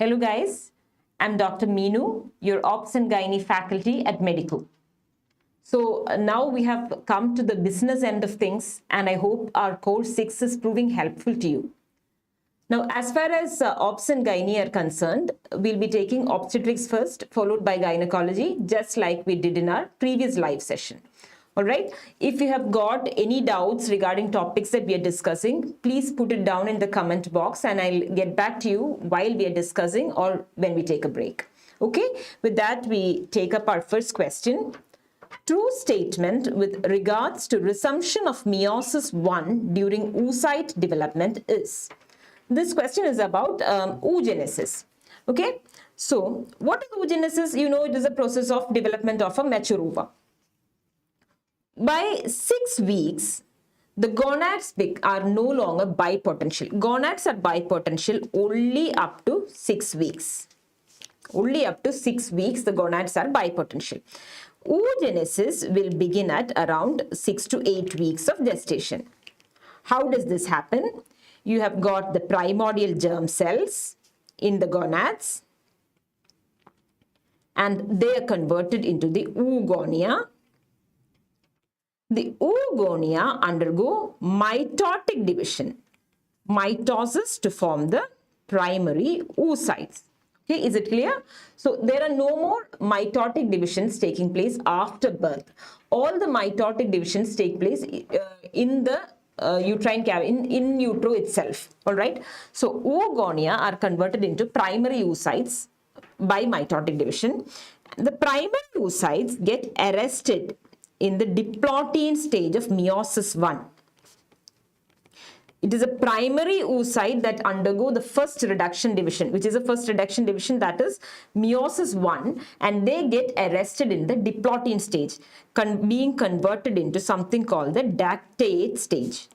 Hello guys, I'm Dr. Meenu, your Ops and Gynae faculty at Medico. So now we have come to the business end of things, and I hope our course 6 is proving helpful to you. Now, as far as Ops and Gynae are concerned, we'll be taking obstetrics first, followed by gynecology, just like we did in our previous live session. All right. If you have got any doubts regarding topics that we are discussing, please put it down in the comment box and I'll get back to you while we are discussing or when we take a break. Okay. With that, we take up our first question. True statement with regards to resumption of meiosis 1 during oocyte development is. This question is about oogenesis. Okay. So what is oogenesis? You know, it is a process of development of a mature ova. By 6 weeks, the gonads are no longer bipotential. Gonads are bipotential only up to 6 weeks. Only up to 6 weeks, the gonads are bipotential. Oogenesis will begin at around 6 to 8 weeks of gestation. How does this happen? You have got the primordial germ cells in the gonads, and they are converted into the oogonia. The oogonia undergo mitotic division, mitosis to form the primary oocytes. Okay, is it clear? So there are no more mitotic divisions taking place after birth. All the mitotic divisions take place in the uterine cavity, in utero itself. All right. So oogonia are converted into primary oocytes by mitotic division. The primary oocytes get arrested in the diplotine stage of meiosis 1. It is a primary oocyte that undergo the first reduction division, which is the first reduction division, that is meiosis 1, and they get arrested in the diplotine stage, being converted into something called the dactyate stage.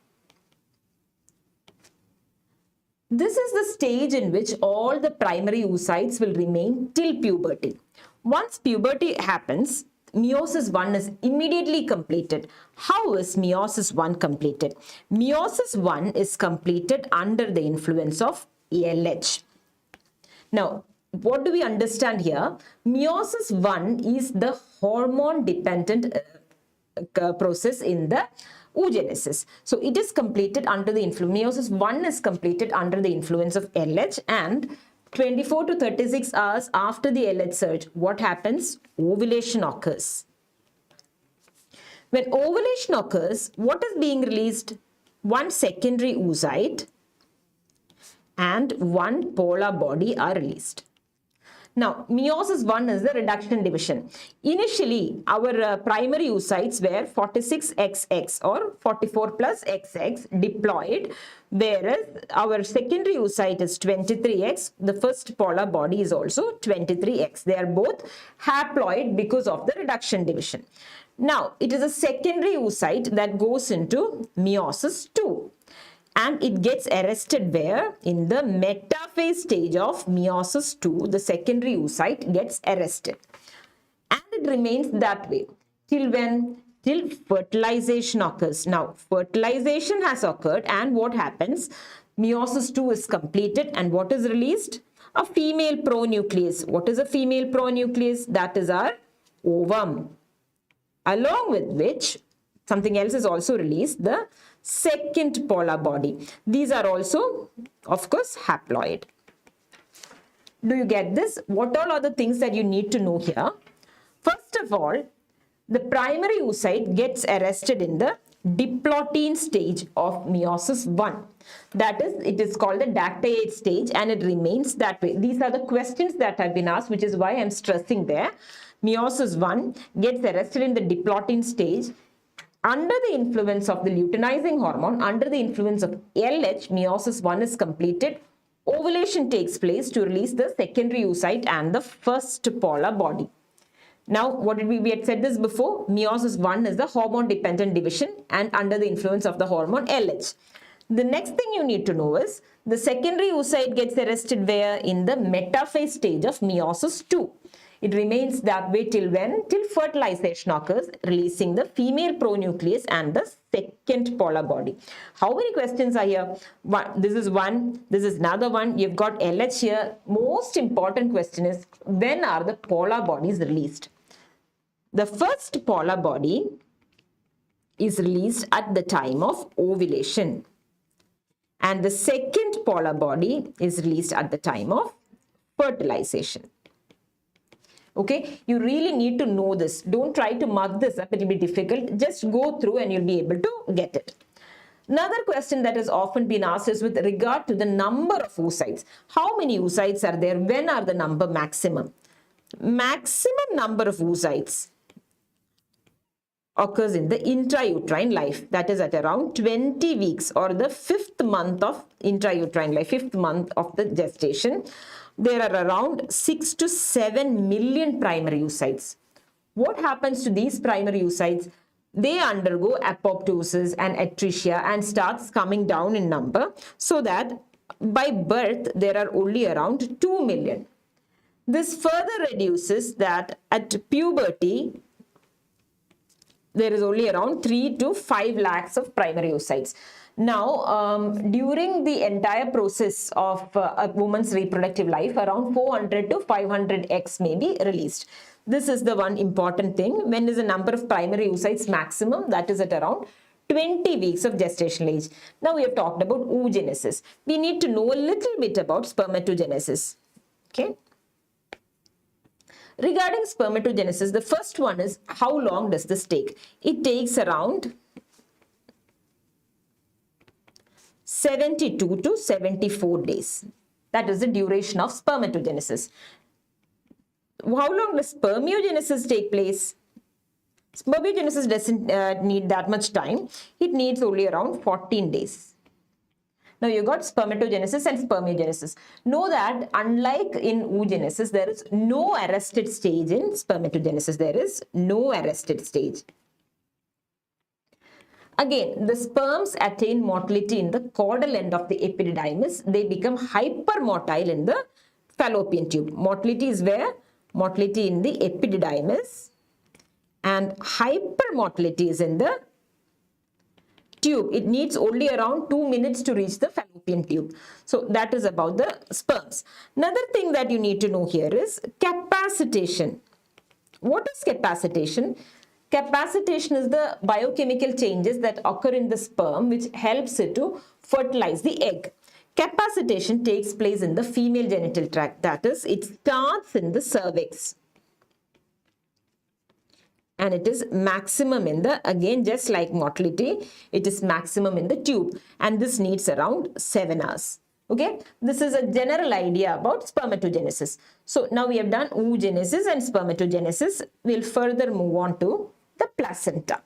This is the stage in which all the primary oocytes will remain till puberty. Once puberty happens, meiosis 1 is immediately completed. How is meiosis 1 completed? Meiosis 1 is completed under the influence of LH. Now, what do we understand here? Meiosis 1 is the hormone-dependent process in the oogenesis. So it is completed under the influence. Meiosis 1 is completed under the influence of LH, and 24 to 36 hours after the LH surge, what happens? Ovulation occurs. When ovulation occurs, what is being released? One secondary oocyte and one polar body are released. Now, meiosis 1 is the reduction division. Initially, our primary oocytes were 46XX or 44 plus XX diploid, whereas our secondary oocyte is 23X. The first polar body is also 23X. They are both haploid because of the reduction division. Now, it is a secondary oocyte that goes into meiosis 2. And it gets arrested where? In the metaphase stage of meiosis 2, the secondary oocyte gets arrested. And it remains that way. Till when? Till fertilization occurs. Now, fertilization has occurred, and what happens? Meiosis 2 is completed, and what is released? A female pronucleus. What is a female pronucleus? That is our ovum. Along with which, something else is also released, the second polar body. These are also, of course, haploid. Do you get this? What all are the things that you need to know here? First of all, the primary oocyte gets arrested in the diplotine stage of meiosis 1. That is, it is called the dactyate stage, and it remains that way. These are the questions that have been asked, which is why I am stressing there. Meiosis 1 gets arrested in the diplotine stage. Under the influence of the luteinizing hormone, under the influence of LH, meiosis 1 is completed. Ovulation takes place to release the secondary oocyte and the first polar body. Now, what did we had said this before? Meiosis 1 is the hormone-dependent division and under the influence of the hormone LH. The next thing you need to know is the secondary oocyte gets arrested where? In the metaphase stage of meiosis 2. It remains that way till when? Till fertilization occurs, releasing the female pronucleus and the second polar body. How many questions are here? This is one, this is another one. You've got LH here. Most important question is, when are the polar bodies released? The first polar body is released at the time of ovulation. And the second polar body is released at the time of fertilization. Okay, you really need to know this. Don't try to mark this up, it will be difficult. Just go through and you'll be able to get it. Another question that has often been asked is with regard to the number of oocytes. How many oocytes are there? When are the number maximum? Maximum number of oocytes occurs in the intrauterine life, that is at around 20 weeks or the 5th month of intrauterine life, 5th month of the gestation. There are around 6 to 7 million primary oocytes. What happens to these primary oocytes? They undergo apoptosis and atresia and starts coming down in number, so that by birth there are only around 2 million. This further reduces that at puberty there is only around 3 to 5 lakhs of primary oocytes. Now, during the entire process of a woman's reproductive life, around 400 to 500 eggs may be released. This is the one important thing. When is the number of primary oocytes maximum? That is at around 20 weeks of gestational age. Now, we have talked about oogenesis. We need to know a little bit about spermatogenesis. Okay. Regarding spermatogenesis, the first one is, how long does this take? It takes around 72 to 74 days. That is the duration of spermatogenesis. How long does spermiogenesis take place? Spermiogenesis doesn't need that much time. It needs only around 14 days. Now you got spermatogenesis and spermiogenesis. Know that unlike in oogenesis, there is no arrested stage in spermatogenesis. There is no arrested stage. Again, the sperms attain motility in the caudal end of the epididymis. They become hypermotile in the fallopian tube. Motility is where? Motility in the epididymis, and hypermotility is in the tube. It needs only around 2 minutes to reach the fallopian tube. So that is about the sperms. Another thing that you need to know here is capacitation. What is capacitation? Capacitation is the biochemical changes that occur in the sperm which helps it to fertilize the egg. Capacitation takes place in the female genital tract. That is, it starts in the cervix. And it is maximum in the, again, just like motility, it is maximum in the tube. And this needs around 7 hours. Okay, this is a general idea about spermatogenesis. So now we have done oogenesis and spermatogenesis. We'll further move on to the placenta.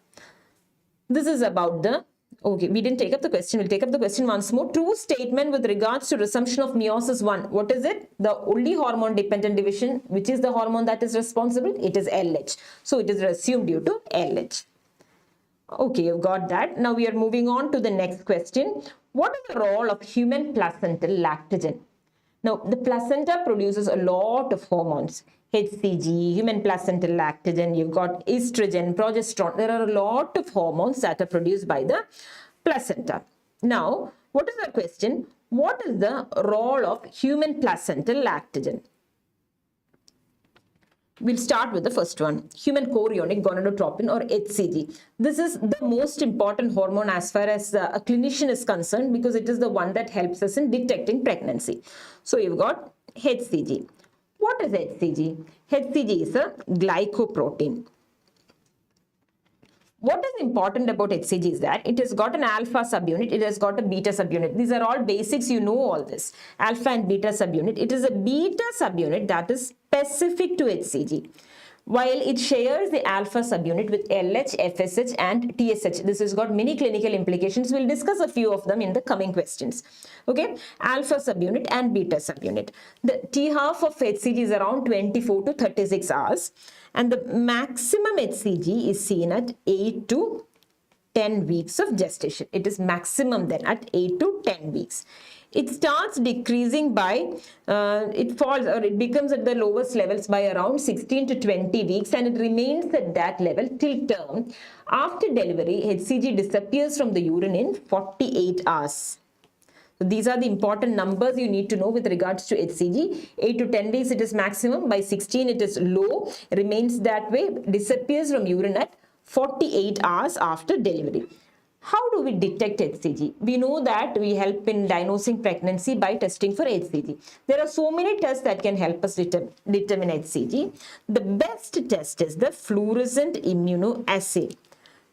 This is about the, okay, we didn't take up the question. We'll take up the question once more. True statement with regards to resumption of meiosis 1. What is it? The only hormone dependent division, which is the hormone that is responsible? It is LH. So it is resumed due to LH. Okay, you've got that. Now we are moving on to the next question. What is the role of human placental lactogen? Now, the placenta produces a lot of hormones. HCG, human placental lactogen, you've got estrogen, progesterone. There are a lot of hormones that are produced by the placenta. Now, what is the question? What is the role of human placental lactogen? We'll start with the first one, human chorionic gonadotropin or HCG. This is the most important hormone as far as a clinician is concerned because it is the one that helps us in detecting pregnancy. So you've got HCG. What is HCG? HCG is a glycoprotein. What is important about HCG is that it has got an alpha subunit, it has got a beta subunit. These are all basics, you know all this. Alpha and beta subunit. It is a beta subunit that is specific to HCG. While it shares the alpha subunit with LH, FSH and TSH. This has got many clinical implications. We'll discuss a few of them in the coming questions. Okay, alpha subunit and beta subunit. The T half of HCG is around 24 to 36 hours. And the maximum HCG is seen at 8 to 10 weeks of gestation. It is maximum then at 8 to 10 weeks. it starts decreasing by, it falls or it becomes at the lowest levels by around 16 to 20 weeks, and it remains at that level till term. After delivery, HCG disappears from the urine in 48 hours. So these are the important numbers you need to know with regards to HCG. 8 to 10 days it is maximum, by 16 it is low, remains that way, disappears from urine at 48 hours after delivery. How do we detect HCG? We know that we help in diagnosing pregnancy by testing for HCG. There are so many tests that can help us determine HCG. The best test is the fluorescent immunoassay.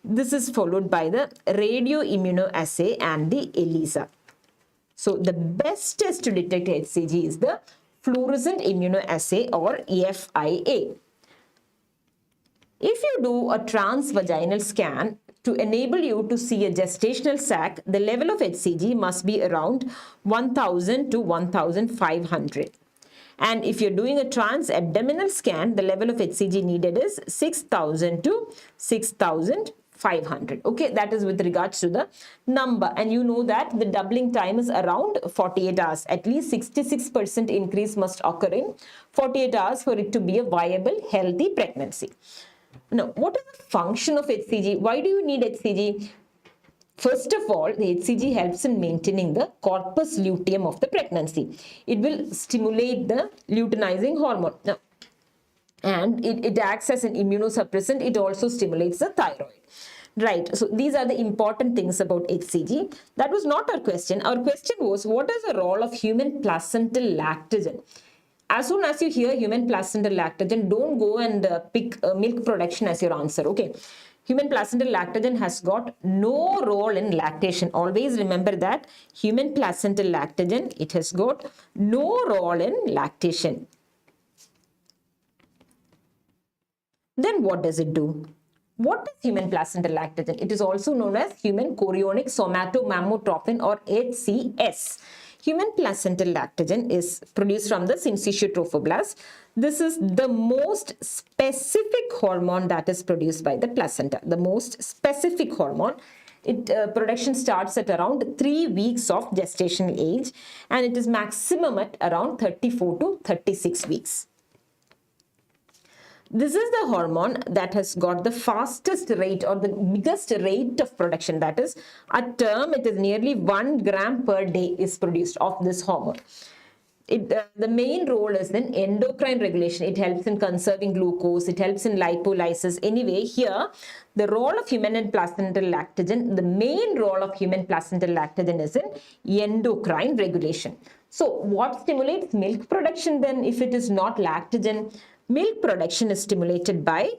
This is followed by the radioimmunoassay and the ELISA. So the best test to detect HCG is the fluorescent immunoassay or FIA. If you do a transvaginal scan to enable you to see a gestational sac, the level of HCG must be around 1000 to 1500. And if you're doing a transabdominal scan, the level of HCG needed is 6000 to 6500. Okay, that is with regards to the number. And you know that the doubling time is around 48 hours. At least 66% increase must occur in 48 hours for it to be a viable, healthy pregnancy. Now, what is the function of HCG? Why do you need HCG? First of all, the HCG helps in maintaining the corpus luteum of the pregnancy. It will stimulate the luteinizing hormone. Now, and it acts as an immunosuppressant. It also stimulates the thyroid. Right. So these are the important things about HCG. That was not our question. Our question was, what is the role of human placental lactogen? As soon as you hear human placental lactogen, don't go and pick milk production as your answer. Okay. Human placental lactogen has got no role in lactation. Always remember that human placental lactogen, it has got no role in lactation. Then what does it do? What is human placental lactogen? It is also known as human chorionic somatomammotrophine or HCS. Human placental lactogen is produced from the in situ trophoblast. This is the most specific hormone that is produced by the placenta. The most specific hormone. Production starts at around 3 weeks of gestational age, and it is maximum at around 34 to 36 weeks. This is the hormone that has got the fastest rate or the biggest rate of production. That is, at term, it is nearly 1 gram per day is produced of this hormone. The main role is in endocrine regulation. It helps in conserving glucose. It helps in lipolysis. Anyway, here, the role of human and placental lactogen, the main role of human placental lactogen is in endocrine regulation. So, what stimulates milk production then if it is not lactogen? Milk production is stimulated by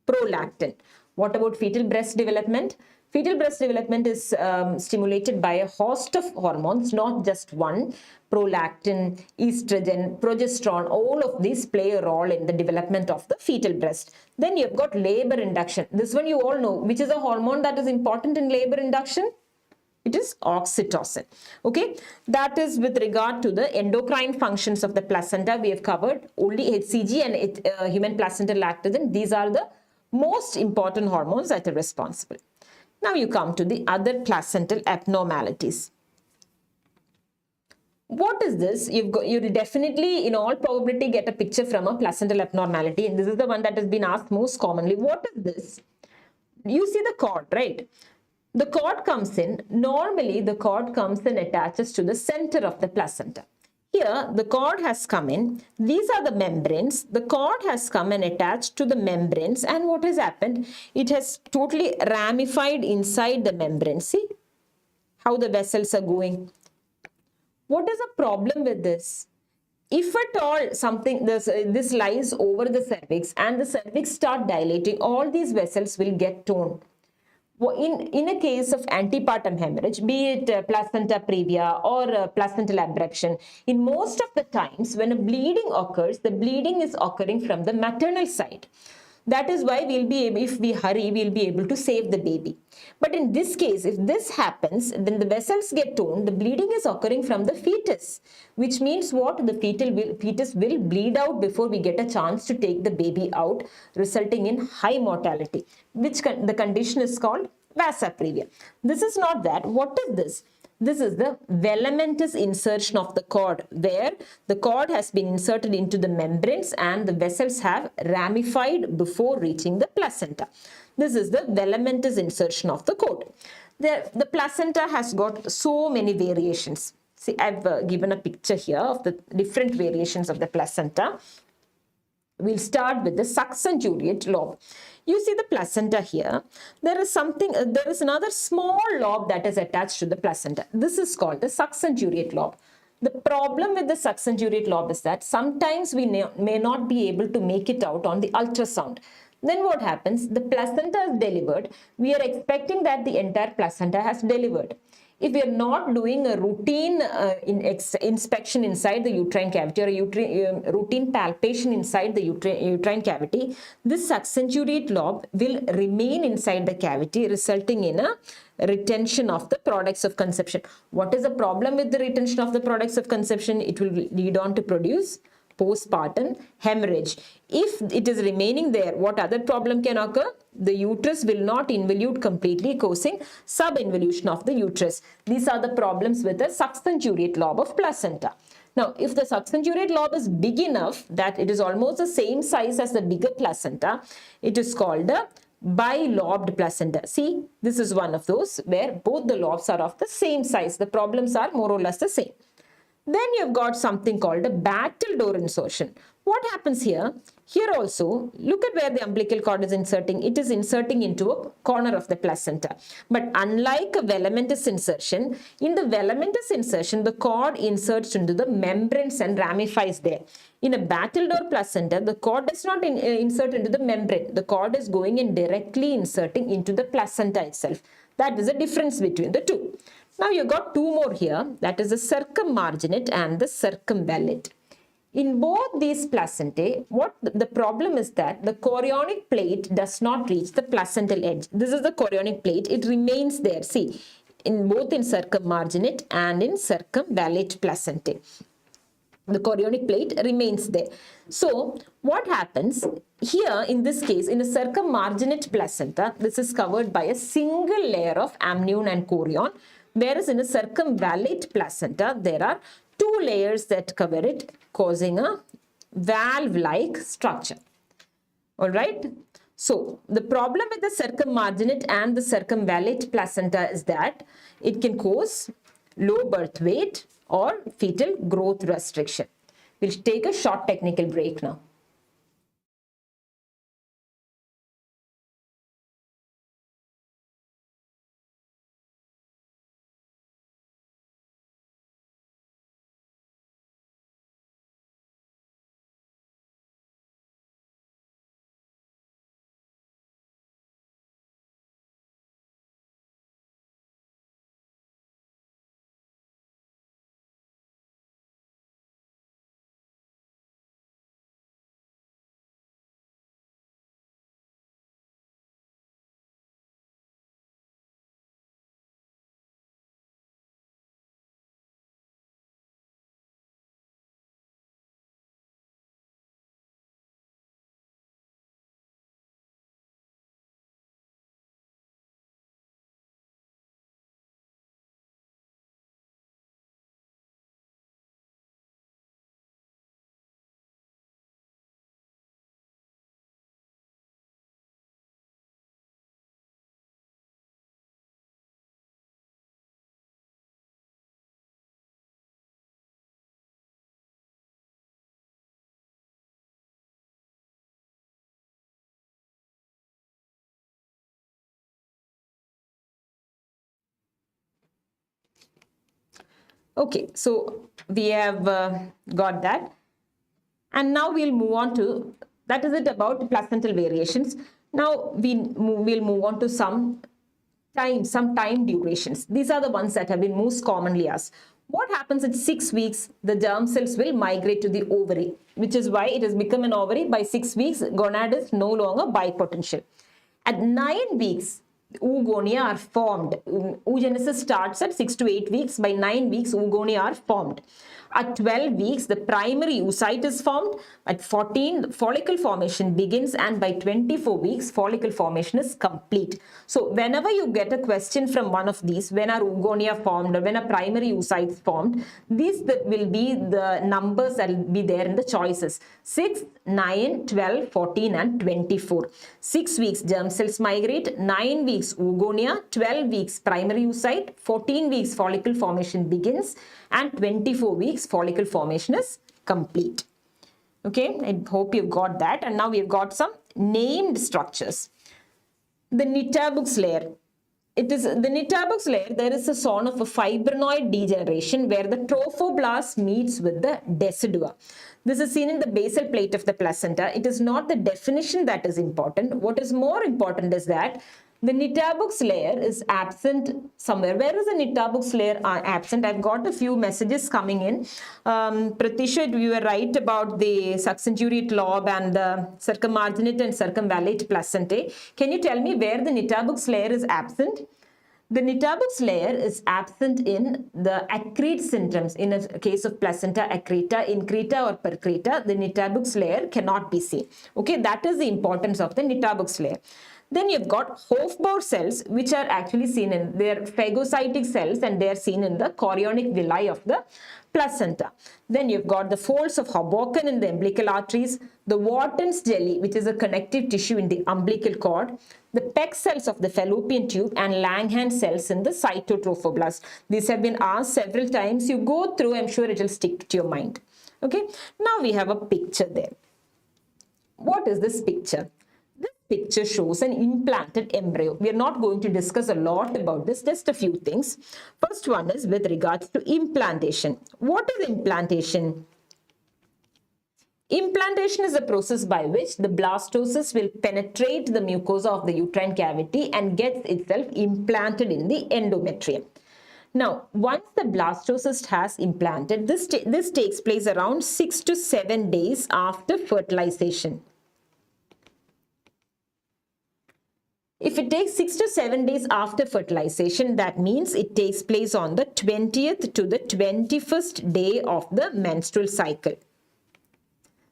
prolactin. What about fetal breast development? Fetal breast development is stimulated by a host of hormones, not just one. Prolactin, estrogen, progesterone, all of these play a role in the development of the fetal breast. Then you've got labor induction. This one you all know. Which is a hormone that is important in labor induction? It is oxytocin. Okay, that is with regard to the endocrine functions of the placenta. We have covered only HCG and human placental lactogen. These are the most important hormones that are responsible. Now you come to the other placental abnormalities. What is this? You'll definitely, in all probability, get a picture from a placental abnormality. And this is the one that has been asked most commonly. What is this? You see the cord, right? The cord comes in. Normally, the cord comes and attaches to the center of the placenta. Here, the cord has come in. These are the membranes. The cord has come and attached to the membranes. And what has happened? It has totally ramified inside the membrane. See how the vessels are going. What is the problem with this? If at all something, this lies over the cervix and the cervix start dilating, all these vessels will get torn. In a case of antepartum hemorrhage, be it placenta previa or placental abruption, in most of the times when a bleeding occurs, the bleeding is occurring from the maternal side. That is why we'll be able, if we hurry, we'll be able to save the baby. But in this case, if this happens, then the vessels get torn, the bleeding is occurring from the fetus, which means what? The fetus will bleed out before we get a chance to take the baby out, resulting in high mortality, which the condition is called vasa previa. This is not that. What is this? This is the velamentous insertion of the cord, where the cord has been inserted into the membranes and the vessels have ramified before reaching the placenta. This is the velamentous insertion of the cord. The placenta has got so many variations. See, I've given a picture here of the different variations of the placenta. We'll start with the succenturiate lobe. You see the placenta here. There is another small lobe that is attached to the placenta. This is called the succenturiate lobe. The problem with the succenturiate lobe is that sometimes we may not be able to make it out on the ultrasound. Then what happens? The placenta is delivered. We are expecting that the entire placenta has delivered. If we are not doing a routine inspection inside the uterine cavity or a routine palpation inside the uterine cavity, this succenturiate lobe will remain inside the cavity, resulting in a retention of the products of conception. What is the problem with the retention of the products of conception? It will lead on to produce postpartum hemorrhage. If it is remaining there, what other problem can occur? The uterus will not involute completely, causing subinvolution of the uterus. These are the problems with the succenturiate lobe of placenta. Now, if the succenturiate lobe is big enough that it is almost the same size as the bigger placenta, it is called a bilobed placenta. See, this is one of those where both the lobes are of the same size. The problems are more or less the same. Then you've got something called a battledore insertion. What happens here? Here also, look at where the umbilical cord is inserting. It is inserting into a corner of the placenta. But unlike a velamentous insertion, in the velamentous insertion, the cord inserts into the membranes and ramifies there. In a battledore placenta, the cord does not insert into the membrane. The cord is going and directly inserting into the placenta itself. That is the difference between the two. Now you got two more here, that is the circummarginate and the circumvallate. In both these placentae, what the problem is that the chorionic plate does not reach the placental edge. This is the chorionic plate, it remains there. See, in both in circummarginate and in circumvallate placentae, the chorionic plate remains there. So what happens here in this case, in a circummarginate placenta, this is covered by a single layer of amnion and chorion. Whereas in a circumvallate placenta, there are two layers that cover it, causing a valve-like structure. All right. So the problem with the circummarginate and the circumvallate placenta is that it can cause low birth weight or fetal growth restriction. We'll take a short technical break now. Okay, so we have got that. And now we'll move on to, that is it about placental variations. Now we'll move on to some time durations. These are the ones that have been most commonly asked. What happens at 6 weeks? The germ cells will migrate to the ovary, which is why it has become an ovary. By 6 weeks, gonad is no longer bipotential. At 9 weeks, oogonia are formed. Oogenesis starts at 6 to 8 weeks. By 9 weeks, oogonia are formed. At 12 weeks, the primary oocyte is formed. At 14, follicle formation begins, and by 24 weeks, follicle formation is complete. So whenever you get a question from one of these, when are oogonia formed or when a primary oocyte is formed, these will be the numbers that will be there in the choices. 6, 9, 12, 14 and 24. 6 weeks germ cells migrate, 9 weeks oogonia, 12 weeks primary oocyte, 14 weeks follicle formation begins, and 24 weeks follicle formation is complete. Okay, I hope you've got that. And now we've got some named structures. The Nitabux layer. It is the Nitabux layer. There is a zone of a fibrinoid degeneration where the trophoblast meets with the decidua. This is seen in the basal plate of the placenta. It is not the definition that is important. What is more important is that the Nitabux layer is absent somewhere. Where is the Nitabux layer absent? I've got a few messages coming in. Pratisha, you were right about the succenturiate lobe and the circummarginate and circumvallate placentae. Can you tell me where the Nitabux layer is absent? The Nitabux layer is absent in the accrete symptoms. In a case of placenta, accreta, increta or percreta, the Nitabux layer cannot be seen. Okay, that is the importance of the Nitabux layer. Then you've got Hofbauer cells, which are actually seen in their phagocytic cells, and they are seen in the chorionic villi of the placenta. Then you've got the folds of Hoboken in the umbilical arteries, the Wharton's jelly, which is a connective tissue in the umbilical cord, the PEG cells of the fallopian tube, and Langhans cells in the cytotrophoblast. These have been asked several times. You go through, I'm sure it will stick to your mind. Okay, now we have a picture there. What is this picture? Picture shows an implanted embryo. We are not going to discuss a lot about this, just a few things. First one is with regards to implantation. What is implantation? Implantation is a process by which the blastocyst will penetrate the mucosa of the uterine cavity and gets itself implanted in the endometrium. Now, once the blastocyst has implanted, this takes place around 6 to 7 days after fertilization. If it takes 6 to 7 days after fertilization, that means it takes place on the 20th to the 21st day of the menstrual cycle.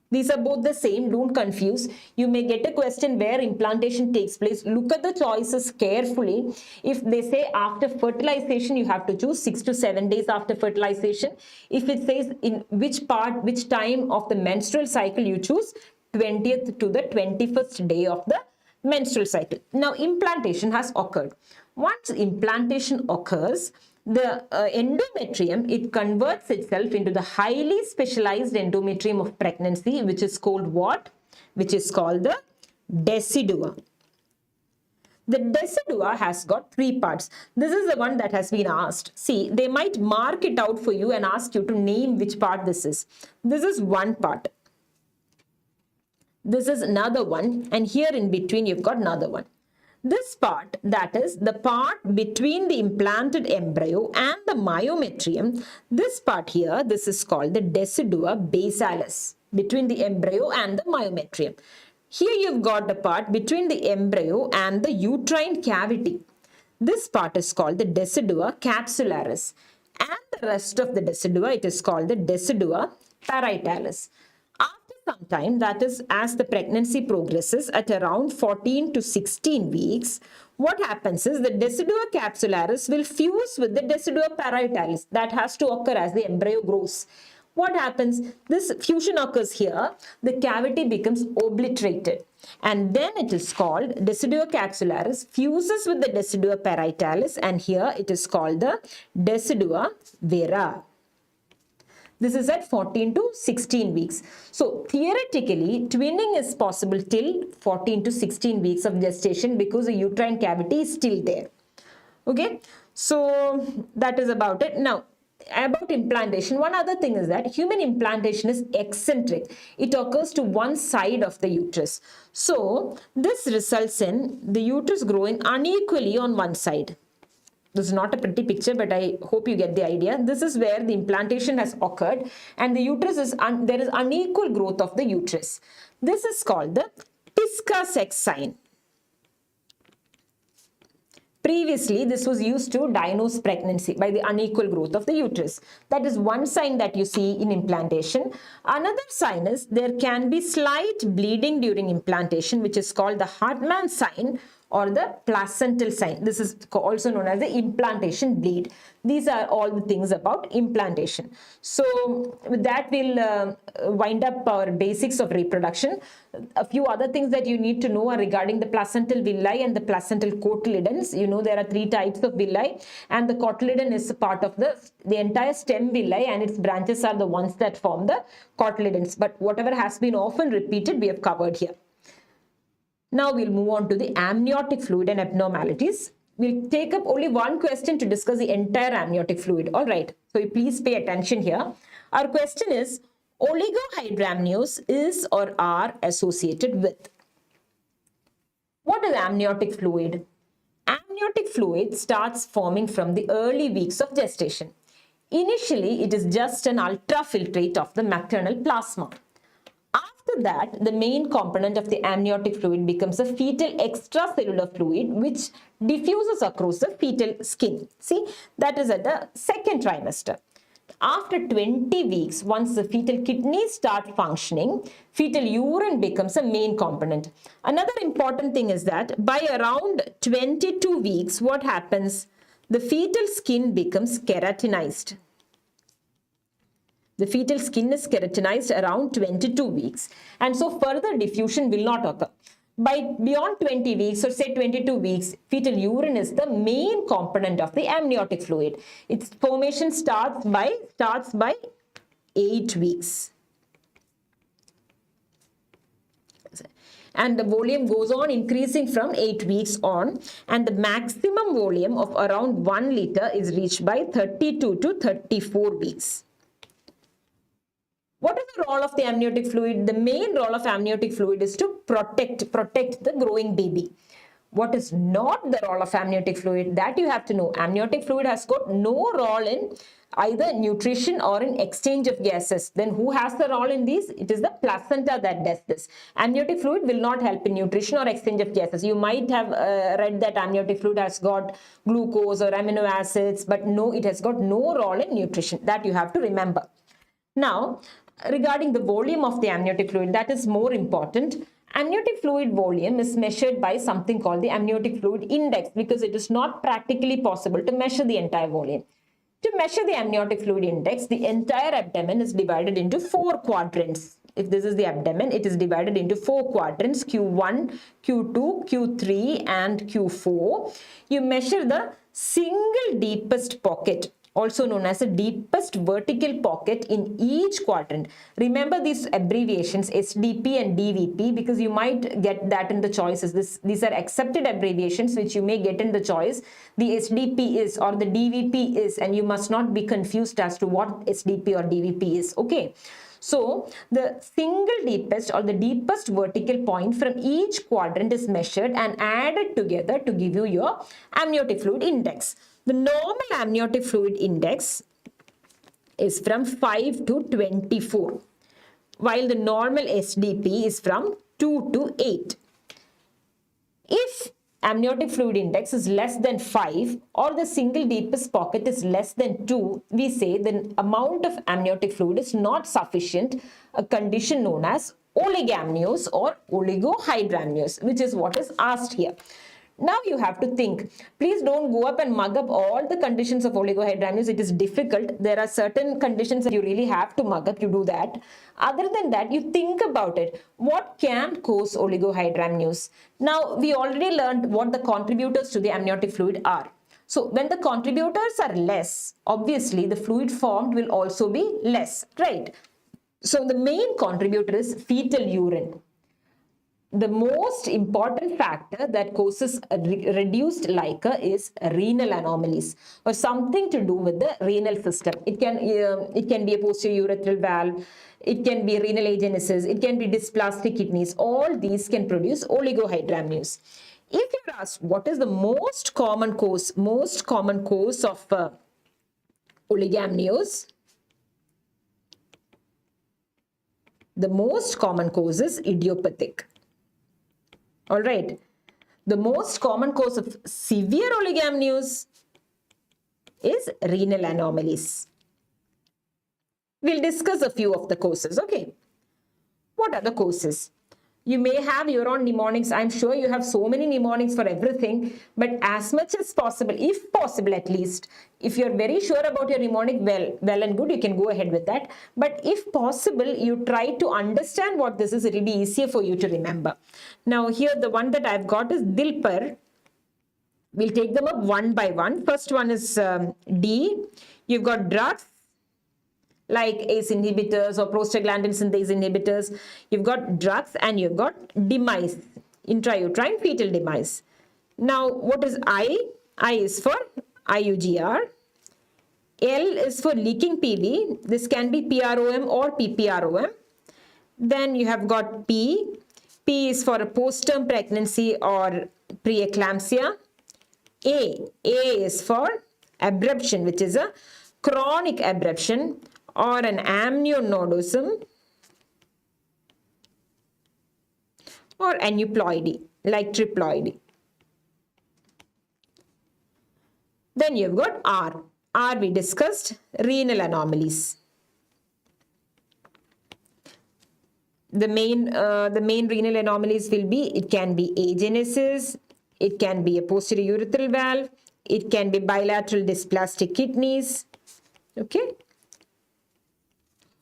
These are both the same, don't confuse. You may get a question where implantation takes place. Look at the choices carefully. If they say after fertilization, you have to choose 6 to 7 days after fertilization. If it says in which time of the menstrual cycle, you choose 20th to the 21st day of the menstrual cycle. Now, implantation has occurred. Once implantation occurs, the endometrium, it converts itself into the highly specialized endometrium of pregnancy, which is called what? Which is called the decidua. The decidua has got 3 parts. This is the one that has been asked. See, they might mark it out for you and ask you to name which part this is. This is one part. This is another one, and here in between you've got another one. This part, that is the part between the implanted embryo and the myometrium, this part here, this is called the decidua basalis, between the embryo and the myometrium. Here you've got the part between the embryo and the uterine cavity. This part is called the decidua capsularis, and the rest of the decidua, it is called the decidua parietalis. Some time, that is as the pregnancy progresses at around 14 to 16 weeks, what happens is the decidua capsularis will fuse with the decidua parietalis. That has to occur as the embryo grows. What happens? This fusion occurs here, the cavity becomes obliterated, and then it is called decidua capsularis fuses with the decidua parietalis, and here it is called the decidua vera. This is at 14 to 16 weeks. So theoretically, twinning is possible till 14 to 16 weeks of gestation because the uterine cavity is still there. Okay, so that is about it. Now, about implantation, one other thing is that human implantation is eccentric. It occurs to one side of the uterus. So this results in the uterus growing unequally on one side. This is not a pretty picture, but I hope you get the idea. This is where the implantation has occurred and the uterus is, there is unequal growth of the uterus. This is called the Pisca sex sign. Previously, this was used to diagnose pregnancy by the unequal growth of the uterus. That is one sign that you see in implantation. Another sign is there can be slight bleeding during implantation, which is called the Hartmann sign or the placental sign. This is also known as the implantation bleed. These are all the things about implantation. So with that, we'll wind up our basics of reproduction. A few other things that you need to know are regarding the placental villi and the placental cotyledons. You know there are 3 types of villi, and the cotyledon is a part of the entire stem villi, and its branches are the ones that form the cotyledons. But whatever has been often repeated, we have covered here. Now we'll move on to the amniotic fluid and abnormalities. We'll take up only one question to discuss the entire amniotic fluid. All right. So please pay attention here. Our question is, oligohydramnios is or are associated with. What is amniotic fluid? Amniotic fluid starts forming from the early weeks of gestation. Initially, it is just an ultrafiltrate of the maternal plasma. After that, the main component of the amniotic fluid becomes a fetal extracellular fluid which diffuses across the fetal skin. See, that is at the second trimester. After 20 weeks, once the fetal kidneys start functioning, fetal urine becomes a main component. Another important thing is that by around 22 weeks, what happens? The fetal skin becomes keratinized. The fetal skin is keratinized around 22 weeks, and so further diffusion will not occur. By beyond 20 weeks or say 22 weeks, fetal urine is the main component of the amniotic fluid. Its formation starts by 8 weeks. And the volume goes on increasing from 8 weeks on, and the maximum volume of around 1 liter is reached by 32 to 34 weeks. What is the role of the amniotic fluid? The main role of amniotic fluid is to protect the growing baby. What is not the role of amniotic fluid? That you have to know. Amniotic fluid has got no role in either nutrition or in exchange of gases. Then who has the role in these? It is the placenta that does this. Amniotic fluid will not help in nutrition or exchange of gases. You might have read that amniotic fluid has got glucose or amino acids, but no, it has got no role in nutrition. That you have to remember. Now, regarding the volume of the amniotic fluid, that is more important. Amniotic fluid volume is measured by something called the amniotic fluid index, because it is not practically possible to measure the entire volume. To measure the amniotic fluid index, the entire abdomen is divided into 4 quadrants. If this is the abdomen, it is divided into 4 quadrants, Q1, Q2, Q3 and Q4. You measure the single deepest pocket, also known as the deepest vertical pocket in each quadrant. Remember these abbreviations SDP and DVP, because you might get that in the choices. These are accepted abbreviations which you may get in the choice. The SDP is or the DVP is, and you must not be confused as to what SDP or DVP is. Okay. So the single deepest or the deepest vertical point from each quadrant is measured and added together to give you your amniotic fluid index. The normal amniotic fluid index is from 5 to 24, while the normal SDP is from 2 to 8. If amniotic fluid index is less than 5 or the single deepest pocket is less than 2, we say the amount of amniotic fluid is not sufficient, a condition known as oligamnios or oligohydramnios, which is what is asked here. Now you have to think. Please don't go up and mug up all the conditions of oligohydramnios. It is difficult. There are certain conditions that you really have to mug up. You do that. Other than that, you think about it. What can cause oligohydramnios? Now, we already learned what the contributors to the amniotic fluid are. So, when the contributors are less, obviously the fluid formed will also be less, right? So, the main contributor is fetal urine. The most important factor that causes a reduced LICA is renal anomalies or something to do with the renal system. It can be a posterior urethral valve, it can be renal agenesis, it can be dysplastic kidneys. All these can produce oligohydramnios. If you're asked what is the most common cause of oligamnios, the most common cause is idiopathic. All right. The most common cause of severe oligoamnios is renal anomalies. We'll discuss a few of the causes, okay? What are the causes? You may have your own mnemonics. I'm sure you have so many mnemonics for everything, but as much as possible, if possible at least, if you're very sure about your mnemonic, well and good, you can go ahead with that. But if possible, you try to understand what this is. It will be easier for you to remember. Now here, the one that I've got is Dilper. We'll take them up one by one. First one is D. You've got drugs like ACE inhibitors or prostaglandin synthase inhibitors. You've got drugs and you've got demise, intrauterine fetal demise. Now, what is I? I is for IUGR. L is for leaking PV. This can be PROM or PPROM. Then you have got P. P is for a post-term pregnancy or preeclampsia. A is for abruption, which is a chronic abruption or an amnionodosum or aneuploidy, like triploidy. Then you've got R. R we discussed, renal anomalies. The main renal anomalies will be, it can be oogenesis, it can be a posterior urethral valve, it can be bilateral dysplastic kidneys, okay?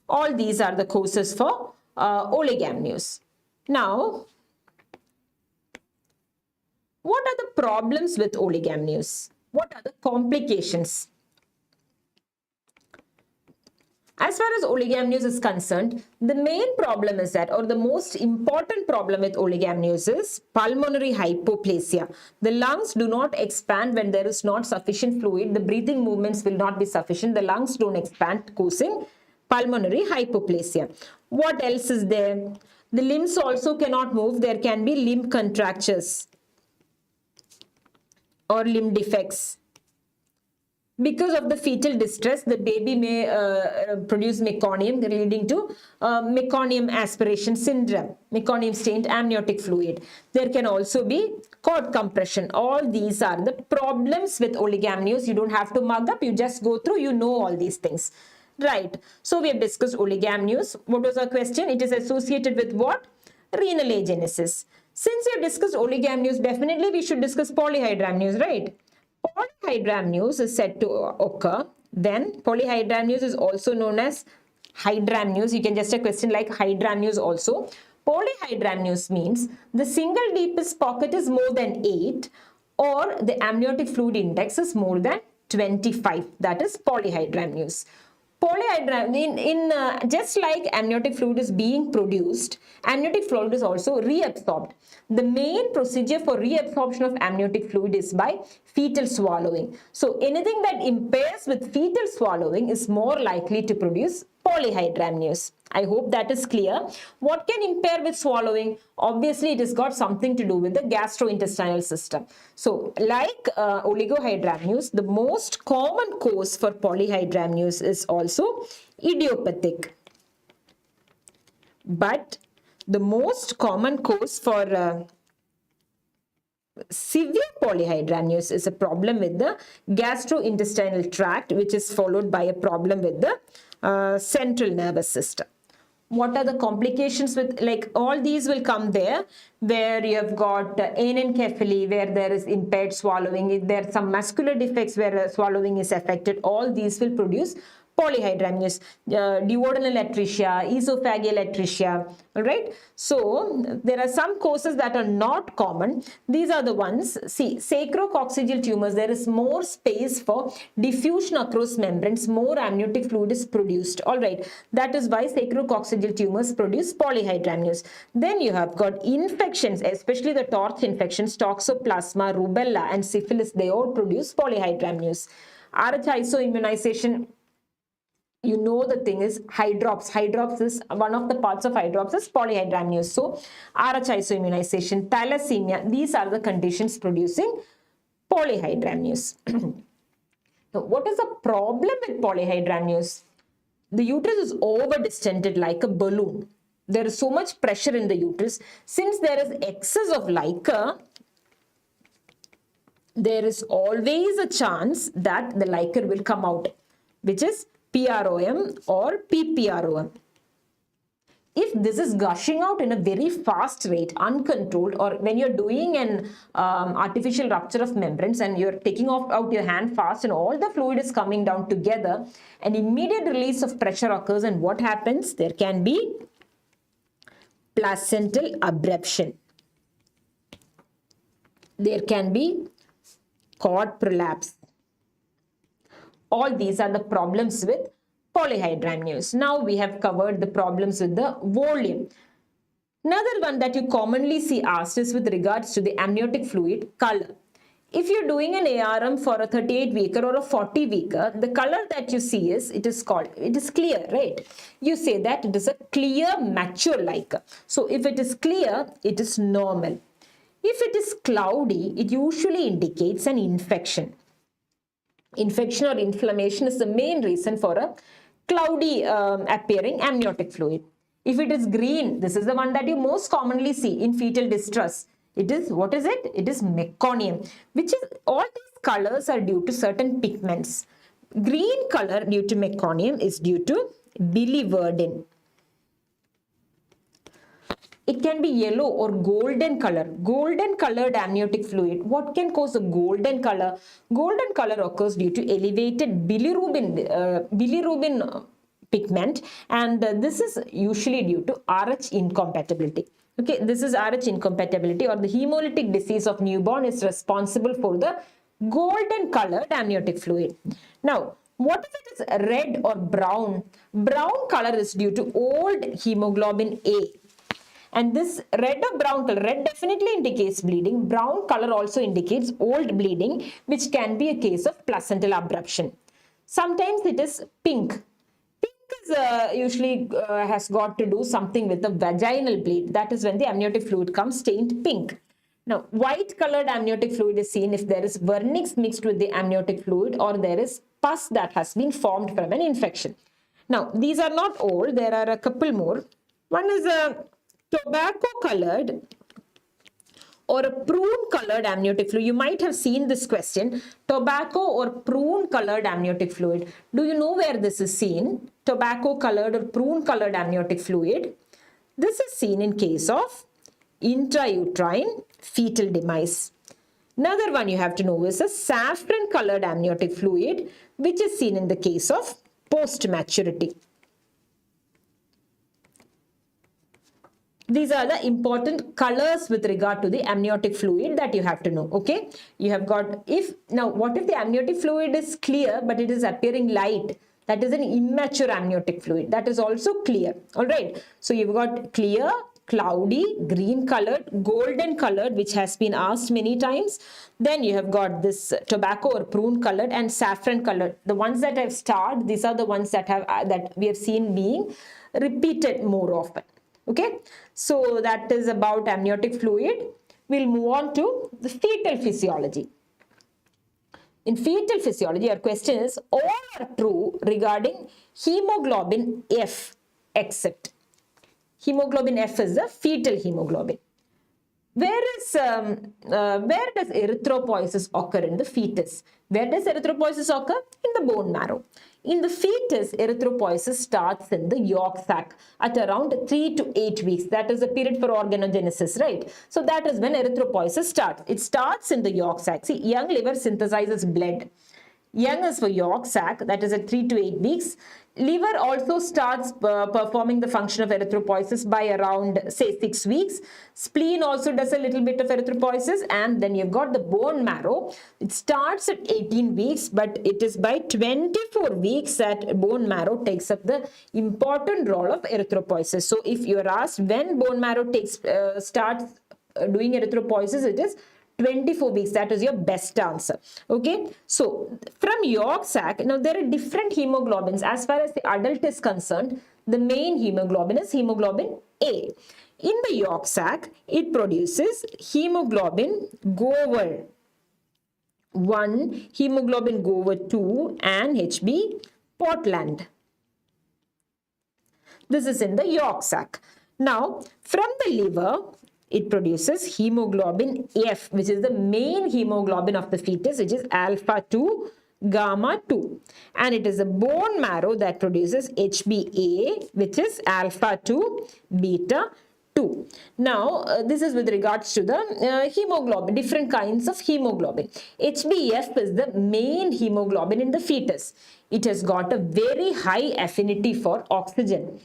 All these are the causes for oligoamnios. Now, what are the problems with oligoamnios? What are the complications? As far as oligoamnios is concerned, the main problem is that, or the most important problem with oligoamnios is pulmonary hypoplasia. The lungs do not expand when there is not sufficient fluid. The breathing movements will not be sufficient. The lungs don't expand, causing pulmonary hypoplasia. What else is there? The limbs also cannot move. There can be limb contractures or limb defects. Because of the fetal distress, the baby may produce meconium, leading to meconium aspiration syndrome, meconium stained amniotic fluid. There can also be cord compression. All these are the problems with oligoamnios. You don't have to mug up, you just go through, you know all these things. Right. So we have discussed oligoamnios. What was our question? It is associated with what? Renal agenesis. Since we have discussed oligoamnios, definitely we should discuss polyhydramnios, right? Polyhydramnios is said to occur. Then polyhydramnios is also known as hydramnios. You can just a question like hydramnios also. Polyhydramnios means the single deepest pocket is more than 8 or the amniotic fluid index is more than 25. That is polyhydramnios. Just like amniotic fluid is being produced, amniotic fluid is also reabsorbed. The main procedure for reabsorption of amniotic fluid is by fetal swallowing. So anything that impairs with fetal swallowing is more likely to produce polyhydramnios. I hope that is clear. What can impair with swallowing? Obviously, it has got something to do with the gastrointestinal system. So, like oligohydramnios, the most common cause for polyhydramnios is also idiopathic. But the most common cause for severe polyhydramnios is a problem with the gastrointestinal tract, which is followed by a problem with the central nervous system. What are the complications with, like, all these will come there, where you have got anencephaly, where there is impaired swallowing. If there are some muscular defects where swallowing is affected, all these will produce polyhydramnios, duodenal atresia, esophageal atresia, all right? So, there are some causes that are not common. These are the ones. See, sacrococcygeal tumors, there is more space for diffusion across membranes, more amniotic fluid is produced, all right? That is why sacrococcygeal tumors produce polyhydramnios. Then you have got infections, especially the torch infections, toxoplasma, rubella, and syphilis, they all produce polyhydramnios. RH isoimmunization, you know the thing is hydrops. Hydrops is one of the parts of hydrops is polyhydramnios. So RH isoimmunization, thalassemia, these are the conditions producing polyhydramnios. Now, what is the problem with polyhydramnios? The uterus is over distended like a balloon. There is so much pressure in the uterus. Since there is excess of liquor, there is always a chance that the liquor will come out, which is PROM or PPROM. If this is gushing out in a very fast rate, uncontrolled, or when you're doing an artificial rupture of membranes and you're taking out your hand fast and all the fluid is coming down together, an immediate release of pressure occurs, and what happens? There can be placental abruption. There can be cord prolapse. All these are the problems with polyhydramnios. Now we have covered the problems with the volume. Another one that you commonly see asked is with regards to the amniotic fluid color. If you're doing an ARM for a 38-weeker or a 40-weeker, the color that you see is, it is clear, right? You say that it is a clear, mature liquor. So if it is clear, it is normal. If it is cloudy, it usually indicates an infection. Infection or inflammation is the main reason for a cloudy appearing amniotic fluid. If it is green, this is the one that you most commonly see in fetal distress. It is, what is it? It is meconium, which is, all these colors are due to certain pigments. Green color due to meconium is due to biliverdin. It can be yellow or golden color. Golden colored amniotic fluid. What can cause a golden color? Golden color occurs due to elevated bilirubin pigment, and this is usually due to RH incompatibility. Okay, this is RH incompatibility, or the hemolytic disease of newborn is responsible for the golden colored amniotic fluid. Now, what if it is red or brown? Brown color is due to old hemoglobin A. And this red or brown color, red definitely indicates bleeding. Brown color also indicates old bleeding, which can be a case of placental abruption. Sometimes it is pink. Pink is usually has got to do something with the vaginal bleed. That is when the amniotic fluid comes stained pink. Now, white colored amniotic fluid is seen if there is vernix mixed with the amniotic fluid, or there is pus that has been formed from an infection. Now, these are not all. There are a couple more. One is a tobacco colored or a prune colored amniotic fluid. You might have seen this question, tobacco or prune colored amniotic fluid. Do you know where this is seen? Tobacco colored or prune colored amniotic fluid. This is seen in case of intrauterine fetal demise. Another one you have to know is a saffron colored amniotic fluid, which is seen in the case of post-maturity. These are the important colors with regard to the amniotic fluid that you have to know. Okay, you have got, now what if the amniotic fluid is clear but it is appearing light? That is an immature amniotic fluid. That is also clear. All right, so you've got clear, cloudy, green colored, golden colored, which has been asked many times. Then you have got this tobacco or prune colored and saffron colored. The ones that I've starred, these are the ones that we have seen being repeated more often. Okay, so that is about amniotic fluid. We'll move on to the fetal physiology. In fetal physiology, our question is, all are true regarding hemoglobin F, except hemoglobin F is the fetal hemoglobin. Where does erythropoiesis occur in the fetus? Where does erythropoiesis occur? In the bone marrow. In the fetus, erythropoiesis starts in the yolk sac at around 3 to 8 weeks. That is the period for organogenesis, right? So that is when erythropoiesis starts. It starts in the yolk sac. See, young liver synthesizes blood. Young is for yolk sac, that is at 3 to 8 weeks. Liver also starts performing the function of erythropoiesis by around, say, 6 weeks. Spleen also does a little bit of erythropoiesis, and then you've got the bone marrow. It starts at 18 weeks, but it is by 24 weeks that bone marrow takes up the important role of erythropoiesis. So if you are asked when bone marrow starts doing erythropoiesis, it is 24 weeks. That is your best answer. Okay, so from yolk sac, now there are different hemoglobins. As far as the adult is concerned, the main hemoglobin is hemoglobin A. In the yolk sac, it produces hemoglobin Gower 1, hemoglobin Gower 2, and HB Portland. This is in the yolk sac. Now, from the liver, It produces hemoglobin F, which is the main hemoglobin of the fetus, which is alpha 2 gamma 2, and it is the bone marrow that produces HbA, which is alpha 2 beta 2. Now this is with regards to the hemoglobin, different kinds of hemoglobin. HbF is the main hemoglobin in the fetus. It has got a very high affinity for oxygen.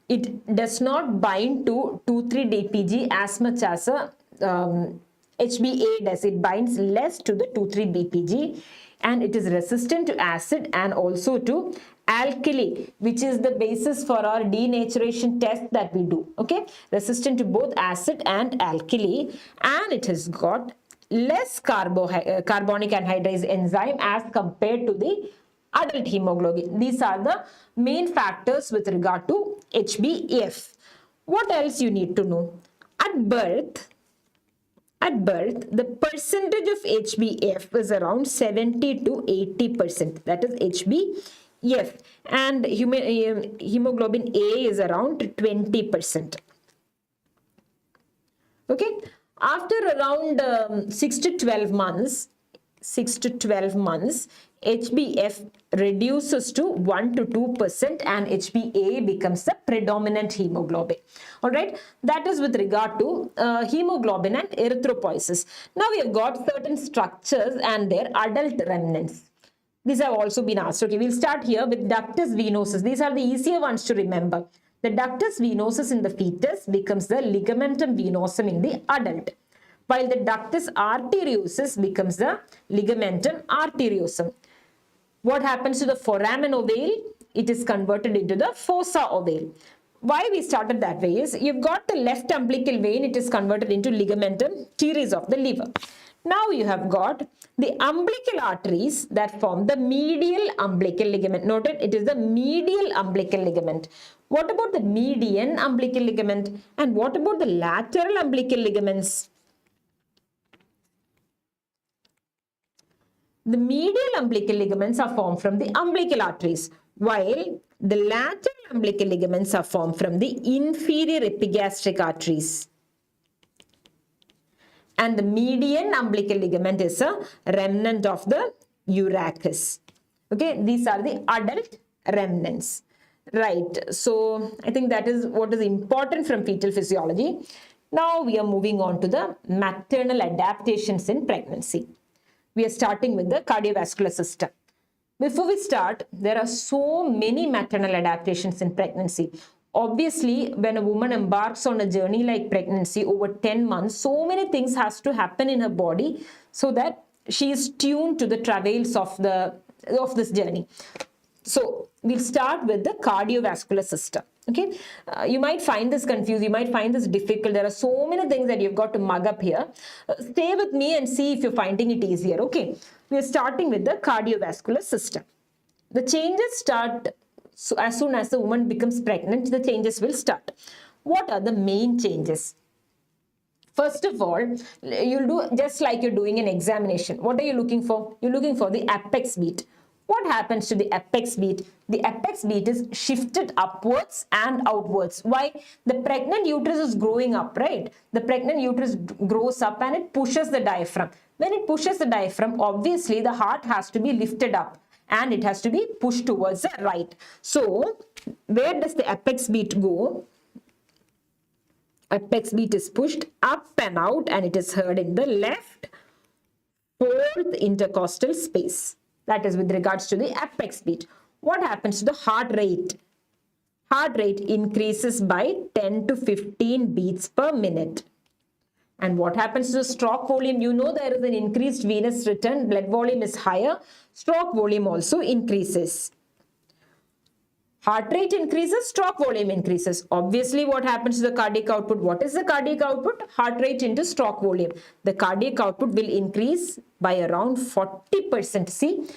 It does not bind to 2,3-DPG as much as a HbA does. It binds less to the 2,3-DPG, and it is resistant to acid and also to alkali, which is the basis for our denaturation test that we do. Okay, resistant to both acid and alkali, and it has got less carbonic anhydrase enzyme as compared to the adult hemoglobin. These are the main factors with regard to HbF. What else you need to know? At birth, the percentage of HbF is around 70 to 80%. That is HbF. And hemoglobin A is around 20%. Okay. After around 6 to 12 months, HbF reduces to 1 to 2% and HbA becomes the predominant hemoglobin. Alright, that is with regard to hemoglobin and erythropoiesis. Now we have got certain structures and their adult remnants. These have also been asked. Okay, we'll start here with ductus venosus. These are the easier ones to remember. The ductus venosus in the fetus becomes the ligamentum venosum in the adult, while the ductus arteriosus becomes the ligamentum arteriosum. What happens to the foramen ovale? It is converted into the fossa ovale. Why we started that way is, you've got the left umbilical vein, it is converted into ligamentum teres of the liver. Now you have got the umbilical arteries that form the medial umbilical ligament. Noted, it is the medial umbilical ligament. What about the median umbilical ligament? And what about the lateral umbilical ligaments? The medial umbilical ligaments are formed from the umbilical arteries, while the lateral umbilical ligaments are formed from the inferior epigastric arteries. And the median umbilical ligament is a remnant of the urachus. Okay, these are the adult remnants. Right, so I think that is what is important from fetal physiology. Now we are moving on to the maternal adaptations in pregnancy. We are starting with the cardiovascular system. Before we start, there are so many maternal adaptations in pregnancy. Obviously, when a woman embarks on a journey like pregnancy over 10 months, so many things has to happen in her body so that she is tuned to the travails of this journey. So we'll start with the cardiovascular system. Okay, you might find this confused, you might find this difficult. There are so many things that you've got to mug up here. Stay with me and see if you're finding it easier. Okay, we are starting with the cardiovascular system. The changes start as soon as the woman becomes pregnant. The changes will start. What are the main changes? First of all, you'll do just like you're doing an examination. What are you looking for? You're looking for the apex beat. What happens to the apex beat? The apex beat is shifted upwards and outwards. Why? The pregnant uterus is growing up, right? The pregnant uterus grows up and it pushes the diaphragm. When it pushes the diaphragm, obviously the heart has to be lifted up and it has to be pushed towards the right. So, where does the apex beat go? Apex beat is pushed up and out and it is heard in the left fourth intercostal space. That is with regards to the apex beat. What happens to the heart rate? Heart rate increases by 10 to 15 beats per minute. And what happens to the stroke volume? You know there is an increased venous return. Blood volume is higher. Stroke volume also increases. Heart rate increases, stroke volume increases. Obviously, what happens to the cardiac output? What is the cardiac output? Heart rate into stroke volume. The cardiac output will increase by around 40%. See,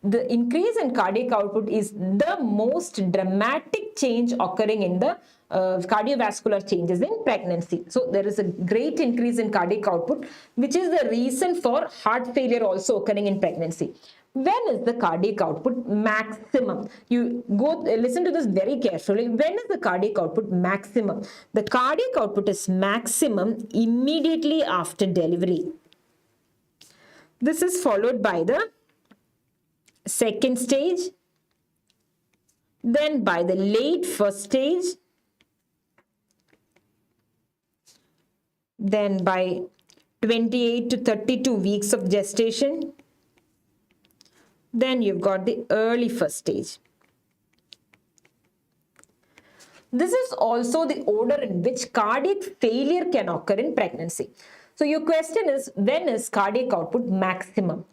the increase in cardiac output is the most dramatic change occurring in the cardiovascular changes in pregnancy. So there is a great increase in cardiac output, which is the reason for heart failure also occurring in pregnancy. When is the cardiac output maximum? You go listen to this very carefully. When is the cardiac output maximum? The cardiac output is maximum immediately after delivery. This is followed by the second stage, then by the late first stage, then by 28 to 32 weeks of gestation, then you've got the early first stage. This is also the order in which cardiac failure can occur in pregnancy. So your question is, when is cardiac output maximum?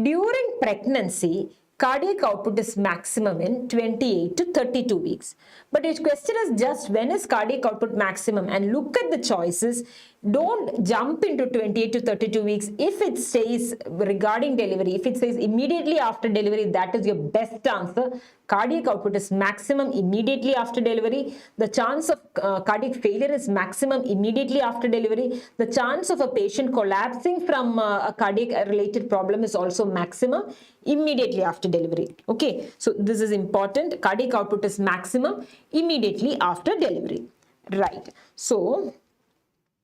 During pregnancy, cardiac output is maximum in 28 to 32 weeks. But your question is just when is cardiac output maximum, and look at the choices. Don't jump into 28 to 32 weeks. If it says regarding delivery, if it says immediately after delivery, that is your best answer. Cardiac output is maximum immediately after delivery. The chance of cardiac failure is maximum immediately after delivery. The chance of a patient collapsing from a cardiac related problem is also maximum immediately after delivery. Okay, so this is important. Cardiac output is maximum immediately after delivery. Right. So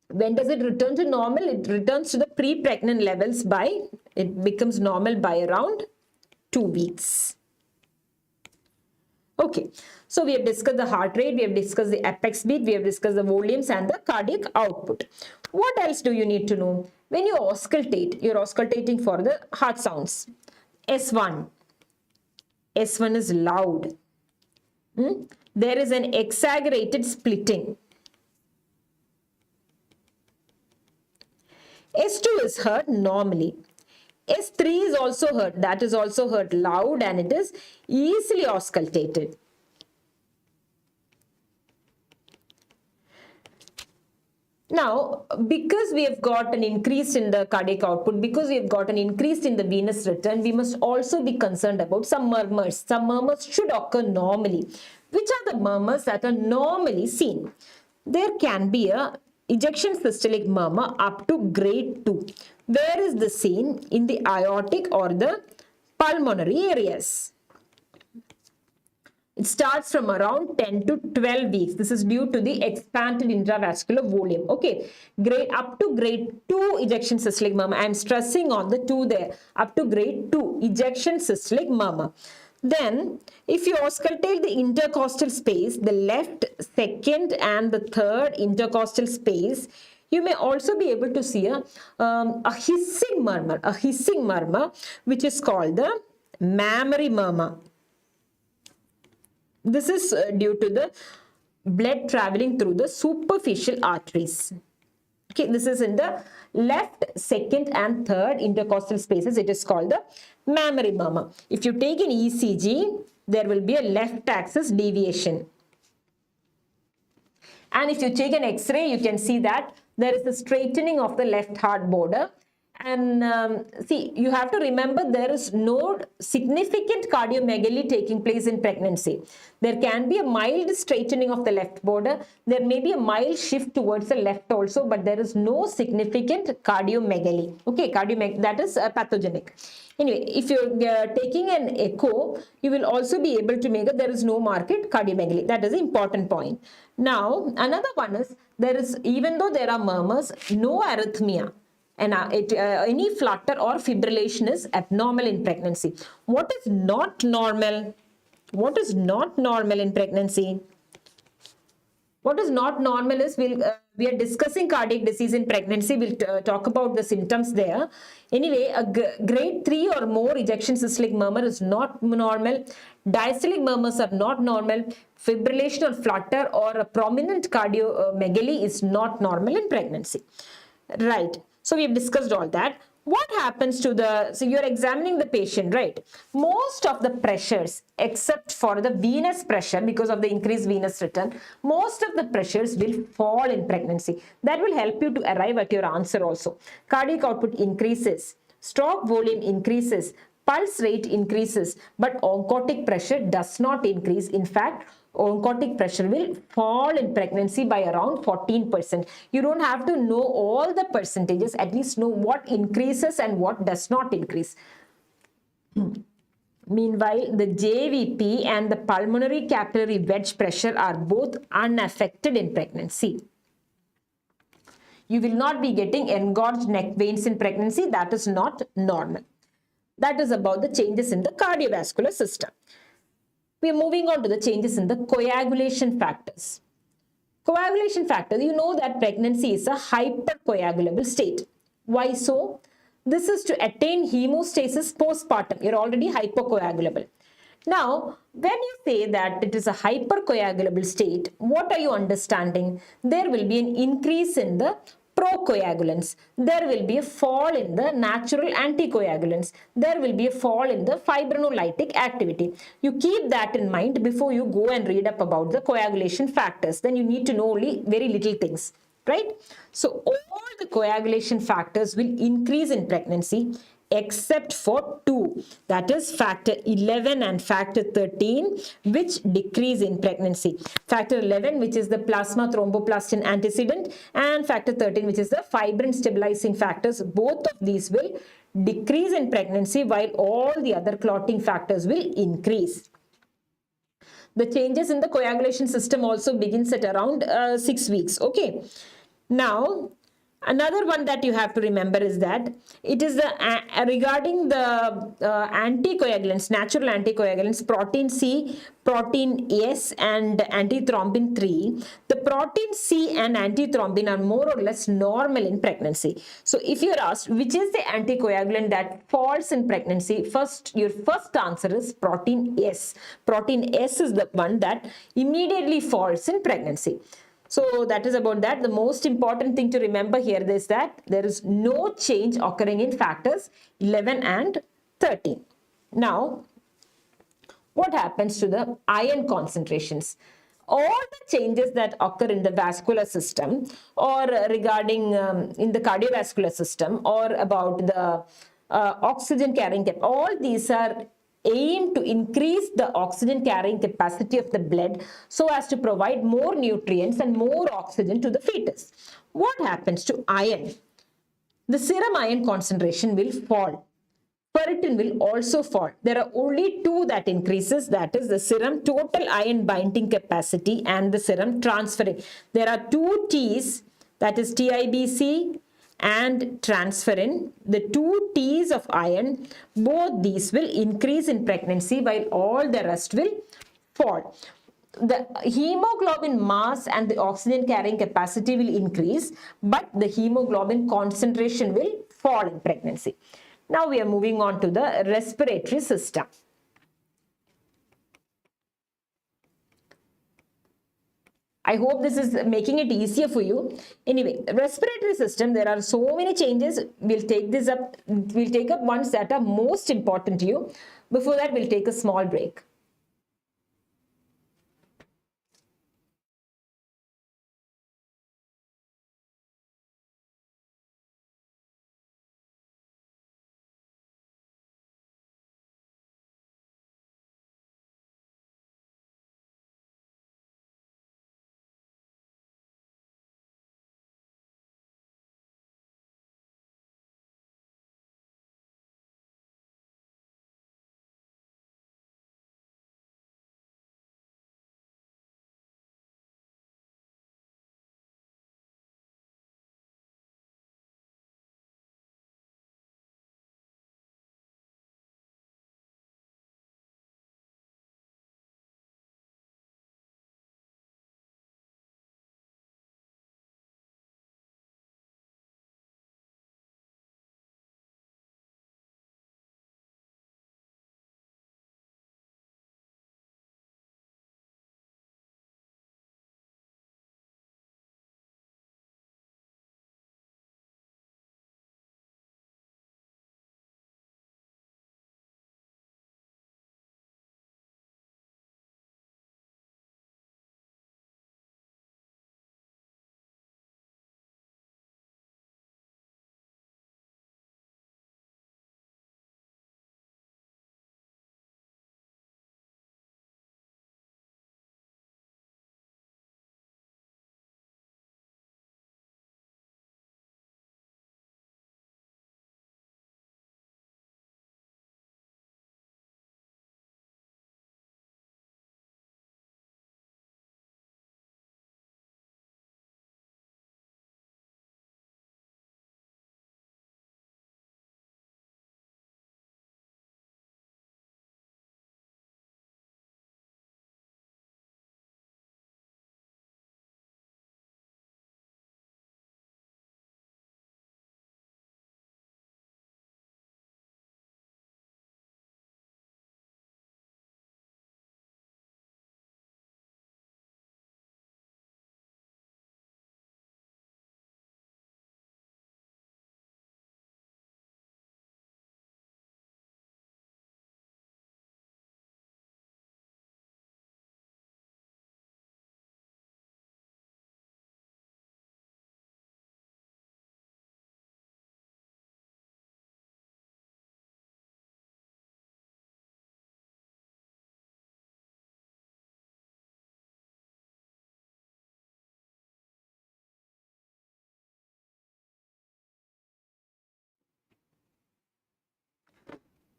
when does it return to normal? It returns to the pre-pregnant levels it becomes normal by around 2 weeks. Okay, so we have discussed the heart rate, we have discussed the apex beat, we have discussed the volumes and the cardiac output. What else do you need to know? When you auscultate, you're auscultating for the heart sounds. S1 is loud. There is an exaggerated splitting. S2 is heard normally. S3 is also heard. That is also heard loud and it is easily auscultated. Now, because we have got an increase in the cardiac output, because we have got an increase in the venous return, we must also be concerned about some murmurs. Some murmurs should occur normally. Which are the murmurs that are normally seen? There can be a ejection systolic murmur up to grade 2. Where is the seen? In the aortic or the pulmonary areas. It starts from around 10 to 12 weeks. This is due to the expanded intravascular volume. Okay, up to grade 2 ejection systolic murmur. I am stressing on the 2 there. Up to grade 2 ejection systolic murmur. Then, if you auscultate the intercostal space, the left, second and the third intercostal space, you may also be able to see a hissing murmur, which is called the mammary murmur. This is due to the blood traveling through the superficial arteries. Okay, this is in the left, second and third intercostal spaces. It is called the mammary murmur. If you take an ECG, there will be a left axis deviation. And if you take an X-ray, you can see that there is a straightening of the left heart border. And see, you have to remember there is no significant cardiomegaly taking place in pregnancy. There can be a mild straightening of the left border. There may be a mild shift towards the left also, but there is no significant cardiomegaly. Okay, that is pathogenic. Anyway, if you're taking an echo, you will also be able to make there is no marked cardiomegaly. That is an important point. Now, another one is even though there are murmurs, no arrhythmia. And any flutter or fibrillation is abnormal in pregnancy. What is not normal? What is not normal in pregnancy? What is not normal is we are discussing cardiac disease in pregnancy. We'll talk about the symptoms there. Anyway, a grade 3 or more ejection systolic murmur is not normal. Diastolic murmurs are not normal. Fibrillation or flutter or a prominent cardiomegaly is not normal in pregnancy. Right. So we have discussed all that. What happens to so you're examining the patient, right? Most of the pressures, except for the venous pressure, because of the increased venous return, most of the pressures will fall in pregnancy. That will help you to arrive at your answer also. Cardiac output increases, stroke volume increases, Pulse rate increases, but oncotic pressure does not increase. In fact, oncotic pressure will fall in pregnancy by around 14%. You don't have to know all the percentages, at least know what increases and what does not increase. Meanwhile, the JVP and the pulmonary capillary wedge pressure are both unaffected in pregnancy. You will not be getting engorged neck veins in pregnancy. That is not normal. That is about the changes in the cardiovascular system. We are moving on to the changes in the coagulation factors. Coagulation factors, you know that pregnancy is a hypercoagulable state. Why so? This is to attain hemostasis postpartum. You're already hypercoagulable. Now, when you say that it is a hypercoagulable state, what are you understanding? There will be an increase in the procoagulants. There will be a fall in the natural anticoagulants. There will be a fall in the fibrinolytic activity. You keep that in mind before you go and read up about the coagulation factors. Then you need to know only very little things, right? So all the coagulation factors will increase in pregnancy except for two, that is factor 11 and factor 13, which decrease in pregnancy. Factor 11, which is the plasma thromboplastin antecedent, and factor 13, which is the fibrin stabilizing factors. Both of these will decrease in pregnancy while all the other clotting factors will increase. The changes in the coagulation system also begins at around 6 weeks. Okay. Now, another one that you have to remember is that it is the regarding the anticoagulants, natural anticoagulants, protein C, protein S, and antithrombin 3. The protein C and antithrombin are more or less normal in pregnancy. So if you're asked which is the anticoagulant that falls in pregnancy, your first answer is protein S. Protein S is the one that immediately falls in pregnancy. So that is about that. The most important thing to remember here is that there is no change occurring in factors 11 and 13. Now, what happens to the iron concentrations? All the changes that occur in the vascular system or regarding in the cardiovascular system or about the oxygen carrying capacity, all these are aimed to increase the oxygen carrying capacity of the blood so as to provide more nutrients and more oxygen to the fetus. What happens to iron? The serum iron concentration will fall. Ferritin will also fall. There are only two that increases, that is the serum total iron binding capacity and the serum transferrin. There are two T's, that is TIBC and transferrin. The two T's of iron, both these will increase in pregnancy while all the rest will fall. The hemoglobin mass and the oxygen carrying capacity will increase, but the hemoglobin concentration will fall in pregnancy. Now we are moving on to the respiratory system. I hope this is making it easier for you. Anyway, respiratory system, there are so many changes. We'll take up ones that are most important to you. Before that, we'll take a small break.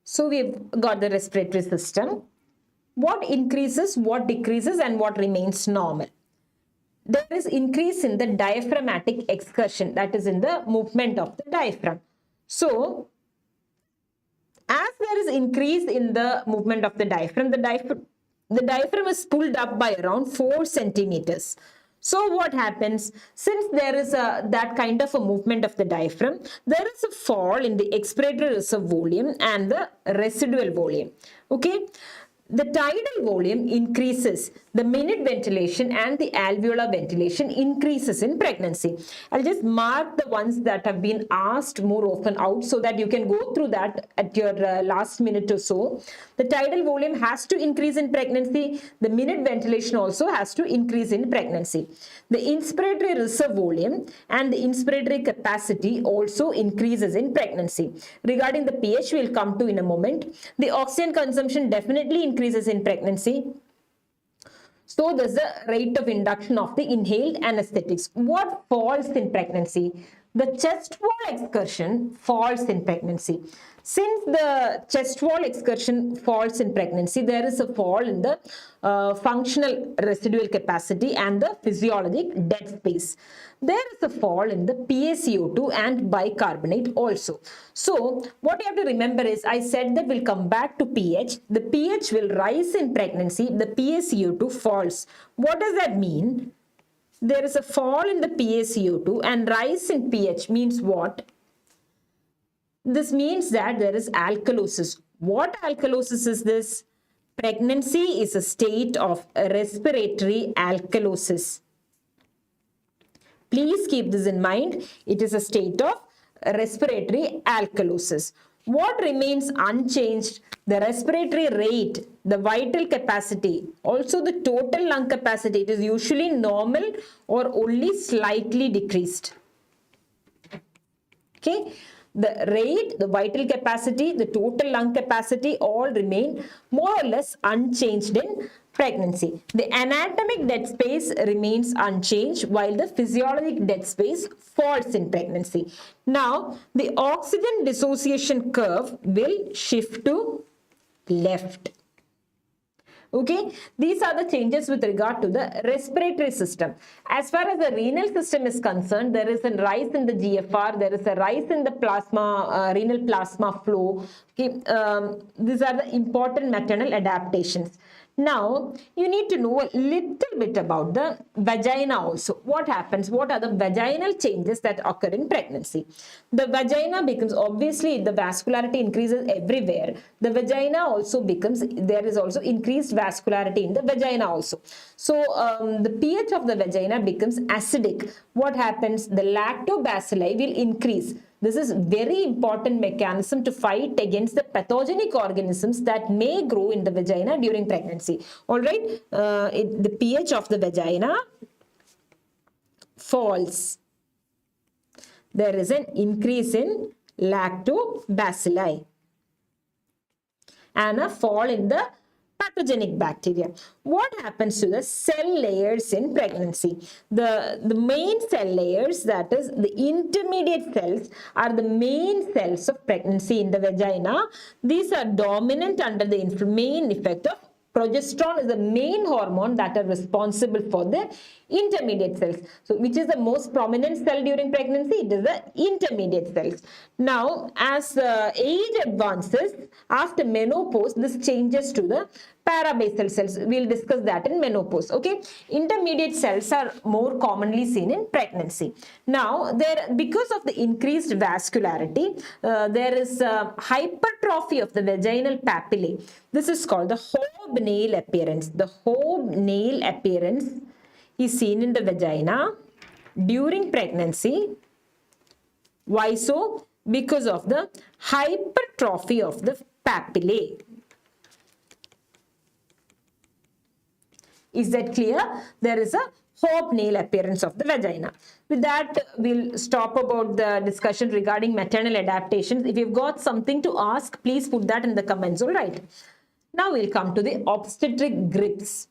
So we've got the respiratory system. What increases, what decreases, and what remains normal? There is increase in the diaphragmatic excursion, that is in the movement of the diaphragm. So as there is increase in the movement of the diaphragm, the diaphragm is pulled up by around 4 centimeters. So what happens? Since there is that kind of a movement of the diaphragm, there is a fall in the expiratory reserve volume and the residual volume. Okay. The tidal volume increases, the minute ventilation and the alveolar ventilation increases in pregnancy. I'll just mark the ones that have been asked more often out so that you can go through that at your last minute or so. The tidal volume has to increase in pregnancy. The minute ventilation also has to increase in pregnancy. The inspiratory reserve volume and the inspiratory capacity also increases in pregnancy. Regarding the pH, we'll come to in a moment. The oxygen consumption definitely increases in pregnancy. So there's the rate of induction of the inhaled anesthetics. What falls in pregnancy? The chest wall excursion falls in pregnancy. Since the chest wall excursion falls in pregnancy, there is a fall in the functional residual capacity and the physiologic dead space. There is a fall in the PaCO2 and bicarbonate also. So what you have to remember is, I said that we'll come back to pH. The pH will rise in pregnancy, the PaCO2 falls. What does that mean? There is a fall in the PaCO2 and rise in pH means what? This means that there is alkalosis. What alkalosis is this? Pregnancy is a state of respiratory alkalosis. Please keep this in mind. It is a state of respiratory alkalosis. What remains unchanged? The respiratory rate, the vital capacity, also the total lung capacity. It is usually normal or only slightly decreased. Okay. The rate, the vital capacity, the total lung capacity all remain more or less unchanged in pregnancy. The anatomic dead space remains unchanged while the physiologic dead space falls in pregnancy. Now, the oxygen dissociation curve will shift to left. Okay, these are the changes with regard to the respiratory system. As far as the renal system is concerned, there is a rise in the GFR, there is a rise in the plasma, renal plasma flow. Okay, these are the important maternal adaptations. Now, you need to know a little bit about the vagina also. What happens? What are the vaginal changes that occur in pregnancy? The vagina becomes, obviously, the vascularity increases everywhere. The vagina also becomes, there is also increased vascularity in the vagina also. So, the pH of the vagina becomes acidic. What happens? The lactobacilli will increase. This is very important mechanism to fight against the pathogenic organisms that may grow in the vagina during pregnancy. All right, the pH of the vagina falls. There is an increase in lactobacilli and a fall in the pathogenic bacteria. What happens to the cell layers in pregnancy? The main cell layers, that is the intermediate cells, are the main cells of pregnancy in the vagina. These are dominant under the main effect of progesterone is the main hormone that are responsible for the intermediate cells. So, which is the most prominent cell during pregnancy? It is the intermediate cells. Now, as age advances, after menopause, this changes to the parabasal cells. We'll discuss that in menopause. Okay, intermediate cells are more commonly seen in pregnancy. Now, because of the increased vascularity, there is hypertrophy of the vaginal papillae. This is called the hobnail appearance. The hobnail appearance is seen in the vagina during pregnancy. Why so? Because of the hypertrophy of the papillae. Is that clear? There is a hobnail appearance of the vagina. With that, we'll stop about the discussion regarding maternal adaptations. If you've got something to ask, please put that in the comments, all right? Now we'll come to the obstetric grips.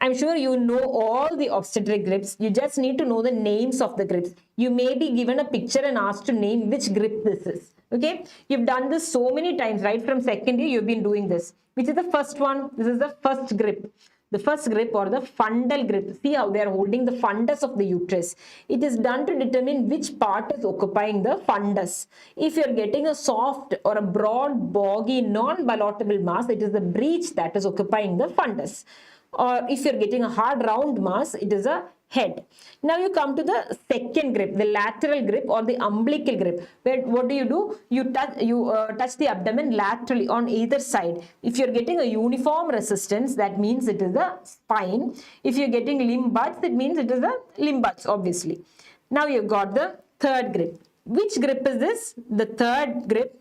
I'm sure you know all the obstetric grips. You just need to know the names of the grips. You may be given a picture and asked to name which grip this is. Okay, you've done this so many times, right? From second year, you've been doing this. Which is the first one? This is the first grip. The first grip or the fundal grip. See how they are holding the fundus of the uterus. It is done to determine which part is occupying the fundus. If you're getting a soft or a broad, boggy, non-ballotable mass, it is the breech that is occupying the fundus. Or if you're getting a hard round mass, it is a head. Now you come to the second grip, the lateral grip or the umbilical grip. Where what do? You touch the abdomen laterally on either side. If you're getting a uniform resistance, that means it is the spine. If you're getting limb buds, it means it is the limb buds, obviously. Now you've got the third grip. Which grip is this? The third grip.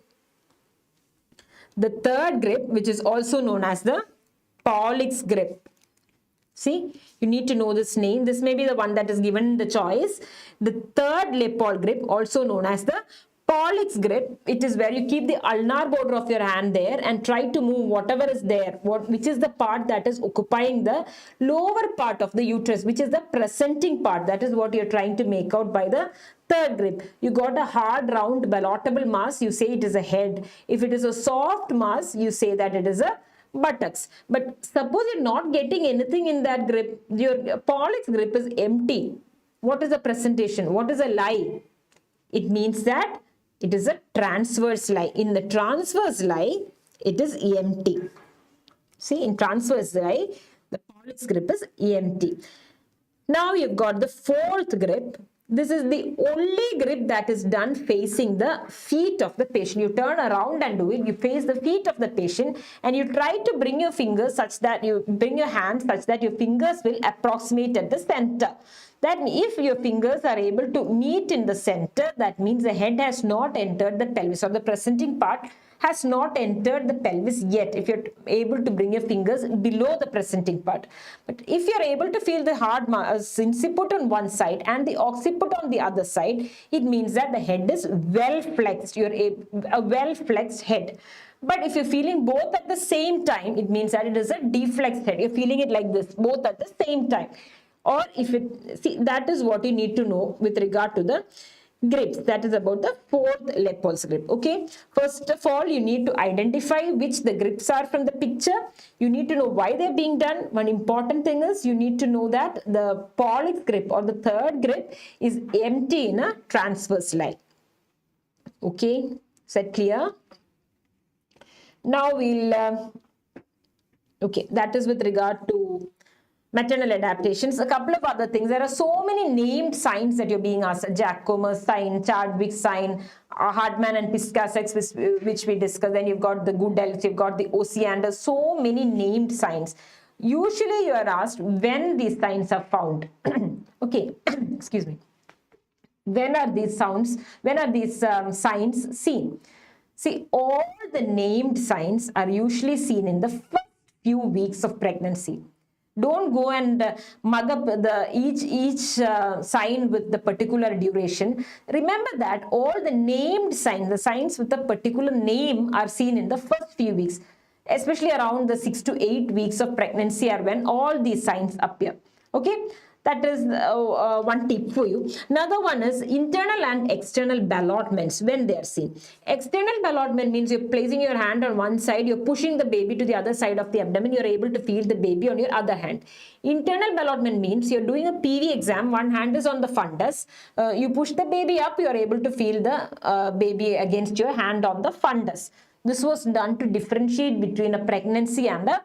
The third grip, which is also known as the Pollick's grip. See, you need to know this name. This may be the one that is given the choice. The third Lepol grip, also known as the Pollick's grip. It is where you keep the ulnar border of your hand there and try to move whatever is there, which is the part that is occupying the lower part of the uterus, which is the presenting part. That is what you're trying to make out by the third grip. You got a hard, round, ballotable mass, you say it is a head. If it is a soft mass, you say that it is a buttocks. But suppose you're not getting anything in that grip, your Pollick's grip is empty. What is the presentation? What is a lie? It means that it is a transverse lie. In the transverse lie, it is empty. See, in transverse lie, the Pollick's grip is empty. Now you've got the fourth grip. This is the only grip that is done facing the feet of the patient. You turn around and do it. You face the feet of the patient and you try to bring your fingers such that you bring your hand such that your fingers will approximate at the center. That if your fingers are able to meet in the center, that means the head has not entered the pelvis, or the presenting part has not entered the pelvis yet, if you're able to bring your fingers below the presenting part. But if you're able to feel the hard inciput on one side and the occiput on the other side, it means that the head is well flexed. You're a well flexed head. But if you're feeling both at the same time, it means that it is a deflexed head. You're feeling it like this, both at the same time. Or if it, see, that is what you need to know with regard to the grips. That is about the fourth Lepol's grip. Okay. First of all, you need to identify which the grips are from the picture. You need to know why they're being done. One important thing is you need to know that the Pollick's grip or the third grip is empty in a transverse lie. Okay. Is that clear? Now we'll, okay, that is with regard to maternal adaptations. A couple of other things. There are so many named signs that you're being asked. Jacomer's sign, Chadwick's sign, Hartman and Piscasex, which we discussed. Then you've got the Goodell's, you've got the Osiander. So many named signs. Usually you are asked when these signs are found. Okay, excuse me. When are these signs seen? See, all the named signs are usually seen in the first few weeks of pregnancy. Don't go and mug up each sign with the particular duration. Remember that all the named signs, the signs with a particular name, are seen in the first few weeks, especially around the 6 to 8 weeks of pregnancy are when all these signs appear. Okay. That is one tip for you. Another one is internal and external ballotments when they are seen. External ballotment means you're placing your hand on one side, you're pushing the baby to the other side of the abdomen, you're able to feel the baby on your other hand. Internal ballotment means you're doing a PV exam, one hand is on the fundus, you push the baby up, you're able to feel the baby against your hand on the fundus. This was done to differentiate between a pregnancy and a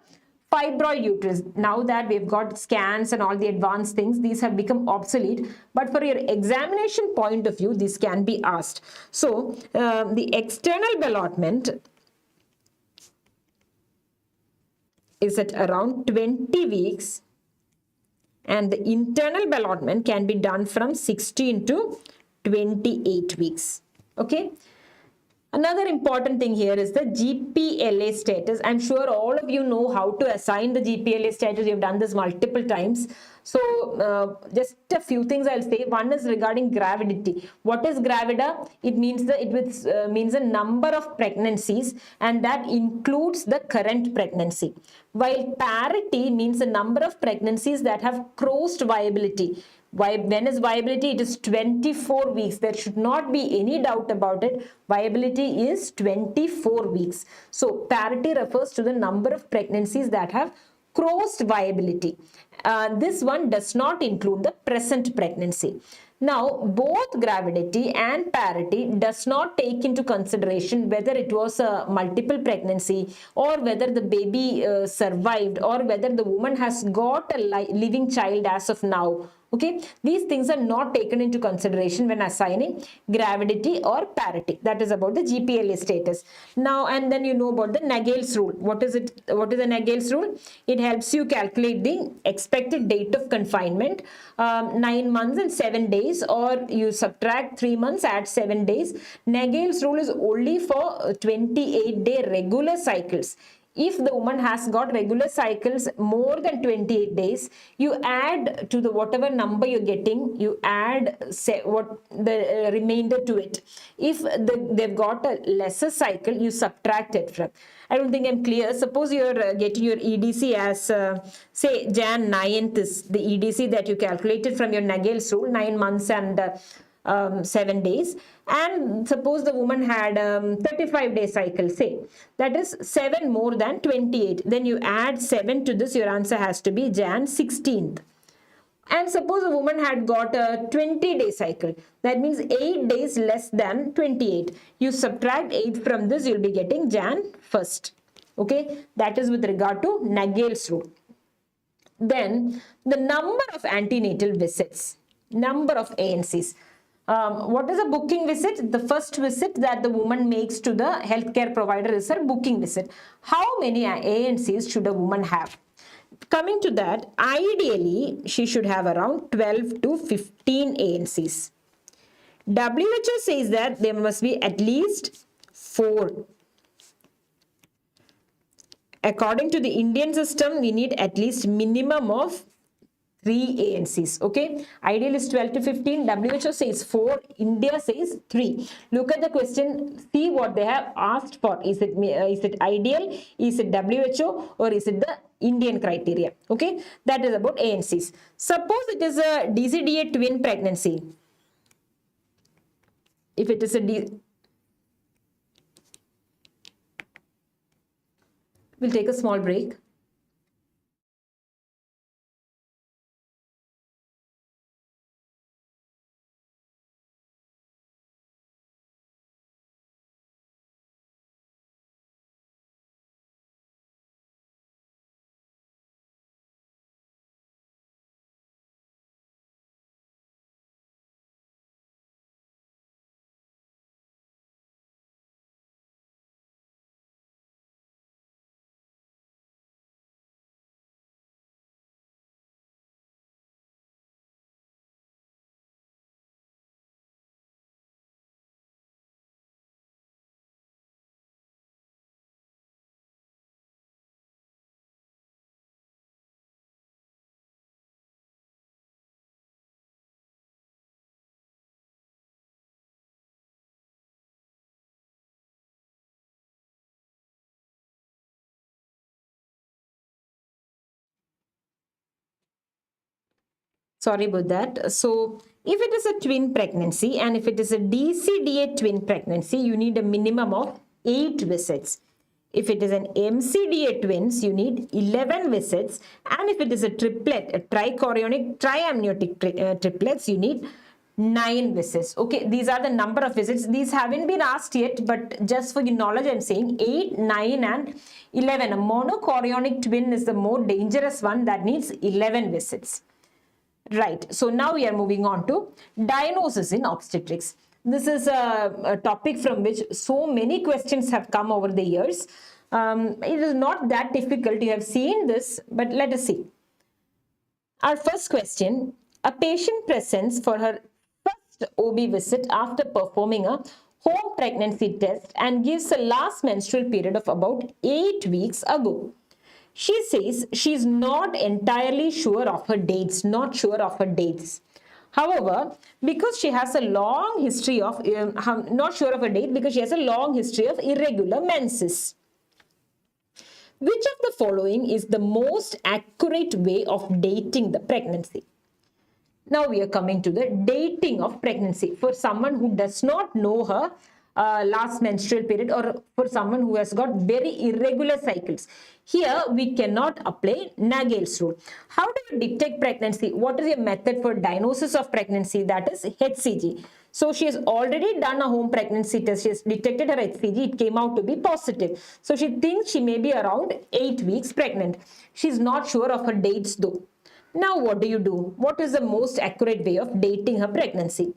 fibroid uterus. Now that we've got scans and all the advanced things, these have become obsolete. But for your examination point of view, this can be asked. So, the external ballotment is at around 20 weeks. And the internal ballotment can be done from 16 to 28 weeks. Okay. Another important thing here is the GPLA status. I'm sure all of you know how to assign the GPLA status. You've done this multiple times. So just a few things I'll say. One is regarding gravidity. What is gravida? It means means a number of pregnancies, and that includes the current pregnancy. While parity means a number of pregnancies that have crossed viability. When is viability? It is 24 weeks. There should not be any doubt about it. Viability is 24 weeks. So parity refers to the number of pregnancies that have crossed viability. This one does not include the present pregnancy. Now, both gravidity and parity does not take into consideration whether it was a multiple pregnancy or whether the baby survived or whether the woman has got a living child as of now. Okay, these things are not taken into consideration when assigning gravidity or parity. That is about the GPLA status. Now, and then you know about the Naegele's rule. What is it? What is the Naegele's rule? It helps you calculate the expected date of confinement, 9 months and 7 days, or you subtract 3 months, add 7 days. Naegele's rule is only for 28-day regular cycles. If the woman has got regular cycles more than 28 days, you add to the whatever number you're getting, you add the remainder to it. If they've got a lesser cycle, you subtract it from. I don't think I'm clear. Suppose you're getting your EDC as, say, Jan 9th is the EDC that you calculated from your Naegele's rule, 9 months and 7 days, and suppose the woman had 35-day cycle, say, that is 7 more than 28, then you add 7 to this, your answer has to be Jan 16th. And suppose a woman had got a 20-day cycle, that means 8 days less than 28, you subtract 8 from this, you'll be getting Jan 1st. Okay, that is with regard to Naegele's rule. Then the number of antenatal visits, number of ANCs. What is a booking visit? The first visit that the woman makes to the healthcare provider is her booking visit. How many ANCs should a woman have? Coming to that, ideally, she should have around 12 to 15 ANCs. WHO says that there must be at least 4. According to the Indian system, we need at least minimum of 3 ANCs. Okay, ideal is 12 to 15. WHO says 4. India says 3. Look at the question. See what they have asked for. Is it ideal? Is it WHO? Or is it the Indian criteria? Okay, that is about ANCs. Suppose it is a DCDA twin pregnancy. If it is a we'll take a small break. Sorry about that. So if it is a twin pregnancy and if it is a DCDA twin pregnancy, you need a minimum of 8 visits. If it is an MCDA twins, you need 11 visits. And if it is a triplet, a trichorionic, triamniotic triplets, you need 9 visits. Okay, these are the number of visits. These haven't been asked yet, but just for your knowledge, I'm saying 8, 9 and 11. A monochorionic twin is the more dangerous one that needs 11 visits. Right, so now we are moving on to diagnosis in obstetrics. This is a topic from which so many questions have come over the years. It is not that difficult. You have seen this, but let us see. Our first question, a patient presents for her first OB visit after performing a home pregnancy test and gives a last menstrual period of about 8 weeks ago. She says she's not entirely sure of her dates, However, because she has a long history of, not sure of her date, because she has a long history of irregular menses. Which of the following is the most accurate way of dating the pregnancy? Now we are coming to the dating of pregnancy for someone who does not know her last menstrual period, or for someone who has got very irregular cycles. Here we cannot apply Nagel's rule. How do you detect pregnancy? What is your method for diagnosis of pregnancy? That is HCG. So she has already done a home pregnancy test. She has detected her HCG. It came out to be positive. So she thinks she may be around 8 weeks pregnant. She's not sure of her dates though. Now what do you do? What is the most accurate way of dating her pregnancy?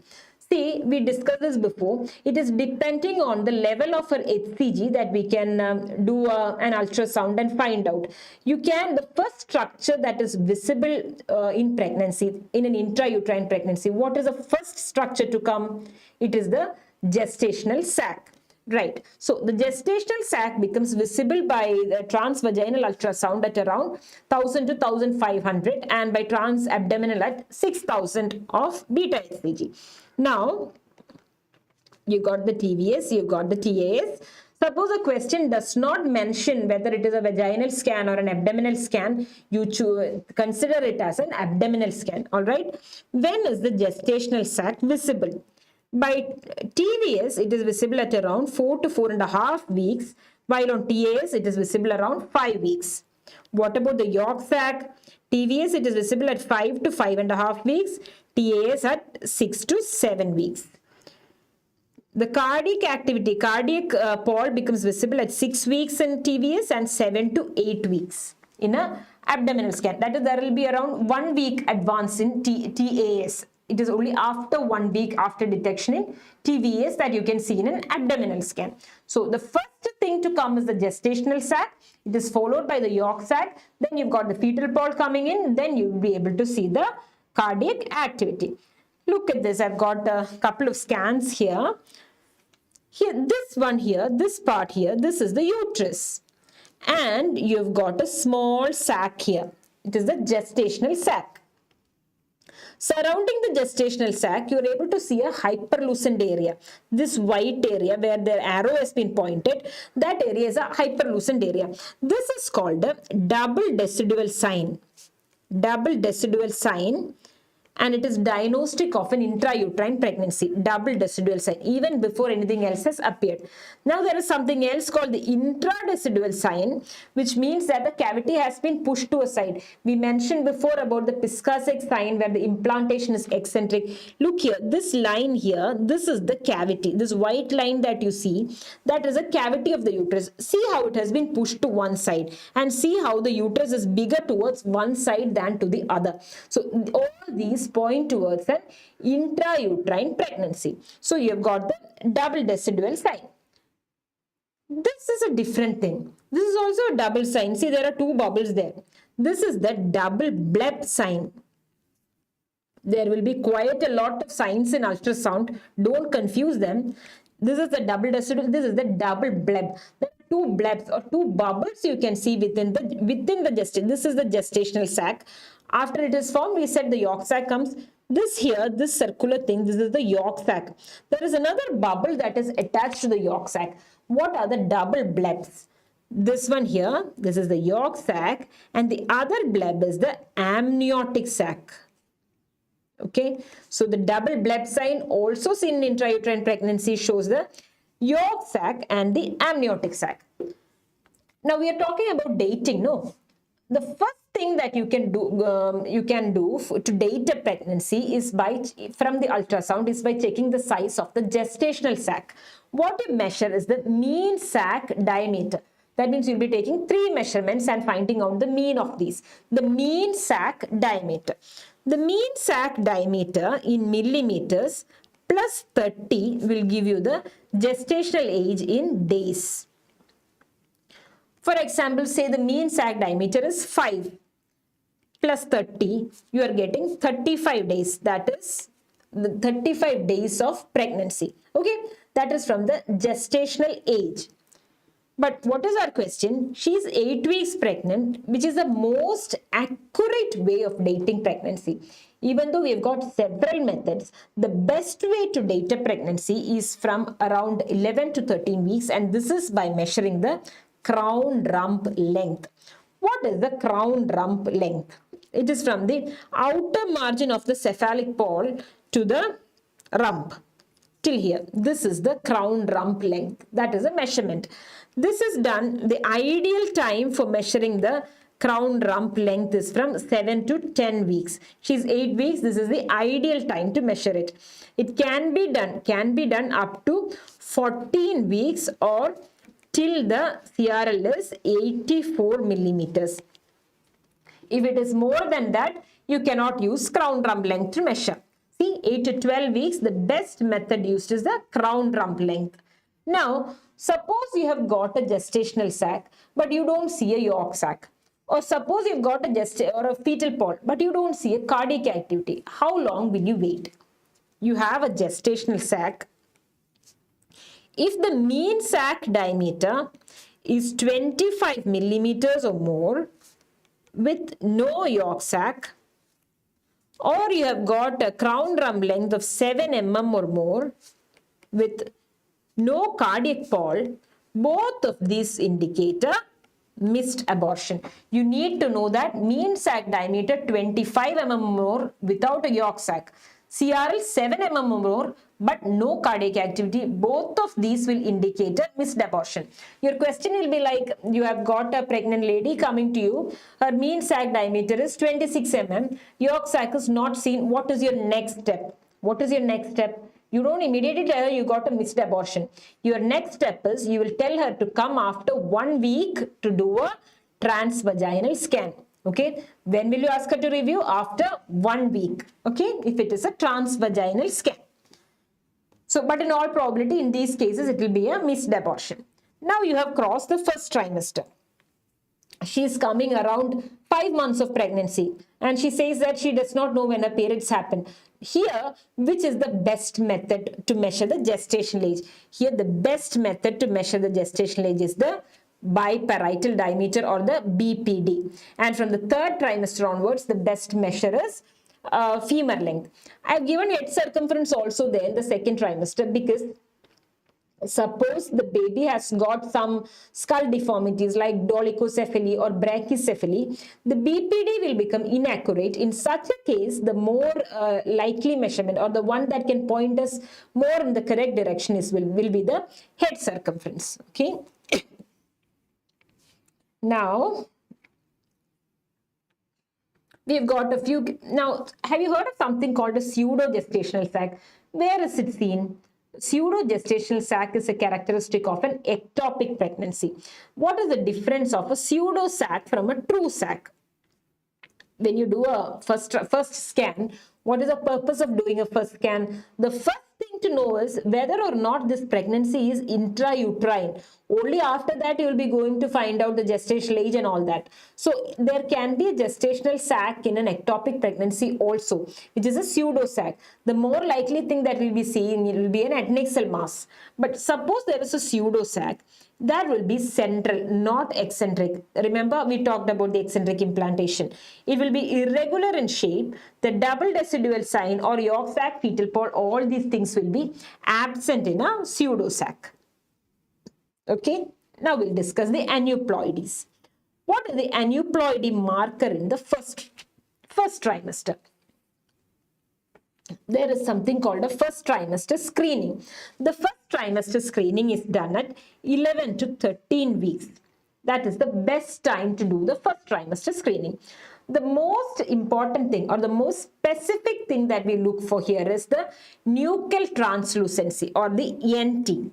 See, we discussed this before. It is depending on the level of her HCG that we can do an ultrasound and find out. The first structure that is visible in pregnancy, in an intrauterine pregnancy, what is the first structure to come? It is the gestational sac. Right. So the gestational sac becomes visible by the transvaginal ultrasound at around 1000 to 1500 and by transabdominal at 6000 of beta HCG. Now, you got the TVS, you got the TAS. Suppose a question does not mention whether it is a vaginal scan or an abdominal scan, you consider it as an abdominal scan. All right. When is the gestational sac visible? By TVS, it is visible at around 4 to 4.5 weeks, while on TAS, it is visible around 5 weeks. What about the yolk sac? TVS, it is visible at 5 to 5.5 weeks, TAS at 6 to 7 weeks. The cardiac activity, pole becomes visible at 6 weeks in TVS and 7 to 8 weeks in an abdominal scan. That is, there will be around 1 week advance in TAS. It is only after 1 week after detection in TVS that you can see in an abdominal scan. So the first thing to come is the gestational sac. It is followed by the yolk sac. Then you've got the fetal pole coming in. Then you'll be able to see the cardiac activity. Look at this. I've got a couple of scans here. Here, this one here, this part here, this is the uterus. And you've got a small sac here. It is the gestational sac. Surrounding the gestational sac, you are able to see a hyperlucent area. This white area where the arrow has been pointed, that area is a hyperlucent area. This is called a double decidual sign. Double decidual sign. And it is diagnostic of an intrauterine pregnancy, double decidual sign, even before anything else has appeared. Now there is something else called the intradecidual sign, which means that the cavity has been pushed to a side. We mentioned before about the Piscasek sign where the implantation is eccentric. Look here, this line here, this is the cavity. This white line that you see, that is a cavity of the uterus. See how it has been pushed to one side, and see how the uterus is bigger towards one side than to the other. So all these point towards an intrauterine pregnancy. So you have got the double decidual sign. This is a different thing. This is also a double sign. See, there are two bubbles there. This is the double bleb sign. There will be quite a lot of signs in ultrasound. Don't confuse them. This is the double decidual. This is the double bleb. There are two blebs or two bubbles you can see within the gestation. This is the gestational sac. After it is formed, we said the yolk sac comes. This here, this circular thing, this is the yolk sac. There is another bubble that is attached to the yolk sac. What are the double blebs? This one here, this is the yolk sac, and the other bleb is the amniotic sac. Okay, so the double bleb sign also seen in intrauterine pregnancy shows the yolk sac and the amniotic sac. Now we are talking about dating, no? The first thing that you can do to date a pregnancy is from the ultrasound is by checking the size of the gestational sac. What you measure is the mean sac diameter. That means you'll be taking 3 measurements and finding out the mean of these. The mean sac diameter. The mean sac diameter in millimeters plus 30 will give you the gestational age in days. For example, say the mean sac diameter is 5 plus 30, you are getting 35 days. That is the 35 days of pregnancy. Okay, That is from the gestational age. But what is our question? She is 8 weeks pregnant, which is the most accurate way of dating pregnancy. Even though we have got several methods, the best way to date a pregnancy is from around 11 to 13 weeks, and this is by measuring the crown rump length. What is the crown rump length? It is from the outer margin of the cephalic pole to the rump. Till here, this is the crown rump length. That is a measurement. This is done, the ideal time for measuring the crown rump length is from 7 to 10 weeks. She's 8 weeks. This is the ideal time to measure it. It can be done up to 14 weeks or till the CRL is 84 millimeters. If it is more than that, you cannot use crown rump length to measure. See, 8 to 12 weeks, the best method used is the crown rump length. Now, suppose you have got a gestational sac, but you don't see a yolk sac. Or suppose you've got a fetal pod, but you don't see a cardiac activity. How long will you wait? You have a gestational sac. If the mean sac diameter is 25 millimeters or more with no yolk sac, or you have got a crown rump length of 7 mm or more with no cardiac pole, both of these indicate a missed abortion. You need to know that mean sac diameter 25 mm more without a yolk sac, CRL 7 mm more but no cardiac activity, both of these will indicate a missed abortion. Your question will be like, you have got a pregnant lady coming to you, her mean sac diameter is 26 mm, yolk sac is not seen. What is your next step? What is your next step? You don't immediately tell her you got a missed abortion. Your next step is you will tell her to come after 1 week to do a transvaginal scan. Okay, when will you ask her to review? After 1 week. Okay, if it is a transvaginal scan. So, but in all probability, in these cases, it will be a missed abortion. Now you have crossed the first trimester. She is coming around 5 months of pregnancy and she says that she does not know when her periods happen. Here, which is the best method to measure the gestational age? Here, the best method to measure the gestational age is the biparietal diameter or the BPD. And from the third trimester onwards, the best measure is femur length. I have given head circumference also there in the second trimester because suppose the baby has got some skull deformities like dolichocephaly or brachycephaly, the BPD will become inaccurate. In such a case, the more likely measurement or the one that can point us more in the correct direction is will be the head circumference. Okay. Now, we've got a few. Now, have you heard of something called a pseudo-gestational sac? Where is it seen? Pseudo-gestational sac is a characteristic of an ectopic pregnancy. What is the difference of a pseudo-sac from a true sac? When you do a first scan, what is the purpose of doing a first scan? The first thing to know is whether or not this pregnancy is intrauterine. Only after that you will be going to find out the gestational age and all that. So there can be a gestational sac in an ectopic pregnancy also, which is a pseudo sac. The more likely thing that we'll be seeing will be an adnexal mass. But suppose there is a pseudo sac, that will be central, not eccentric. Remember, we talked about the eccentric implantation. It will be irregular in shape. The double decidual sign or yolk sac, fetal pod, all these things will be absent in a pseudo sac. Okay, now we'll discuss the aneuploidies. What is the aneuploidy marker in the first trimester? There is something called a first trimester screening. The first trimester screening is done at 11 to 13 weeks. That is the best time to do the first trimester screening. The most important thing or the most specific thing that we look for here is the nuchal translucency or the NT.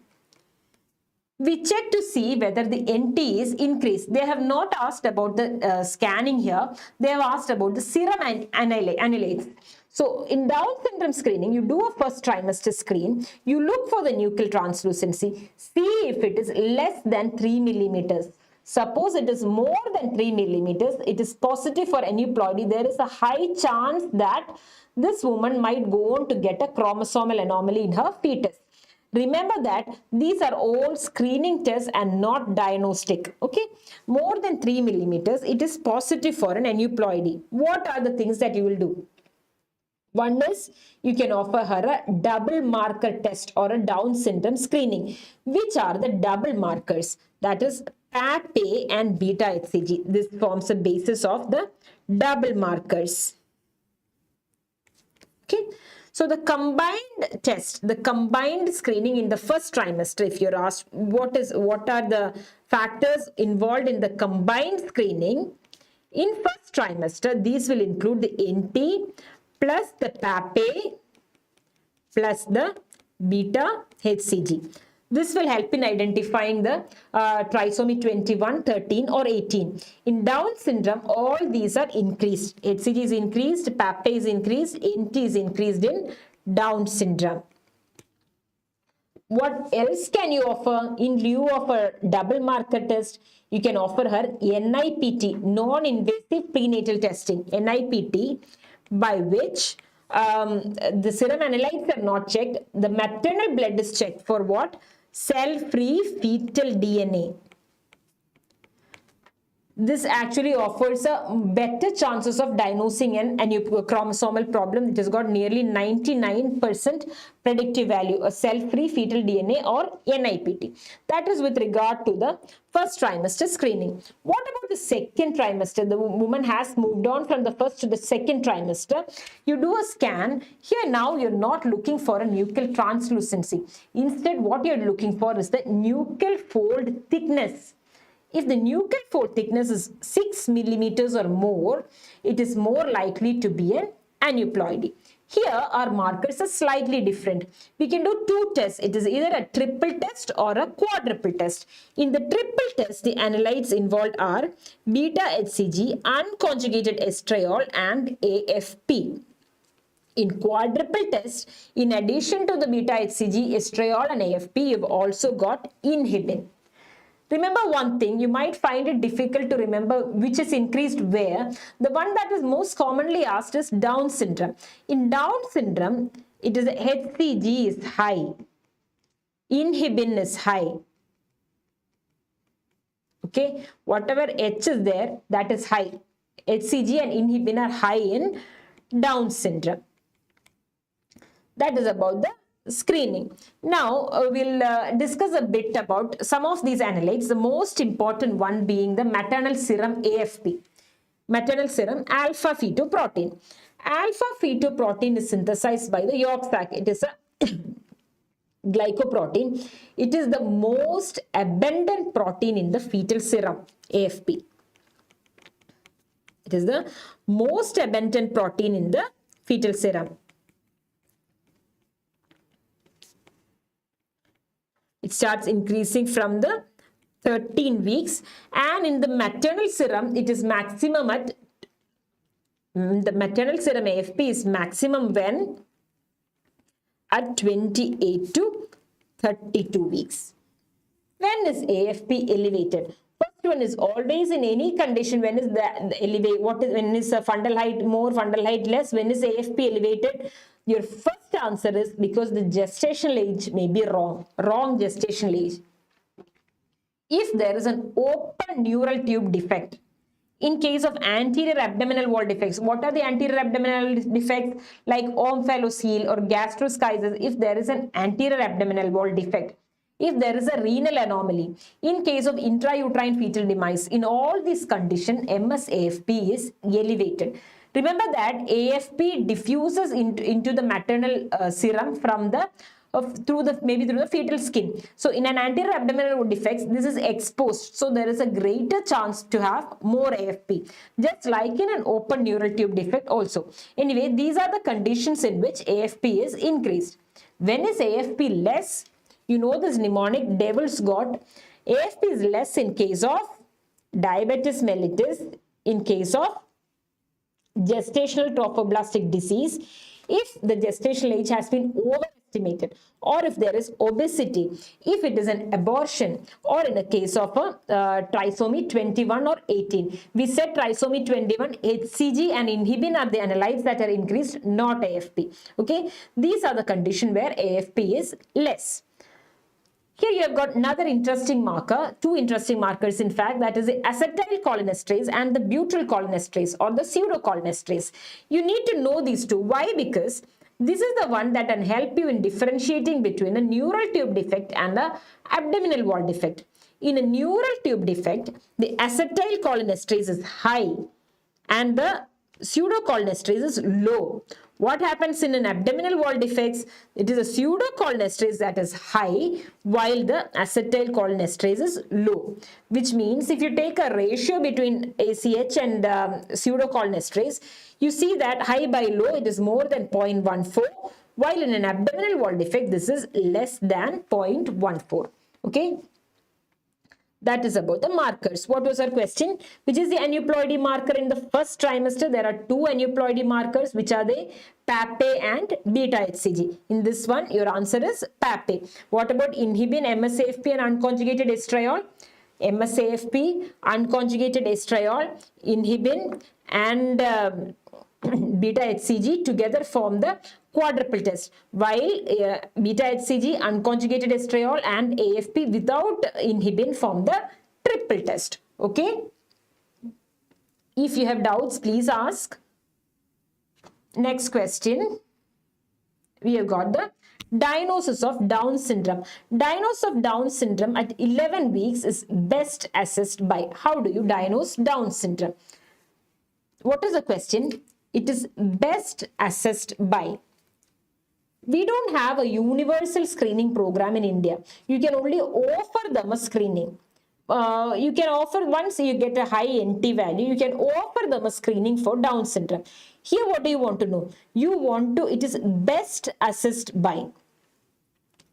We check to see whether the NT is increased. They have not asked about the scanning here. They have asked about the serum annulates. So in Down syndrome screening, you do a first trimester screen. You look for the nuchal translucency. See if it is less than 3 millimeters. Suppose it is more than 3 millimeters, it is positive for aneuploidy. There is a high chance that this woman might go on to get a chromosomal anomaly in her fetus. Remember that these are all screening tests and not diagnostic. Okay, more than 3 millimeters, it is positive for an aneuploidy. What are the things that you will do? One is you can offer her a double marker test or a Down syndrome screening. Which are the double markers? That is PAP-A and beta HCG. This forms a basis of the double markers. Okay. So the combined test, the combined screening in the first trimester, if you're asked what are the factors involved in the combined screening, in first trimester, these will include the NT plus the PAP-A plus the beta HCG. This will help in identifying the trisomy 21, 13 or 18. In Down syndrome, all these are increased. HCG is increased, PAP-A is increased, NT is increased in Down syndrome. What else can you offer? In lieu of a double marker test, you can offer her NIPT, non-invasive prenatal testing, NIPT, by which the serum analytes are not checked. The maternal blood is checked for what? Cell-free fetal DNA. This actually offers a better chances of diagnosing an chromosomal problem. It has got nearly 99% predictive value, a cell-free fetal DNA or NIPT. That is with regard to the first trimester screening. What about the second trimester? The woman has moved on from the first to the second trimester. You do a scan. Here now you're not looking for a nuchal translucency. Instead, what you're looking for is the nuchal fold thickness. If the nuchal fold thickness is 6 millimeters or more, it is more likely to be an aneuploidy. Here, our markers are slightly different. We can do two tests. It is either a triple test or a quadruple test. In the triple test, the analytes involved are beta HCG, unconjugated estriol, and AFP. In quadruple test, in addition to the beta HCG, estriol, and AFP, you've also got inhibin. Remember one thing, you might find it difficult to remember which is increased where. The one that is most commonly asked is Down syndrome. In Down syndrome, it is HCG is high, inhibin is high. Okay, whatever H is there, that is high. HCG and inhibin are high in Down syndrome. That is about the screening. Now we'll discuss a bit about some of these analytes, the most important one being the maternal serum AFP, maternal serum alpha fetoprotein. Alpha fetoprotein is synthesized by the yolk sac. It is a glycoprotein. It is the most abundant protein in the fetal serum, AFP. It is the most abundant protein in the fetal serum. It starts increasing from the 13 weeks, and in the maternal serum, it is maximum at, the maternal serum AFP is maximum when? At 28 to 32 weeks. When is AFP elevated? First one is always in any condition, when is the elevate, when is a fundal height more, fundal height less, when is AFP elevated? Your first answer is because the gestational age may be wrong gestational age. If there is an open neural tube defect, in case of anterior abdominal wall defects, what are the anterior abdominal defects? Like omphalocele or gastroschisis, if there is an anterior abdominal wall defect. If there is a renal anomaly, in case of intrauterine fetal demise, in all these conditions, MS-AFP is elevated. Remember that AFP diffuses into the maternal serum from the through the fetal skin. So in an anterior abdominal defects, this is exposed. So there is a greater chance to have more AFP, just like in an open neural tube defect also. Anyway, these are the conditions in which AFP is increased. When is AFP less? You know this mnemonic, devil's got. AFP is less in case of diabetes mellitus, in case of gestational trophoblastic disease, if the gestational age has been overestimated, or if there is obesity, if it is an abortion, or in the case of a trisomy 21 or 18. We said trisomy 21, HCG and inhibin are the analytes that are increased, not AFP. Okay, these are the condition where AFP is less. Here you have got another interesting marker, two interesting markers in fact, that is the acetylcholinesterase and the butyrylcholinesterase or the pseudocholinesterase. You need to know these two. Why? Because this is the one that can help you in differentiating between a neural tube defect and the abdominal wall defect. In a neural tube defect, the acetylcholinesterase is high and the pseudocholinesterase is low. What happens in an abdominal wall defects? It is a pseudocholinesterase that is high while the acetylcholinesterase is low. Which means if you take a ratio between ACH and pseudocholinesterase, you see that high by low it is more than 0.14, while in an abdominal wall defect this is less than 0.14. Okay. That is about the markers. What was our question? Which is the aneuploidy marker in the first trimester? There are two aneuploidy markers. Which are they? PAPA and beta HCG. In this one, your answer is PAPA. What about inhibin, MSAFP and unconjugated estriol? MSAFP, unconjugated estriol, inhibin and beta HCG together form the quadruple test, while beta HCG, unconjugated estriol and AFP without inhibin form the triple test. Okay. If you have doubts, please ask. Next question. We have got the diagnosis of Down syndrome. Diagnosis of Down syndrome at 11 weeks is best assessed by. How do you diagnose Down syndrome? What is the question? It is best assessed by. We don't have a universal screening program in India. You can only offer them a screening. You can offer, once you get a high NT value, you can offer them a screening for Down syndrome. Here, what do you want to know? You want to, it is best assessed by.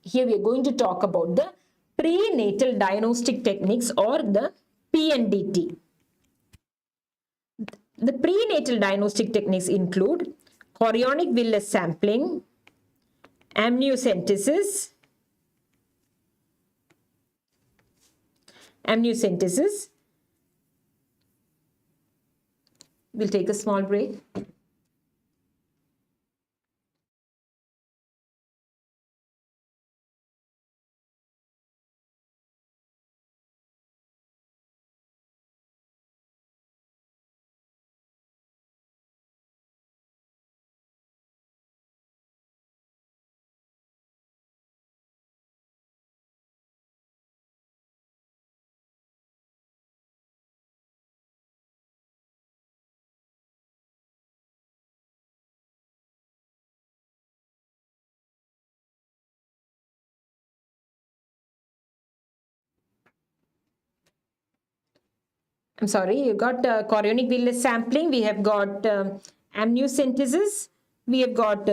Here we are going to talk about the prenatal diagnostic techniques or the PNDT. The prenatal diagnostic techniques include chorionic villus sampling, amniocentesis, We'll take a small break. I'm sorry, you got chorionic villus sampling, we have got amniocentesis, we have got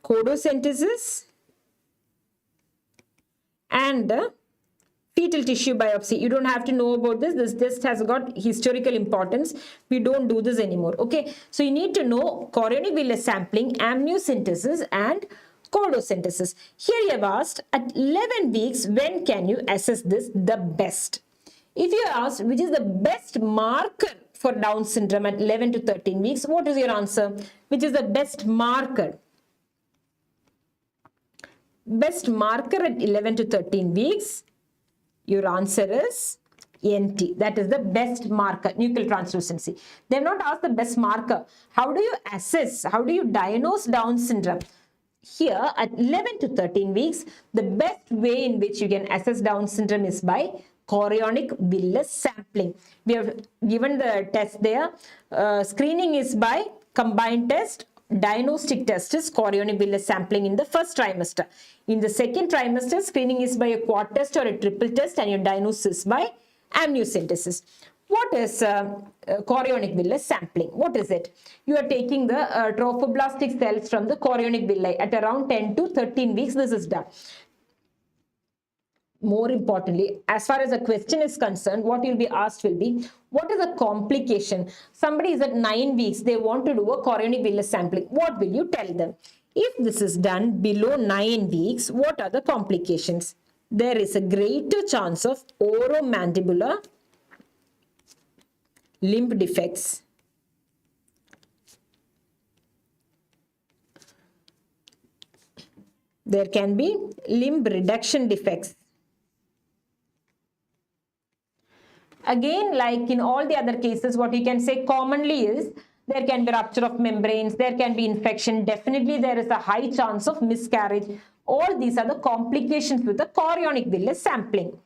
chodocentesis and fetal tissue biopsy. You don't have to know about this. This just has got historical importance. We don't do this anymore. Okay. So you need to know chorionic villus sampling, amniocentesis and chodocentesis. Here you have asked at 11 weeks, when can you assess this the best? If you are asked which is the best marker for Down syndrome at 11 to 13 weeks, what is your answer? Which is the best marker? Best marker at 11 to 13 weeks, your answer is NT. That is the best marker, nuchal translucency. They have not asked the best marker. How do you assess? How do you diagnose Down syndrome? Here at 11 to 13 weeks, the best way in which you can assess Down syndrome is by chorionic villus sampling. We have given the test there. Screening is by combined test. Diagnostic test is chorionic villus sampling in the first trimester. In the second trimester, screening is by a quad test or a triple test, and your diagnosis by amniocentesis. What is chorionic villus sampling? What is it? You are taking the trophoblastic cells from the chorionic villi at around 10 to 13 weeks. This is done. More importantly, as far as a question is concerned, what you'll be asked will be, what is a complication? Somebody is at 9 weeks, they want to do a chorionic villus sampling. What will you tell them? If this is done below 9 weeks, what are the complications? There is a greater chance of oromandibular limb defects. There can be limb reduction defects. Again, like in all the other cases, what you can say commonly is there can be rupture of membranes, there can be infection, definitely there is a high chance of miscarriage. All these are the complications with the chorionic villus sampling.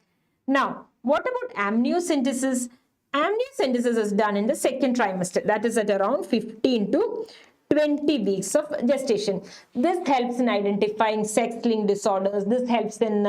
Now, what about amniocentesis? Amniocentesis is done in the second trimester, that is at around 15 to 20 weeks of gestation. This helps in identifying sex-linked disorders. This helps in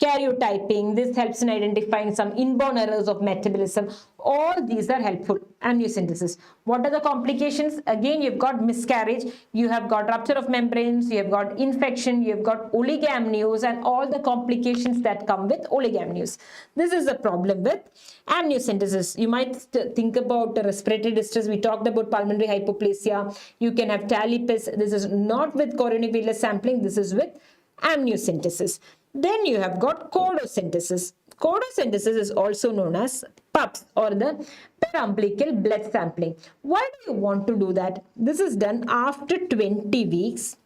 karyotyping. This helps in identifying some inborn errors of metabolism. All these are helpful. Amniocentesis. What are the complications? Again, you've got miscarriage, you have got rupture of membranes, you have got infection, you have got oligoamnios, and all the complications that come with oligoamnios. This is a problem with amniocentesis. You might think about respiratory distress. We talked about pulmonary hypoplasia. You can have talipes. This is not with chorionic villus sampling. This is with amniocentesis. Then you have got chodocentesis. Chodocentesis is also known as PUPS, or the perumbilical blood sampling. Why do you want to do that? This is done after 20 weeks,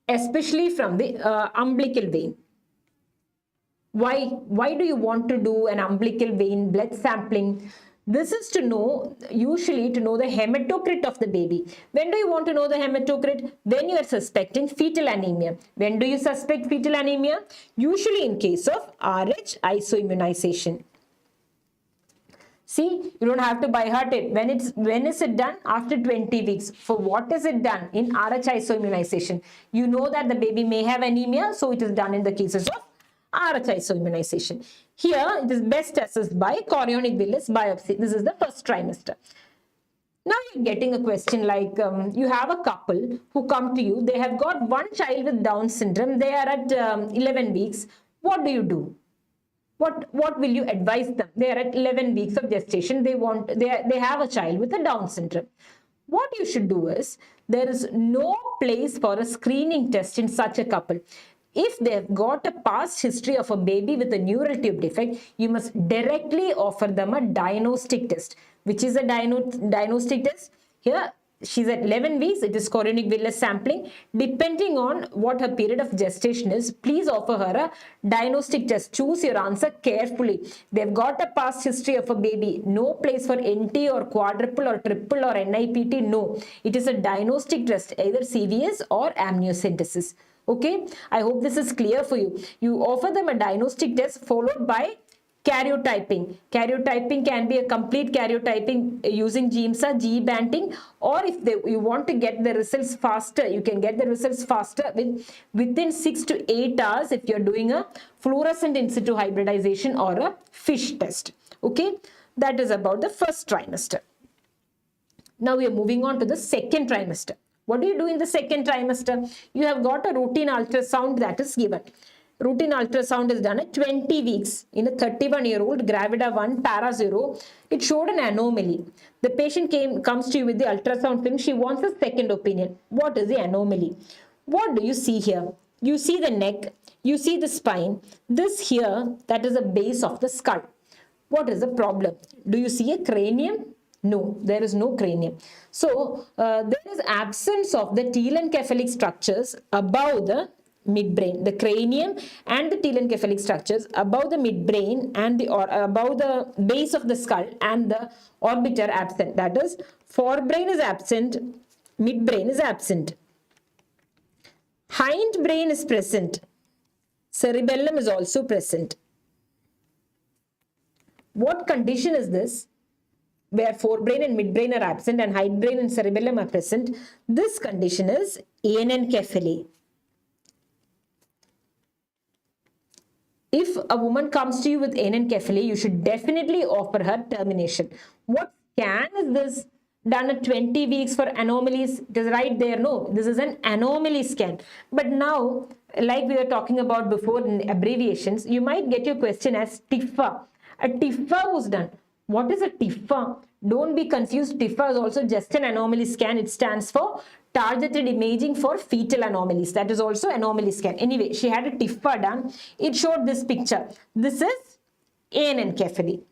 especially from the umbilical vein. Why do you want to do an umbilical vein blood sampling? This is to know, usually to know the hematocrit of the baby. When do you want to know the hematocrit? When you are suspecting fetal anemia. When do you suspect fetal anemia? Usually in case of RH isoimmunization. See, you don't have to by heart it. When is it done? After 20 weeks. For what is it done? In RH isoimmunization. You know that the baby may have anemia, so it is done in the cases of RH isoimmunization. Here, it is best assessed by chorionic villus biopsy. This is the first trimester. Now you're getting a question like, you have a couple who come to you. They have got one child with Down syndrome. They are at 11 weeks. What do you do? What will you advise them? They are at 11 weeks of gestation. They have a child with a Down syndrome. What you should do is, there is no place for a screening test in such a couple. If they've got a past history of a baby with a neural tube defect, you must directly offer them a diagnostic test. Which is a diagnostic test? Here, she's at 11 weeks. It is chorionic villus sampling. Depending on what her period of gestation is, please offer her a diagnostic test. Choose your answer carefully. They've got a past history of a baby. No place for NT or quadruple or triple or NIPT. No. It is a diagnostic test, either CVS or amniocentesis. Okay, I hope this is clear for you. You offer them a diagnostic test followed by karyotyping. Karyotyping can be a complete karyotyping using GIMSA, Qbanks, or if you want to get the results faster, you can get the results faster within 6 to 8 hours if you're doing a fluorescent in situ hybridization or a FISH test. Okay, that is about the first trimester. Now we are moving on to the second trimester. What do you do in the second trimester? You have got a routine ultrasound that is given. Routine ultrasound is done at 20 weeks in a 31-year-old Gravida 1 Para 0. It showed an anomaly. The patient comes to you with the ultrasound film. She wants a second opinion. What is the anomaly? What do you see here? You see the neck. You see the spine. This here, that is the base of the skull. What is the problem? Do you see a cranium? No, there is no cranium. So, there is absence of the telencephalic structures above the midbrain. The cranium and the telencephalic structures above the midbrain and above the base of the skull and the orbit are absent. That is, forebrain is absent, midbrain is absent. Hindbrain is present. Cerebellum is also present. What condition is this? Where forebrain and midbrain are absent and hindbrain and cerebellum are present. This condition is anencephaly. If a woman comes to you with anencephaly, you should definitely offer her termination. What scan is this? Done at 20 weeks for anomalies? It is right there. No, this is an anomaly scan. But now, like we were talking about before in abbreviations, you might get your question as TIFA. A TIFA was done. What is a TIFA? Don't be confused. TIFA is also just an anomaly scan. It stands for targeted imaging for fetal anomalies. That is also anomaly scan. Anyway, she had a TIFA done. It showed this picture. This is anencephaly.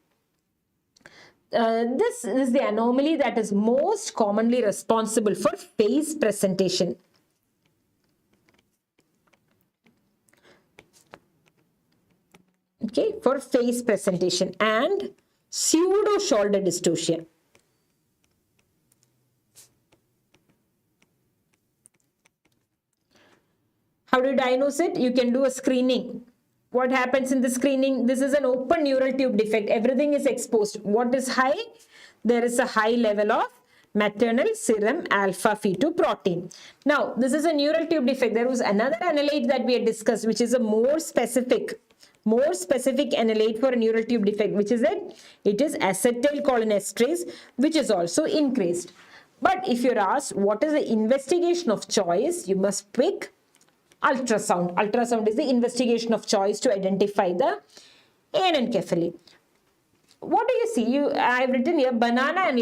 This is the anomaly that is most commonly responsible for face presentation. okay, for face presentation, and pseudo shoulder dystocia. How do you diagnose it? You can do a screening. What happens in the screening? This is an open neural tube defect. Everything is exposed. What is high? There is a high level of maternal serum alpha-fetoprotein. Now, this is a neural tube defect. There was another analyte that we had discussed, which is a more specific analyte for a neural tube defect, which is it? It is acetylcholinesterase, which is also increased. But if you're asked what is the investigation of choice, you must pick ultrasound. Ultrasound is the investigation of choice to identify the anencephaly. What do you see? I've written here banana and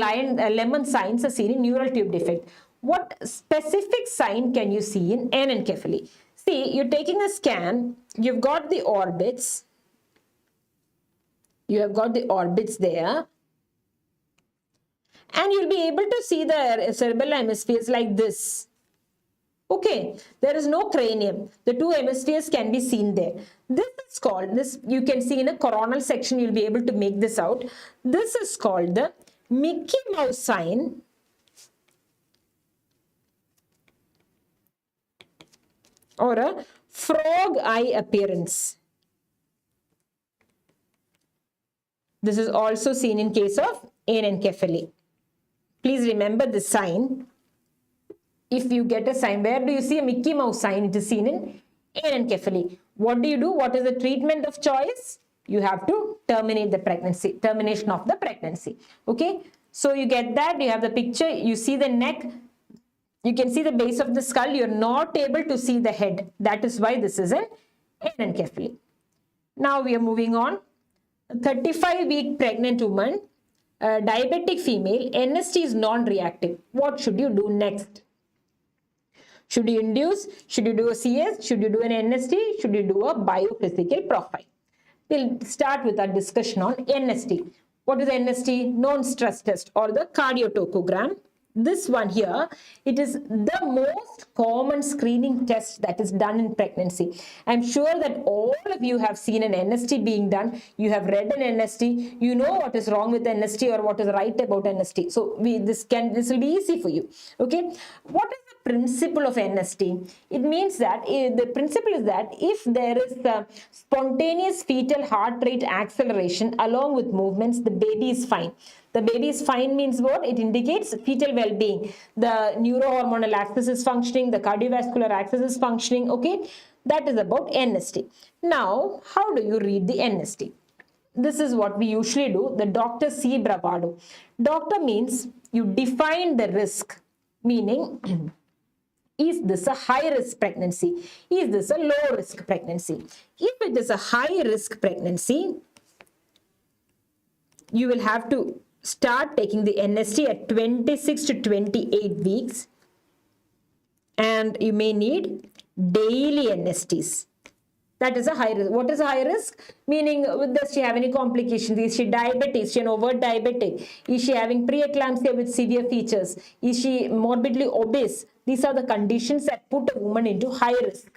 lemon signs are seen in neural tube defect. What specific sign can you see in anencephaly? See, you're taking a scan, you've got the orbits. You have got the orbits there. And you'll be able to see the cerebral hemispheres like this. Okay, there is no cranium. The two hemispheres can be seen there. This is called, you can see in a coronal section, you'll be able to make this out. This is called the Mickey Mouse sign or a frog eye appearance. This is also seen in case of anencephaly. Please remember the sign. If you get a sign, where do you see a Mickey Mouse sign? It is seen in anencephaly. What do you do? What is the treatment of choice? You have to terminate the pregnancy, termination of the pregnancy. Okay, so you get that, you have the picture, you see the neck, you can see the base of the skull, you're not able to see the head. That is why this is an anencephaly. Now we are moving on. A 35-week pregnant woman, a diabetic female, NST is non-reactive. What should you do next? Should you induce? Should you do a CS? Should you do an NST? Should you do a biophysical profile? We'll start with our discussion on NST. What is NST? Non-stress test or the cardiotocogram. This one here, it is the most common screening test that is done in pregnancy. I'm sure that all of you have seen an NST being done. You have read an NST. You know what is wrong with NST or what is right about NST. So this will be easy for you. Okay. What is the principle of NST? It means that the principle is that if there is a spontaneous fetal heart rate acceleration along with movements, the baby is fine. The baby is fine means what? It indicates fetal well-being. The neurohormonal axis is functioning, the cardiovascular axis is functioning, okay? That is about NST. Now, how do you read the NST? This is what we usually do, the doctor C bravado. Doctor means you define the risk, meaning is this a high-risk pregnancy? Is this a low-risk pregnancy? If it is a high-risk pregnancy, you will have to start taking the NST at 26 to 28 weeks, and you may need daily NSTs. That is a high risk. What is a high risk? Meaning, does she have any complications? Is she diabetic? Is she an overt diabetic? Is she having preeclampsia with severe features? Is she morbidly obese? These are the conditions that put a woman into high risk.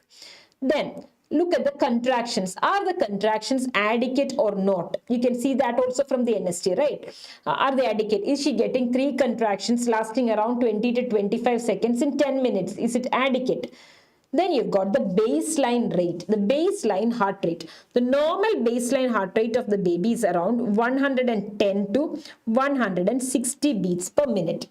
Then, look at the contractions. Are the contractions adequate or not? You can see that also from the NST, right? Are they adequate? Is she getting 3 contractions lasting around 20 to 25 seconds in 10 minutes? Is it adequate? Then you've got the baseline rate, the baseline heart rate. The normal baseline heart rate of the baby is around 110 to 160 beats per minute.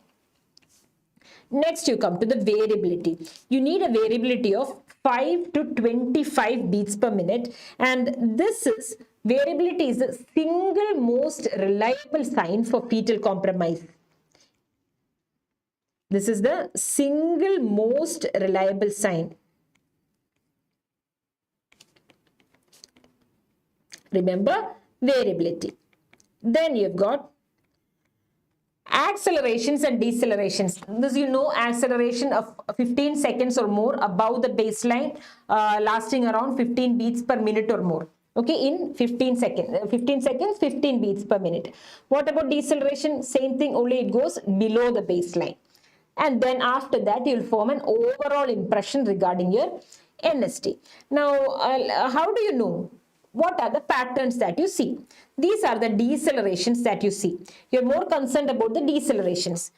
Next, you come to the variability. You need a variability of 5 to 25 beats per minute, and variability is the single most reliable sign for fetal compromise. This is the single most reliable sign. Remember, variability. Then you've got accelerations and decelerations. This, you know, acceleration of 15 seconds or more above the baseline, lasting around 15 beats per minute or more. Okay, in 15 seconds, 15 beats per minute. What about deceleration? Same thing, only it goes below the baseline. And then after that, you'll form an overall impression regarding your NST. Now, how do you know what are the patterns that you see? These are the decelerations that you see. You're more concerned about the decelerations.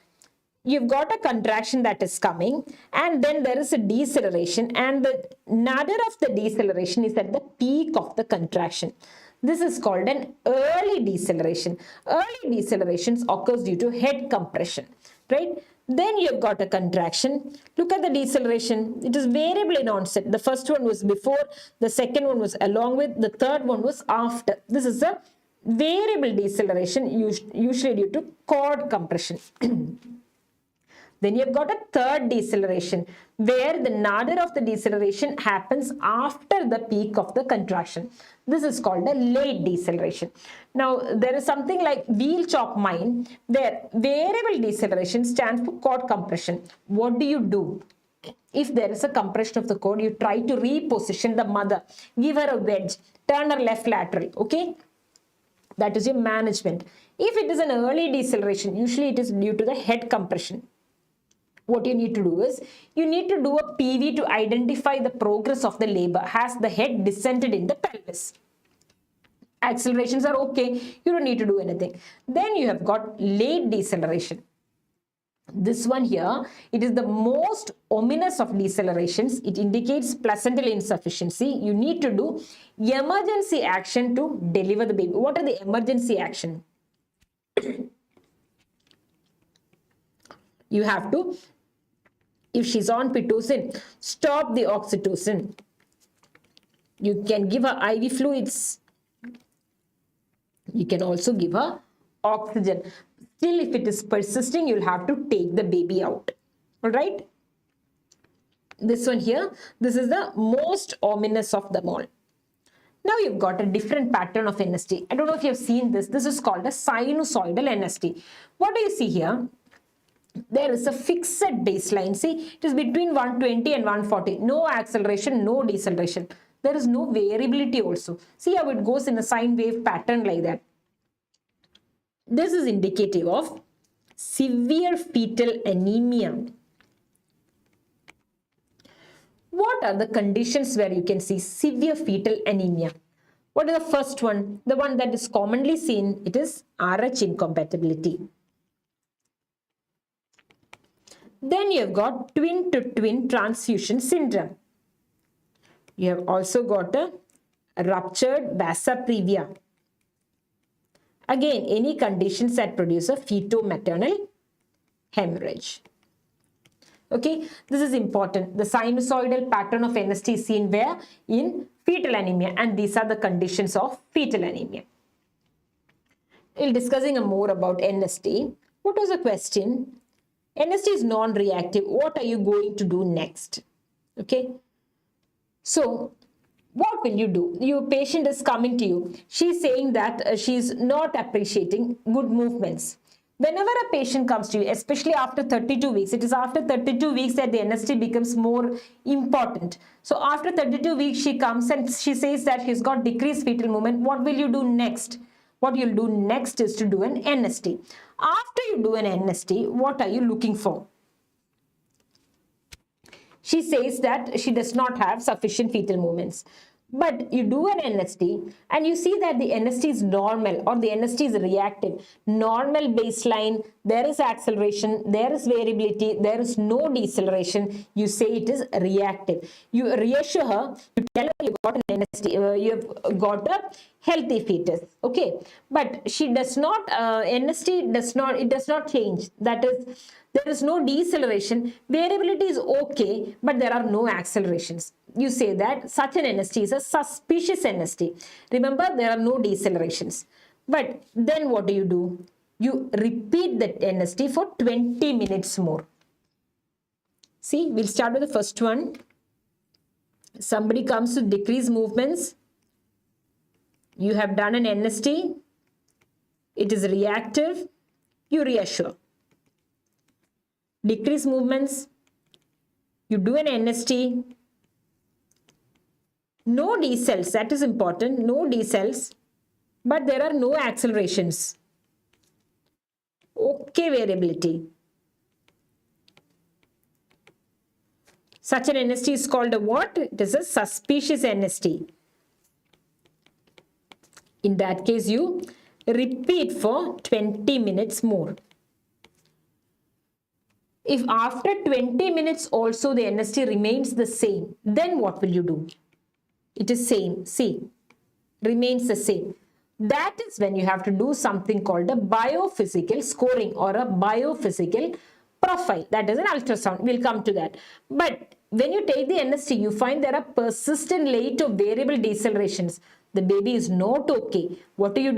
You've got a contraction that is coming, and then there is a deceleration, and the nadir of the deceleration is at the peak of the contraction. This is called an early deceleration. Early decelerations occurs due to head compression, right? Then you've got a contraction. Look at the deceleration. It is variable in onset. The first one was before, the second one was along with, the third one was after. This is a variable deceleration, usually due to cord compression. Then you've got a third deceleration, where the nadir of the deceleration happens after the peak of the contraction. This is called a late deceleration. Now, there is something like wheel chop mine, where variable deceleration stands for cord compression. What do? If there is a compression of the cord, you try to reposition the mother, give her a wedge, turn her left lateral, okay? That is your management. If it is an early deceleration, usually it is due to the head compression. What you need to do is, you need to do a PV to identify the progress of the labor. Has the head descended in the pelvis? Accelerations are okay. You don't need to do anything. Then you have got late deceleration. This one here, it is the most ominous of decelerations. It indicates placental insufficiency. You need to do emergency action to deliver the baby. What are the emergency action? You have to, if she's on Pitocin, stop the oxytocin. You can give her IV fluids. You can also give her oxygen. Still, if it is persisting, you'll have to take the baby out. All right. This one here, this is the most ominous of them all. Now you've got a different pattern of NST. I don't know if you've seen this. This is called a sinusoidal NST. What do you see here? There is a fixed baseline. See, it is between 120 and 140. No acceleration, no deceleration. There is no variability also. See how it goes in a sine wave pattern like that. This is indicative of severe fetal anemia. What are the conditions where you can see severe fetal anemia? What is the first one? The one that is commonly seen, it is RH incompatibility. Then you have got twin-to-twin transfusion syndrome. You have also got a ruptured vasa previa. Again, any conditions that produce a feto-maternal hemorrhage. Okay, this is important. The sinusoidal pattern of NST is seen where? In fetal anemia, and these are the conditions of fetal anemia. We'll be discussing more about NST. What was the question? NST is non-reactive. What are you going to do next? Okay. So, what will you do? Your patient is coming to you. She's saying that she's not appreciating good movements. Whenever a patient comes to you, especially after 32 weeks, it is after 32 weeks that the NST becomes more important. So, after 32 weeks, she comes and she says that she's got decreased fetal movement. What will you do next? What you'll do next is to do an NST. After you do an NST, what are you looking for? She says that she does not have sufficient fetal movements. But you do an NST and you see that the NST is normal or the NST is reactive. Normal baseline, there is acceleration, there is variability, there is no deceleration. You say it is reactive. You reassure her, you tell her you got an NST, you have got a healthy fetus. Okay, but she does not, NST does not, it does not change. That is, there is no deceleration. Variability is okay, but there are no accelerations. You say that such an NST is a suspicious NST. Remember, there are no decelerations. But then what do? You repeat that NST for 20 minutes more. See, we'll start with the first one. Somebody comes to decrease movements. You have done an NST. It is reactive. You reassure. Decrease movements. You do an NST. No decels, that is important, no decels, but there are no accelerations. Okay, variability. Such an NST is called a what? It is a suspicious NST. In that case, you repeat for 20 minutes more. If after 20 minutes also the NST remains the same, then what will you do? It is same, see, remains the same. That is when you have to do something called a biophysical scoring or a biophysical profile. That is an ultrasound. We'll come to that. But when you take the NST, you find there are persistent late or variable decelerations. The baby is not okay. What do?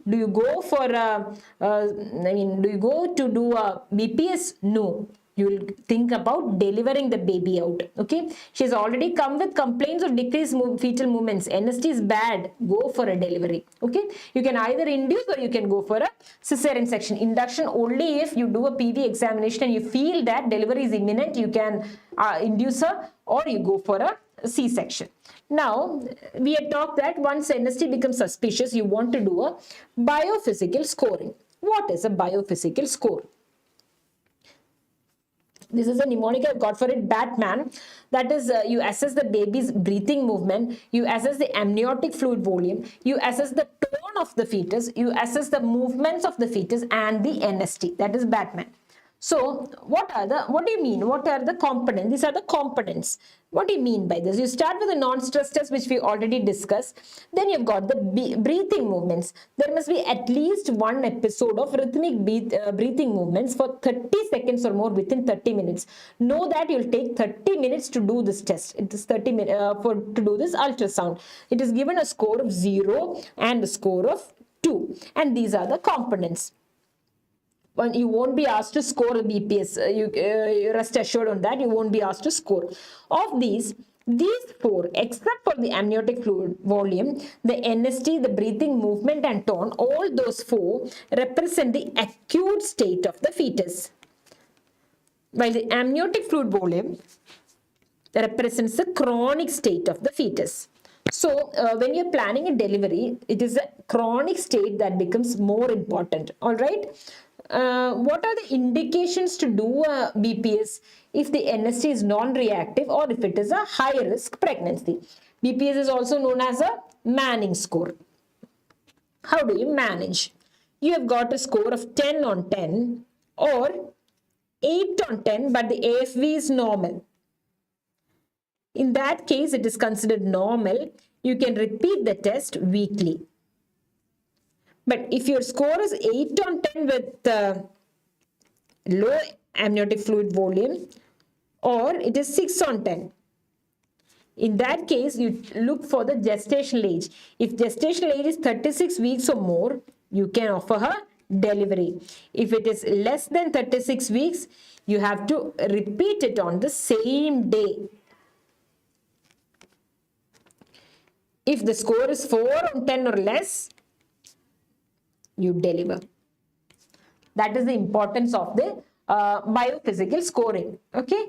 Do you go for do you go to do a BPS? No. You will think about delivering the baby out. Okay. She's already come with complaints of decreased fetal movements. NST is bad. Go for a delivery. Okay. You can either induce or you can go for a cesarean section. Induction only if you do a PV examination and you feel that delivery is imminent. You can induce her or you go for a C-section. Now, we had talked that once NST becomes suspicious, you want to do a biophysical scoring. What is a biophysical score? This is a mnemonic I've got for it, Batman. That is, you assess the baby's breathing movement, you assess the amniotic fluid volume, you assess the tone of the fetus, you assess the movements of the fetus and the NST. That is Batman. So, what do you mean? What are the components? These are the components. What do you mean by this? You start with the non-stress test, which we already discussed. Then you've got the breathing movements. There must be at least one episode of rhythmic breathing movements for 30 seconds or more within 30 minutes. Know that you'll take 30 minutes to do this test. It is 30 minutes to do this ultrasound. It is given a score of 0 and a score of 2. And these are the components. You won't be asked to score a BPS. You rest assured on that. You won't be asked to score. Of these 4, except for the amniotic fluid volume, the NST, the breathing movement and tone, all those 4 represent the acute state of the fetus. While the amniotic fluid volume represents the chronic state of the fetus. So, when you're planning a delivery, it is a chronic state that becomes more important. All right. What are the indications to do a BPS if the NST is non-reactive or if it is a high-risk pregnancy? BPS is also known as a Manning score. How do you manage? You have got a score of 10 on 10 or 8 on 10, but the AFV is normal. In that case, it is considered normal. You can repeat the test weekly. But if your score is 8 on 10 with low amniotic fluid volume or it is 6 on 10, in that case, you look for the gestational age. If gestational age is 36 weeks or more, you can offer her delivery. If it is less than 36 weeks, you have to repeat it on the same day. If the score is 4 on 10 or less, you deliver. That is the importance of the biophysical scoring. Okay,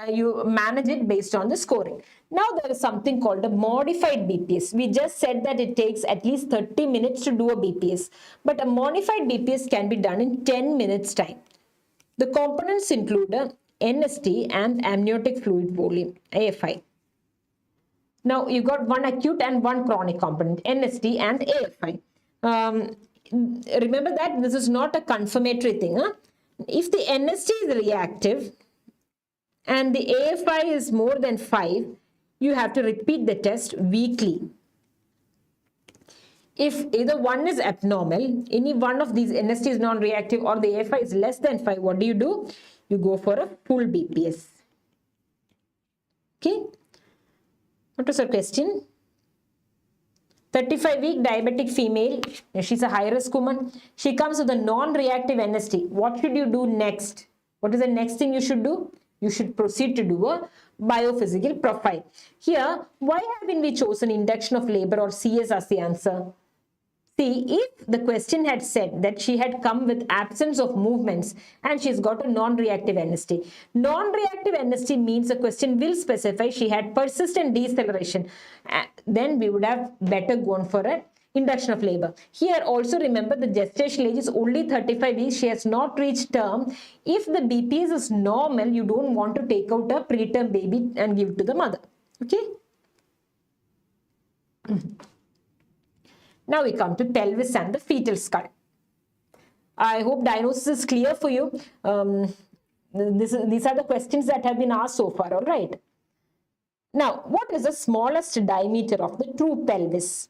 you manage it based on the scoring. Now there is something called a modified BPS. We just said that it takes at least 30 minutes to do a BPS, but a modified BPS can be done in 10 minutes time. The components include a NST and amniotic fluid volume, AFI. Now you got one acute and one chronic component, NST and AFI. Remember that this is not a confirmatory thing. If the NST is reactive and the AFI is more than 5, you have to repeat the test weekly. If either one is abnormal, any one of these NST is non-reactive or the AFI is less than 5, what do? You go for a full BPS. Okay. What was her question? 35-week diabetic female, she's a high-risk woman. She comes with a non-reactive NST. What should you do next? What is the next thing you should do? You should proceed to do a biophysical profile. Here, why haven't we chosen induction of labor or CS as the answer? See, if the question had said that she had come with absence of movements and she's got a non-reactive NST. Non-reactive NST means the question will specify she had persistent deceleration. Then we would have better gone for an induction of labor. Here also remember the gestational age is only 35 weeks. She has not reached term. If the BPS is normal, you don't want to take out a preterm baby and give it to the mother. Okay. Now we come to pelvis and the fetal skull. I hope diagnosis is clear for you. These are the questions that have been asked so far, all right? Now, what is the smallest diameter of the true pelvis?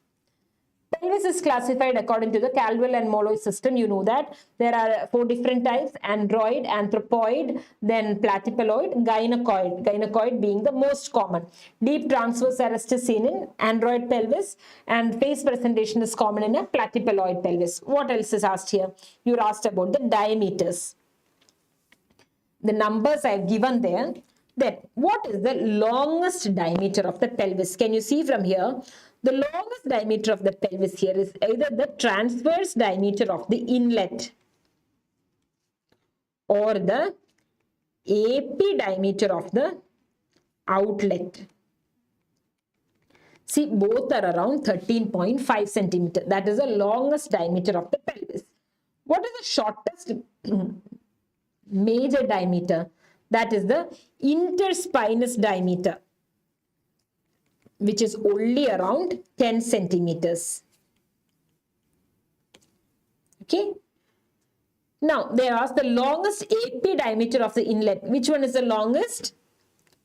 Pelvis is classified according to the Caldwell and Molloy system. You know that there are 4 different types: android, anthropoid, then platypeloid, gynecoid. Gynecoid being the most common. Deep transverse arrest is seen in android pelvis, and face presentation is common in a platypeloid pelvis. What else is asked here? You're asked about the diameters. The numbers I've given there. Then, what is the longest diameter of the pelvis? Can you see from here? The longest diameter of the pelvis here is either the transverse diameter of the inlet or the AP diameter of the outlet. See, both are around 13.5 centimeter. That is the longest diameter of the pelvis. What is the shortest major diameter? That is the interspinous diameter, which is only around 10 centimeters. Okay. Now, they ask the longest AP diameter of the inlet. Which one is the longest?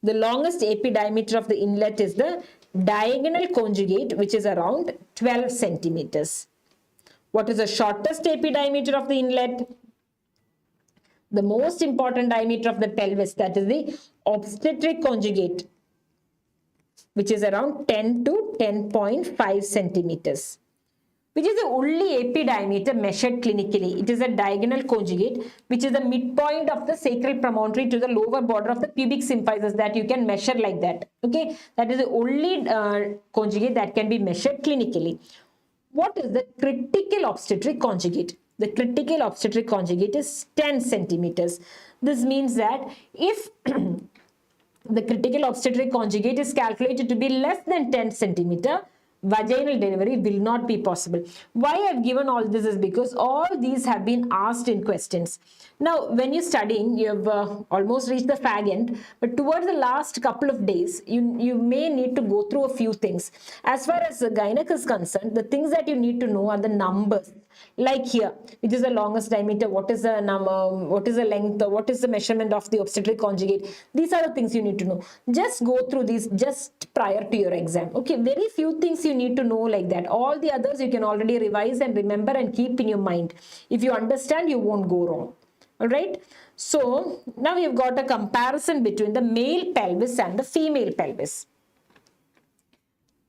The longest AP diameter of the inlet is the diagonal conjugate, which is around 12 centimeters. What is the shortest AP diameter of the inlet? The most important diameter of the pelvis, that is the obstetric conjugate, which is around 10 to 10.5 centimeters, which is the only AP diameter measured clinically. It is a diagonal conjugate, which is the midpoint of the sacral promontory to the lower border of the pubic symphysis, that you can measure like that. Okay, that is the only conjugate that can be measured clinically. What is the critical obstetric conjugate? The critical obstetric conjugate is 10 centimeters. This means that if the critical obstetric conjugate is calculated to be less than 10 centimeter, vaginal delivery will not be possible. Why I have given all this is because all these have been asked in questions. Now, when you're studying, you have almost reached the fag end, but towards the last couple of days, you may need to go through a few things. As far as the Gynec is concerned, the things that you need to know are the numbers. Like here, which is the longest diameter, what is the number, what is the length, what is the measurement of the obstetric conjugate. These are the things you need to know. Just go through these just prior to your exam. Okay, very few things you need to know like that. All the others you can already revise and remember and keep in your mind. If you understand, you won't go wrong. All right. So now we've got a comparison between the male pelvis and the female pelvis.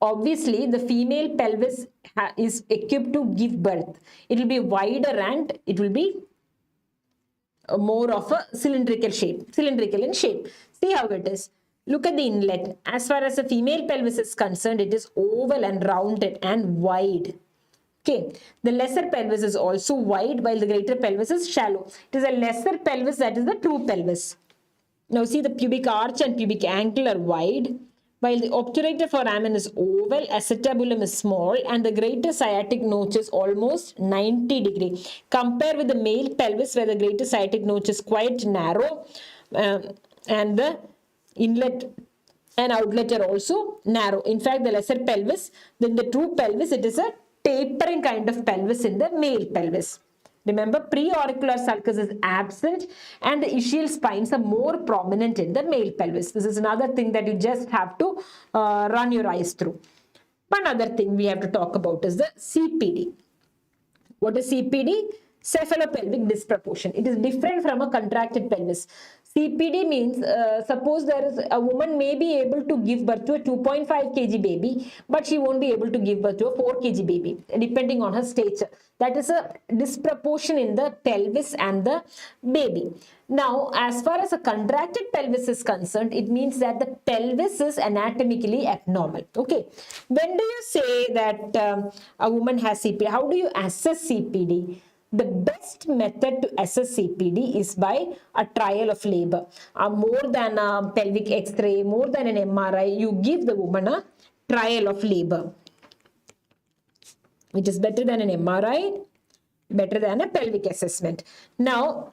Obviously, the female pelvis is equipped to give birth. It will be wider and it will be more of a cylindrical in shape. See how it is. Look at the inlet. As far as the female pelvis is concerned, it is oval and rounded and wide. Okay, the lesser pelvis is also wide while the greater pelvis is shallow. It is a lesser pelvis that is the true pelvis. Now see, the pubic arch and pubic angle are wide, while the obturator foramen is oval, acetabulum is small, and the greater sciatic notch is almost 90 degree. Compare with the male pelvis where the greater sciatic notch is quite narrow and the inlet and outlet are also narrow. In fact, the lesser pelvis, then the true pelvis, it is a tapering kind of pelvis in the male pelvis. Remember, preauricular sulcus is absent and the ischial spines are more prominent in the male pelvis. This is another thing that you just have to run your eyes through. One other thing we have to talk about is the CPD. What is CPD? Cephalopelvic disproportion. It is different from a contracted pelvis. CPD means, suppose there is a woman may be able to give birth to a 2.5 kg baby, but she won't be able to give birth to a 4 kg baby, depending on her stature. That is a disproportion in the pelvis and the baby. Now, as far as a contracted pelvis is concerned, it means that the pelvis is anatomically abnormal. Okay. When do you say that a woman has CPD? How do you assess CPD? The best method to assess CPD is by a trial of labor. More than a pelvic X-ray, more than an MRI, you give the woman a trial of labor. It is better than an MRI, better than a pelvic assessment. Now,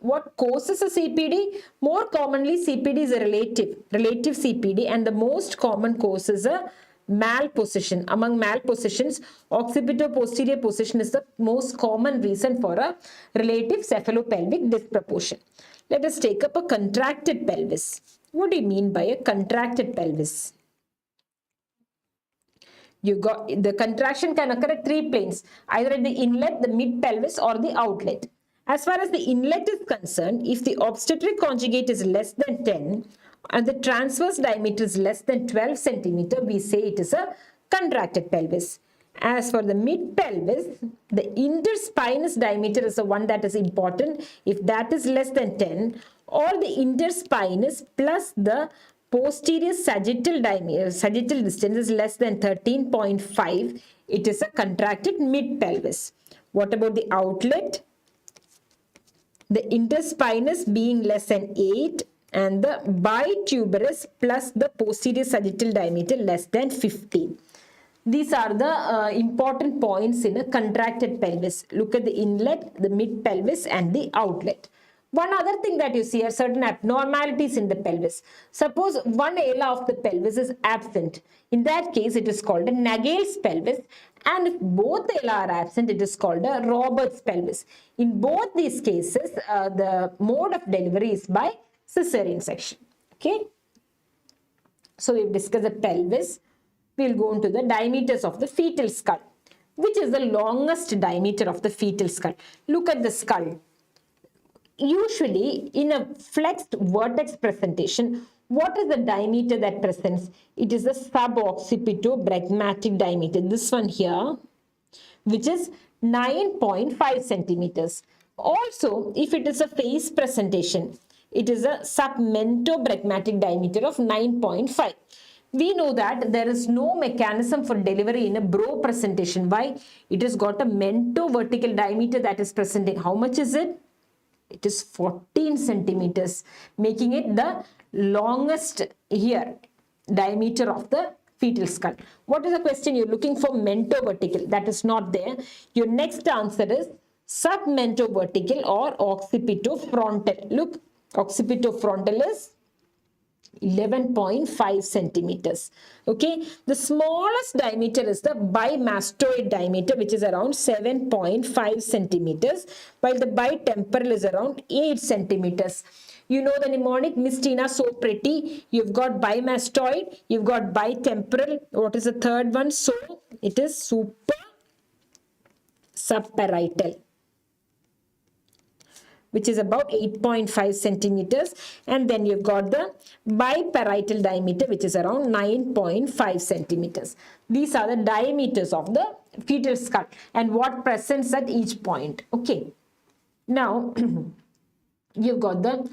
what causes a CPD? More commonly, CPD is a relative CPD, and the most common cause is a malposition. Among malpositions, occipito-posterior position is the most common reason for a relative cephalopelvic disproportion. Let us take up a contracted pelvis. What do you mean by a contracted pelvis? You got the contraction can occur at three planes, either at the inlet, the mid-pelvis, or the outlet. As far as the inlet is concerned, if the obstetric conjugate is less than 10 and the transverse diameter is less than 12 centimeter, we say it is a contracted pelvis. As for the mid-pelvis, the interspinous diameter is the one that is important. If that is less than 10, or the interspinous plus the posterior sagittal distance is less than 13.5, it is a contracted mid-pelvis. What about the outlet? The interspinous being less than 8 and the bituberous plus the posterior sagittal diameter less than 15. These are the important points in a contracted pelvis. Look at the inlet, the mid-pelvis and the outlet. One other thing that you see are certain abnormalities in the pelvis. Suppose one ala of the pelvis is absent. In that case, it is called a Naegele's pelvis. And if both ala are absent, it is called a Robert's pelvis. In both these cases, the mode of delivery is by cesarean section. Okay. So we've discussed the pelvis. We'll go into the diameters of the fetal skull. Which is the longest diameter of the fetal skull? Look at the skull. Usually, in a flexed vertex presentation, what is the diameter that presents? It is the suboccipitobregmatic diameter. This one here, which is 9.5 centimeters. Also, if it is a face presentation, it is a submentobregmatic diameter of 9.5. We know that there is no mechanism for delivery in a bro presentation. Why? It has got a mentovertical diameter that is presenting. How much is it? It is 14 centimeters, making it the longest here diameter of the fetal skull. What is the question? You're looking for mentovertical. That is not there. Your next answer is submentovertical or occipitofrontal. Look, occipitofrontal is 11.5 centimeters. Okay, the smallest diameter is the bimastoid diameter, which is around 7.5 centimeters, while the bitemporal is around 8 centimeters. You know the mnemonic, Miss Tina, so pretty. You've got bimastoid, you've got bitemporal. What is the third one? So it is super subparietal, which is about 8.5 centimeters. And then you've got the biparietal diameter, which is around 9.5 centimeters. These are the diameters of the fetal skull and what presents at each point. Okay. Now, you've got the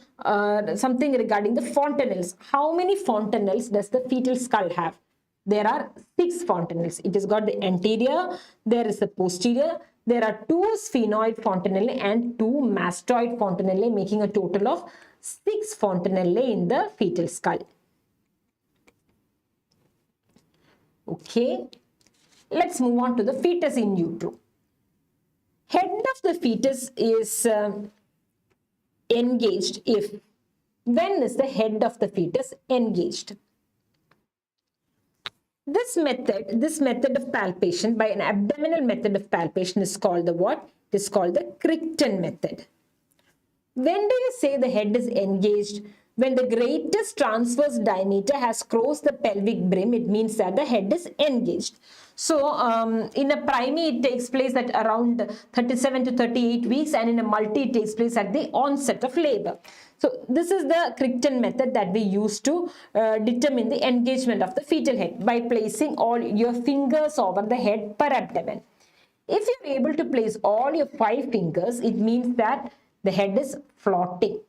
something regarding the fontanelles. How many fontanelles does the fetal skull have? There are 6 fontanelles. It has got the anterior, there is the posterior, there are 2 sphenoid fontanelle and 2 mastoid fontanelle, making a total of 6 fontanelle in the fetal skull. Okay, let's move on to the fetus in utero. Head of the fetus is engaged if. When is the head of the fetus engaged? This method of palpation by an abdominal method of palpation is called the what? It is called the Crichton method. When do you say the head is engaged? When the greatest transverse diameter has crossed the pelvic brim, it means that the head is engaged. So, in a primate, it takes place at around 37 to 38 weeks, and in a multi, it takes place at the onset of labor. So, this is the Crichton method that we use to determine the engagement of the fetal head by placing all your fingers over the head per abdomen. If you're able to place all your 5 fingers, it means that the head is floating.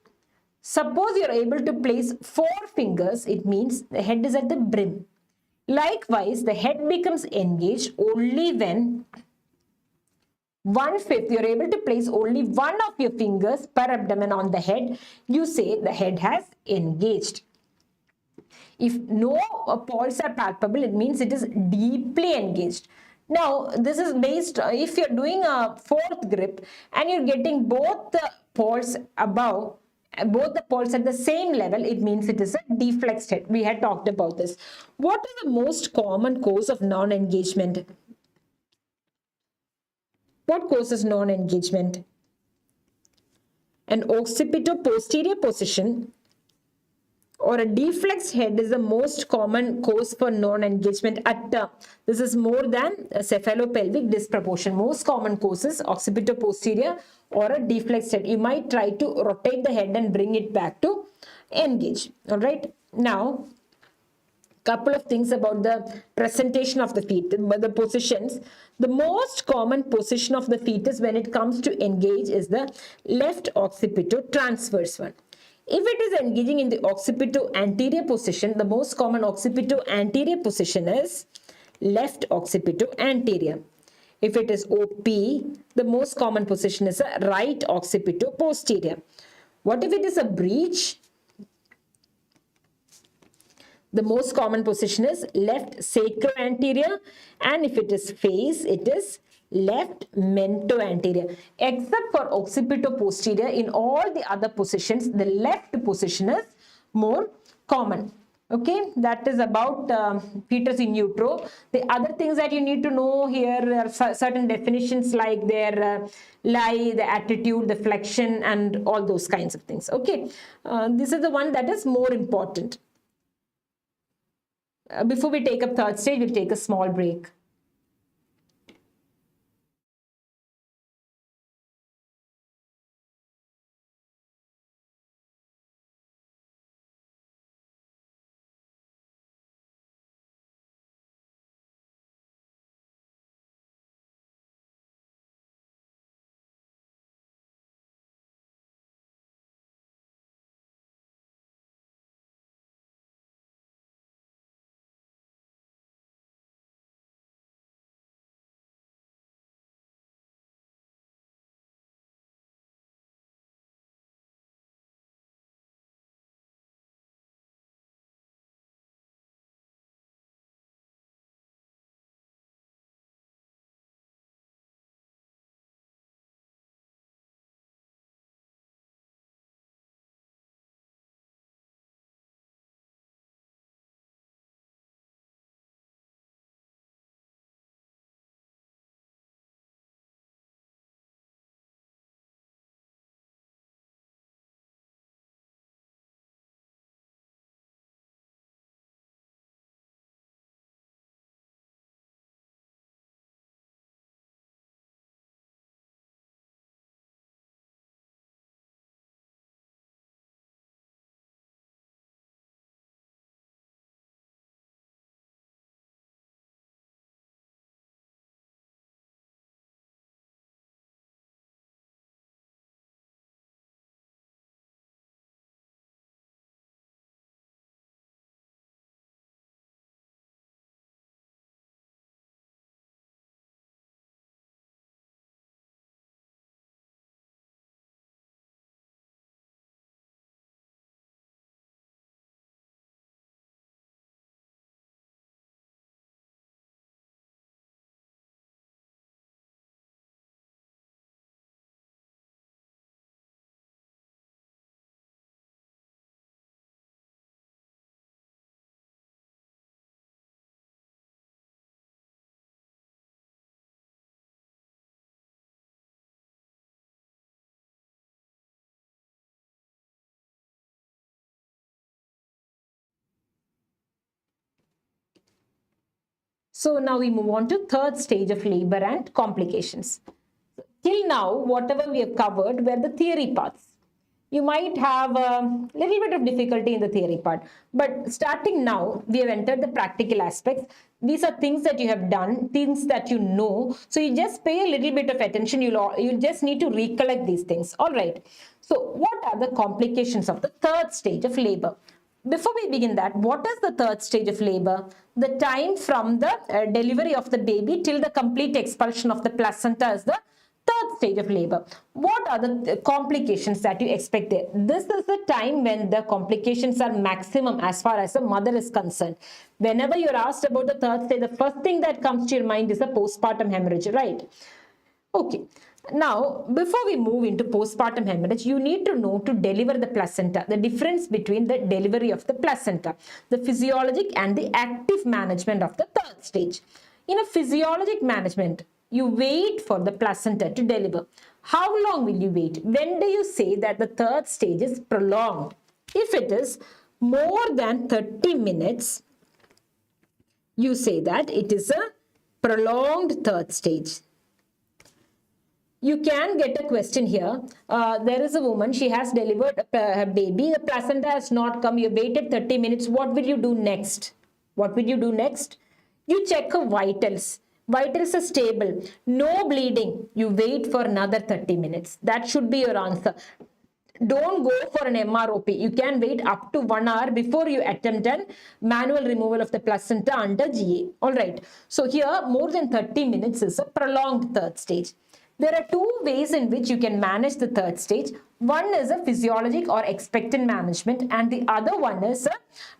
Suppose you're able to place 4 fingers, it means the head is at the brim. Likewise, the head becomes engaged only when 1/5, you're able to place only 1 of your fingers per abdomen on the head, you say the head has engaged. If no pulse are palpable, it means it is deeply engaged. Now, this is based, if you're doing a 4th grip and you're getting both the pulse above both the poles at the same level, it means it is a deflexed head. We had talked about this. What is the most common cause of non-engagement? What causes non-engagement? An occipito-posterior position or a deflexed head is the most common cause for non-engagement at term. This is more than a cephalopelvic disproportion. Most common causes occipito-posterior or a deflexed head. You might try to rotate the head and bring it back to engage. All right. Now, couple of things about the presentation of the fetus, the positions. The most common position of the fetus when it comes to engage is the left occipito transverse one. If it is engaging in the occipito anterior position, the most common occipito anterior position is left occipito anterior. If it is OP, the most common position is a right occipito posterior. What if it is a breech? The most common position is left sacroanterior, and if it is face, it is left mento-anterior. Except for occipito-posterior, in all the other positions, the left position is more common. Okay, that is about fetus in utero. The other things that you need to know here are certain definitions like their lie, the attitude, the flexion, and all those kinds of things. Okay, this is the one that is more important. Before we take up third stage, we'll take a small break. So now we move on to third stage of labor and complications. Till now, whatever we have covered were the theory parts. You might have a little bit of difficulty in the theory part, but starting now, we have entered the practical aspects. These are things that you have done, things that you know. So you just pay a little bit of attention. You'll just need to recollect these things. All right. So what are the complications of the third stage of labor? Before we begin that, what is the third stage of labor? The time from the delivery of the baby till the complete expulsion of the placenta is the third stage of labor. What are the complications that you expect there? This is the time when the complications are maximum as far as the mother is concerned. Whenever you're asked about the third stage, the first thing that comes to your mind is the postpartum hemorrhage, right? Okay. Now, before we move into postpartum hemorrhage, you need to know to deliver the placenta, the difference between the delivery of the placenta, the physiologic and the active management of the third stage. In a physiologic management, you wait for the placenta to deliver. How long will you wait? When do you say that the third stage is prolonged? If it is more than 30 minutes, you say that it is a prolonged third stage. You can get a question here. There is a woman, she has delivered her baby. The placenta has not come. You waited 30 minutes. What will you do next? What will you do next? You check her vitals. Vitals are stable. No bleeding. You wait for another 30 minutes. That should be your answer. Don't go for an MROP. You can wait up to 1 hour before you attempt an manual removal of the placenta under GA. Alright. So here more than 30 minutes is a prolonged third stage. There are two ways in which you can manage the third stage. One is a physiologic or expectant management and the other one is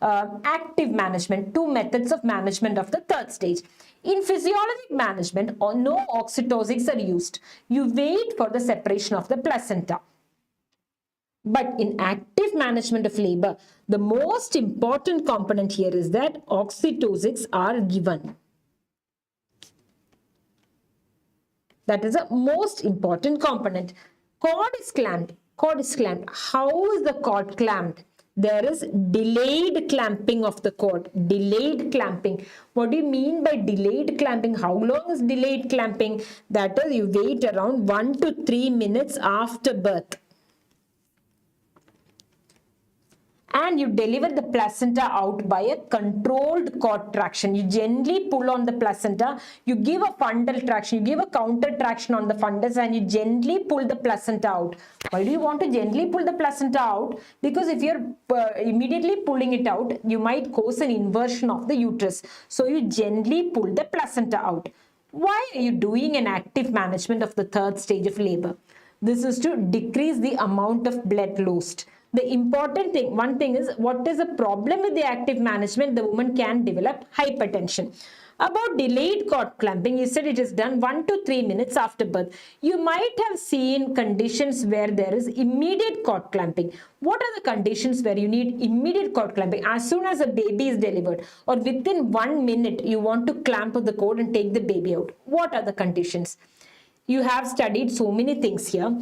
active management. Two methods of management of the third stage. In physiologic management, no oxytocics are used. You wait for the separation of the placenta. But in active management of labor, the most important component here is that oxytocics are given. That is the most important component. Cord is clamped. Cord is clamped. How is the cord clamped? There is delayed clamping of the cord. Delayed clamping. What do you mean by delayed clamping? How long is delayed clamping? That is, you wait around 1 to 3 minutes after birth. And you deliver the placenta out by a controlled cord traction. You gently pull on the placenta, you give a fundal traction, you give a counter traction on the fundus and you gently pull the placenta out. Why do you want to gently pull the placenta out? Because if you're immediately pulling it out, you might cause an inversion of the uterus. So you gently pull the placenta out. Why are you doing an active management of the third stage of labor? This is to decrease the amount of blood lost. The important thing, one thing is, what is the problem with the active management? The woman can develop hypertension. About delayed cord clamping, you said it is done 1 to 3 minutes after birth. You might have seen conditions where there is immediate cord clamping. What are the conditions where you need immediate cord clamping? As soon as a baby is delivered or within 1 minute, you want to clamp the cord and take the baby out. What are the conditions? You have studied so many things here.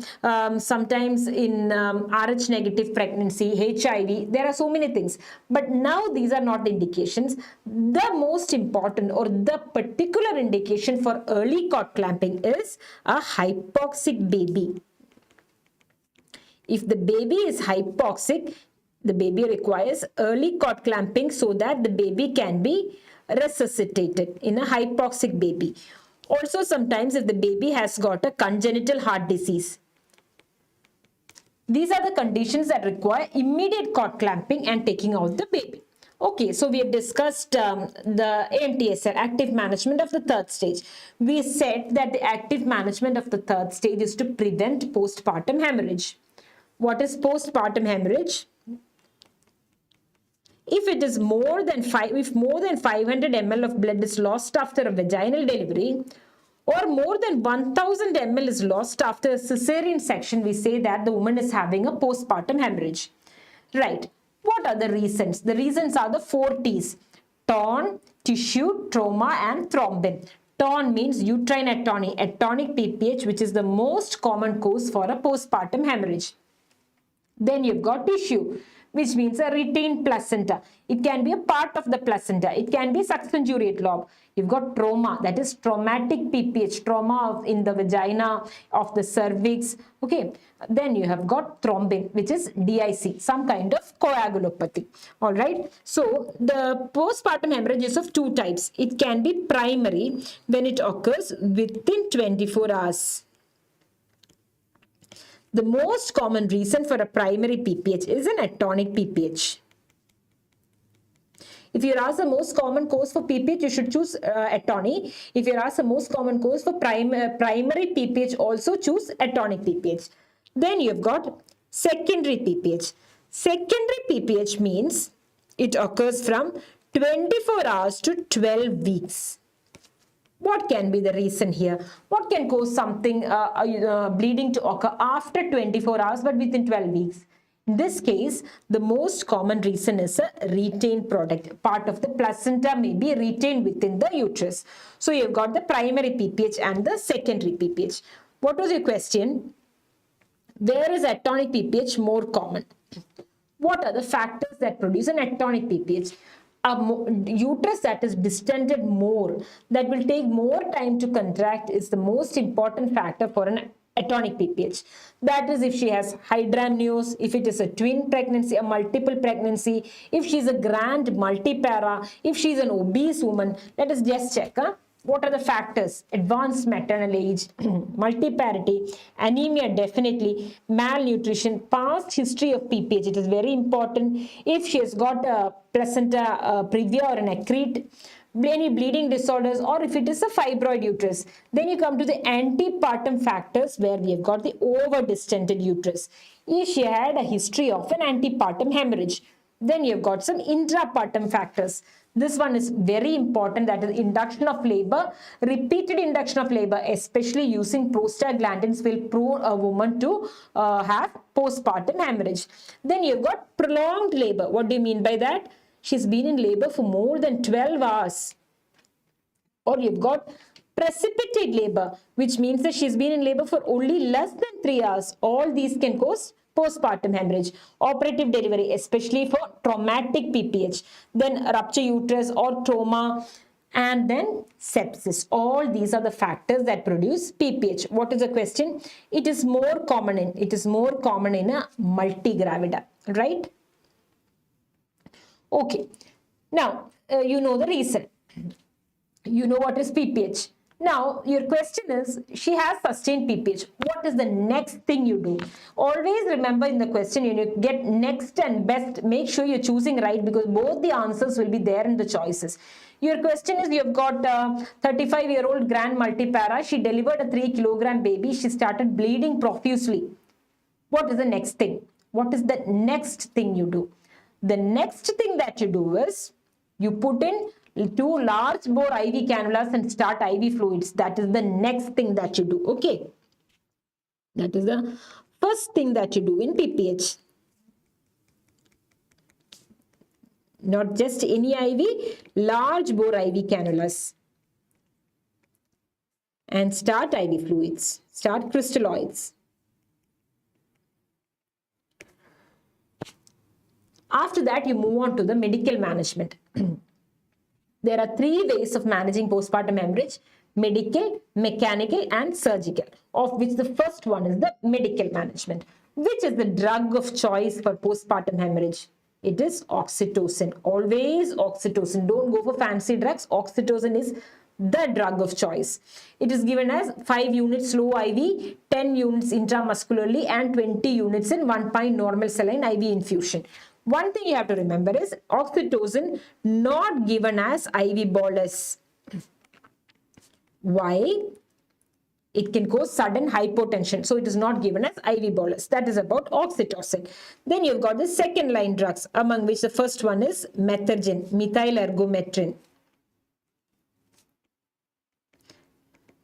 Sometimes in Rh negative pregnancy, HIV, there are so many things. But now these are not the indications. The most important or the particular indication for early cord clamping is a hypoxic baby. If the baby is hypoxic, the baby requires early cord clamping so that the baby can be resuscitated in a hypoxic baby. Also, sometimes if the baby has got a congenital heart disease. These are the conditions that require immediate cord clamping and taking out the baby. Okay, so we have discussed the AMTSL, active management of the third stage. We said that the active management of the third stage is to prevent postpartum hemorrhage. What is postpartum hemorrhage? If it is more than 500 ml of blood is lost after a vaginal delivery, or more than 1000 ml is lost after a cesarean section, we say that the woman is having a postpartum hemorrhage. Right. What are the reasons? The reasons are the 4 T's: torn, tissue, trauma, and thrombin. Torn means uterine atony, atonic PPH, which is the most common cause for a postpartum hemorrhage. Then you've got tissue, which means a retained placenta. It can be a part of the placenta. It can be succinguriate lobe. You've got trauma, that is traumatic PPH, trauma in the vagina, of the cervix. Okay. Then you have got thrombin, which is DIC, some kind of coagulopathy. All right. So the postpartum hemorrhage is of 2 types. It can be primary when it occurs within 24 hours. The most common reason for a primary PPH is an atonic PPH. If you're asked the most common cause for PPH, you should choose atony. If you're asked the most common cause for primary PPH, also choose atonic PPH. Then you've got secondary PPH. Secondary PPH means it occurs from 24 hours to 12 weeks. What can be the reason here? What can cause something bleeding to occur after 24 hours but within 12 weeks? In this case, the most common reason is a retained product. Part of the placenta may be retained within the uterus. So you've got the primary PPH and the secondary PPH. What was your question? Where is atonic PPH more common? What are the factors that produce an atonic PPH? A uterus that is distended more, that will take more time to contract, is the most important factor for an atonic PPH. That is if she has hydramnios, if it is a twin pregnancy, a multiple pregnancy, if she is a grand multipara, if she is an obese woman. Let us just check. What are the factors? Advanced maternal age, multiparity, anemia definitely, malnutrition, past history of PPH. It is very important. If she has got a placenta previa or an accrete, any bleeding disorders, or if it is a fibroid uterus. Then you come to the antepartum factors where we have got the over-distended uterus. If she had a history of an antepartum hemorrhage, then you've got some intrapartum factors. This one is very important, that is induction of labor. Repeated induction of labor, especially using prostaglandins, will prone a woman to have postpartum hemorrhage. Then you've got prolonged labor. What do you mean by that? She's been in labor for more than 12 hours. Or you've got precipitate labor, which means that she's been in labor for only less than 3 hours. All these can cause postpartum hemorrhage. Operative delivery, especially for traumatic PPH, then rupture uterus or trauma, and then sepsis. All these are the factors that produce PPH. What is the question? It is more common in a multigravida, right? Okay. Now you know the reason. You know what is PPH. Now, your question is, she has sustained PPH. What is the next thing you do? Always remember in the question, you get next and best. Make sure you're choosing right, because both the answers will be there in the choices. Your question is, you've got a 35-year-old grand multipara. She delivered a 3-kilogram baby. She started bleeding profusely. What is the next thing? What is the next thing you do? The next thing that you do is, you put in 2 large bore IV cannulas and start IV fluids. That is the next thing that you do. Okay. That is the first thing that you do in PPH. Not just any IV, large bore IV cannulas. And start IV fluids. Start crystalloids. After that, you move on to the medical management. There are 3 ways of managing postpartum hemorrhage: medical, mechanical, and surgical, of which the first one is the medical management. Which is the drug of choice for postpartum hemorrhage? It is oxytocin. Always oxytocin. Don't go for fancy drugs. Oxytocin is the drug of choice. It is given as 5 units slow IV, 10 units intramuscularly, and 20 units in 1 pint normal saline IV infusion. One thing you have to remember is oxytocin not given as IV bolus. Why? It can cause sudden hypotension. So it is not given as IV bolus. That is about oxytocin. Then you've got the second line drugs, among which the first one is methergin, methylergometrin.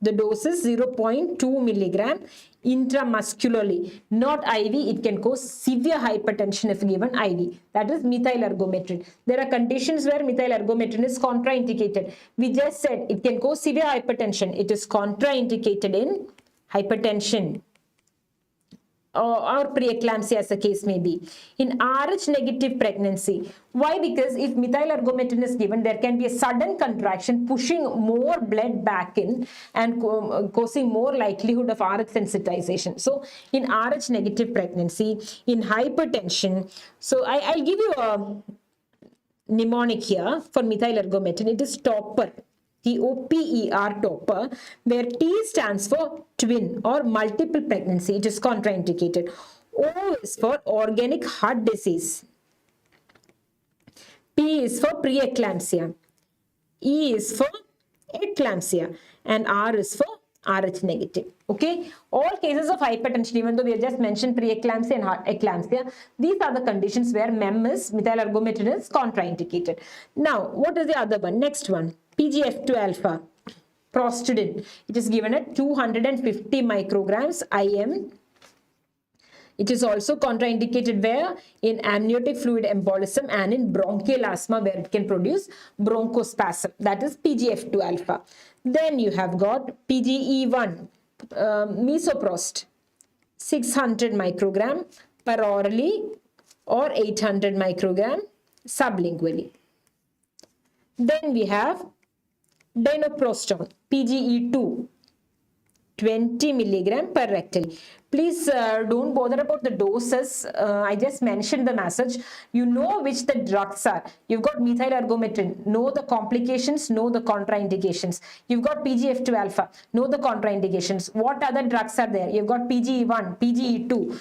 The dose is 0.2 milligram intramuscularly, not IV. It can cause severe hypertension if given IV. That is methylergometrin. There are conditions where methylergometrin is contraindicated. We just said it can cause severe hypertension. It is contraindicated in hypertension or preeclampsia, as the case may be. In Rh negative pregnancy. Why? Because if methylergometrin is given, there can be a sudden contraction pushing more blood back in and causing more likelihood of Rh sensitization. So in Rh negative pregnancy, in hypertension, so I'll give you a mnemonic here for methylergometrin. It is TOPPER. TOPPER, topper, where T stands for twin or multiple pregnancy. It is contraindicated. O is for organic heart disease. P is for preeclampsia. E is for eclampsia. And R is for Rh negative. Okay. All cases of hypertension, even though we have just mentioned preeclampsia and eclampsia, these are the conditions where methylergometrin is contraindicated. Now, what is the other one? Next one. PGF2 alpha. prostaglandin. It is given at 250 micrograms IM. It is also contraindicated where? In amniotic fluid embolism and in bronchial asthma, where it can produce bronchospasm. That is PGF2 alpha. Then you have got PGE1, mesoprost, 600 microgram perorally or 800 microgram sublingually. Then we have dinoprostone, PGE2, 20 milligram per rectally. Please don't bother about the doses. I just mentioned the message. You know which the drugs are. You've got methyl ergometrin. Know the complications, know the contraindications. You've got PGF2 alpha. Know the contraindications. What other drugs are there? You've got PGE1, PGE2.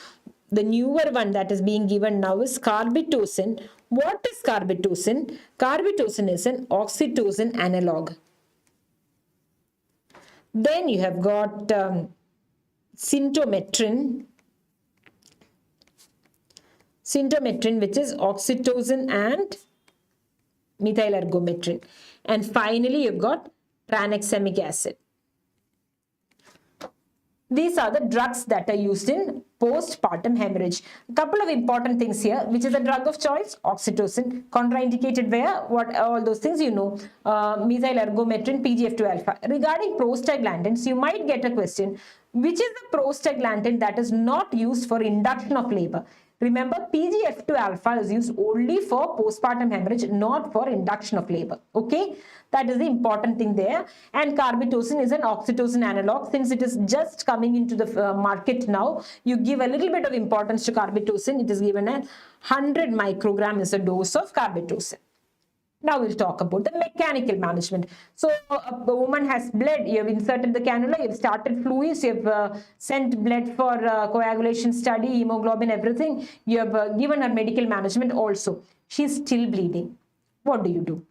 The newer one that is being given now is carbetocin. What is carbetocin? Carbetocin is an oxytocin analog. Then you have got symptometrin, which is oxytocin and methyl ergometrin. And finally, you've got tranexamic acid. These are the drugs that are used in postpartum hemorrhage. A couple of important things here. Which is the drug of choice? Oxytocin. Contraindicated where? What? All those things you know. Methyl ergometrin, PGF2 alpha. Regarding prostaglandins, you might get a question. Which is the prostaglandin that is not used for induction of labor? Remember, PGF2 alpha is used only for postpartum hemorrhage, not for induction of labor. Okay, that is the important thing there. And carbetocin is an oxytocin analog. Since it is just coming into the market now, you give a little bit of importance to carbetocin. It is given at 100 microgram is a dose of carbetocin. Now we'll talk about the mechanical management. So a woman has bled, you have inserted the cannula, you have started fluids, you have sent blood for coagulation study, hemoglobin, everything. You have given her medical management also. She's still bleeding. What do?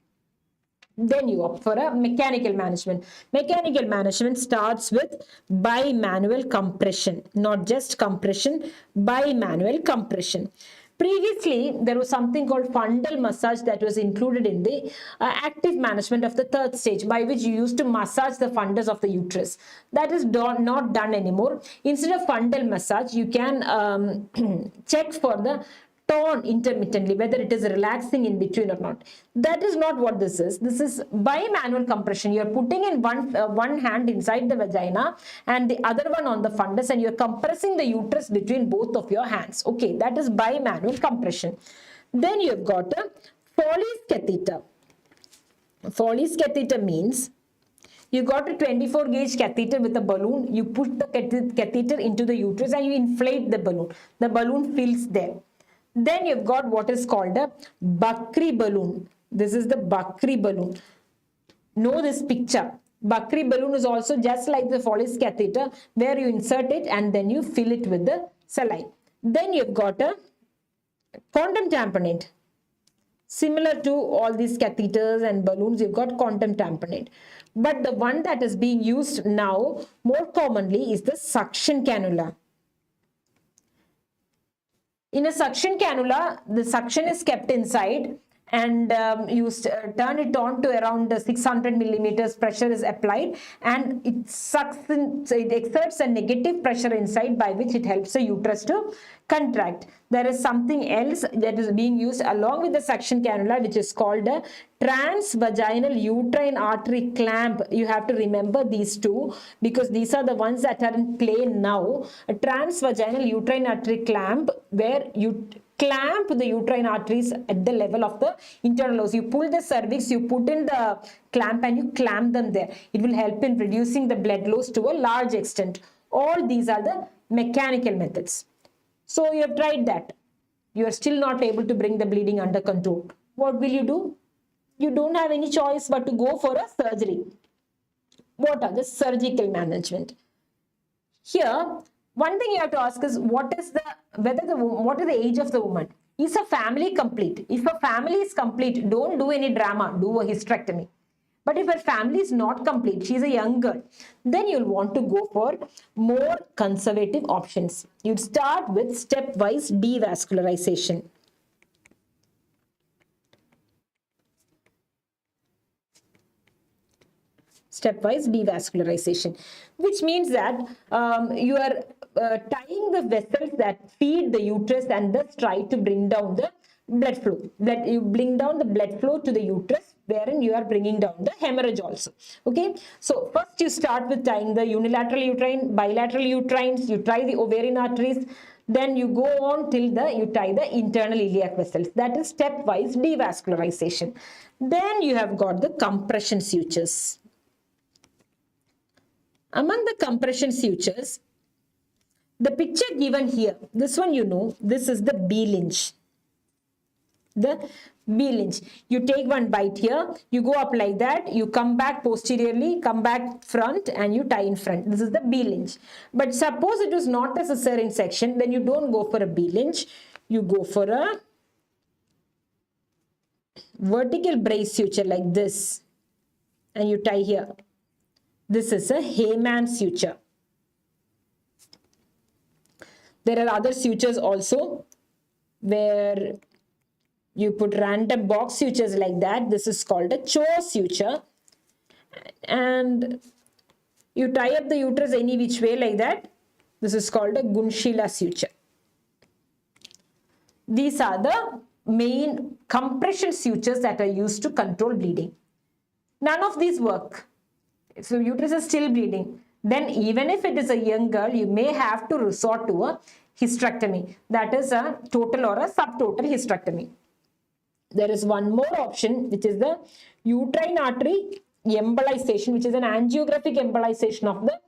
Then you opt for a mechanical management. Mechanical management starts with bimanual compression, not just compression, bimanual compression. Previously, there was something called fundal massage that was included in the active management of the third stage, by which you used to massage the fundus of the uterus. That is not done anymore. Instead of fundal massage, you can check for the tone intermittently, whether it is relaxing in between or not. That is not what this is. This is bimanual compression. You are putting in one hand inside the vagina and the other one on the fundus, and you are compressing the uterus between both of your hands. Okay, that is bimanual compression. Then you have got a Foley's catheter. Foley's catheter means you got a 24 gauge catheter with a balloon. You put the catheter into the uterus and you inflate the balloon. The balloon fills there. Then you've got what is called a Bakri balloon. This is the Bakri balloon. Know this picture. Bakri balloon is also just like the Foley's catheter, where you insert it and then you fill it with the saline. Then you've got a condom tamponade. Similar to all these catheters and balloons, you've got condom tamponade. But the one that is being used now more commonly is the suction cannula. In a suction cannula, the suction is kept inside and you turn it on to around 600 millimeters, pressure is applied and it sucks in, so it exerts a negative pressure inside, by which it helps the uterus to contract. There is something else that is being used along with the suction cannula, which is called a transvaginal uterine artery clamp. You have to remember these two because these are the ones that are in play now. A transvaginal uterine artery clamp, where you clamp the uterine arteries at the level of the internal os. You pull the cervix, you put in the clamp and you clamp them there. It will help in reducing the blood loss to a large extent. All these are the mechanical methods. So you have tried that. You are still not able to bring the bleeding under control. What will you do? You don't have any choice but to go for a surgery. What are the surgical management? Here, one thing you have to ask is what is the age of the woman? Is her family complete? If her family is complete, don't do any drama, do a hysterectomy. But if her family is not complete, she is a young girl, then you'll want to go for more conservative options. You'd start with stepwise devascularization. stepwise devascularization, which means that you are tying the vessels that feed the uterus and thus try to bring down the blood flow. You bring down the blood flow to the uterus, wherein you are bringing down the hemorrhage also. Okay, so first you start with tying the unilateral uterine, bilateral uterines, you tie the ovarian arteries, then you go on till you tie the internal iliac vessels. That is stepwise devascularization. Then you have got the compression sutures. Among the compression sutures, the picture given here, this one you know, this is the B-linge. The B-linge. You take one bite here, you go up like that, you come back posteriorly, come back front, and you tie in front. This is the B-linge. But suppose it was not a cesarean section, then you don't go for a B-linge, you go for a vertical brace suture like this, and you tie here. This is a Hayman suture. There are other sutures also where you put random box sutures like that. This is called a Cho suture. And you tie up the uterus any which way like that. This is called a Gunshila suture. These are the main compression sutures that are used to control bleeding. None of these work. So uterus is still bleeding. Then even if it is a young girl, you may have to resort to a hysterectomy. That is a total or a subtotal hysterectomy. There is one more option, which is the uterine artery embolization, which is an angiographic embolization of the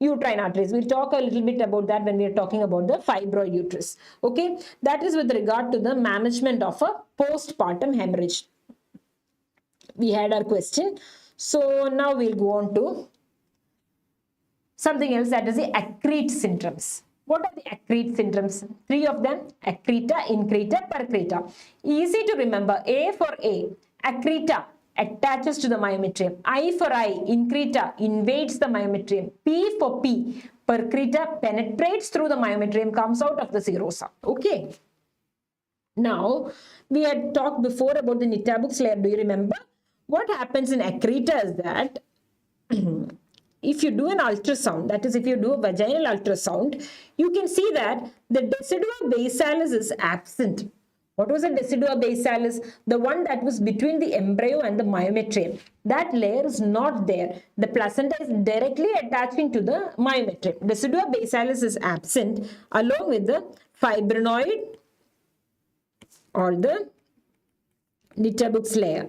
uterine arteries. We'll talk a little bit about that when we are talking about the fibroid uterus. Okay, that is with regard to the management of a postpartum hemorrhage. We had our question. So now we'll go on to something else, that is the accrete syndromes. What are the accrete syndromes? 3 of them: accreta, increta, percreta. Easy to remember. A for A, accreta, attaches to the myometrium. I for I, increta, invades the myometrium. P for P, percreta, penetrates through the myometrium, comes out of the serosa. Okay. Now, we had talked before about the Nitabuk's layer. Do you remember? What happens in accreta is that if you do an ultrasound, that is if you do a vaginal ultrasound, you can see that the decidua basalis is absent. What was the decidua basalis? The one that was between the embryo and the myometrium. That layer is not there. The placenta is directly attaching to the myometrium. Decidua basalis is absent along with the fibrinoid or the Nitabuk's layer.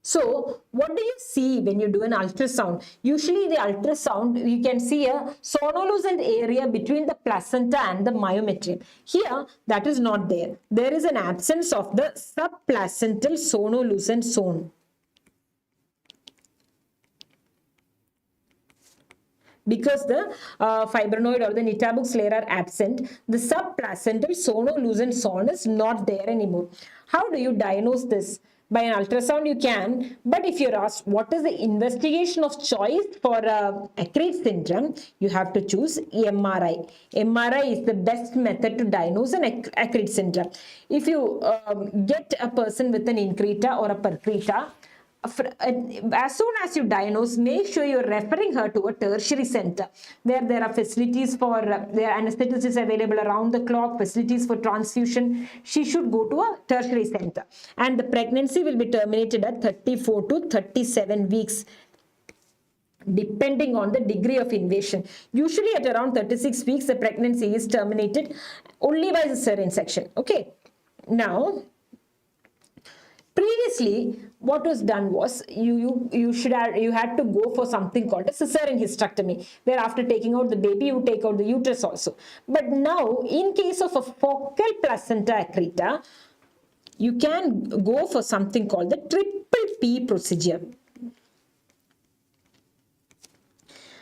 So, what do you see when you do an ultrasound? Usually the ultrasound, you can see a sonolucent area between the placenta and the myometrium. Here, that is not there. There is an absence of the subplacental sonolucent zone. Because the fibrinoid or the Nitabuk's layer are absent, the subplacental sonolucent zone is not there anymore. How do you diagnose this? By an ultrasound you can, but if you're asked what is the investigation of choice for accrete syndrome, you have to choose MRI. MRI is the best method to diagnose an accrete syndrome. If you get a person with an increta or a percreta, as soon as you diagnose, make sure you're referring her to a tertiary center where there are facilities for there are anesthetists available around the clock, facilities for transfusion. She should go to a tertiary center, and the pregnancy will be terminated at 34 to 37 weeks depending on the degree of invasion. Usually at around 36 weeks the pregnancy is terminated only by cesarean section. Okay, now previously, what was done was you had to go for something called a cesarean hysterectomy, where after taking out the baby, you take out the uterus also. But now, in case of a focal placenta accreta, you can go for something called the triple P procedure.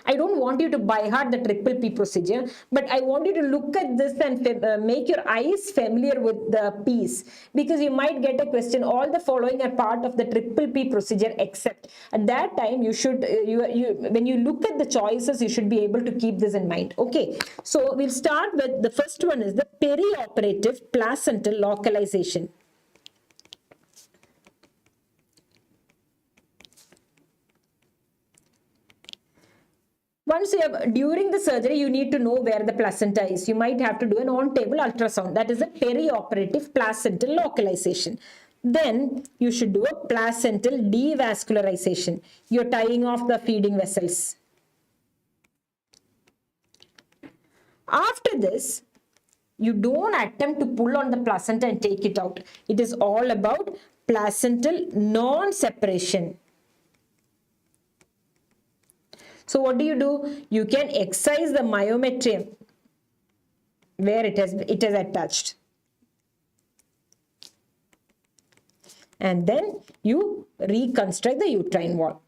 I don't want you to by heart the triple P procedure, but I want you to look at this and make your eyes familiar with the P's, because you might get a question, all the following are part of the triple P procedure except. At that time, you should, when you look at the choices, you should be able to keep this in mind. Okay, so we'll start with the first one is the perioperative placental localization. once you have, during the surgery, you need to know where the placenta is. You might have to do an on-table ultrasound. That is a perioperative placental localization. Then you should do a placental devascularization. You're tying off the feeding vessels. After this, you don't attempt to pull on the placenta and take it out. It is all about placental non-separation. So what do? You can excise the myometrium where it is attached. And then you reconstruct the uterine wall.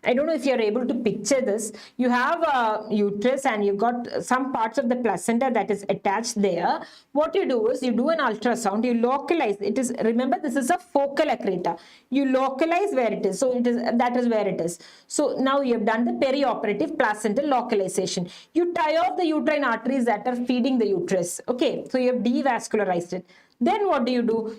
I don't know if you're able to picture this. You have a uterus and you've got some parts of the placenta that is attached there. What you do is you do an ultrasound, you localize. It is, remember, this is a focal accreta. You localize where it is. So that is where it is. So now you have done the perioperative placental localization. You tie off the uterine arteries that are feeding the uterus. Okay, so you have devascularized it. Then what do?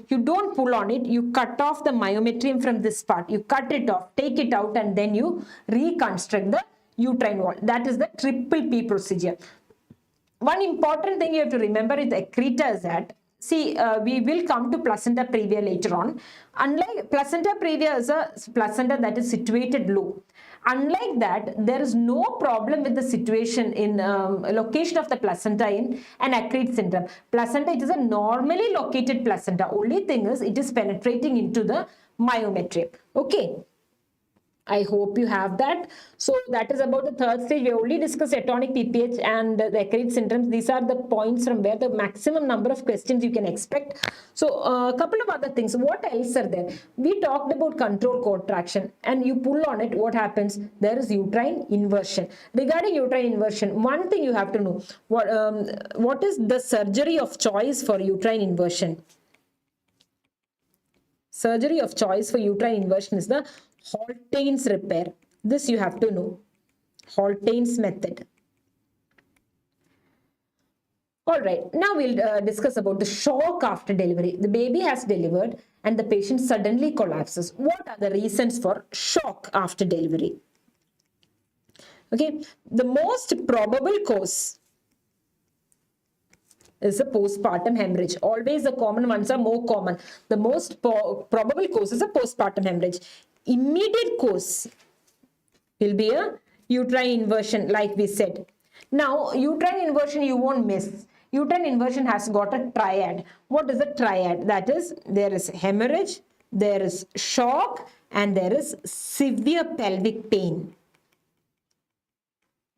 You don't pull on it, you cut off the myometrium from this part, you cut it off, take it out, and then you reconstruct the uterine wall. That is the triple P procedure. One important thing you have to remember with accreta is that, see, we will come to placenta previa later on. Unlike placenta previa is a placenta that is situated low. Unlike that, there is no problem with the situation in location of the placenta in an accrete syndrome. Placenta, it is a normally located placenta. Only thing is it is penetrating into the myometrium. Okay. I hope you have that. So that is about the third stage. We only discussed atonic PPH and the accrete syndromes. These are the points from where the maximum number of questions you can expect. So a couple of other things. What else are there? We talked about control contraction, and you pull on it. What happens? There is uterine inversion. Regarding uterine inversion, one thing you have to know. What is the surgery of choice for uterine inversion? Surgery of choice for uterine inversion is the Holtein's repair. This you have to know. Holtein's method. All right, now we'll discuss about the shock after delivery. The baby has delivered and the patient suddenly collapses. What are the reasons for shock after delivery? Okay, the most probable cause is a postpartum hemorrhage. Always the common ones are more common. The most probable cause is a postpartum hemorrhage. Immediate cause will be a uterine inversion, like we said. Now, uterine inversion you won't miss. Uterine inversion has got a triad. What is a triad? That is, there is hemorrhage, there is shock, and there is severe pelvic pain.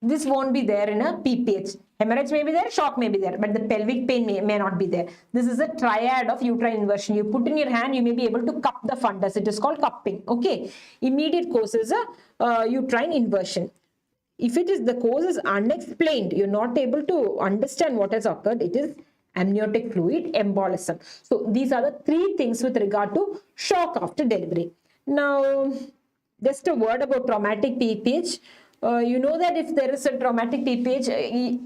This won't be there in a PPH. Hemorrhage may be there, shock may be there, but the pelvic pain may not be there. This is a triad of uterine inversion. You put in your hand, you may be able to cup the fundus. It is called cupping. Okay. Immediate cause is a uterine inversion. If it is the cause is unexplained, you're not able to understand what has occurred, it is amniotic fluid embolism. So these are the three things with regard to shock after delivery. Now, just a word about traumatic PPH. You know that if there is a traumatic PPH,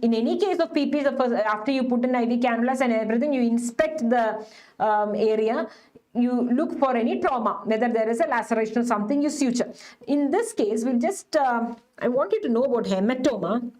in any case of PPH, after you put in IV cannulas and everything, you inspect the area, you look for any trauma, whether there is a laceration or something, you suture. In this case, we'll just, I want you to know about hematoma.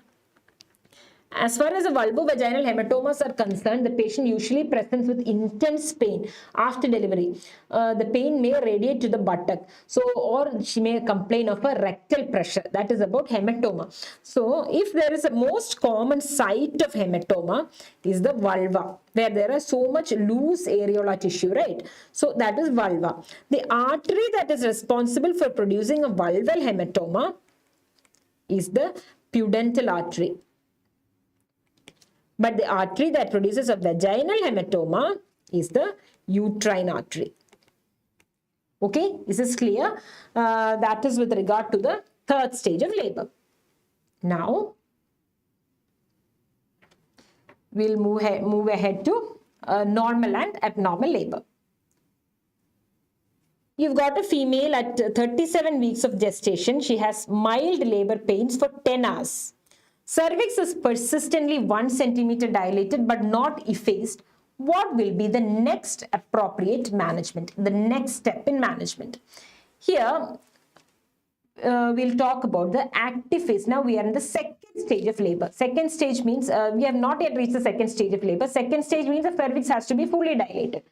As far as the vulvovaginal hematomas are concerned, the patient usually presents with intense pain after delivery. The pain may radiate to the buttock. So, or she may complain of a rectal pressure. That is about hematoma. So, if there is a most common site of hematoma is the vulva, where there is so much loose areola tissue, right? So, that is vulva. The artery that is responsible for producing a vulval hematoma is the pudendal artery. But the artery that produces a vaginal hematoma is the uterine artery. Okay, is this clear? That is with regard to the third stage of labor. Now, we'll move ahead to normal and abnormal labor. You've got a female at 37 weeks of gestation. She has mild labor pains for 10 hours. Cervix is persistently 1 centimeter dilated but not effaced. What will be the next appropriate management? The next step in management. Here, we'll talk about the active phase. Now we are in the second stage of labor. Second stage means we have not yet reached the second stage of labor. Second stage means the cervix has to be fully dilated.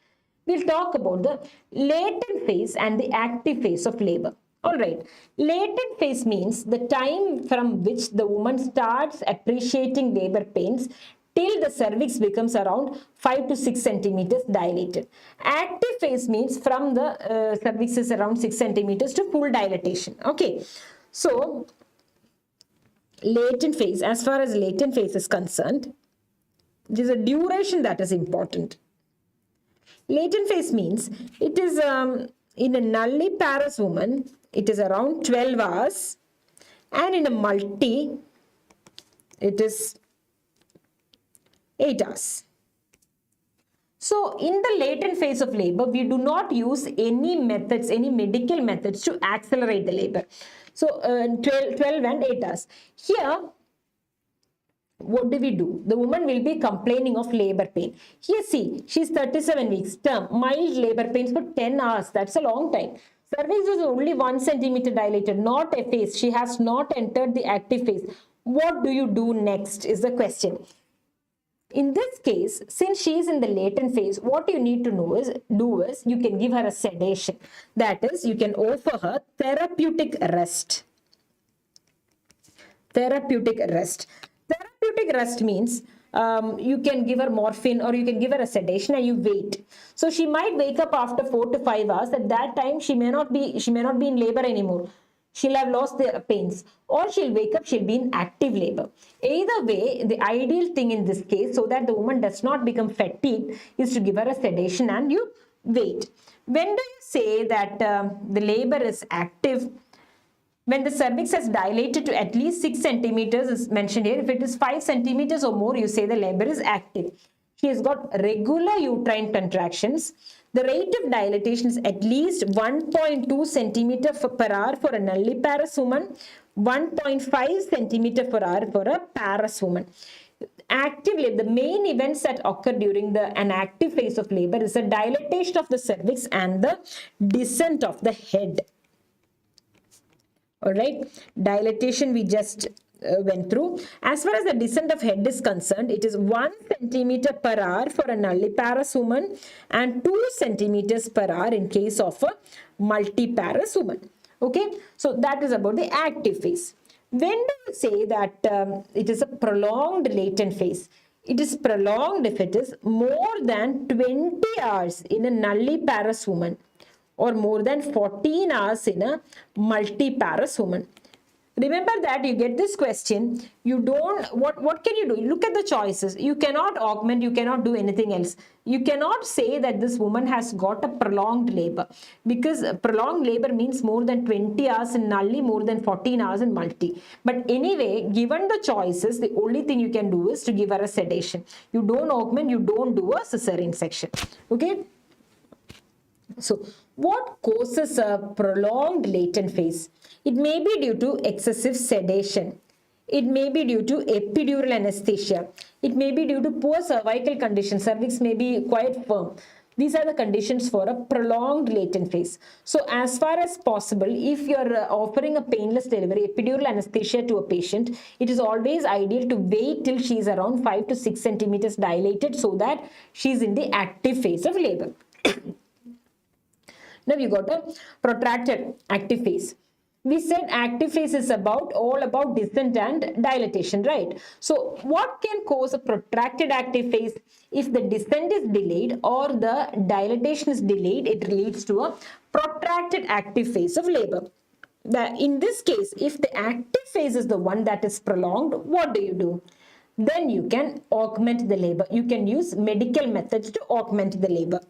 We'll talk about the latent phase and the active phase of labor. All right. Latent phase means the time from which the woman starts appreciating labor pains till the cervix becomes around 5 to 6 centimeters dilated. Active phase means from the cervix is around 6 centimeters to full dilatation. Okay. So, latent phase, as far as latent phase is concerned, there is a duration that is important. Latent phase means it is in a nulliparous woman, it is around 12 hours, and in a multi, it is 8 hours. So, in the latent phase of labor, we do not use any methods, any medical methods to accelerate the labor. So, 12 and 8 hours. Here, what do? The woman will be complaining of labor pain. Here, see, she's 37 weeks term, mild labor pains for 10 hours. That's a long time. Cervix is only 1 centimeter dilated, not a phase. She has not entered the active phase. What do you do next is the question. In this case, since she is in the latent phase, what you need to do is you can give her a sedation. That is, you can offer her therapeutic rest. Therapeutic rest. Therapeutic rest means you can give her morphine or you can give her a sedation and you wait. So she might wake up after 4 to 5 hours. At that time, she may not be in labor anymore. She'll have lost the pains, or she'll wake up, she'll be in active labor. Either way, the ideal thing in this case, so that the woman does not become fatigued, is to give her a sedation and you wait. When do you say that the labor is active? When the cervix has dilated to at least 6 centimeters is mentioned here. If it is 5 centimeters or more, you say the labor is active. She has got regular uterine contractions. The rate of dilatation is at least 1.2 centimeter per hour for a nulliparous woman, 1.5 centimeter per hour for a parous woman. Active labor, the main events that occur during an active phase of labor is the dilatation of the cervix and the descent of the head. All right, dilatation we just went through. As far as the descent of head is concerned, it is 1 centimeter per hour for a nulliparous woman and 2 centimeters per hour in case of a multiparous woman. Okay, so that is about the active phase. When do you say that it is a prolonged latent phase? It is prolonged if it is more than 20 hours in a nulliparous woman, or more than 14 hours in a multiparous woman. Remember that you get this question, you don't, what can you do? Look at the choices. You cannot augment, you cannot do anything else. You cannot say that this woman has got a prolonged labor, because prolonged labor means more than 20 hours in nulli, more than 14 hours in multi. But anyway, given the choices, the only thing you can do is to give her a sedation. You don't augment, you don't do a cesarean section. Okay. So, what causes a prolonged latent phase? It may be due to excessive sedation. It may be due to epidural anesthesia. It may be due to poor cervical condition. Cervix may be quite firm. These are the conditions for a prolonged latent phase. So, as far as possible, if you are offering a painless delivery, epidural anesthesia to a patient, it is always ideal to wait till she is around 5 to 6 centimeters dilated, so that she is in the active phase of labor. Now you got a protracted active phase. We said active phase is all about descent and dilatation, right? So what can cause a protracted active phase? If the descent is delayed or the dilatation is delayed, it leads to a protracted active phase of labor. In this case, if the active phase is the one that is prolonged, what do? Then you can augment the labor. You can use medical methods to augment the labor.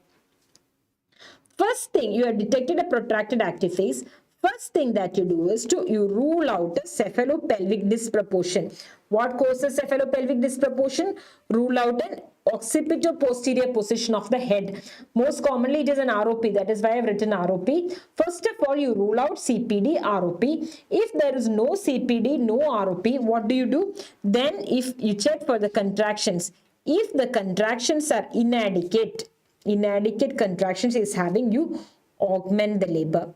First thing, you have detected a protracted active phase. First thing that you do is you rule out a cephalopelvic disproportion. What causes cephalopelvic disproportion? Rule out an occipito-posterior position of the head. Most commonly it is an ROP. That is why I have written ROP. First of all, you rule out CPD, ROP. If there is no CPD, no ROP, what do? Then if you check for the contractions, if the contractions are inadequate contractions is having, you augment the labor.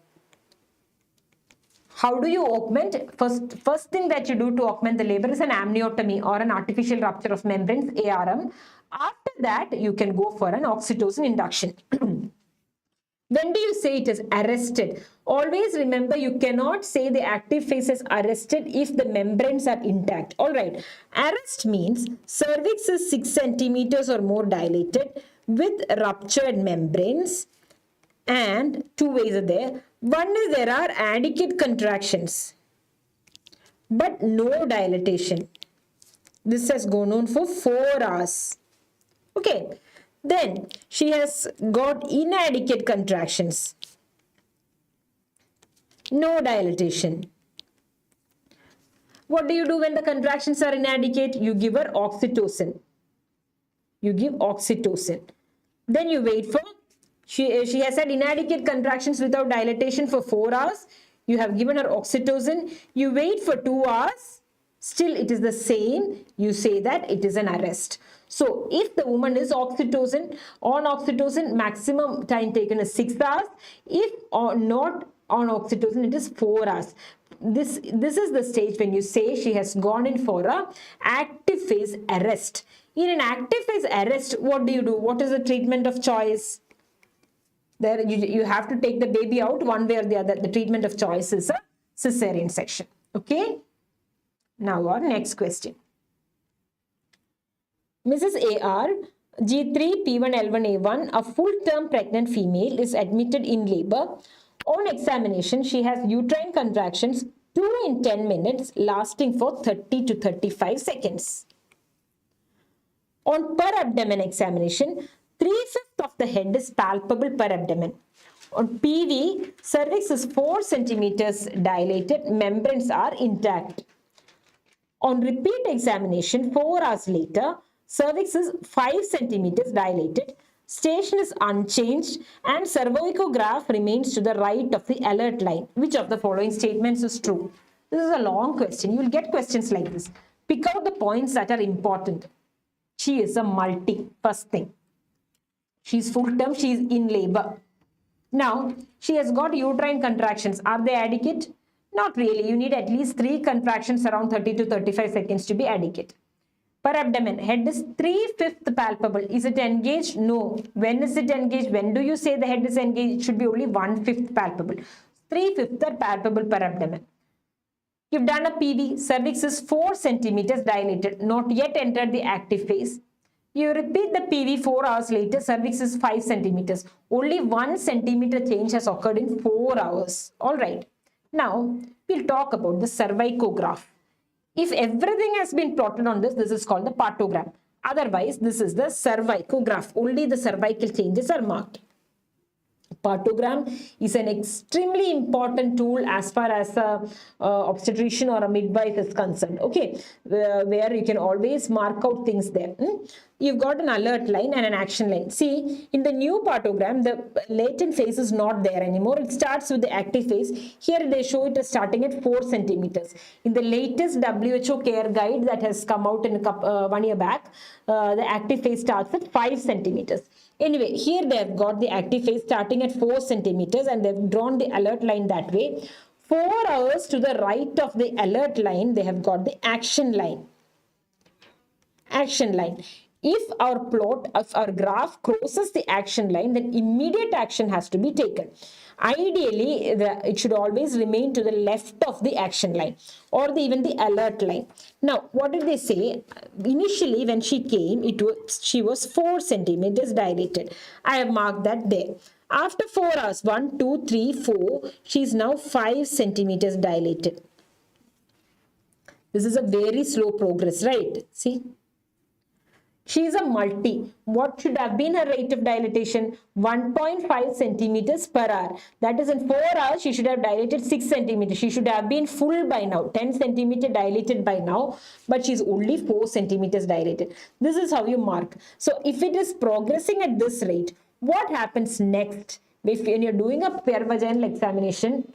How do you augment? First thing that you do to augment the labor is an amniotomy or an artificial rupture of membranes, ARM. After that, you can go for an oxytocin induction. When do you say it is arrested? Always remember, you cannot say the active phase is arrested if the membranes are intact. All right. Arrest means cervix is 6 centimeters or more dilated with ruptured membranes, and two ways are there. One is there are adequate contractions but no dilatation. This has gone on for 4 hours. Okay. Then she has got inadequate contractions, no dilatation. What do you do when the contractions are inadequate? You give her oxytocin. You give oxytocin. Then you wait for, she has had inadequate contractions without dilatation for 4 hours. You have given her oxytocin. You wait for 2 hours. Still it is the same. You say that it is an arrest. So if the woman is on oxytocin, maximum time taken is 6 hours. If or not on oxytocin, it is 4 hours. This is the stage when you say she has gone in for a active phase arrest. In an active phase arrest, what do you do? What is the treatment of choice? There you have to take the baby out one way or the other. The treatment of choice is a cesarean section. Okay. Now our next question. Mrs. AR, G3 P1L1A1, a full-term pregnant female, is admitted in labor. On examination, she has uterine contractions 2 in 10 minutes lasting for 30 to 35 seconds. On per abdomen examination, 3/5 of the head is palpable per abdomen. On PV, cervix is 4 centimeters dilated, membranes are intact. On repeat examination, 4 hours later, cervix is 5 centimeters dilated, station is unchanged, and cervicograph remains to the right of the alert line. Which of the following statements is true? This is a long question. You will get questions like this. Pick out the points that are important. She is a multi, first thing. She is full term, she is in labor. Now, she has got uterine contractions. Are they adequate? Not really. You need at least 3 contractions around 30 to 35 seconds to be adequate. Per abdomen, head is 3/5 palpable. Is it engaged? No. When is it engaged? When do you say the head is engaged? It should be only 1/5 palpable. 3/5 are palpable per abdomen. You've done a PV. Cervix is 4 centimeters dilated, not yet entered the active phase. You repeat the PV 4 hours later, cervix is 5 centimeters. Only 1 centimeter change has occurred in 4 hours. All right. Now, we'll talk about the cervicograph. If everything has been plotted on this is called the partogram. Otherwise, this is the cervicograph. Only the cervical changes are marked. Partogram is an extremely important tool as far as a obstetrician or a midwife is concerned. Okay, where you can always mark out things there. You've got an alert line and an action line. See, in the new partogram, the latent phase is not there anymore. It starts with the active phase. Here they show it as starting at 4 centimeters. In the latest WHO care guide that has come out in 1 year back, the active phase starts at 5 centimeters. Anyway, here they have got the active phase starting at 4 centimeters and they've drawn the alert line that way. 4 hours to the right of the alert line, they have got the action line. Action line. If our plot of our graph crosses the action line, then immediate action has to be taken. Ideally, it should always remain to the left of the action line or even the alert line. Now, what did they say? Initially, when she came, she was 4 centimeters dilated. I have marked that there. After 4 hours, 1, 2, 3, 4, she is now 5 centimeters dilated. This is a very slow progress, right? See? She is a multi. What should have been her rate of dilatation? 1.5 centimeters per hour. That is, in 4 hours, she should have dilated 6 centimeters. She should have been full by now, 10 centimeter dilated by now, but she's only 4 centimeters dilated. This is how you mark. So if it is progressing at this rate, what happens next? When you're doing a pervaginal examination,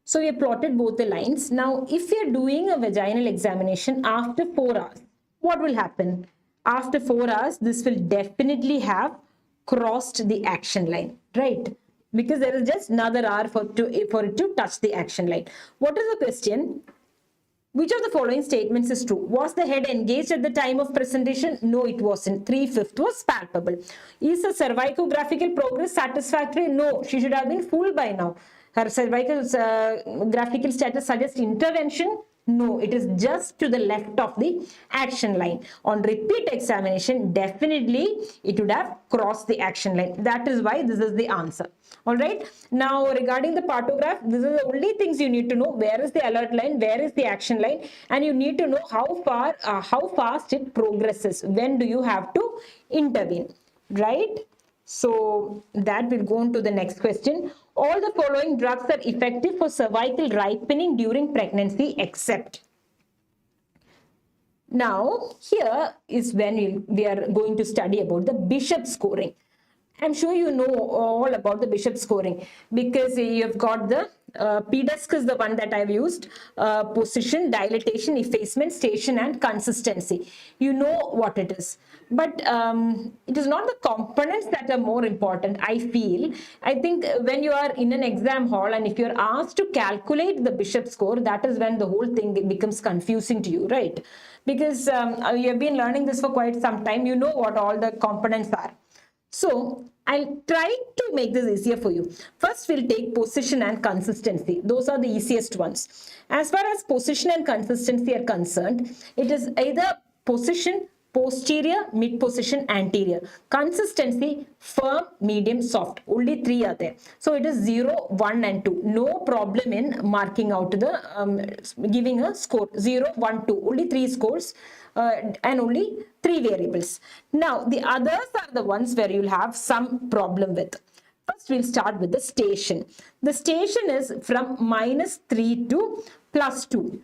So we have plotted both the lines. Now, if you're doing a vaginal examination after 4 hours, what will happen? After 4 hours, this will definitely have crossed the action line, right? Because there is just another hour for it to touch the action line. What is the question? Which of the following statements is true? Was the head engaged at the time of presentation? No, it wasn't. 3/5 was palpable. Is the cervicographical progress satisfactory? No, she should have been full by now. Her cervicographical status suggests intervention. No, it is just to the left of the action line. On repeat examination, definitely it would have crossed the action line. That is why this is the answer. All right. Now, regarding the partograph, this is the only things you need to know. Where is the alert line? Where is the action line? And you need to know how fast it progresses. When do you have to intervene? Right. So that will go on to the next question. All the following drugs are effective for cervical ripening during pregnancy except. Now, here is when we are going to study about the Bishop scoring. I'm sure you know all about the Bishop scoring because you've got the PDESC is the one that I've used, position, dilatation, effacement, station and consistency. You know what it is. But it is not the components that are more important, I feel. I think when you are in an exam hall and if you're asked to calculate the Bishop score, that is when the whole thing becomes confusing to you, right? Because you have been learning this for quite some time. You know what all the components are. So I'll try to make this easier for you. First, we'll take position and consistency. Those are the easiest ones. As far as position and consistency are concerned, it is either position, posterior, mid position, anterior. Consistency, firm, medium, soft. Only 3 are there. So it is 0, 1 and 2. No problem in marking out the, giving a score. 0, 1, 2. Only 3 scores. And only 3 variables. Now, the others are the ones where you'll have some problem with. First, we'll start with the station. The station is from -3 to +2.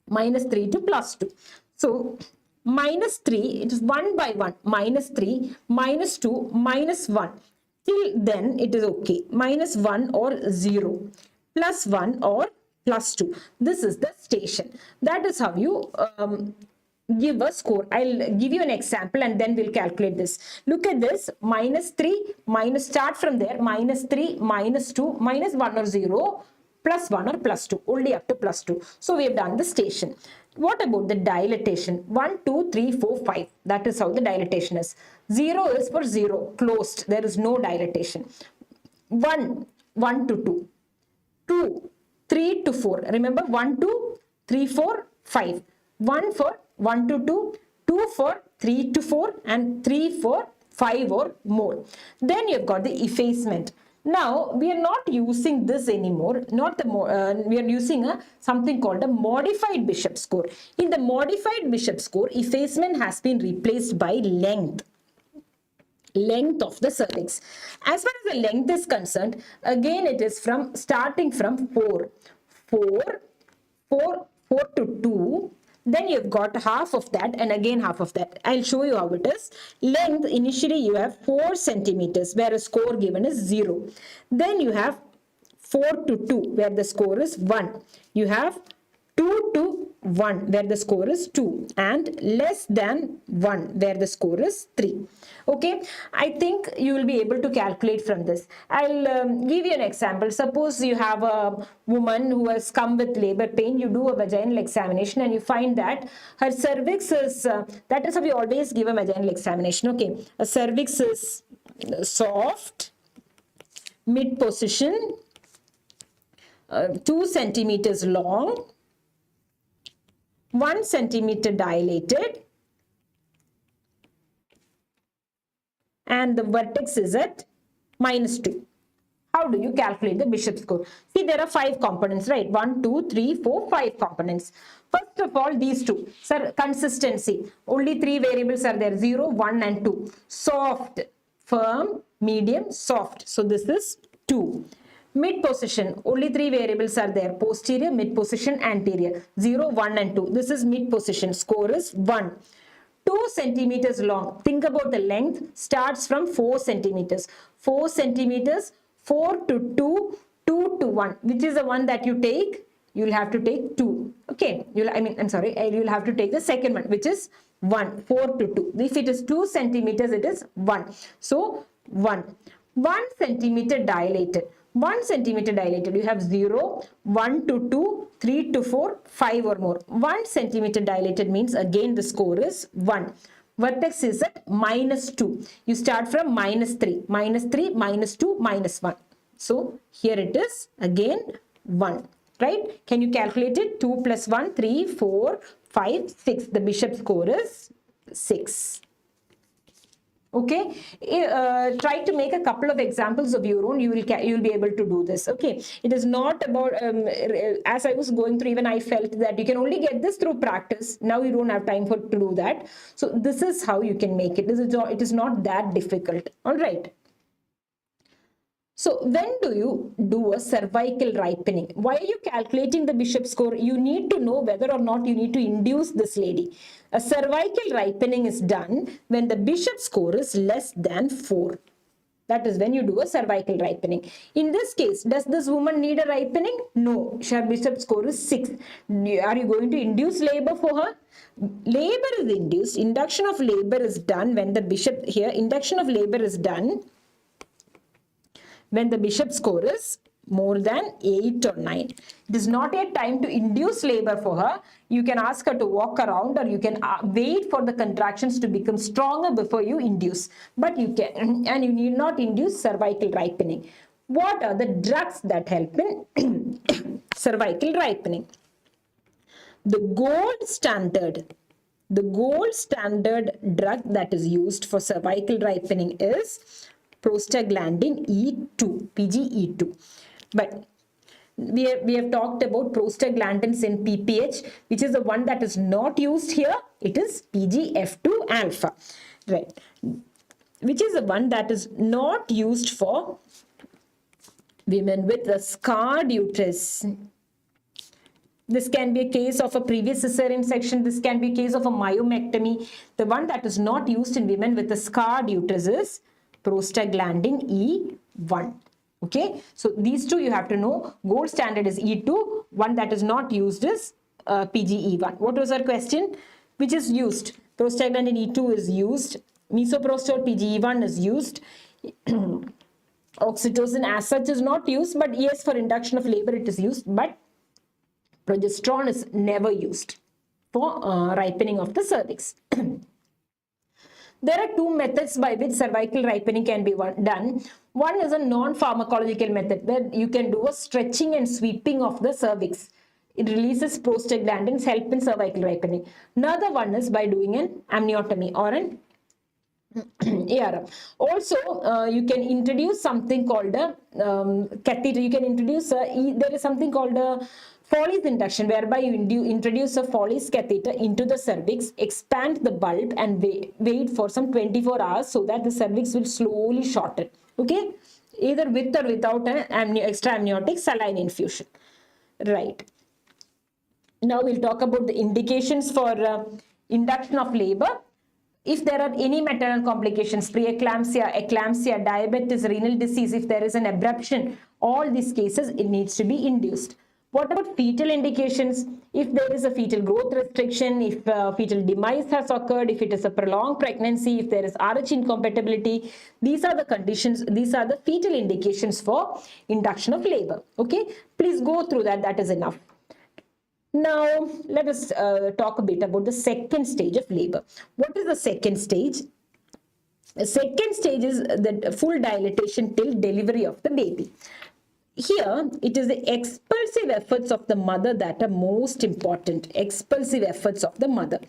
-3 to +2. So, -3, it is 1 by 1. -3, -2, -1. Till then, it is okay. -1 or 0. +1 or +2. This is the station. That is how you give a score. I'll give you an example and then we'll calculate this. Look at this, -3, start from there, -3, -2, -1 or 0, +1 or +2, only up to +2. So we have done the station. What about the dilatation? 1, 2, 3, 4, 5. That is how the dilatation is. 0 is for 0, closed. There is no dilatation. 1, 1 to 2. 2, 3 to 4. Remember 1, 2, 3, 4, 5. 1 for 1 to 2, 2 for 3 to 4 and 3 for 5 or more. Then you've got the effacement. Now we are not using this anymore. We are using something called a modified Bishop score. In the modified Bishop score, effacement has been replaced by length of the cervix. As far as the length is concerned, again it is starting from 4 to 2. Then you've got half of that and again half of that. I'll show you how it is. Length, initially you have 4 centimeters where a score given is 0. Then you have 4 to 2 where the score is 1. You have 2 to 1 where the score is 2 and less than 1 where the score is 3. Okay, I think you will be able to calculate from this. I'll give you an example. Suppose you have a woman who has come with labor pain. You do a vaginal examination and you find that her cervix is, that is how we always give a vaginal examination. Okay, a cervix is soft, mid position, 2 centimeters long, 1 centimeter dilated, and the vertex is at -2. How do you calculate the Bishop score? See, there are 5 components, right? 1, 2, 3, 4, 5 components. First of all, these 2. Sir, consistency. Only 3 variables are there, 0, 1 and 2. Soft, firm, medium, soft. So this is 2. Mid position, only 3 variables are there. Posterior, mid position, anterior. 0, 1 and 2. This is mid position. Score is 1. 2 centimeters long. Think about the length. Starts from 4 centimeters. 4 centimeters, 4 to 2, 2 to 1. Which is the one that you take? You'll have to take 2. Okay. You'll have to take the second one, which is 1. 4 to 2. If it is 2 centimeters, it is 1. So 1. 1 centimeter dilated. 1 centimeter dilated. You have 0, 1 to 2, 3 to 4, 5 or more. 1 centimeter dilated means again the score is 1. Vertex is at -2. You start from -3. -3, -2, -1. So here it is again 1. Right? Can you calculate it? 2 plus 1, 3, 4, 5, 6. The bishop score is 6. Okay, try to make a couple of examples of your own. You will be able to do this. Okay, it is not about as I was going through, even I felt that you can only get this through practice. Now you don't have time to do that. So this is how you can make it. It is not that difficult. All right. So when do you do a cervical ripening? Why are you calculating the bishop score? You need to know whether or not you need to induce this lady. A cervical ripening is done when the bishop score is less than 4. That is when you do a cervical ripening. In this case, does this woman need a ripening? No, her bishop score is 6. Are you going to induce labor for her? Labor is induced. Induction of labor is done when the bishop here, induction of labor is done when the bishop score is more than 8 or 9. It is not yet time to induce labor for her. You can ask her to walk around, or you can wait for the contractions to become stronger before you induce. But you can, and you need not induce cervical ripening. What are the drugs that help in cervical ripening? The gold standard drug that is used for cervical ripening is prostaglandin E2, PGE2. But we have talked about prostaglandins in PPH, which is the one that is not used here. It is PGF2 alpha, right? Which is the one that is not used for women with a scarred uterus. This can be a case of a previous cesarean section. This can be a case of a myomectomy. The one that is not used in women with a scarred uterus is prostaglandin E1. Okay, so these two you have to know. Gold standard is E2. One that is not used is PGE1. What was our question? Which is used? Prostaglandin E2 is used. Misoprostol PGE1 is used. Oxytocin as such is not used, but yes, for induction of labor it is used. But progesterone is never used for ripening of the cervix. There are two methods by which cervical ripening can be done. One is a non-pharmacological method where you can do a stretching and sweeping of the cervix. It releases prostaglandins, help in cervical ripening. Another one is by doing an amniotomy or an ARM. Also, you can introduce something called a catheter. You can introduce there is something called a Foley's induction, whereby you introduce a Foley's catheter into the cervix, expand the bulb and wait for some 24 hours so that the cervix will slowly shorten. Okay, either with or without an extra amniotic saline infusion. Right. Now we'll talk about the indications for induction of labor. If there are any maternal complications, preeclampsia, eclampsia, diabetes, renal disease, if there is an abruption, all these cases it needs to be induced. What about fetal indications? If there is a fetal growth restriction, if fetal demise has occurred, if it is a prolonged pregnancy, if there is RH incompatibility, these are the conditions, these are the fetal indications for induction of labor. Okay, please go through that, that is enough. Now, let us talk a bit about the second stage of labor. What is the second stage? The second stage is the full dilatation till delivery of the baby. Here, it is the expulsive efforts of the mother that are most important. Expulsive efforts of the mother.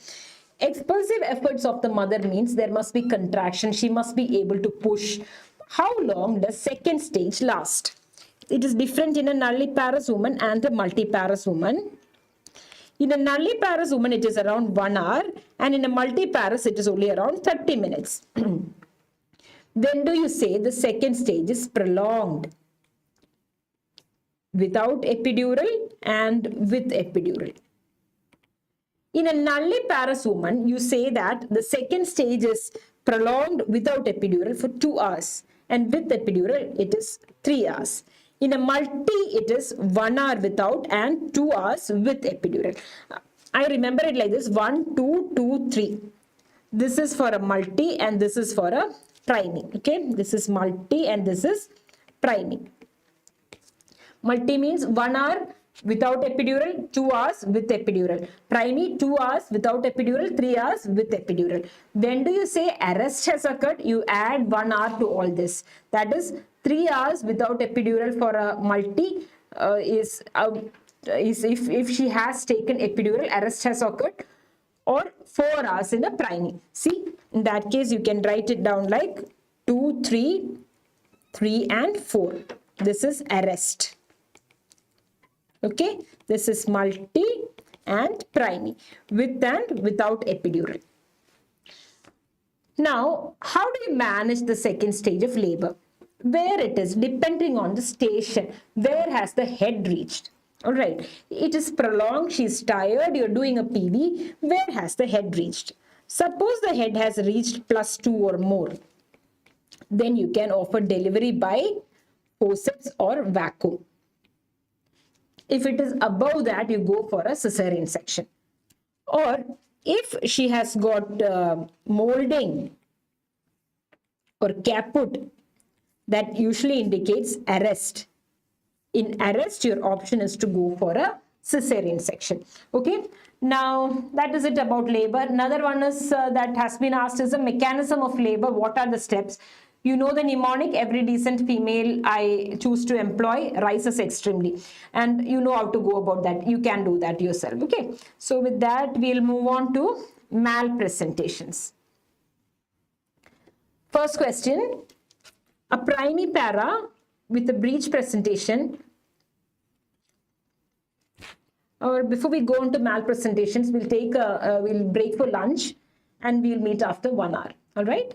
Expulsive efforts of the mother means there must be contraction. She must be able to push. How long does second stage last? It is different in a nulliparous woman and a multiparous woman. In a nulliparous woman, it is around 1 hour, and in a multiparous, it is only around 30 minutes. When do you say the second stage is prolonged? Without epidural and with epidural. In a nulliparous woman, you say that the second stage is prolonged without epidural for 2 hours, and with epidural, it is 3 hours. In a multi, it is 1 hour without and 2 hours with epidural. I remember it like this: 1, 2, 2, 3. This is for a multi and this is for a priming. Okay, this is multi and this is priming. Multi means 1 hour without epidural, 2 hours with epidural. Priming, 2 hours without epidural, 3 hours with epidural. When do you say arrest has occurred? You add 1 hour to all this. That is 3 hours without epidural for a multi is if she has taken epidural, arrest has occurred, or 4 hours in a priming. See, in that case, you can write it down like 2, 3, 3 and 4. This is arrest. Okay, this is multi and priming, with and without epidural. Now, how do you manage the second stage of labor? Where it is, depending on the station, where has the head reached? All right, it is prolonged, she's tired, you're doing a PV, where has the head reached? Suppose the head has reached +2 or more, then you can offer delivery by forceps or vacuum. If it is above that, you go for a cesarean section. Or if she has got molding or caput, that usually indicates arrest. In arrest, your option is to go for a cesarean section. Okay, now that is it about labor. Another one is that has been asked is the mechanism of labor. What are the steps? You know the mnemonic: every decent female I choose to employ rises extremely, and you know how to go about that. You can do that yourself. Okay, so with that, we'll move on to malpresentations. First question: a primipara with a breech presentation. Or before we go into malpresentations, we'll take we'll break for lunch and we'll meet after 1 hour. All right.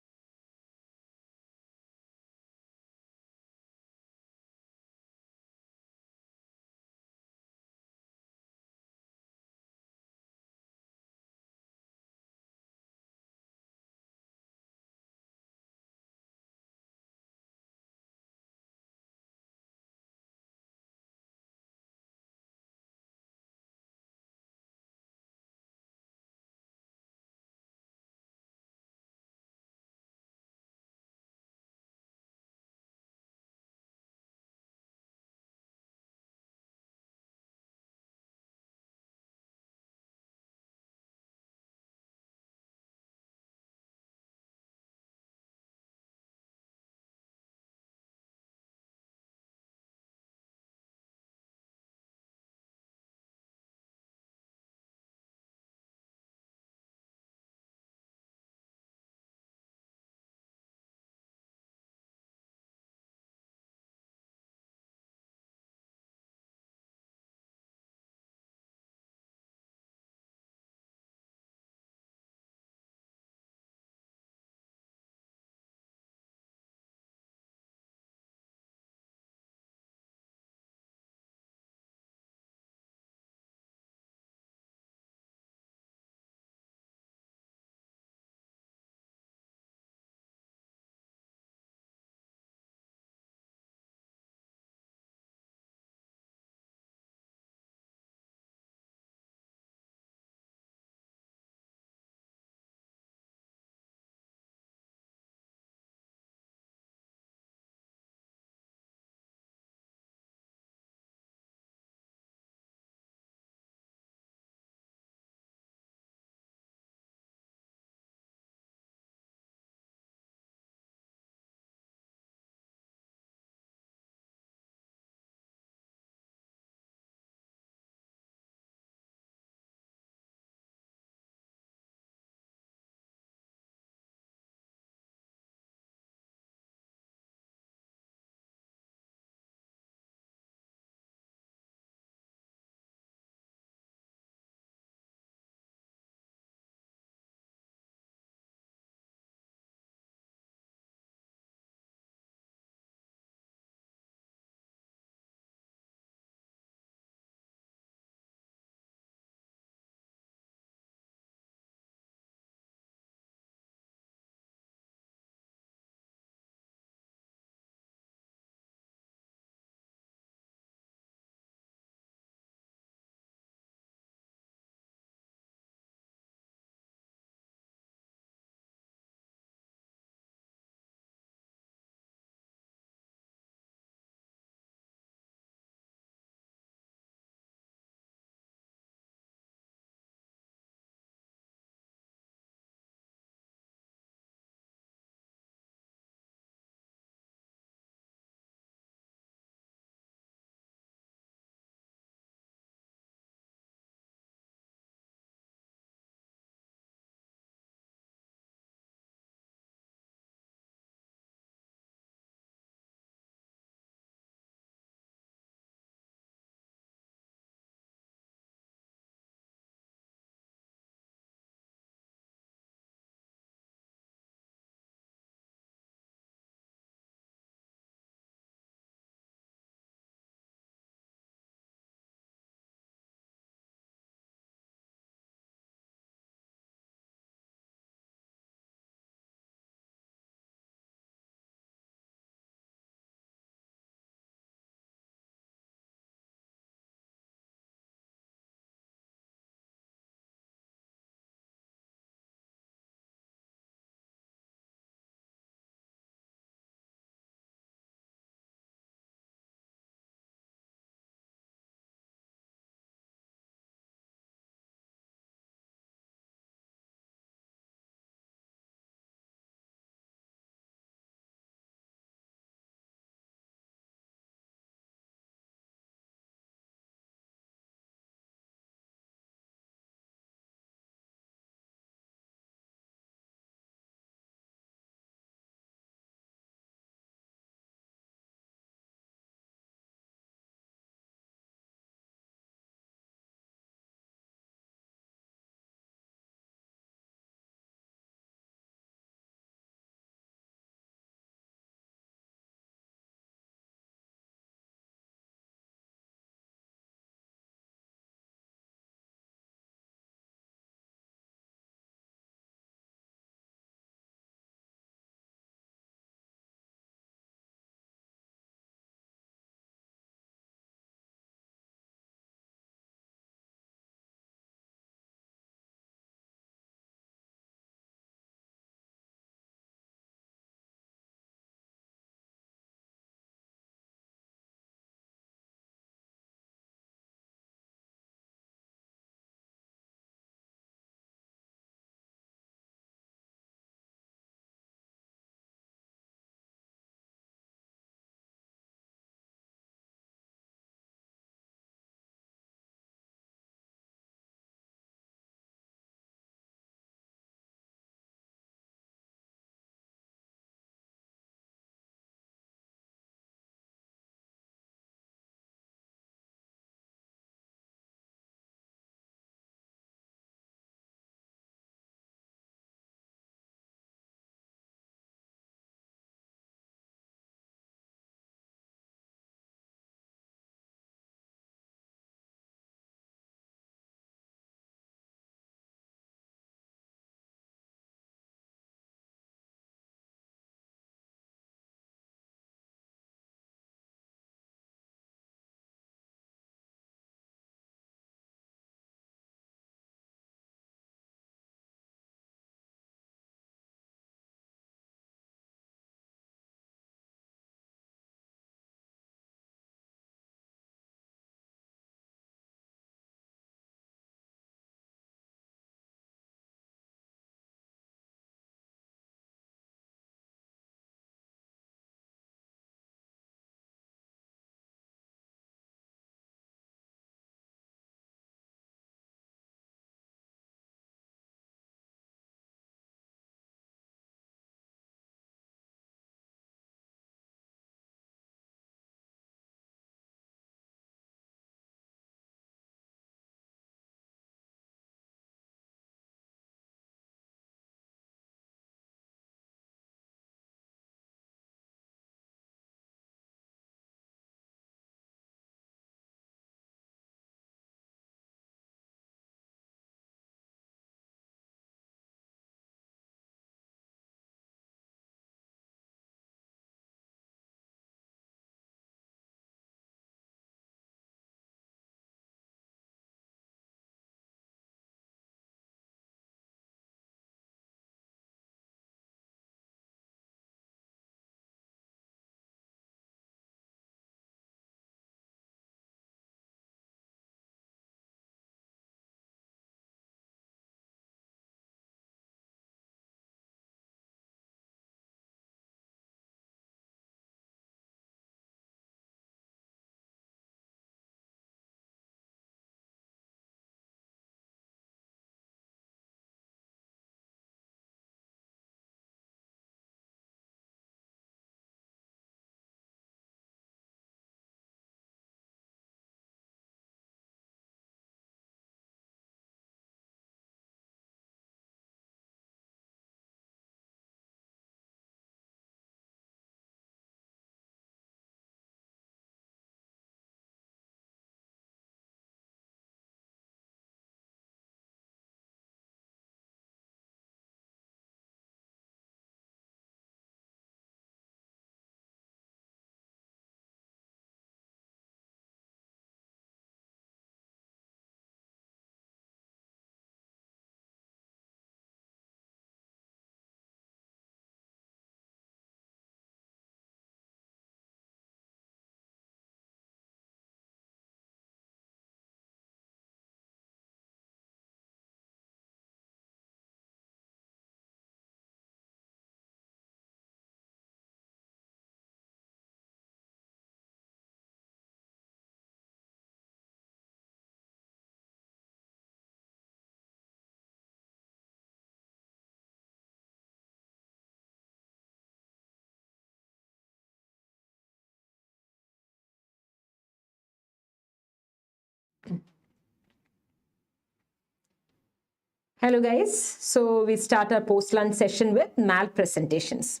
Hello guys, so we start our post-lunch session with malpresentations.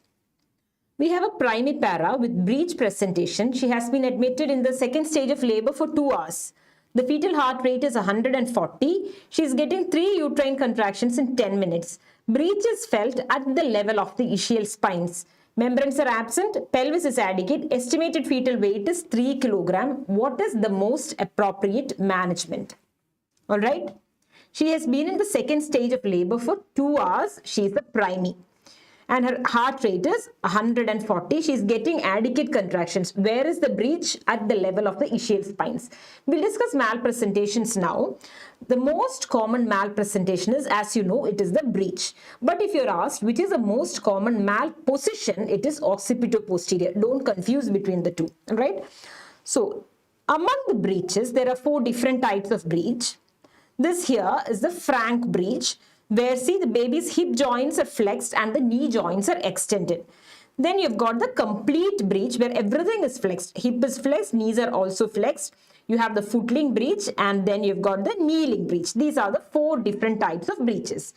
We have a primary para with breech presentation. She has been admitted in the second stage of labor for 2 hours. The fetal heart rate is 140. She is getting 3 uterine contractions in 10 minutes. Breech is felt at the level of the ischial spines. Membranes are absent, pelvis is adequate, estimated fetal weight is 3 kg. What is the most appropriate management? All right. She has been in the second stage of labor for 2 hours. She is a primary. And her heart rate is 140. She is getting adequate contractions. Where is the breech? At the level of the ischial spines. We'll discuss malpresentations now. The most common malpresentation is, as you know, it is the breech. But if you're asked which is the most common malposition, it is occipito-posterior. Don't confuse between the two. All right. So, among the breeches, there are 4 different types of breech. This here is the frank breech, where see the baby's hip joints are flexed and the knee joints are extended. Then you've got the complete breech where everything is flexed. Hip is flexed, knees are also flexed. You have the footling breech and then you've got the kneeling breech. These are the 4 different types of breeches.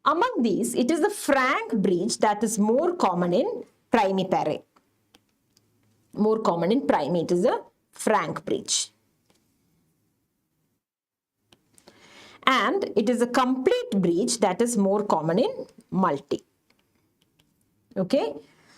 Among these, it is the frank breech that is more common in primipare. More common in primate is the frank breech. And it is a complete breech that is more common in multi. Okay,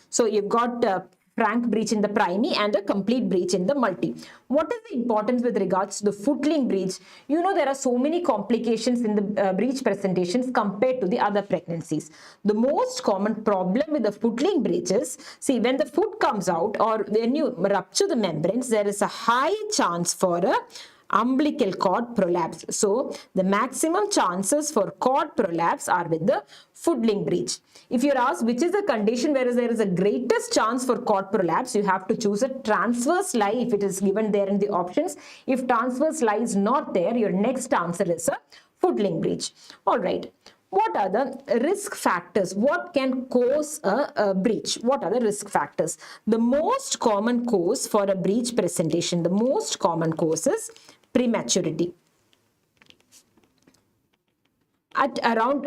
so you've got a frank breech in the primary and a complete breech in the multi. What is the importance with regards to the footling breech? You know, there are so many complications in the breech presentations compared to the other pregnancies. The most common problem with the footling breech is, see, when the foot comes out or when you rupture the membranes, there is a high chance for a umbilical cord prolapse. So the maximum chances for cord prolapse are with the footling breech. If you're asked which is the condition where there is a greatest chance for cord prolapse, you have to choose a transverse lie if it is given there in the options. If transverse lie is not there, your next answer is a footling breech. All right. What are the risk factors? What can cause a breech? What are the risk factors? The most common cause for a breech presentation, the most common cause is prematurity. At around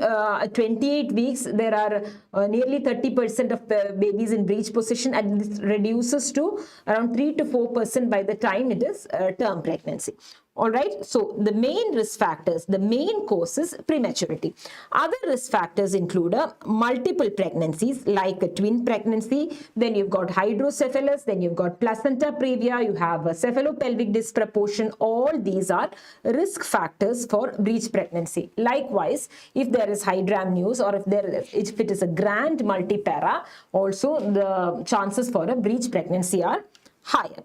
28 weeks, there are nearly 30% of babies in breech position, and this reduces to around 3 to 4% by the time it is term pregnancy. All right, so the main risk factors, the main cause is prematurity. Other risk factors include multiple pregnancies like a twin pregnancy, then you've got hydrocephalus, then you've got placenta previa, you have a cephalopelvic disproportion. All these are risk factors for breech pregnancy. Likewise, if there is hydramnios or if it is a grand multipara, also the chances for a breech pregnancy are higher.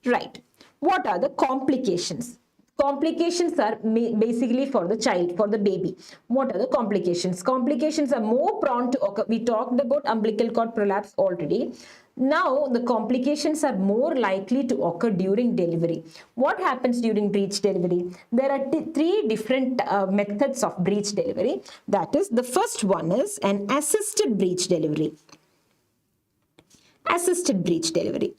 Right. What are the complications? Complications are basically for the child, for the baby. What are the complications? Complications are more prone to occur. We talked about umbilical cord prolapse already. Now, the complications are more likely to occur during delivery. What happens during breech delivery? There are 3 different methods of breech delivery. That is, the first one is an assisted breech delivery. Assisted breech delivery.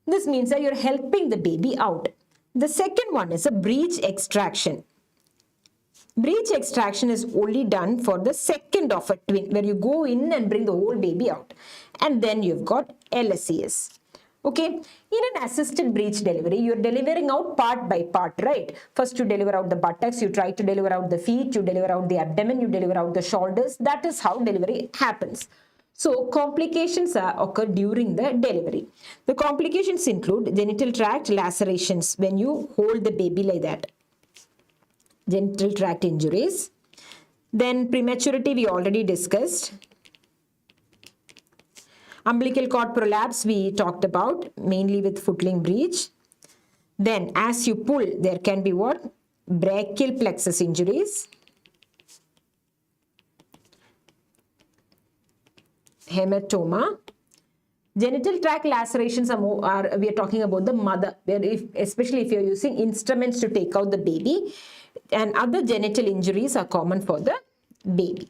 This means that you're helping the baby out. The second one is a breech extraction. Breech extraction is only done for the second of a twin, where you go in and bring the whole baby out. And then you've got LSES. Okay, in an assisted breech delivery, you're delivering out part by part, right? First you deliver out the buttocks, you try to deliver out the feet, you deliver out the abdomen, you deliver out the shoulders. That is how delivery happens. So complications occur during the delivery. The complications include genital tract lacerations when you hold the baby like that. Genital tract injuries. Then prematurity we already discussed. Umbilical cord prolapse we talked about, mainly with footling breech. Then as you pull, there can be what? Brachial plexus injuries. Hematoma. Genital tract lacerations we are talking about the mother, especially if you're using instruments to take out the baby, and other genital injuries are common for the baby.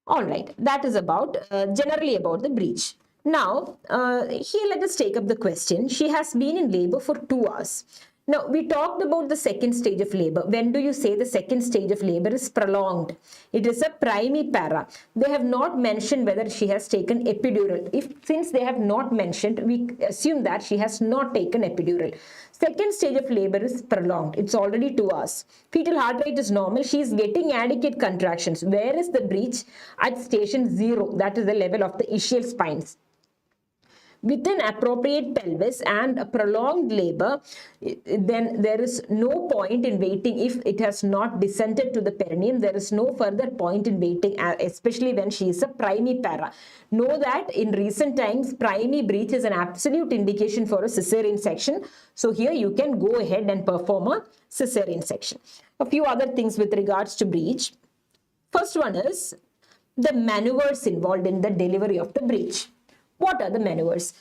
All right, that is about generally about the breech. Now, here let us take up the question. She has been in labor for 2 hours. Now, we talked about the second stage of labor. When do you say the second stage of labor is prolonged? It is a primipara. They have not mentioned whether she has taken epidural. Since they have not mentioned, we assume that she has not taken epidural. Second stage of labor is prolonged. It's already 2 hours. Fetal heart rate is normal. She is getting adequate contractions. Where is the breach? At station 0. That is the level of the ischial spines. With an appropriate pelvis and a prolonged labor, then there is no point in waiting. If it has not descended to the perineum, there is no further point in waiting, especially when she is a primipara. Know that in recent times, primi breach is an absolute indication for a cesarean section. So here you can go ahead and perform a cesarean section. A few other things with regards to breach. First one is the maneuvers involved in the delivery of the breech. What are the maneuvers?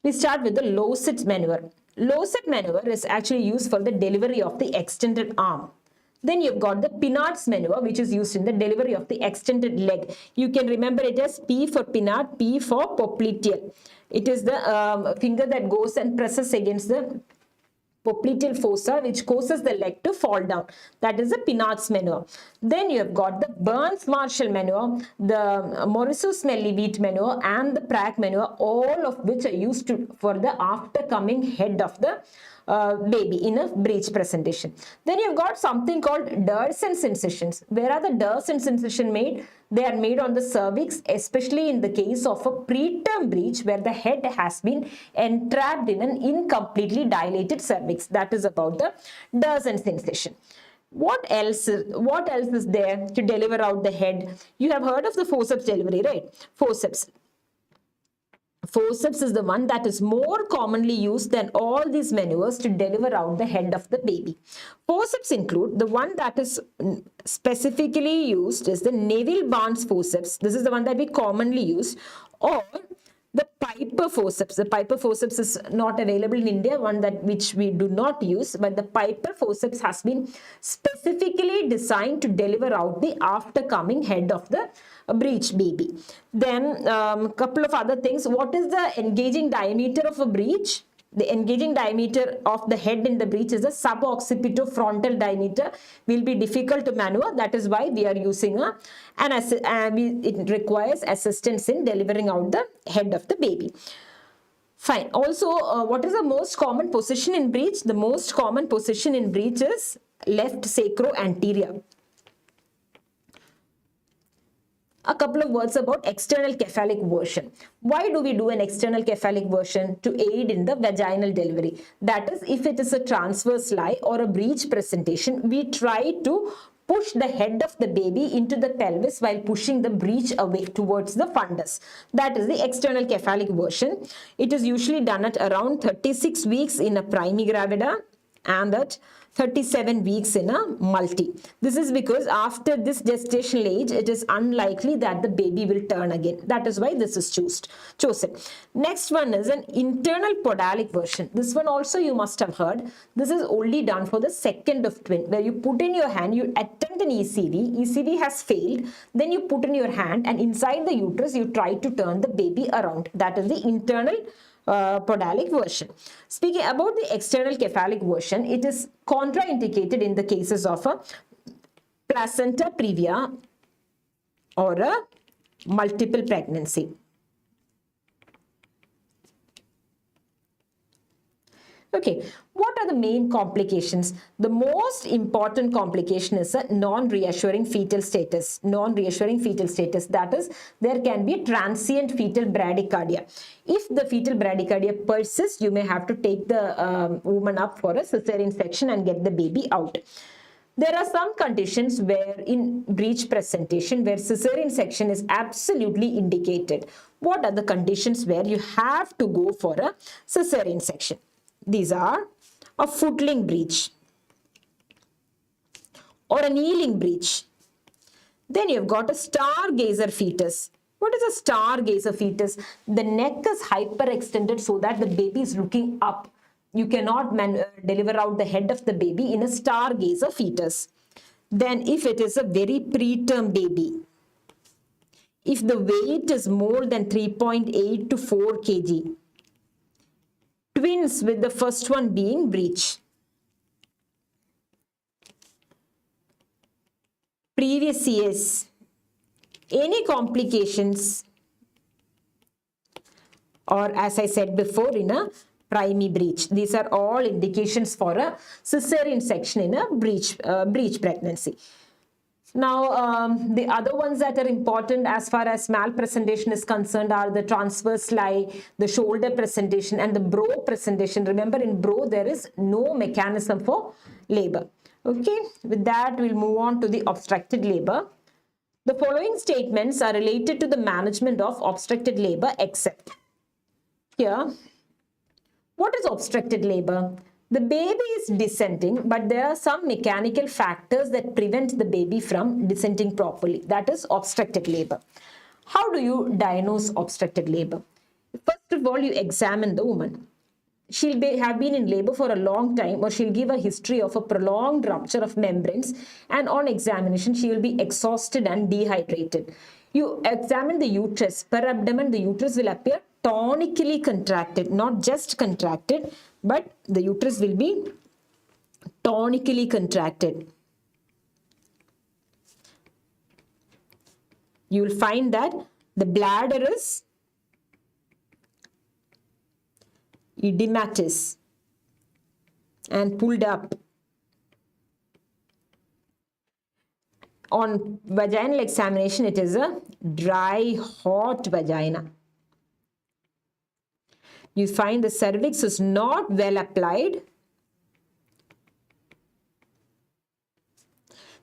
We start with the low-sit maneuver. Low-sit maneuver is actually used for the delivery of the extended arm. Then you've got the Pinard's maneuver, which is used in the delivery of the extended leg. You can remember it as P for Pinard, P for popliteal. It is the finger that goes and presses against the popliteal fossa, which causes the leg to fall down. That is the Pinard's maneuver. Then you have got the Burns-Marshall maneuver, the Morisot-Smellie-Wheat maneuver, and the Prague maneuver, all of which are used for the after-coming head of the baby in a breech presentation. Then you've got something called Derson's incisions. Where are the Derson's incision made? They are made on the cervix, especially in the case of a preterm breech where the head has been entrapped in an incompletely dilated cervix. That is about the Derson's incision. What else is there to deliver out the head? You have heard of the forceps delivery, right? Forceps. Forceps is the one that is more commonly used than all these maneuvers to deliver out the head of the baby. Forceps include, the one that is specifically used is the Neville-Barnes forceps. This is the one that we commonly use, or the Piper forceps. The Piper forceps is not available in India, one that which we do not use, but the Piper forceps has been specifically designed to deliver out the aftercoming head of the breech baby. Then couple of other things. What is the engaging diameter of a breech? The engaging diameter of the head in the breech is a suboccipitofrontal diameter. Will be difficult to maneuver. That is why we are using it requires assistance in delivering out the head of the baby. Fine. Also, what is the most common position in breech? The most common position in breech is left sacro-anterior. A couple of words about external cephalic version. Why do we do an external cephalic version? To aid in the vaginal delivery. That is, if it is a transverse lie or a breech presentation, we try to push the head of the baby into the pelvis while pushing the breech away towards the fundus. That is the external cephalic version. It is usually done at around 36 weeks in a primigravida and at 37 weeks in a multi. This is because after this gestational age, it is unlikely that the baby will turn again. That is why this is chosen. Next one is an internal podalic version. This one also you must have heard. This is only done for the second of twin, where you put in your hand, you attempt an ECV. ECV has failed. Then you put in your hand and inside the uterus, you try to turn the baby around. That is the internal podalic version. Speaking about the external cephalic version, it is contraindicated in the cases of a placenta previa or a multiple pregnancy. Okay, what are the main complications? The most important complication is a non-reassuring fetal status. Non-reassuring fetal status, that is, there can be transient fetal bradycardia. If the fetal bradycardia persists, you may have to take the woman up for a cesarean section and get the baby out. There are some conditions where in breech presentation where cesarean section is absolutely indicated. What are the conditions where you have to go for a cesarean section? These are a footling breech or a kneeling breech. Then you've got a stargazer fetus. What is a stargazer fetus? The neck is hyperextended so that the baby is looking up. You cannot deliver out the head of the baby in a stargazer fetus. Then if it is a very preterm baby, if the weight is more than 3.8 to 4 kg, twins with the first one being breech. previous CS, any complications, or as I said before, in a primary breech. These are all indications for a cesarean section in a breech pregnancy. Now, the other ones that are important as far as malpresentation is concerned are the transverse lie, the shoulder presentation, and the bro presentation. Remember, in bro, there is no mechanism for labor. Okay, with that, we'll move on to the obstructed labor. The following statements are related to the management of obstructed labor except. Here, what is obstructed labor? The baby is descending, but there are some mechanical factors that prevent the baby from descending properly. That is obstructed labor. How do you diagnose obstructed labor? First of all, you examine the woman. She'll have been in labor for a long time, or she'll give a history of a prolonged rupture of membranes, and on examination, she will be exhausted and dehydrated. You examine the uterus. Per abdomen, the uterus will appear tonically contracted, not just contracted, but the uterus will be tonically contracted. You will find that the bladder is edematous and pulled up. On vaginal examination, it is a dry, hot vagina. You find the cervix is not well applied.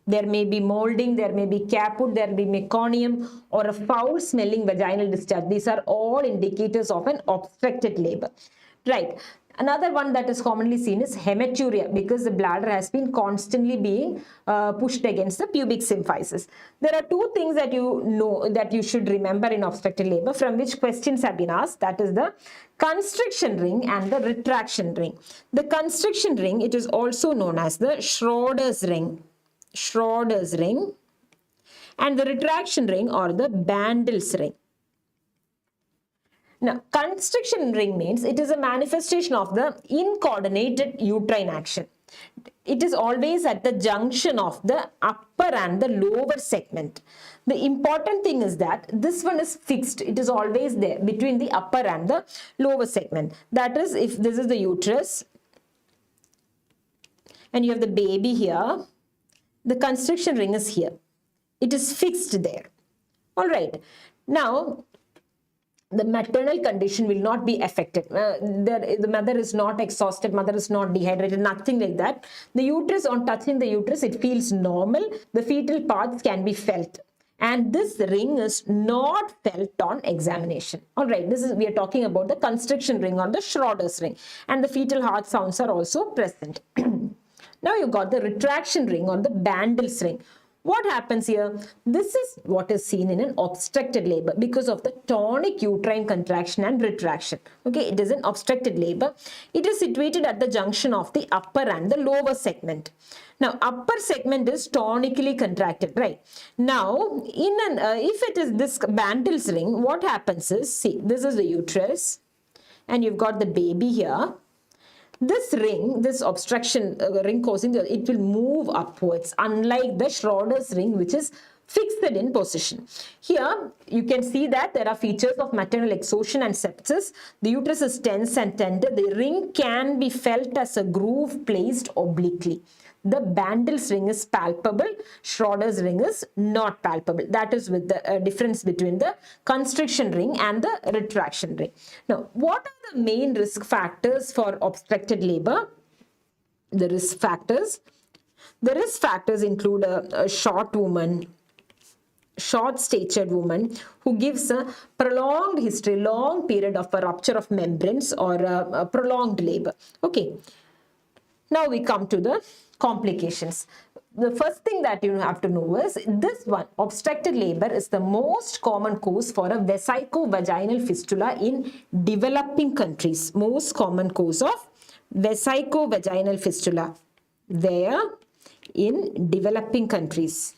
There may be molding, there may be caput, there may be meconium, or a foul smelling vaginal discharge. These are all indicators of an obstructed labor. Right. Another one that is commonly seen is hematuria, because the bladder has been constantly being pushed against the pubic symphysis. There are two things that you know that you should remember in obstructed labor, from which questions have been asked. That is the constriction ring and the retraction ring. The constriction ring, it is also known as the Schroeder's ring. Schroeder's ring. And the retraction ring or the Bandel's ring. Now, constriction ring means it is a manifestation of the incoordinated uterine action. It is always at the junction of the upper and the lower segment. The important thing is that this one is fixed. It is always there between the upper and the lower segment. That is, if this is the uterus and you have the baby here, the constriction ring is here. It is fixed there. All right. Now, the maternal condition will not be affected. The mother is not exhausted, mother is not dehydrated, nothing like that. The uterus, on touching the uterus, it feels normal. The fetal parts can be felt. And this ring is not felt on examination. All right, we are talking about the constriction ring or the Schroeder's ring. And the fetal heart sounds are also present. Now you got the retraction ring or the Bandel's ring. What happens here? This is what is seen in an obstructed labor because of the tonic uterine contraction and retraction. Okay, it is an obstructed labor. It is situated at the junction of the upper and the lower segment. Now, upper segment is tonically contracted, right? Now, if it is this Bandel's ring, what happens is, see, this is the uterus and you've got the baby here. This ring, this obstruction ring causing, it will move upwards, unlike the Schroeder's ring, which is fixed in position. Here, you can see that there are features of maternal exhaustion and sepsis. The uterus is tense and tender. The ring can be felt as a groove placed obliquely. The Bandel's ring is palpable. Schroeder's ring is not palpable. That is with the difference between the constriction ring and the retraction ring. Now, what are the main risk factors for obstructed labor? The risk factors include a short woman, short-statured woman who gives a prolonged history, long period of a rupture of membranes or a prolonged labor. Okay. Now we come to the complications. The first thing that you have to know is this one, obstructed labor is the most common cause for a vesico-vaginal fistula in developing countries. Most common cause of vesico-vaginal fistula. Where? In developing countries.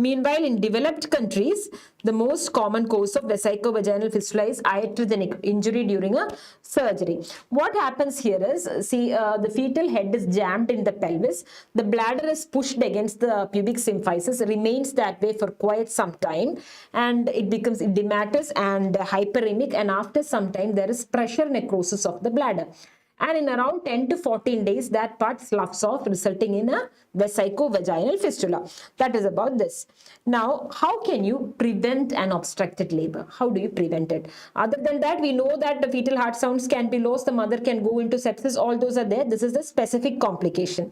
Meanwhile, in developed countries, the most common cause of vesicovaginal fistula is iatrogenic injury during a surgery. What happens here is, see, the fetal head is jammed in the pelvis, the bladder is pushed against the pubic symphysis, remains that way for quite some time, and it becomes edematous and hyperemic, and after some time there is pressure necrosis of the bladder. And in around 10 to 14 days, that part sloughs off, resulting in a vesicovaginal fistula. That is about this. Now, how can you prevent an obstructed labor? How do you prevent it? Other than that, we know that the fetal heart sounds can be lost, the mother can go into sepsis, all those are there. This is the specific complication.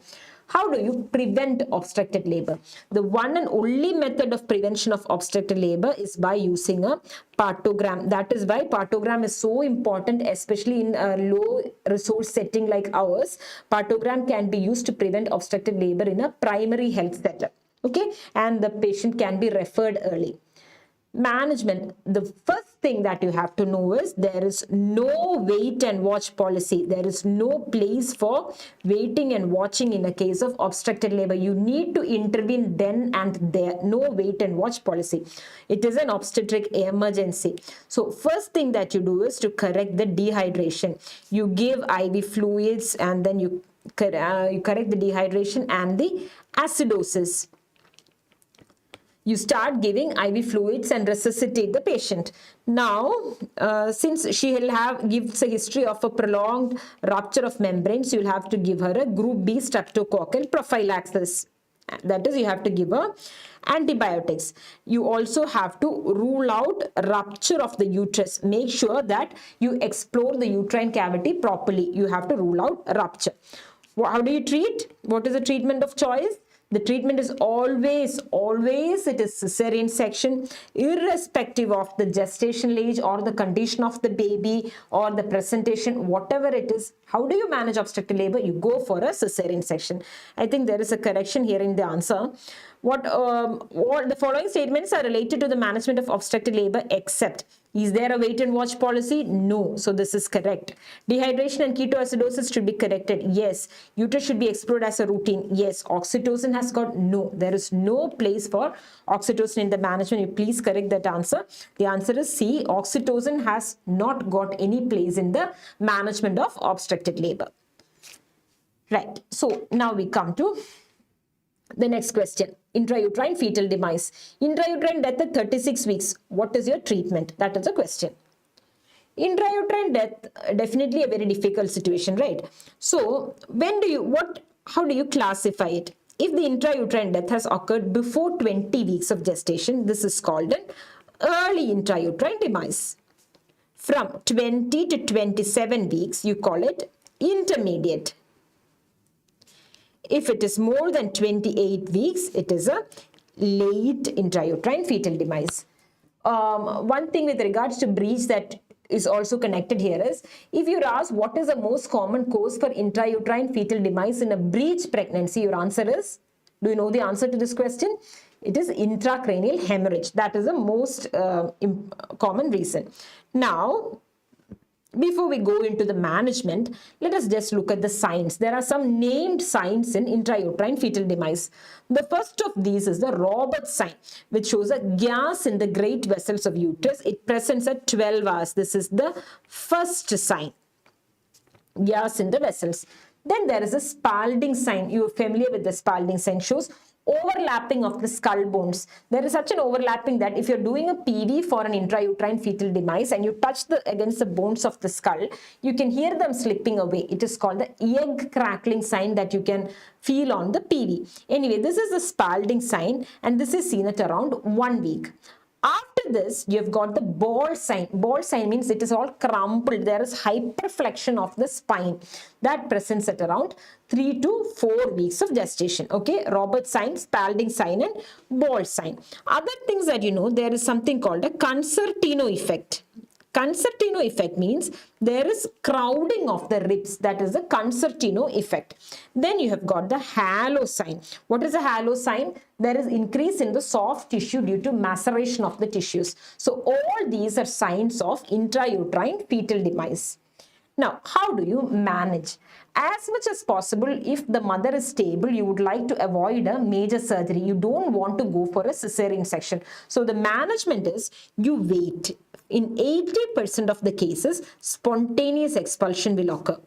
How do you prevent obstructed labor? The one and only method of prevention of obstructed labor is by using a partogram. That is why partogram is so important, especially in a low resource setting like ours. Partogram can be used to prevent obstructed labor in a primary health setup. Okay, and the patient can be referred early. Management, the first thing that you have to know is there is no wait and watch policy. There is no place for waiting and watching in a case of obstructed labor. You need to intervene then and there. No wait and watch policy. It is an obstetric emergency. So first thing that you do is to correct the dehydration. You give IV fluids and then you correct the dehydration and the acidosis. You start giving IV fluids and resuscitate the patient. Now, since she will gives a history of a prolonged rupture of membranes, you will have to give her a group B streptococcal prophylaxis. That is, you have to give her antibiotics. You also have to rule out rupture of the uterus. Make sure that you explore the uterine cavity properly. You have to rule out rupture. How do you treat? What is the treatment of choice? The treatment is always it is cesarean section, irrespective of the gestational age or the condition of the baby or the presentation, whatever it is. How do you manage obstructed labor? You go for a cesarean section. I think there is a correction here in the answer. What the following statements are related to the management of obstructed labor except. Is there a wait and watch policy? No. So this is correct. Dehydration and ketoacidosis should be corrected. Yes. Uterus should be explored as a routine. Yes. Oxytocin has got no. There is no place for oxytocin in the management. You please correct that answer. The answer is C. Oxytocin has not got any place in the management of obstructed labor. Right. So now we come to the next question. Intrauterine fetal demise. Intrauterine death at 36 weeks. What is your treatment? That is a question. Intrauterine death, definitely a very difficult situation, right? So how do you classify it? If the intrauterine death has occurred before 20 weeks of gestation, this is called an early intrauterine demise. From 20 to 27 weeks, you call it intermediate. If it is more than 28 weeks, it is a late intrauterine fetal demise. One thing with regards to breech that is also connected here is, if you're asked what is the most common cause for intrauterine fetal demise in a breech pregnancy, your answer is, do you know the answer to this question? It is intracranial hemorrhage. That is the most common reason. Now, before we go into the management, let us just look at the signs. There are some named signs in intrauterine fetal demise. The first of these is the Roberts sign, which shows a gas in the great vessels of uterus. It presents at 12 hours. This is the first sign. Gas in the vessels. Then there is a Spalding sign. You are familiar with the Spalding sign. Shows overlapping of the skull bones. There is such an overlapping that if you're doing a PV for an intrauterine fetal demise and you touch against the bones of the skull, you can hear them slipping away. It is called the egg crackling sign that you can feel on the PV. Anyway, this is the Spalding sign and this is seen at around 1 week. After this, you have got the ball sign. Ball sign means it is all crumpled. There is hyperflexion of the spine. That presents at around 3 to 4 weeks of gestation. Okay, Roberts sign, Spalding sign and ball sign. Other things that you know, there is something called a concertino effect. Concertino effect means there is crowding of the ribs. That is the concertino effect. Then you have got the halo sign. What is a halo sign? There is increase in the soft tissue due to maceration of the tissues. So all these are signs of intrauterine fetal demise. Now, how do you manage? As much as possible, if the mother is stable, you would like to avoid a major surgery. You don't want to go for a cesarean section. So the management is you wait. In 80% of the cases, spontaneous expulsion will occur.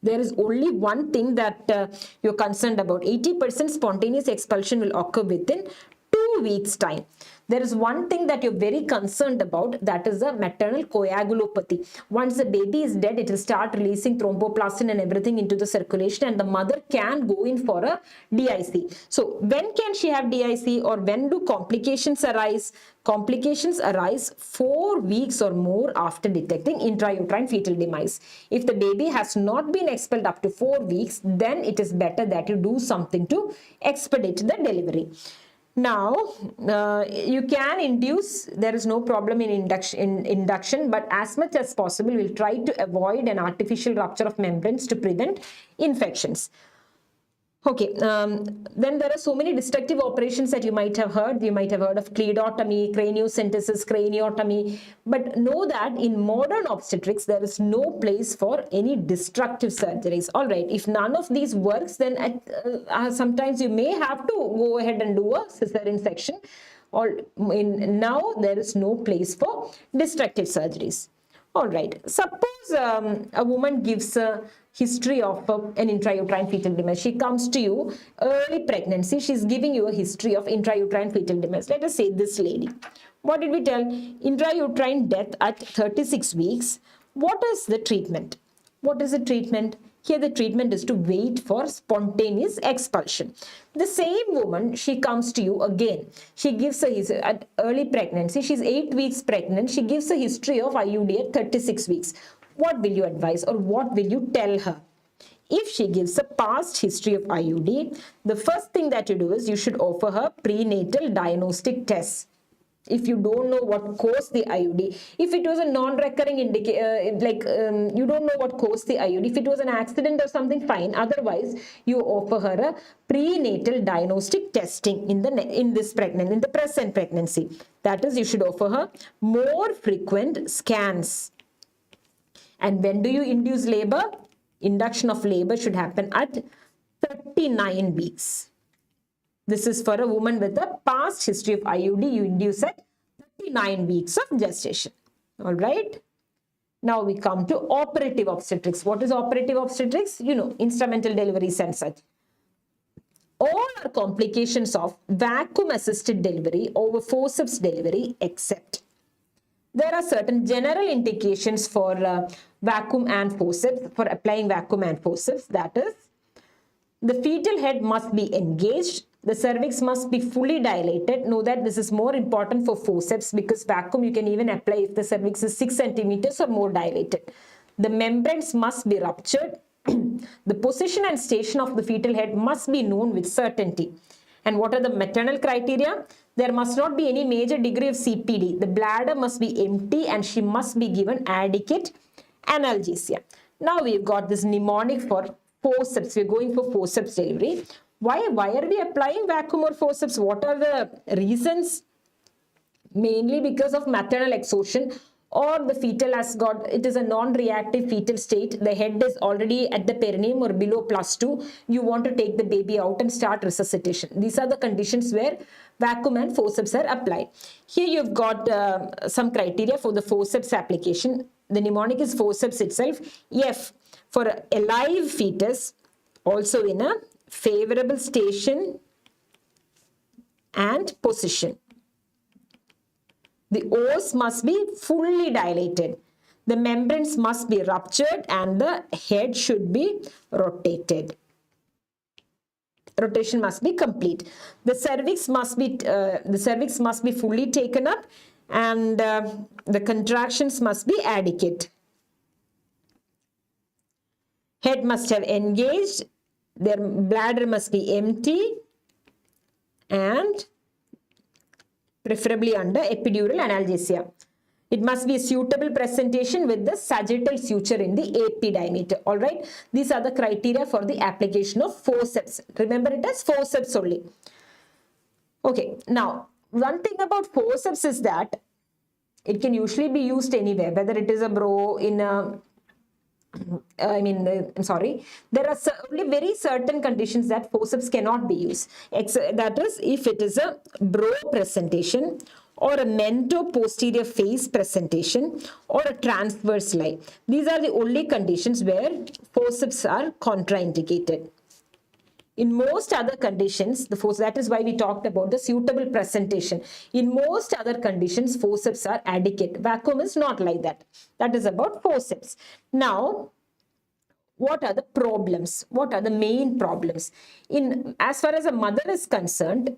There is only one thing that you're concerned about. 80% spontaneous expulsion will occur within 2 weeks' time. There is one thing that you're very concerned about, that is the maternal coagulopathy. Once the baby is dead, it will start releasing thromboplastin and everything into the circulation, and the mother can go in for a DIC. So when can she have DIC, or when do complications arise? Complications arise 4 weeks or more after detecting intrauterine fetal demise. If the baby has not been expelled up to 4 weeks, then it is better that you do something to expedite the delivery. Now, you can induce, there is no problem in induction, but as much as possible, we'll try to avoid an artificial rupture of membranes to prevent infections. Okay, then there are so many destructive operations that you might have heard. You might have heard of cleidotomy, craniocentesis, craniotomy, but know that in modern obstetrics, there is no place for any destructive surgeries. All right, if none of these works, then sometimes you may have to go ahead and do a cesarean section. Now there is no place for destructive surgeries. All right, suppose a woman gives a history of an intrauterine fetal demise. She comes to you early pregnancy. She's giving you a history of intrauterine fetal demise. Let us say this lady. What did we tell? Intrauterine death at 36 weeks. What is the treatment? What is the treatment? Here the treatment is to wait for spontaneous expulsion. The same woman, she comes to you again. She gives at early pregnancy. She's 8 weeks pregnant. She gives a history of IUD at 36 weeks. What will you advise, or what will you tell her? If she gives a past history of IUD, the first thing that you do is you should offer her prenatal diagnostic tests. If you don't know what caused the IUD, if it was a non-recurring you don't know what caused the IUD, if it was an accident or something, fine. Otherwise, you offer her a prenatal diagnostic testing in the present pregnancy. That is, you should offer her more frequent scans. And when do you induce labor? Induction of labor should happen at 39 weeks. This is for a woman with a past history of IUD. You induce at 39 weeks of gestation. All right. Now we come to operative obstetrics. What is operative obstetrics? You know, instrumental deliveries and such. All are complications of vacuum-assisted delivery over forceps delivery, except there are certain general indications for vacuum and forceps, for applying vacuum and forceps. That is, the fetal head must be engaged. The cervix must be fully dilated. Know that this is more important for forceps, because vacuum you can even apply if the cervix is 6 centimeters or more dilated. The membranes must be ruptured. The position and station of the fetal head must be known with certainty. And what are the maternal criteria? There must not be any major degree of CPD. The bladder must be empty and she must be given adequate analgesia. Now we've got this mnemonic for forceps. We're going for forceps delivery. Why are we applying vacuum or forceps? What are the reasons? Mainly because of maternal exhaustion, or the fetal has got, it is a non-reactive fetal state. The head is already at the perineum or below +2. You want to take the baby out and start resuscitation. These are the conditions where vacuum and forceps are applied. Here you've got some criteria for the forceps application. The mnemonic is forceps itself. F for a live fetus, also in a favorable station and position. The os must be fully dilated. The membranes must be ruptured and the head should be rotated. Rotation must be complete. The cervix must be fully taken up, and the contractions must be adequate. Head must have engaged. Their bladder must be empty and preferably under epidural analgesia. It must be a suitable presentation with the sagittal suture in the AP diameter. All right. These are the criteria for the application of forceps. Remember it as forceps only. Okay. Now, one thing about forceps is that it can usually be used anywhere, whether it is a bro, in a I'm sorry, there are only very certain conditions that forceps cannot be used. That is, if it is a bro presentation, or a mento-posterior face presentation, or a transverse lie. These are the only conditions where forceps are contraindicated. In most other conditions, that is why we talked about the suitable presentation. In most other conditions, forceps are adequate. Vacuum is not like that. That is about forceps. Now, what are the problems? What are the main problems? As far as a mother is concerned,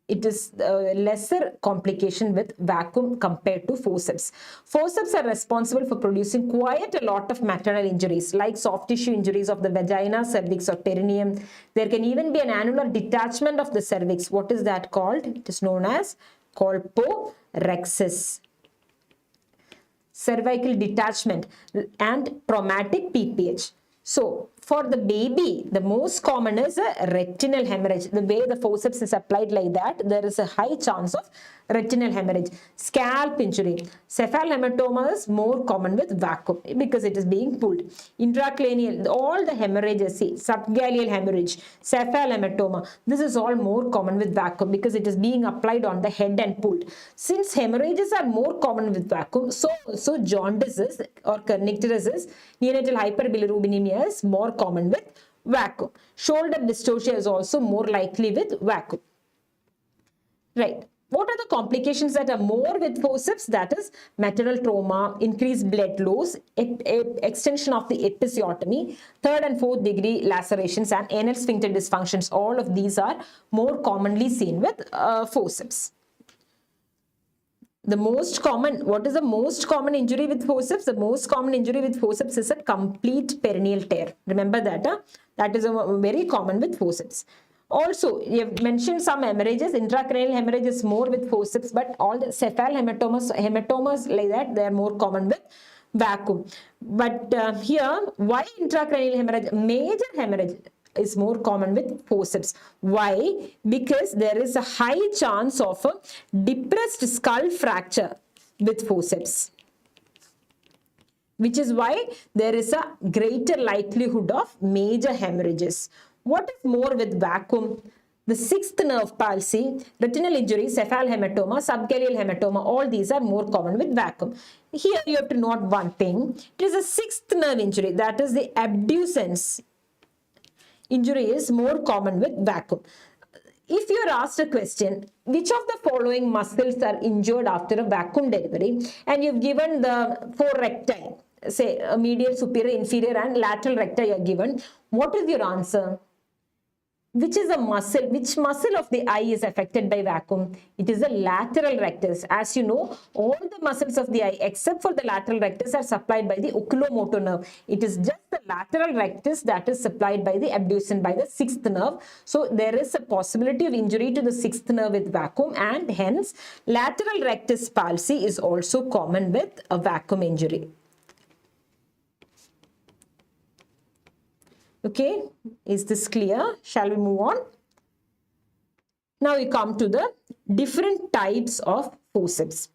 it is lesser complication with vacuum compared to forceps. Forceps are responsible for producing quite a lot of maternal injuries, like soft tissue injuries of the vagina, cervix, or perineum. There can even be an annular detachment of the cervix. What is that called? It is known as colporexis. Cervical detachment and traumatic PPH. So, for the baby, the most common is a retinal hemorrhage. The way the forceps is applied like that, there is a high chance of retinal hemorrhage. Scalp injury. Cephal hematoma is more common with vacuum because it is being pulled. Intracranial, all the hemorrhages, see, subgaleal hemorrhage, cephal hematoma, this is all more common with vacuum because it is being applied on the head and pulled. Since hemorrhages are more common with vacuum, so jaundices or kernicteris, neonatal hyperbilirubinemia is more common with vacuum. Shoulder dystocia is also more likely with vacuum. Right. What are the complications that are more with forceps? That is maternal trauma, increased blood loss, extension of the episiotomy, 3rd and 4th degree lacerations, and anal sphincter dysfunctions. All of these are more commonly seen with forceps. The most common, what is the most common injury with forceps? The most common injury with forceps is a complete perineal tear. Remember that, that is very common with forceps. Also, you have mentioned some hemorrhages. Intracranial hemorrhage is more with forceps, but all the cephal hematomas like that, they are more common with vacuum. But here, why intracranial hemorrhage? Major hemorrhage is more common with forceps. Why? Because there is a high chance of a depressed skull fracture with forceps, which is why there is a greater likelihood of major hemorrhages. What is more with vacuum? The 6th nerve palsy, retinal injury, cephal hematoma, subgaleal hematoma, all these are more common with vacuum. Here you have to note one thing. It is a 6th nerve injury, that is the abducens injury is more common with vacuum. If you are asked a question, which of the following muscles are injured after a vacuum delivery, and you've given the 4 recti, say medial, superior, inferior, and lateral recti are given, what is your answer? Which is a muscle? Which muscle of the eye is affected by vacuum? It is the lateral rectus. As you know, all the muscles of the eye except for the lateral rectus are supplied by the oculomotor nerve. It is just the lateral rectus that is supplied by the abducens, by the 6th nerve. So there is a possibility of injury to the 6th nerve with vacuum, and hence lateral rectus palsy is also common with a vacuum injury. Okay, is this clear? Shall we move on? Now we come to the different types of forceps.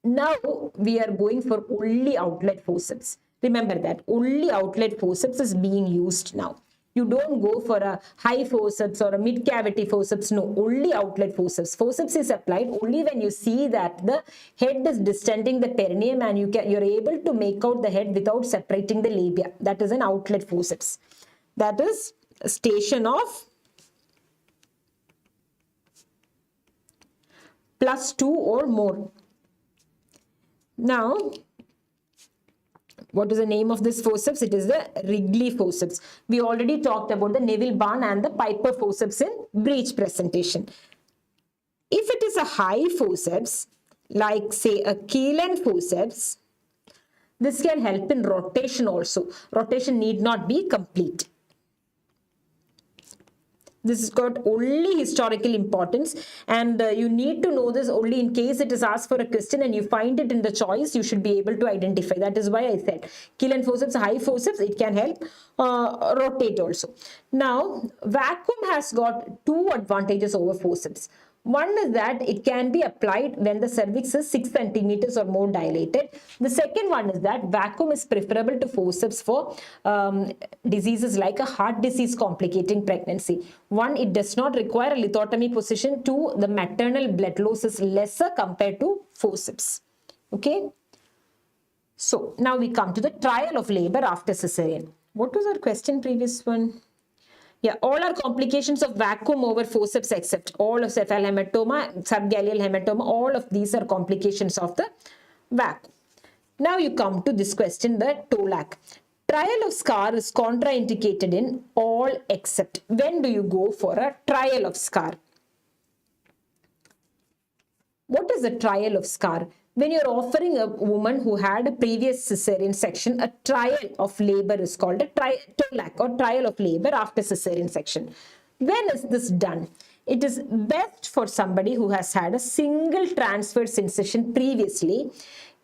Now we are going for only outlet forceps. Remember that only outlet forceps is being used now. You don't go for a high forceps or a mid cavity forceps. No, only outlet forceps. Forceps is applied only when you see that the head is distending the perineum and you're able to make out the head without separating the labia. That is an outlet forceps. That is a station of +2 or more. Now, what is the name of this forceps? It is the Wrigley forceps. We already talked about the Neville Barn and the Piper forceps in breech presentation. If it is a high forceps, like say a Keenan forceps, this can help in rotation also. Rotation need not be complete. This has got only historical importance, and you need to know this only in case it is asked for a question and you find it in the choice, you should be able to identify. That is why I said Keenan forceps, high forceps, it can help rotate also. Now, vacuum has got 2 advantages over forceps. One is that it can be applied when the cervix is 6 centimeters or more dilated. The second one is that vacuum is preferable to forceps for diseases like a heart disease complicating pregnancy. One, it does not require a lithotomy position. Two, the maternal blood loss is lesser compared to forceps. Okay. So now we come to the trial of labor after cesarean. What was our question previous one? Yeah, all are complications of vacuum over forceps except all of cephal hematoma, subgaleal hematoma, all of these are complications of the vacuum. Now you come to this question, the TOLAC. Trial of scar is contraindicated in all except. When do you go for a trial of scar? What is a trial of scar? When you're offering a woman who had a previous cesarean section, a trial of labor is called a TOLAC or trial of labor after cesarean section. When is this done? It is best for somebody who has had a single transverse incision previously,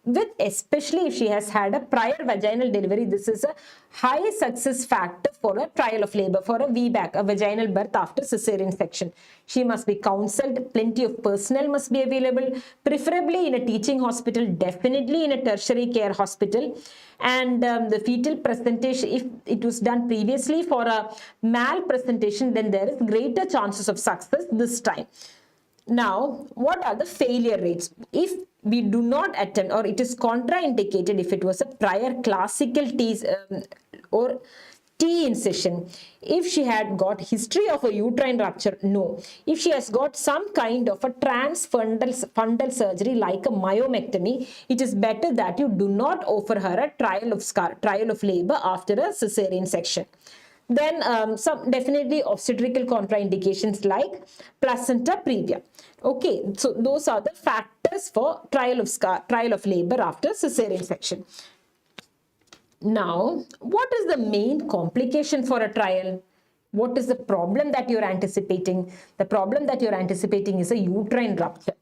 with especially if she has had a prior vaginal delivery. This is a high success factor for a trial of labor, for a VBAC, a vaginal birth after cesarean section. She must be counseled, plenty of personnel must be available, preferably in a teaching hospital, definitely in a tertiary care hospital. And the fetal presentation, if it was done previously for a malpresentation, then there is greater chances of success this time. Now, what are the failure rates? If we do not attempt, or it is contraindicated if it was a prior classical T or T incision. If she had got history of a uterine rupture, no. If she has got some kind of a transfundal surgery like a myomectomy, it is better that you do not offer her a trial of labor after a cesarean section. Then some definitely obstetrical contraindications like placenta previa. Okay, so those are the factors for trial of labor after cesarean section. Now, what is the main complication for a trial? What is the problem that you're anticipating? The problem that you're anticipating is a uterine rupture.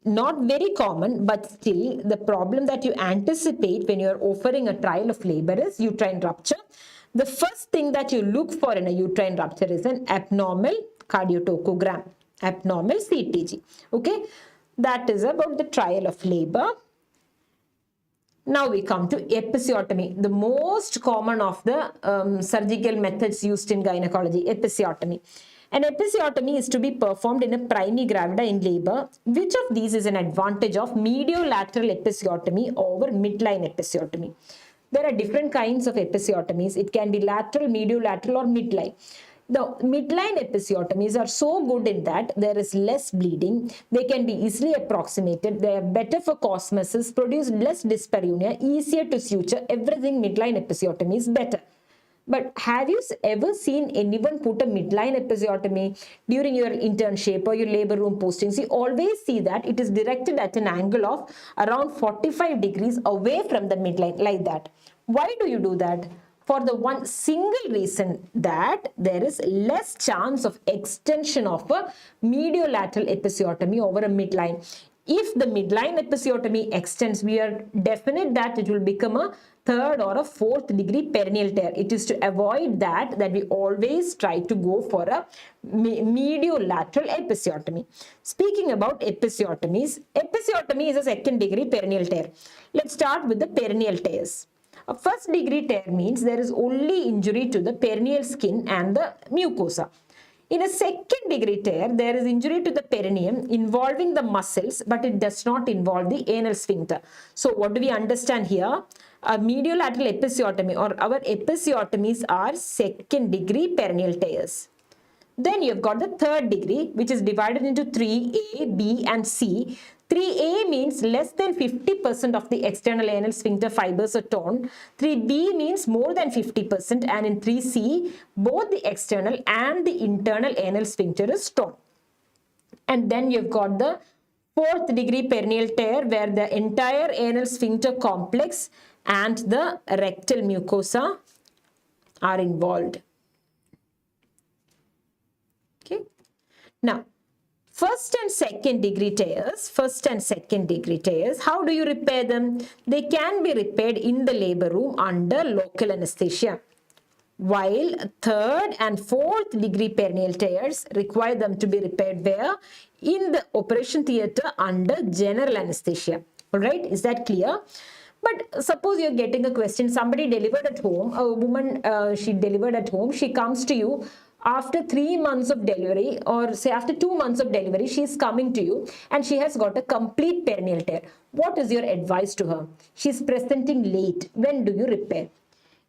Not very common, but still the problem that you anticipate when you're offering a trial of labor is uterine rupture. The first thing that you look for in a uterine rupture is an abnormal cardiotocogram, abnormal CTG. Okay, that is about the trial of labor. Now we come to episiotomy, the most common of the surgical methods used in gynecology, episiotomy. An episiotomy is to be performed in a primigravida in labor. Which of these is an advantage of mediolateral episiotomy over midline episiotomy? There are different kinds of episiotomies. It can be lateral, mediolateral or midline. The midline episiotomies are so good in that there is less bleeding. They can be easily approximated. They are better for cosmesis, produce less dyspareunia, easier to suture. Everything midline episiotomy is better. But have you ever seen anyone put a midline episiotomy during your internship or your labor room postings? You always see that it is directed at an angle of around 45 degrees away from the midline, like that. Why do you do that? For the one single reason that there is less chance of extension of a mediolateral episiotomy over a midline. If the midline episiotomy extends, we are definite that it will become a third or a fourth degree perineal tear. It is to avoid that we always try to go for a mediolateral episiotomy. Speaking about episiotomies, episiotomy is a second degree perineal tear. Let's start with the perineal tears. A first degree tear means there is only injury to the perineal skin and the mucosa. In a second degree tear, there is injury to the perineum involving the muscles, but it does not involve the anal sphincter. So what do we understand here? A mediolateral episiotomy or our episiotomies are second degree perineal tears. Then you've got the third degree, which is divided into 3A, B and C. 3A means less than 50% of the external anal sphincter fibers are torn. 3B means more than 50%, and in 3C, both the external and the internal anal sphincter is torn. And then you've got the fourth degree perineal tear where the entire anal sphincter complex and the rectal mucosa are involved. Okay. Now, first and second degree tears, how do you repair them? They can be repaired in the labor room under local anesthesia. while third and fourth degree perineal tears require them to be repaired where? In the operation theatre under general anesthesia. All right, is that clear? But suppose you're getting a question, somebody delivered at home, a woman, she delivered at home, she comes to you after 3 months of delivery, or say after 2 months of delivery, she is coming to you and she has got a complete perineal tear. What is your advice to her? She's presenting late. When do you repair?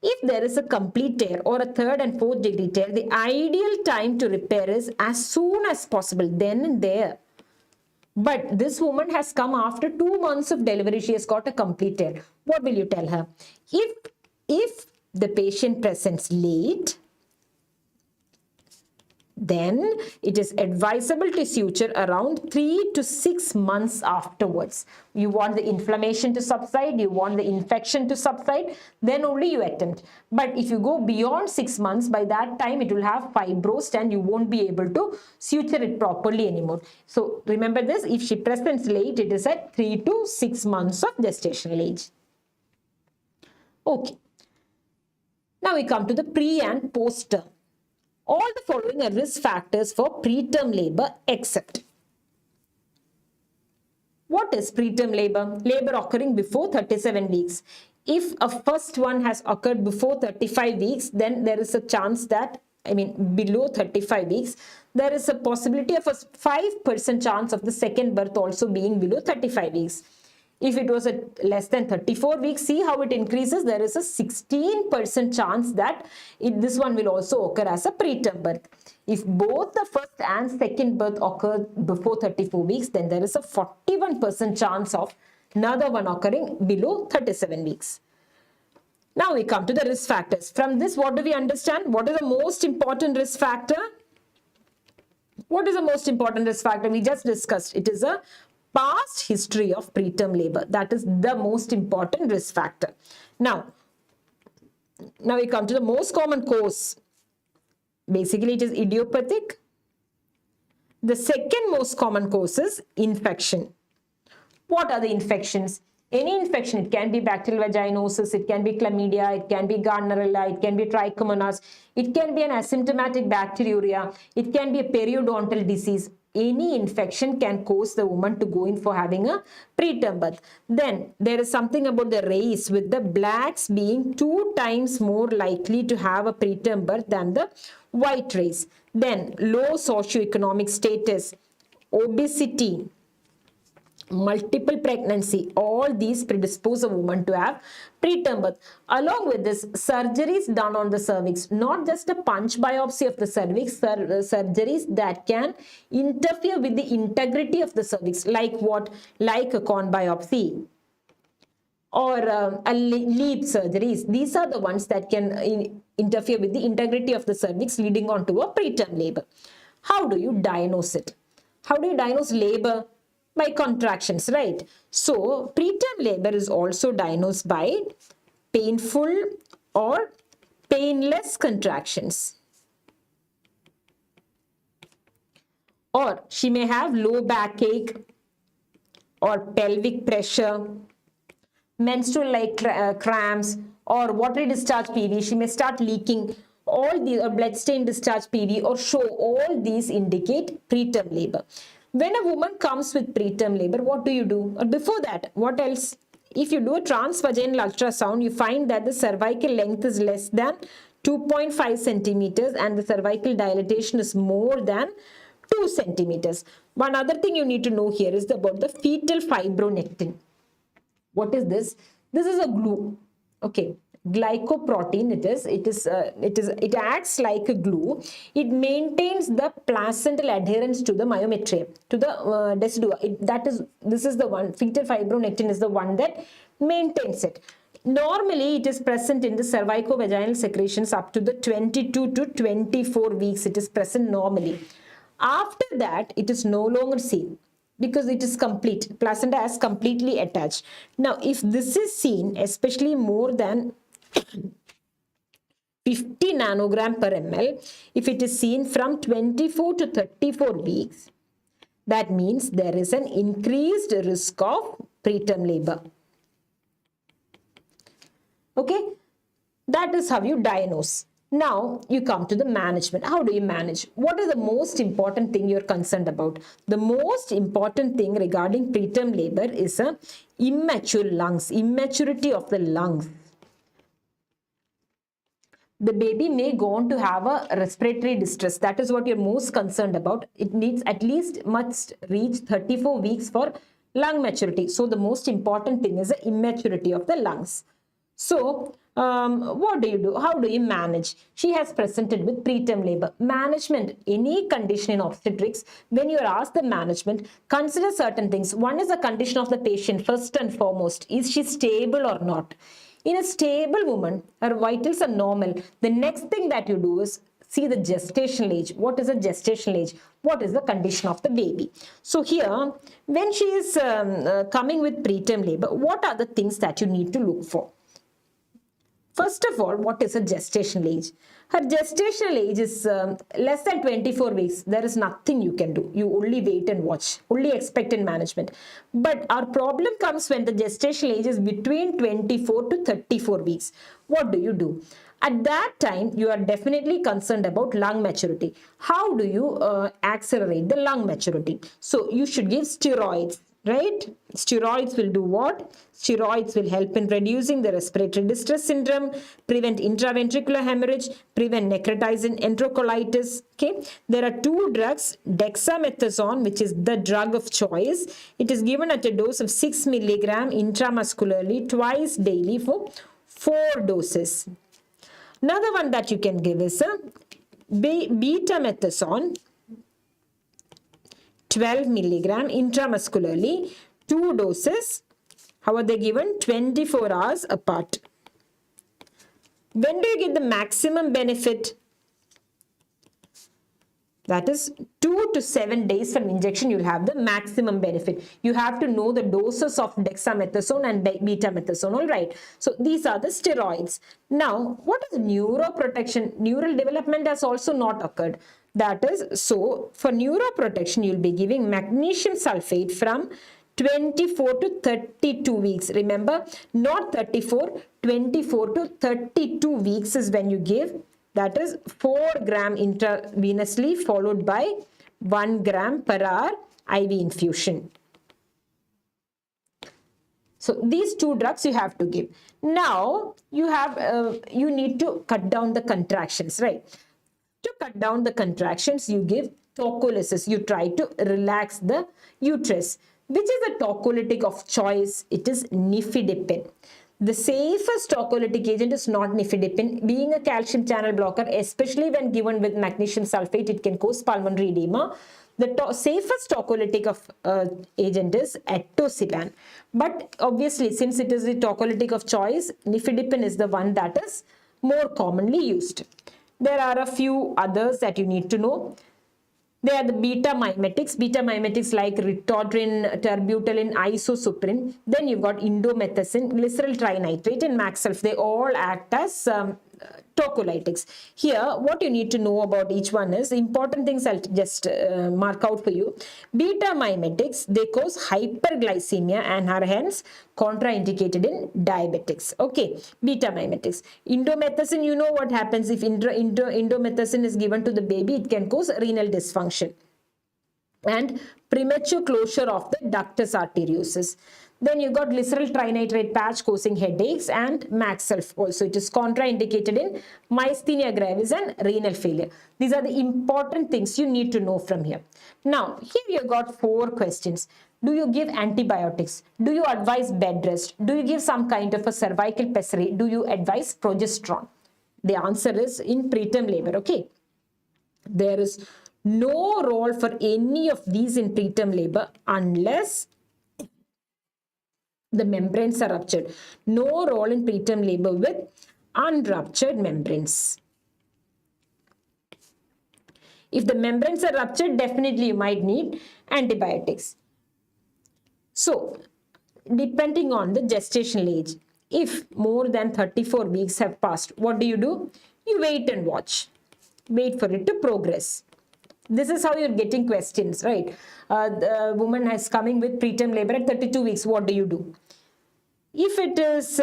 If there is a complete tear or a third and fourth degree tear, the ideal time to repair is as soon as possible, then and there. But this woman has come after 2 months of delivery. She has got a complete tear. What will you tell her? If the patient presents late, then it is advisable to suture around 3 to 6 months afterwards. You want the inflammation to subside, you want the infection to subside, then only you attempt. But if you go beyond 6 months, by that time it will have fibrosed and you won't be able to suture it properly anymore. So remember this, if she presents late, it is at 3 to 6 months of gestational age. Okay. Now we come to the pre and post term. All the following are risk factors for preterm labor except. What is preterm labor? Labor occurring before 37 weeks. If a first one has occurred before 35 weeks, then there is a chance that, below 35 weeks, there is a possibility of a 5% chance of the second birth also being below 35 weeks. If it was at less than 34 weeks, see how it increases. There is a 16% chance that this one will also occur as a preterm birth. If both the first and second birth occur before 34 weeks, then there is a 41% chance of another one occurring below 37 weeks. Now we come to the risk factors. From this, what do we understand? What is the most important risk factor? What is the most important risk factor? We just discussed. It is a past history of preterm labor. That is the most important risk factor. Now we come to the most common cause. Basically, it is idiopathic. The second most common cause is infection. What are the infections? Any infection, it can be bacterial vaginosis, it can be chlamydia, it can be Gardnerella, it can be trichomonas, it can be an asymptomatic bacteriuria, it can be a periodontal disease. Any infection can cause the woman to go in for having a preterm birth. Then there is something about the race, with the blacks being 2 times more likely to have a preterm birth than the white race. Then low socioeconomic status, obesity, multiple pregnancy, all these predispose a woman to have preterm birth. Along with this, surgeries done on the cervix, not just a punch biopsy of the cervix, surgeries that can interfere with the integrity of the cervix, like what? Like a corn biopsy or a leap surgeries. These are the ones that can interfere with the integrity of the cervix, leading on to a preterm labor. How do you diagnose it? How do you diagnose labor? By contractions, right? So preterm labor is also diagnosed by painful or painless contractions. Or she may have low backache or pelvic pressure, menstrual-like cramps, or watery discharge PV. She may start leaking. All these, or blood-stained discharge PV, or show, all these indicate preterm labor. When a woman comes with preterm labor, what do you do? Or before that, what else? If you do a transvaginal ultrasound, you find that the cervical length is less than 2.5 centimeters and the cervical dilatation is more than 2 centimeters. One other thing you need to know here is about the fetal fibronectin. What is this? This is a glue. Okay. Glycoprotein it acts like a glue. It maintains the placental adherence to the myometrium, to the decidua. This is the one. Fetal fibronectin is the one that maintains it. Normally, it is present in the cervicovaginal secretions up to the 22 to 24 weeks. It is present normally. After that, it is no longer seen, because it is complete. Placenta has completely attached. Now, if this is seen, especially more than 50 nanogram per ml, if it is seen from 24 to 34 weeks, that means there is an increased risk of preterm labor. Okay, that is how you diagnose. Now you come to the management. How do you manage? What is the most important thing you're concerned about? The most important thing regarding preterm labor is a immature lungs, immaturity of the lungs. The baby may go on to have a respiratory distress. That is what you're most concerned about. It needs at least must reach 34 weeks for lung maturity. So the most important thing is the immaturity of the lungs. So what do you do? How do you manage? She has presented with preterm labor. Management, any condition in obstetrics, when you are asked the management, consider certain things. One is the condition of the patient first and foremost. Is she stable or not? In a stable woman, her vitals are normal. The next thing that you do is see the gestational age. What is the gestational age? What is the condition of the baby? So here, when she is coming with preterm labor, what are the things that you need to look for? First of all, what is a gestational age? Her gestational age is less than 24 weeks. There is nothing you can do. You only wait and watch, only expect in management. But our problem comes when the gestational age is between 24 to 34 weeks. What do you do? At that time, you are definitely concerned about lung maturity. How do you accelerate the lung maturity? So you should give steroids. Right? Steroids will do what? Steroids will help in reducing the respiratory distress syndrome, prevent intraventricular hemorrhage, prevent necrotizing enterocolitis. Okay. There are two drugs, dexamethasone, which is the drug of choice. It is given at a dose of 6 milligram intramuscularly twice daily for 4 doses. Another one that you can give is a betamethasone, 12 milligram intramuscularly, 2 doses. How are they given? 24 hours apart. When do you get the maximum benefit? That is 2 to 7 days from injection, you'll have the maximum benefit. You have to know the doses of dexamethasone and betamethasone, all right? So these are the steroids. Now, what is neuroprotection? Neural development has also not occurred. That is, so for neuroprotection, you'll be giving magnesium sulfate from 24 to 32 weeks. Remember, not 34, 24 to 32 weeks is when you give. That is 4 gram intravenously followed by 1 gram per hour IV infusion. So these 2 drugs you have to give. Now you have you need to cut down the contractions, right? To cut down the contractions, you give tocolysis. You try to relax the uterus. Which is the tocolytic of choice? It is nifedipine. The safest tocolytic agent is not nifedipine. Being a calcium channel blocker, especially when given with magnesium sulfate, it can cause pulmonary edema. The safest tocolytic of agent is etoposide. But obviously, since it is the tocolytic of choice, nifedipine is the one that is more commonly used. There are a few others that you need to know. They are the beta mimetics like ritodrin, terbutaline, isosuprin. Then you've got indomethacin, glyceryl trinitrate, and maxulf. They all act as tocolytics. Here, what you need to know about each one is important things. I'll just mark out for you. Beta mimetics, they cause hyperglycemia and are hence contraindicated in diabetics. Okay, beta mimetics. Indomethacin, you know what happens if indomethacin is given to the baby, it can cause renal dysfunction and premature closure of the ductus arteriosus. Then you got glyceryl trinitrate patch causing headaches and maxulf also. It is contraindicated in myasthenia gravis and renal failure. These are the important things you need to know from here. Now, here you got 4 questions. Do you give antibiotics? Do you advise bed rest? Do you give some kind of a cervical pessary? Do you advise progesterone? The answer is in preterm labor, okay? There is no role for any of these in preterm labor unless the membranes are ruptured. No role in preterm labor with unruptured membranes. If the membranes are ruptured, definitely you might need antibiotics. So, depending on the gestational age, if more than 34 weeks have passed, what do? You wait and watch. Wait for it to progress. This is how you're getting questions, right? The woman is coming with preterm labor at 32 weeks. What do you do? If it is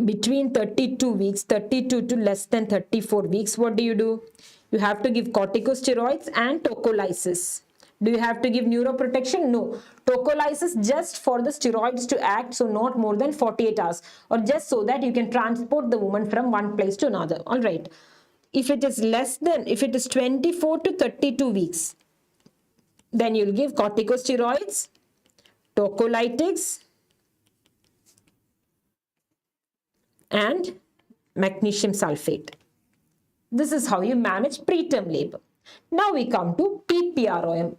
between 32 weeks, 32 to less than 34 weeks, what do? You have to give corticosteroids and tocolysis. Do you have to give neuroprotection? No. Tocolysis just for the steroids to act, so not more than 48 hours, or just so that you can transport the woman from one place to another. All right. If it is 24 to 32 weeks, then you'll give corticosteroids, tocolytics, and magnesium sulfate. This is how you manage preterm labor. Now we come to PPROM.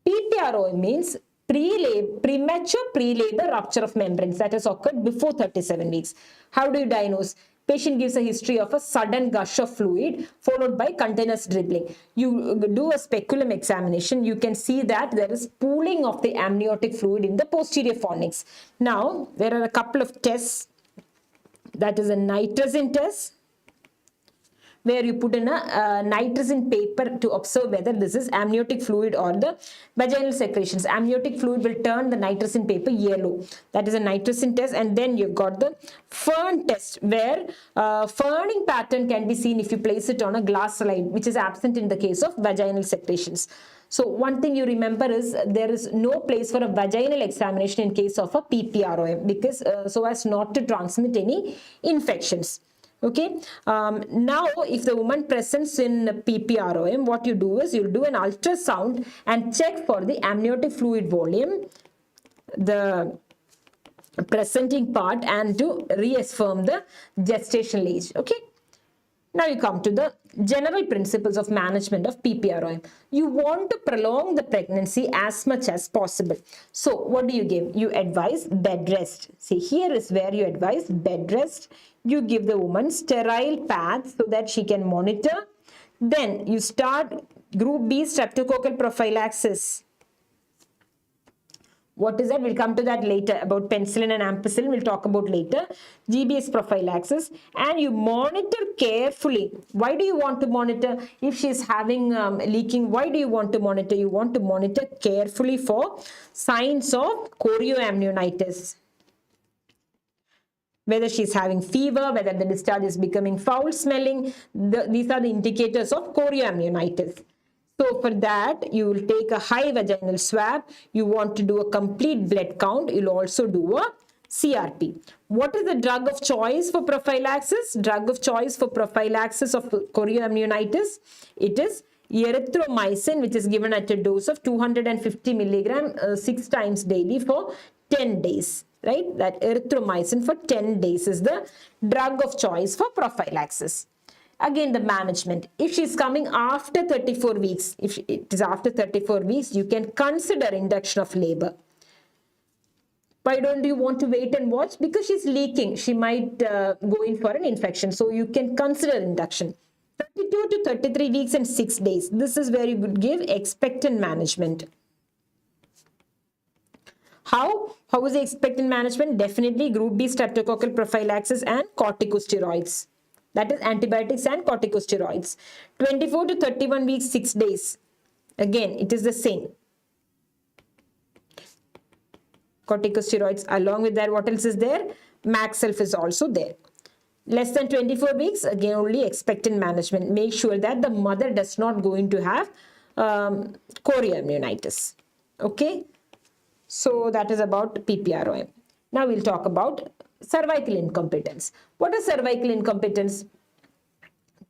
PPROM means premature pre-labor rupture of membranes that has occurred before 37 weeks. How do you diagnose? Patient gives a history of a sudden gush of fluid followed by continuous dribbling. You do a speculum examination. You can see that there is pooling of the amniotic fluid in the posterior fornix. Now, there are a couple of tests. That is a nitrazine test, where you put in a nitrazine paper to observe whether this is amniotic fluid or the vaginal secretions. Amniotic fluid will turn the nitrazine paper yellow. That is a nitrazine test. And then you've got the Fern test, where ferning pattern can be seen if you place it on a glass slide, which is absent in the case of vaginal secretions. So one thing you remember is there is no place for a vaginal examination in case of a PPROM, because so as not to transmit any infections. Okay. Now, if the woman presents in PPROM, what you do is you'll do an ultrasound and check for the amniotic fluid volume, the presenting part, and to reaffirm the gestational age. Okay. Now you come to the general principles of management of PPROM. You want to prolong the pregnancy as much as possible. So what do you give? You advise bed rest. See, here is where you advise bed rest. You give the woman sterile pads so that she can monitor. Then you start group B streptococcal prophylaxis. What is that? We'll come to that later. About penicillin and ampicillin, we'll talk about later. GBS prophylaxis. And you monitor carefully. Why do you want to monitor? If she's having leaking, why do you want to monitor? You want to monitor carefully for signs of chorioamnionitis. Whether she's having fever, whether the discharge is becoming foul smelling. These are the indicators of chorioamnionitis. So for that, you will take a high vaginal swab. You want to do a complete blood count. You'll also do a CRP. What is the drug of choice for prophylaxis? Drug of choice for prophylaxis of chorioamnionitis. It is erythromycin, which is given at a dose of 250 milligram 6 times daily for 10 days. Right? That erythromycin for 10 days is the drug of choice for prophylaxis. Again, the management. If she's coming after 34 weeks, if it is after 34 weeks, you can consider induction of labor. Why don't you want to wait and watch? Because she's leaking. She might go in for an infection. So you can consider induction. 32 to 33 weeks and 6 days. This is where you would give expectant management. How is the expectant management? Definitely group B streptococcal prophylaxis and corticosteroids. That is antibiotics and corticosteroids. 24 to 31 weeks, 6 days. Again, it is the same. Corticosteroids. Along with that, what else is there? Maxelf is also there. Less than 24 weeks, again, only expectant management. Make sure that the mother does not going to have chorioamnionitis. Okay. So that is about PPROM. Now we'll talk about cervical incompetence. What is cervical incompetence?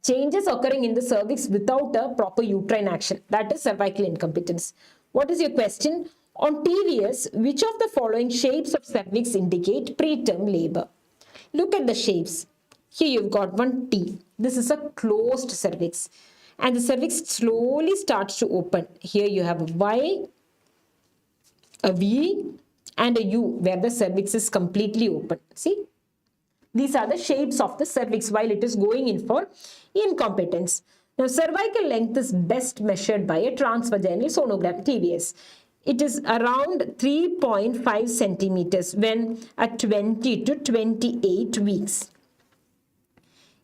Changes occurring in the cervix without a proper uterine action. That is cervical incompetence. What is your question? On TVS, which of the following shapes of cervix indicate preterm labor? Look at the shapes. Here you've got one T. This is a closed cervix. And the cervix slowly starts to open. Here you have a Y, a V, and a U, where the cervix is completely open. See? These are the shapes of the cervix while it is going in for incompetence. Now, cervical length is best measured by a transvaginal sonogram, TVS. It is around 3.5 centimeters when at 20 to 28 weeks.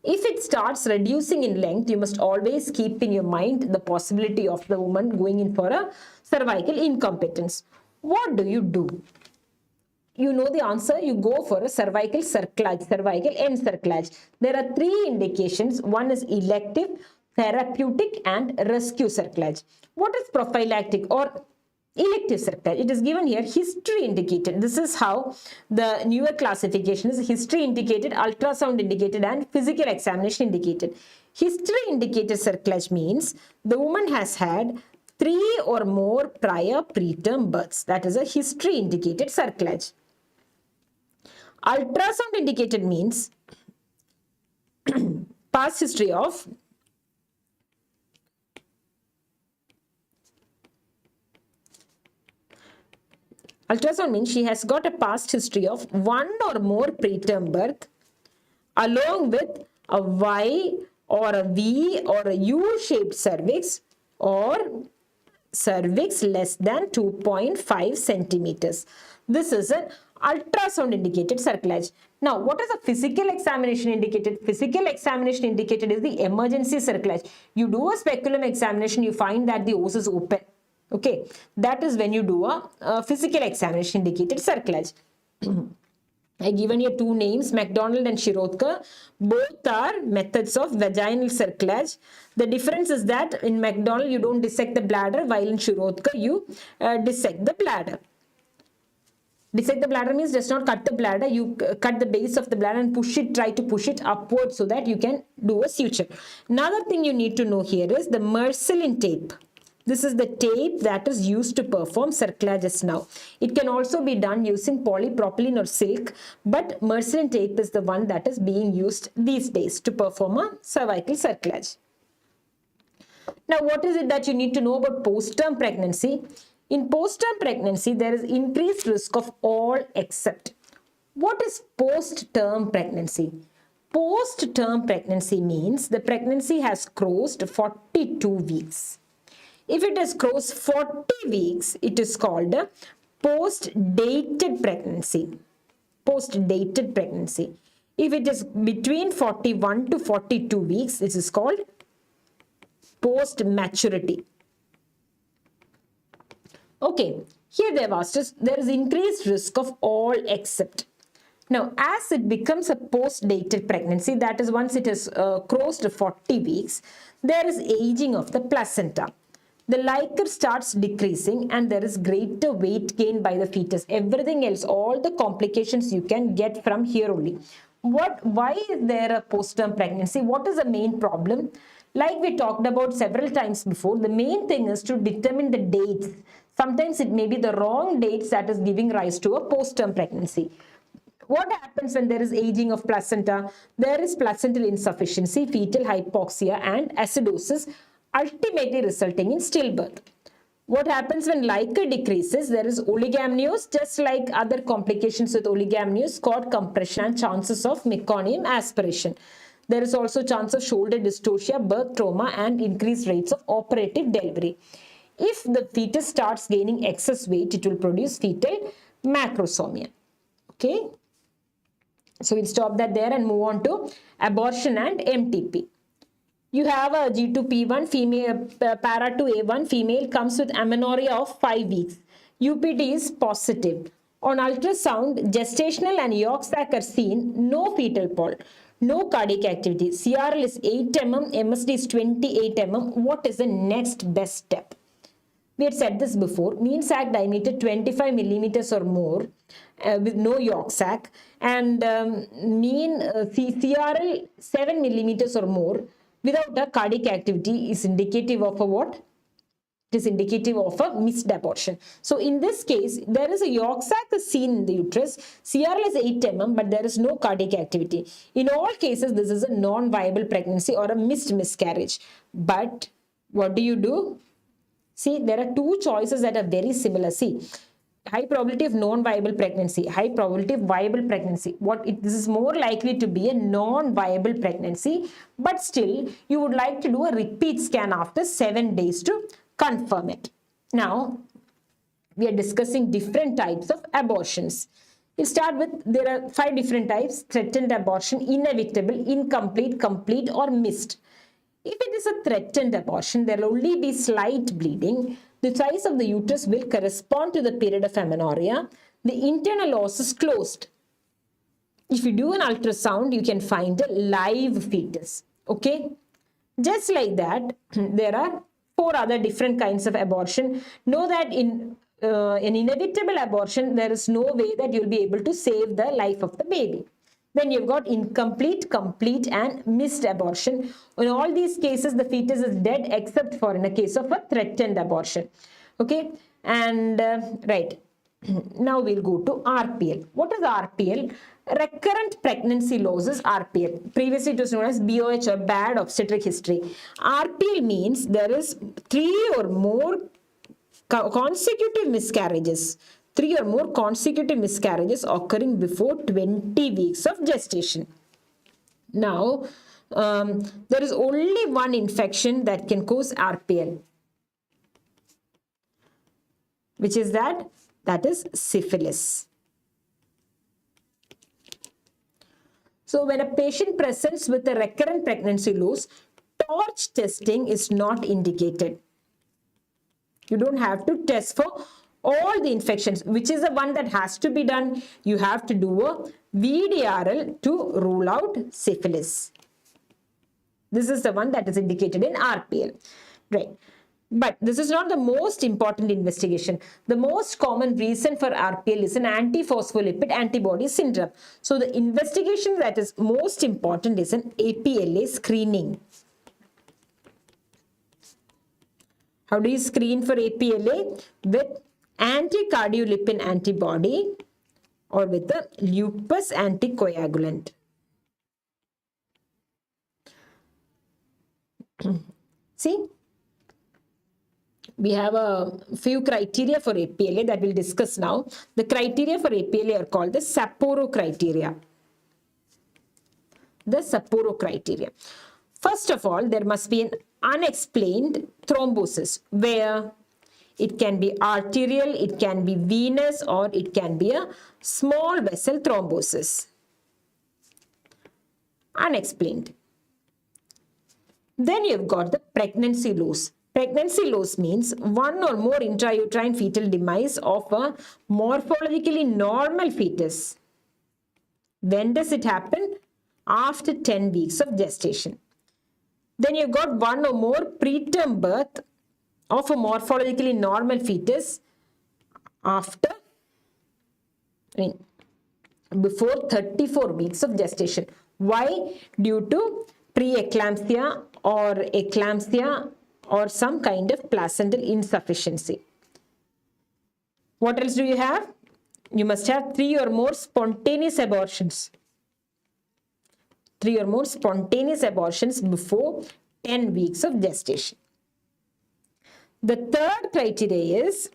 If it starts reducing in length, you must always keep in your mind the possibility of the woman going in for a cervical incompetence. What do? you know the answer, you go for a cervical cerclage, cervical end cerclage. There are 3 indications. One is elective, therapeutic, and rescue cerclage. What is prophylactic or elective cerclage? It is given here, history indicated. This is how the newer classification is: history indicated, ultrasound indicated, and physical examination indicated. History indicated cerclage means the woman has had 3 or more prior preterm births. That is a history indicated cerclage. Ultrasound indicated means past history of ultrasound means she has got a past history of 1 or more preterm birth along with a Y or a V or a U-shaped cervix or cervix less than 2.5 centimeters. This is an ultrasound indicated cerclage. Now, what is a physical examination indicated? Physical examination indicated is the emergency cerclage. You do a speculum examination, you find that the os is open. Okay, that is when you do a physical examination indicated cerclage. I given you 2 names, McDonald and Shirotka. Both are methods of vaginal cerclage. The difference is that in McDonald you don't dissect the bladder, while in Shirotka you dissect the bladder. Dissect the bladder means does not cut the bladder, you cut the base of the bladder and push it, try to push it upward so that you can do a suture. Another thing you need to know here is the Marcelin tape. This is the tape that is used to perform cerclages now. It can also be done using polypropylene or silk, but Marcelin tape is the one that is being used these days to perform a cervical cerclage. Now, what is it that you need to know about post-term pregnancy? In post-term pregnancy, there is increased risk of all except. What is post-term pregnancy? Post-term pregnancy means the pregnancy has crossed 42 weeks. If it has crossed 40 weeks, it is called a post-dated pregnancy. Post-dated pregnancy. If it is between 41 to 42 weeks, this is called post-maturity. Okay, here they have asked us, there is increased risk of all except. Now, as it becomes a post-dated pregnancy, that is once it has crossed 40 weeks, there is aging of the placenta. The liquor starts decreasing and there is greater weight gain by the fetus. Everything else, all the complications you can get from here only. Why is there a post-term pregnancy? What is the main problem? Like we talked about several times before, the main thing is to determine the dates. Sometimes it may be the wrong dates that is giving rise to a post-term pregnancy. What happens when there is aging of placenta? There is placental insufficiency, fetal hypoxia and acidosis, ultimately resulting in stillbirth. What happens when liquor decreases? There is oligamnios, just like other complications with oligamnios, cord compression and chances of meconium aspiration. There is also chance of shoulder dystocia, birth trauma and increased rates of operative delivery. If the fetus starts gaining excess weight, it will produce fetal macrosomia. Okay. So we'll stop that there and move on to abortion and MTP. You have a G2P1 female, para2A1 female comes with amenorrhea of 5 weeks. UPT is positive. On ultrasound, gestational and yolk sac are seen, no fetal pulse, no cardiac activity. CRL is 8 mm, MSD is 28 mm. What is the next best step? We had said this before, mean sac diameter 25 millimeters or more with no yolk sac and mean CRL 7 millimeters or more without a cardiac activity is indicative of a what? It is indicative of a missed abortion. So in this case, there is a yolk sac is seen in the uterus. CRL is 8 mm, but there is no cardiac activity. In all cases, this is a non-viable pregnancy or a missed miscarriage. But what do? See, there are 2 choices that are very similar. See, high probability of non-viable pregnancy, high probability of viable pregnancy. This is more likely to be a non-viable pregnancy, but still you would like to do a repeat scan after 7 days to confirm it. Now, we are discussing different types of abortions. We'll start with, there are 5 different types: threatened abortion, inevitable, incomplete, complete or missed. If it is a threatened abortion, there will only be slight bleeding. the size of the uterus will correspond to the period of amenorrhea. The internal os is closed. If you do an ultrasound, you can find a live fetus. Okay? Just like that, there are 4 other different kinds of abortion. Know that in an inevitable abortion, there is no way that you'll be able to save the life of the baby. Then you've got incomplete, complete, and missed abortion. In all these cases, the fetus is dead except for in a case of a threatened abortion. Okay? And right. Now we'll go to RPL. What is RPL? Recurrent pregnancy loss is RPL. Previously it was known as BOH or bad obstetric history. RPL means there is 3 or more consecutive miscarriages. 3 or more consecutive miscarriages occurring before 20 weeks of gestation. Now, there is only one infection that can cause RPL, which is that is syphilis. So when a patient presents with a recurrent pregnancy loss, torch testing is not indicated. You don't have to test for all the infections. Which is the one that has to be done? You have to do a VDRL to rule out syphilis. This is the one that is indicated in RPL. Right. But this is not the most important investigation. The most common reason for RPL is an antiphospholipid antibody syndrome. So the investigation that is most important is an APLA screening. How do you screen for APLA? With anticardiolipin antibody or with the lupus anticoagulant. See? We have a few criteria for APLA that we'll discuss now. The criteria for APLA are called the Sapporo criteria. The Sapporo criteria. First of all, there must be an unexplained thrombosis where it can be arterial, it can be venous, or it can be a small vessel thrombosis. Unexplained. Then you've got the pregnancy loss. Pregnancy loss means 1 or more intrauterine fetal demise of a morphologically normal fetus. When does it happen? After 10 weeks of gestation. Then you've got 1 or more preterm birth of a morphologically normal fetus after, before 34 weeks of gestation. Why? Due to preeclampsia or eclampsia or some kind of placental insufficiency. What else do you have? You must have 3 or more spontaneous abortions. 3 or more spontaneous abortions before 10 weeks of gestation. The third criteria is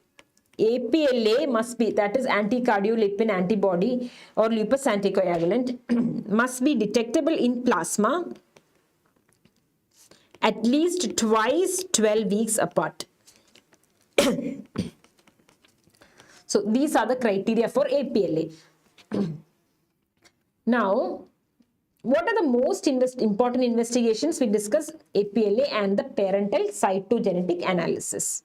APLA must be, that is anticardiolipin antibody or lupus anticoagulant, must be detectable in plasma at least twice 12 weeks apart. So these are the criteria for APLA. Now, what are the most important investigations? We discuss APLA and the parental cytogenetic analysis.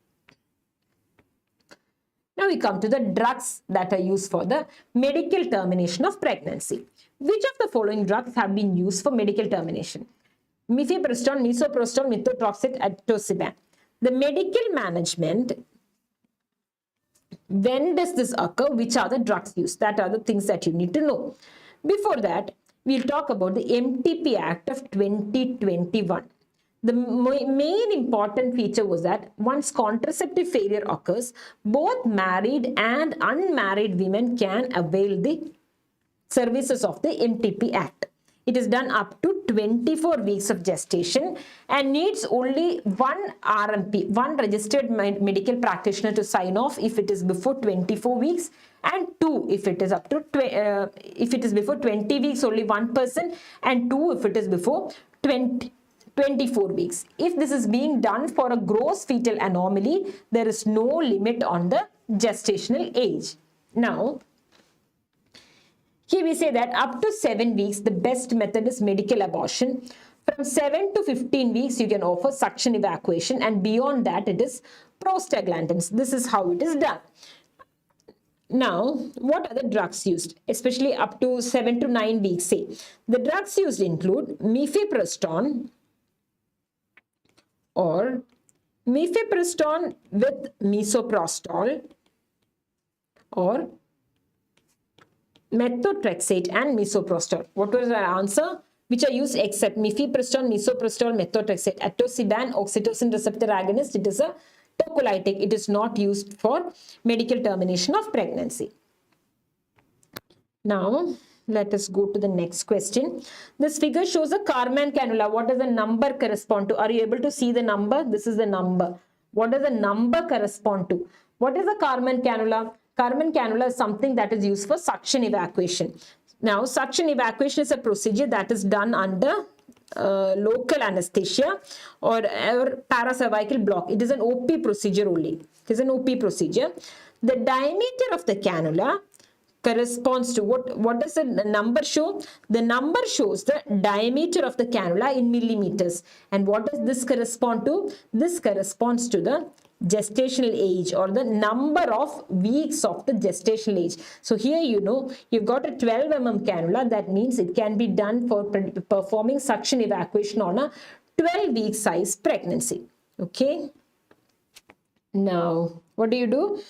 Now we come to the drugs that are used for the medical termination of pregnancy. Which of the following drugs have been used for medical termination? Mifepristone, misoprostol, methotrexate, atosiban. The medical management, when does this occur? Which are the drugs used? That are the things that you need to know. Before that, we'll talk about the MTP Act of 2021. The main important feature was that once contraceptive failure occurs, both married and unmarried women can avail the services of the MTP Act. It is done up to 24 weeks of gestation and needs only one RMP, one registered medical practitioner to sign off if it is before 24 weeks, and 2 if it is up to if it is before 20 weeks, only 1 person, and 2 if it is before 24 weeks. If this is being done for a gross fetal anomaly, there is no limit on the gestational age. Now, here we say that up to 7 weeks, the best method is medical abortion. From 7 to 15 weeks, you can offer suction evacuation, and beyond that, it is prostaglandins. This is how it is done. Now, what are the drugs used, especially up to 7 to 9 weeks? Say the drugs used include mifepristone or mifepristone with misoprostol or methotrexate and misoprostol. What was our answer? Which are used except mifepristone, misoprostol, methotrexate. Atosiban, oxytocin receptor agonist, it is a tocolytic. It is not used for medical termination of pregnancy. Now, let us go to the next question. This figure shows a Carman cannula. What does the number correspond to? Are you able to see the number? This is the number. What does the number correspond to? What is a Carman cannula? Carman cannula is something that is used for suction evacuation. Now, suction evacuation is a procedure that is done under local anesthesia or paracervical block. It is an OP procedure only. It is an OP procedure. The diameter of the cannula corresponds to what does the number show? The number shows the diameter of the cannula in millimeters. And what does this correspond to? This corresponds to the gestational age or the number of weeks of the gestational age. So here you know you've got a 12 mm cannula. That means it can be done for performing suction evacuation on a 12-week size pregnancy. Okay. Now, what do?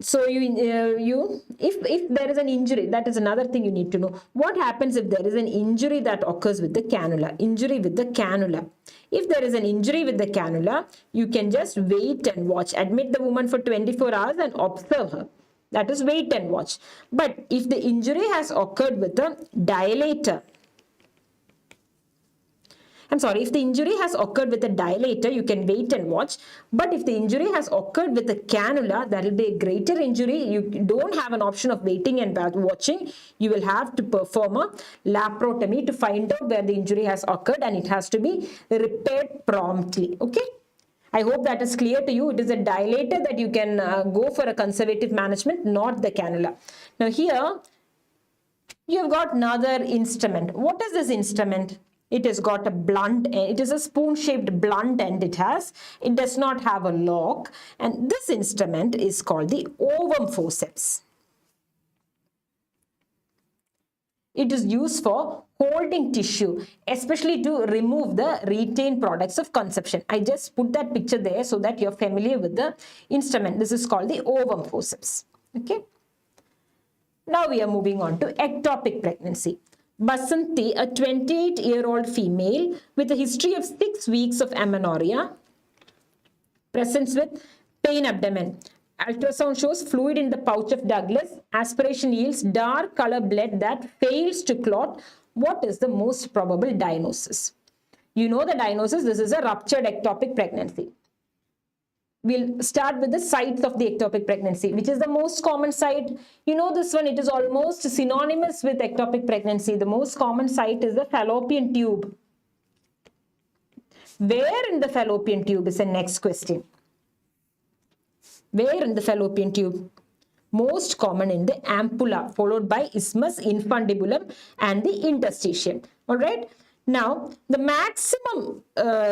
So if there is an injury, that is another thing you need to know. What happens if there is an injury that occurs with the cannula? Injury with the cannula. If there is an injury with the cannula, you can just wait and watch. Admit the woman for 24 hours and observe her. That is wait and watch. But if the injury has occurred with a dilator, if the injury has occurred with a dilator, you can wait and watch. But if the injury has occurred with a cannula, that will be a greater injury. You don't have an option of waiting and watching. You will have to perform a laparotomy to find out where the injury has occurred, and it has to be repaired promptly. Okay. I hope that is clear to you. It is a dilator that you can go for a conservative management, not the cannula. Now here, you've got another instrument. What is this instrument? It has got a blunt end. It is a spoon-shaped blunt end. It does not have a lock. And this instrument is called the ovum forceps. It is used for holding tissue, especially to remove the retained products of conception. I just put that picture there so that you're familiar with the instrument. This is called the ovum forceps. Okay. Now we are moving on to ectopic pregnancy. Basanti, a 28-year-old female with a history of 6 weeks of amenorrhea, presents with pain abdomen. Ultrasound shows fluid in the pouch of Douglas. Aspiration yields dark color blood that fails to clot. What is the most probable diagnosis? You know the diagnosis. This is a ruptured ectopic pregnancy. We'll start with the sites of the ectopic pregnancy. Which is the most common site? You know this one, it is almost synonymous with ectopic pregnancy. The most common site is the fallopian tube. Where in the fallopian tube is the next question. Where in the fallopian tube? Most common in the ampulla, followed by isthmus infundibulum and the interstitium. All right. Now, the maximum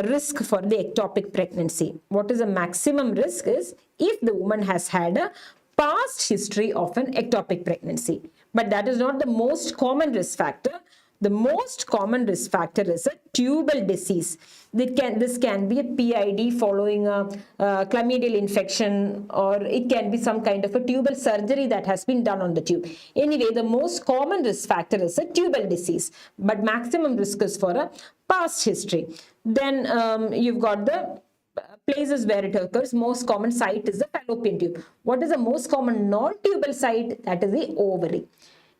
risk for the ectopic pregnancy. What is the maximum risk is if the woman has had a past history of an ectopic pregnancy. But that is not the most common risk factor. The most common risk factor is a tubal disease. This can be a PID following a chlamydial infection, or it can be some kind of a tubal surgery that has been done on the tube. Anyway, the most common risk factor is a tubal disease, but maximum risk is for a past history. Then you've got the places where it occurs. Most common site is the fallopian tube. What is the most common non-tubal site? That is the ovary.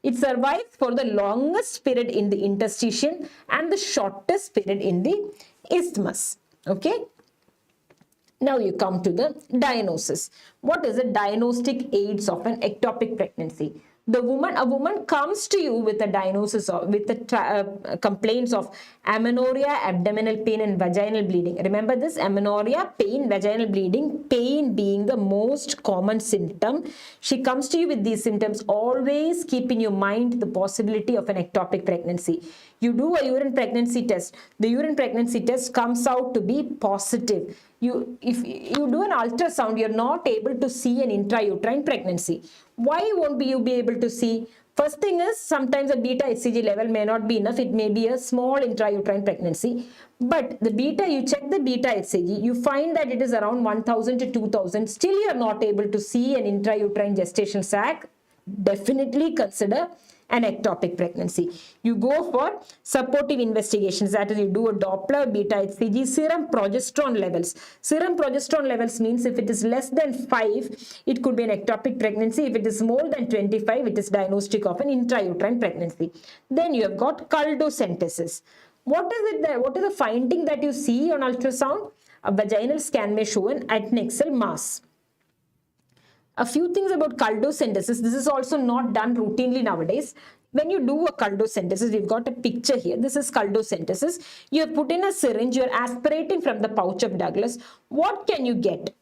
It survives for the longest period in the interstitium and the shortest period in the isthmus. Okay. Now you come to the diagnosis. What is the diagnostic aids of an ectopic pregnancy? A woman comes to you with a diagnosis of, with the complaints of amenorrhea, abdominal pain and vaginal bleeding. Remember this: amenorrhea, pain, vaginal bleeding, pain being the most common symptom. She comes to you with these symptoms. Always keep in your mind the possibility of an ectopic pregnancy. You do a urine pregnancy test. The urine pregnancy test comes out to be positive. If you do an ultrasound, you're not able to see an intrauterine pregnancy. Why won't you be able to see? First thing is, sometimes a beta HCG level may not be enough. It may be a small intrauterine pregnancy. But the beta, you check the beta HCG, you find that it is around 1000 to 2000. Still, you are not able to see an intrauterine gestational sac. Definitely consider an ectopic pregnancy. You go for supportive investigations, that is, you do a Doppler, beta HCG, serum progesterone levels. Serum progesterone levels means if it is less than 5, it could be an ectopic pregnancy. If it is more than 25, it is diagnostic of an intrauterine pregnancy. Then you have got culdocentesis. What is it there? What is the finding that you see on ultrasound? A vaginal scan may show an adnexal mass. A few things about culdocentesis. This is also not done routinely nowadays. When you do a culdocentesis, we've got a picture here. This is culdocentesis. You have put in a syringe, you're aspirating from the pouch of Douglas. What can you get?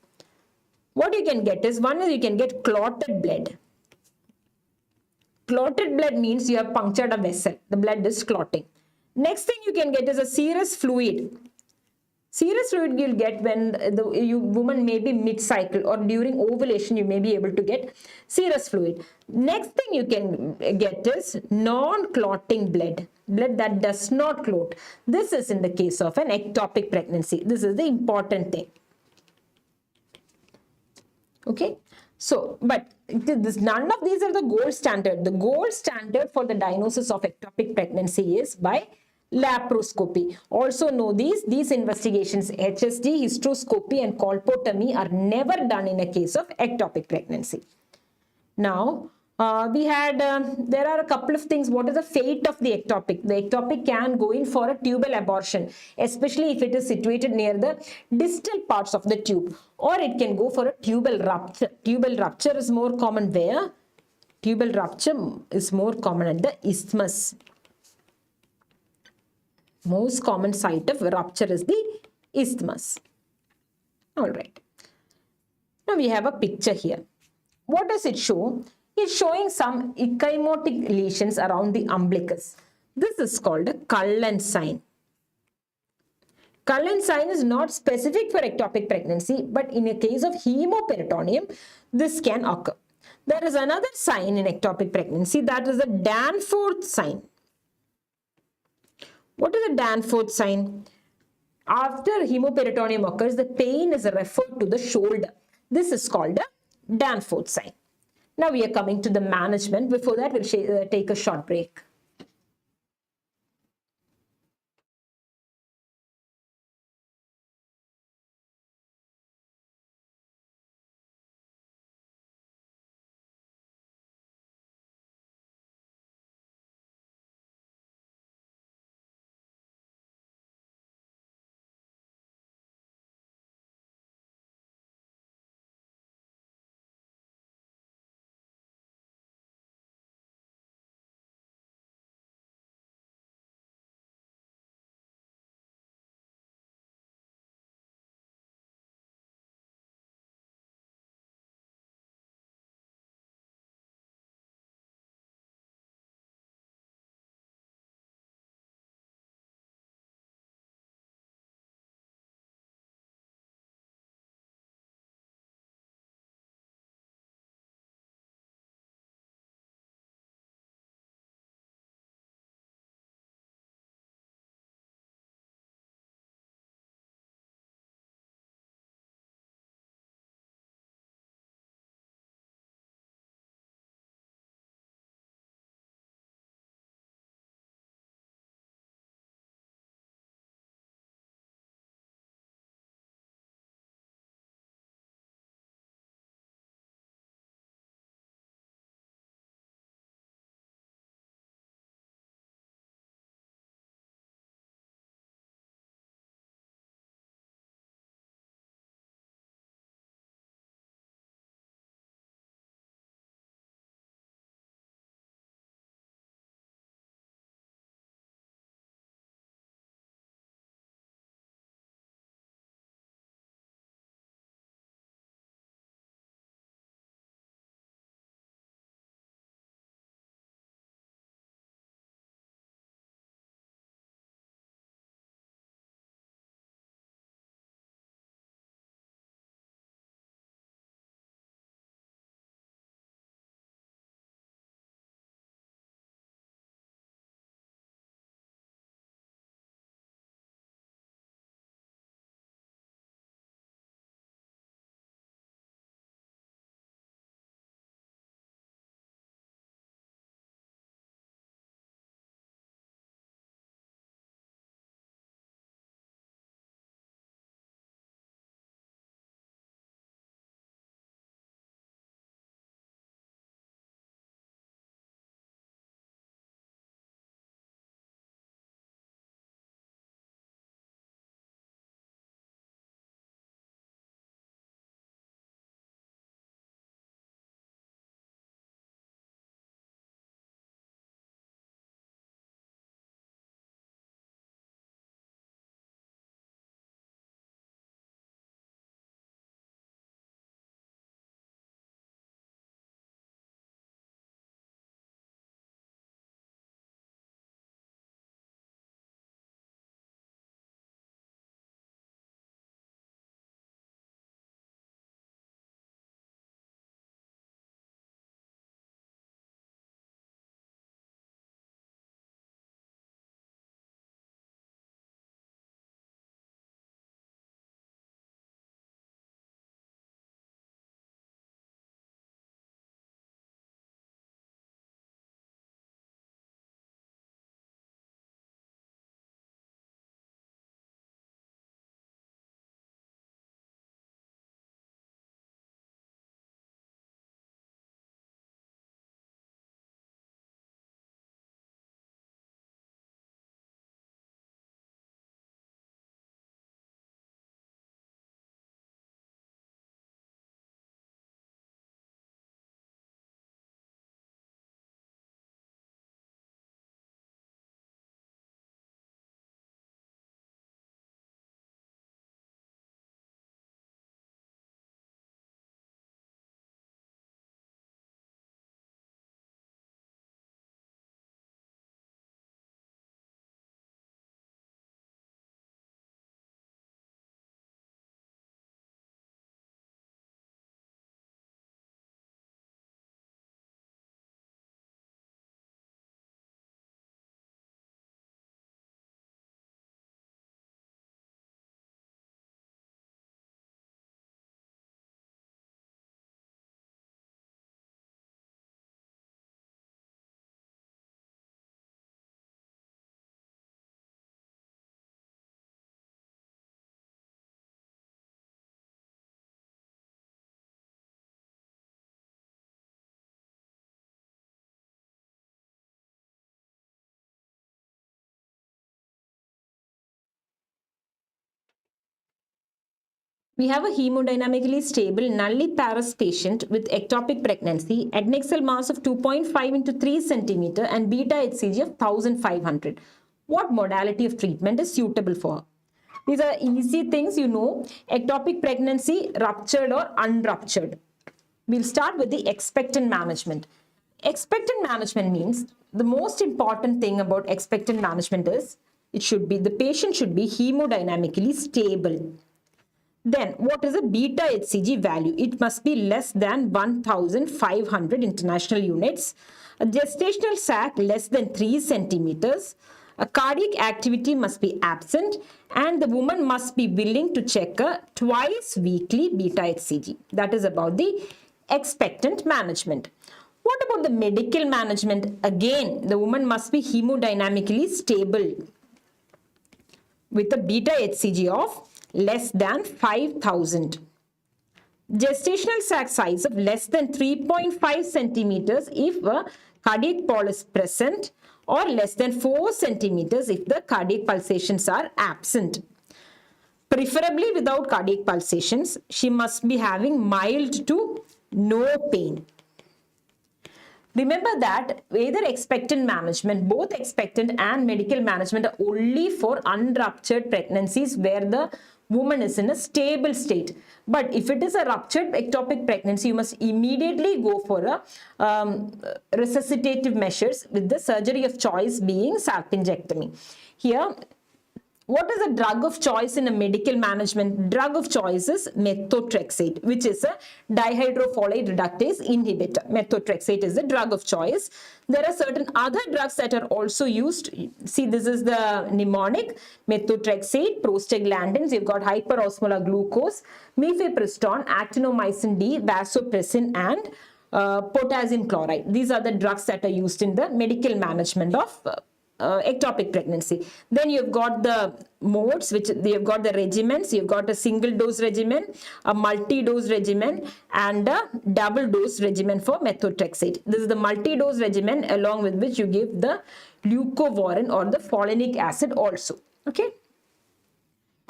What you can get is, one is you can get clotted blood. Clotted blood means you have punctured a vessel. The blood is clotting. Next thing you can get is a serous fluid. Serous fluid you'll get when the woman may be mid-cycle, or during ovulation you may be able to get serous fluid. Next thing you can get is non-clotting blood. Blood that does not clot. This is in the case of an ectopic pregnancy. This is the important thing. Okay. So, but none of these are the gold standard. The gold standard for the diagnosis of ectopic pregnancy is by laparoscopy. Also know these investigations, HSG, hysteroscopy and colpotomy, are never done in a case of ectopic pregnancy. Now, there are a couple of things. What is the fate of the ectopic? The ectopic can go in for a tubal abortion, especially if it is situated near the distal parts of the tube, or it can go for a tubal rupture. Tubal rupture is more common where? Tubal rupture is more common at the isthmus. Most common site of rupture is the isthmus. All right. Now we have a picture here. What does it show? It's showing some ecchymotic lesions around the umbilicus. This is called a Cullen sign. Cullen sign is not specific for ectopic pregnancy, but in a case of hemoperitoneum, this can occur. There is another sign in ectopic pregnancy, that is the Danforth sign. What is the Danforth sign? After hemoperitoneum occurs, the pain is referred to the shoulder. This is called a Danforth sign. Now we are coming to the management. Before that, we'll take a short break. We have a hemodynamically stable nulliparous patient with ectopic pregnancy, adnexal mass of 2.5 into 3 centimeter and beta HCG of 1500. What modality of treatment is suitable for her? These are easy things you know. Ectopic pregnancy, ruptured or unruptured. We'll start with the expectant management. Expectant management means the most important thing about expectant management is the patient should be hemodynamically stable. Then what is a beta HCG value? It must be less than 1500 international units. A gestational sac less than 3 centimeters. A cardiac activity must be absent and the woman must be willing to check a twice weekly beta HCG. That is about the expectant management. What about the medical management? Again, the woman must be hemodynamically stable with a beta HCG of less than 5000. Gestational sac size of less than 3.5 centimeters if a cardiac pulse is present, or less than 4 centimeters if the cardiac pulsations are absent. Preferably without cardiac pulsations, she must be having mild to no pain. Remember that either expectant management, both expectant and medical management are only for unruptured pregnancies where the woman is in a stable state. But if it is a ruptured ectopic pregnancy, you must immediately go for a resuscitative measures with the surgery of choice being salpingectomy. Here, what is the drug of choice in a medical management? Drug of choice is methotrexate, which is a dihydrofolate reductase inhibitor. Methotrexate is the drug of choice. There are certain other drugs that are also used. See, this is the mnemonic: methotrexate, prostaglandins, you've got hyperosmolar glucose, mifepristone, actinomycin D, vasopressin, and potassium chloride. These are the drugs that are used in the medical management of ectopic pregnancy. Then you've got the modes, which you've got the regimens. You've got a single dose regimen, a multi-dose regimen, and a double dose regimen for methotrexate. This is the multi-dose regimen along with which you give the leucovorin or the folinic acid also. Okay.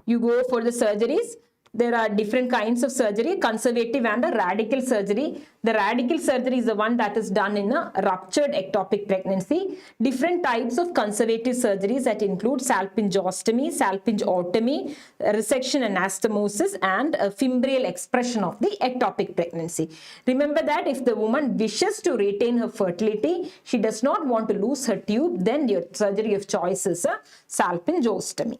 You go for the surgeries. There are different kinds of surgery, conservative and a radical surgery. The radical surgery is the one that is done in a ruptured ectopic pregnancy. Different types of conservative surgeries that include salpingostomy, salpingotomy, resection anastomosis, and a fimbrial expression of the ectopic pregnancy. Remember that if the woman wishes to retain her fertility, she does not want to lose her tube, then your surgery of choice is a salpingostomy.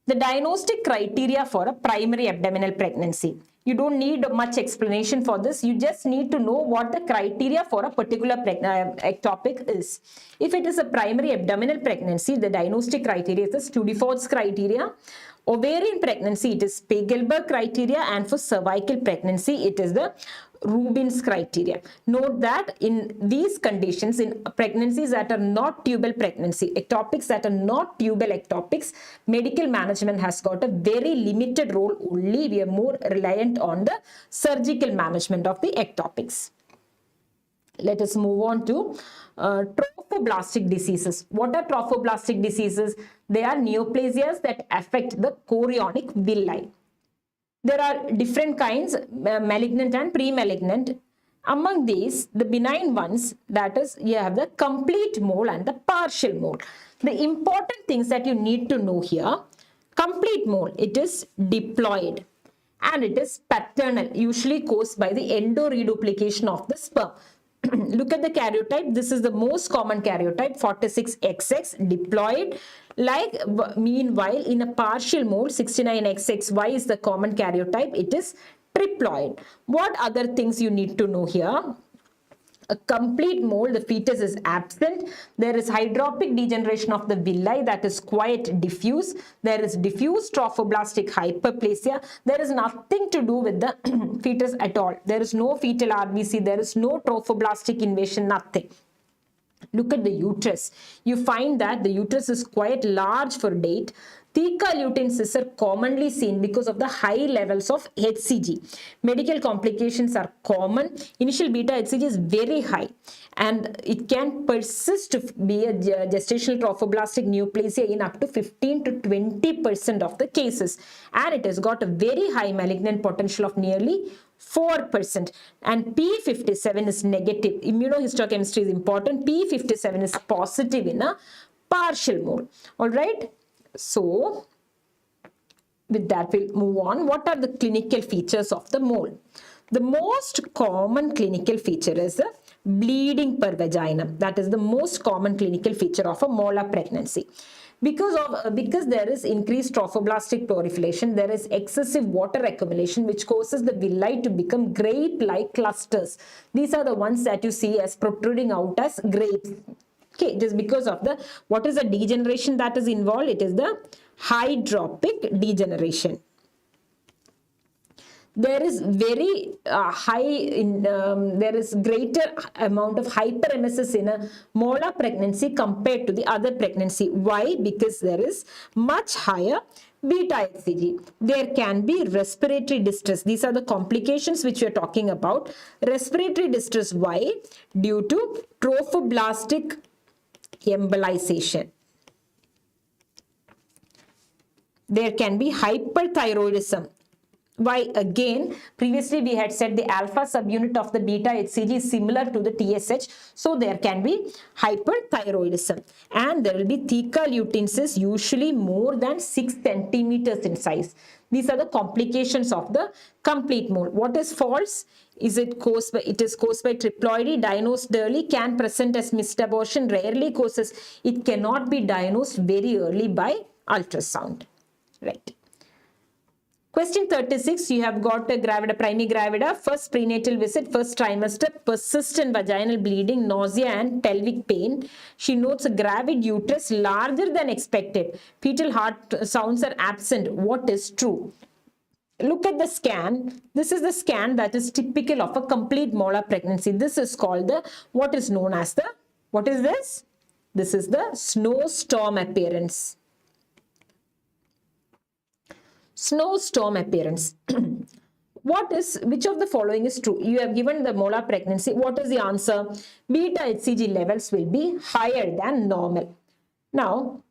The diagnostic criteria for a primary abdominal pregnancy. You don't need much explanation for this. You just need to know what the criteria for a particular ectopic is. If it is a primary abdominal pregnancy, the diagnostic criteria is the Studiford's criteria. Ovarian pregnancy, it is Spiegelberg criteria, and for cervical pregnancy, it is the Rubin's criteria. Note that in these conditions, in pregnancies that are not tubal pregnancy, ectopics that are not tubal ectopics, medical management has got a very limited role only. We are more reliant on the surgical management of the ectopics. Let us move on to trophoblastic diseases. What are trophoblastic diseases? They are neoplasias that affect the chorionic villi. There are different kinds, malignant and pre-malignant. Among these, the benign ones, that is, you have the complete mole and the partial mole. The important things that you need to know here: complete mole, it is diploid and it is paternal, usually caused by the endoreduplication of the sperm. Look at the karyotype. This is the most common karyotype, 46XX, diploid. Meanwhile, in a partial mole, 69XXY is the common karyotype. It is triploid. What other things you need to know here? A complete mole, the fetus is absent. There is hydropic degeneration of the villi that is quite diffuse. There is diffuse trophoblastic hyperplasia. There is nothing to do with the fetus at all. There is no fetal RBC. There is no trophoblastic invasion, nothing. Look at the uterus. You find that the uterus is quite large for date. Theca luteins are commonly seen because of the high levels of HCG. Medical complications are common. Initial beta HCG is very high and it can persist to be a gestational trophoblastic neoplasia in up to 15 to 20% of the cases. And it has got a very high malignant potential of nearly 4%, and P57 is negative. Immunohistochemistry is important. P57 is positive in a partial mole. All right. So, with that, we'll move on. What are the clinical features of the mole? The most common clinical feature is the bleeding per vaginum. That is the most common clinical feature of a molar pregnancy. Because there is increased trophoblastic proliferation, there is excessive water accumulation which causes the villi to become grape-like clusters. These are the ones that you see as protruding out as grapes. Okay, just because of what is the degeneration that is involved? It is the hydropic degeneration. There is very there is greater amount of hyperemesis in a molar pregnancy compared to the other pregnancy. Why? Because there is much higher beta HCG. There can be respiratory distress. These are the complications which we are talking about. Respiratory distress. Why? Due to trophoblastic embolization. There can be hyperthyroidism. Why? Again, previously we had said the alpha subunit of the beta HCG is similar to the TSH. So there can be hyperthyroidism. And there will be theca luteins usually more than 6 centimeters in size. These are the complications of the complete mole. What is false? It is caused by triploidy, diagnosed early, can present as missed abortion, rarely causes. It cannot be diagnosed very early by ultrasound. Right. Question 36, you have got a primigravida, first prenatal visit, first trimester, persistent vaginal bleeding, nausea and pelvic pain. She notes a gravid uterus larger than expected. Fetal heart sounds are absent. What is true? Look at the scan. This is the scan that is typical of a complete molar pregnancy. This is called what is known as what is this? This is the snowstorm appearance. Snowstorm appearance. Which of the following is true? You have given the molar pregnancy. What is the answer? Beta HCG levels will be higher than normal. Now,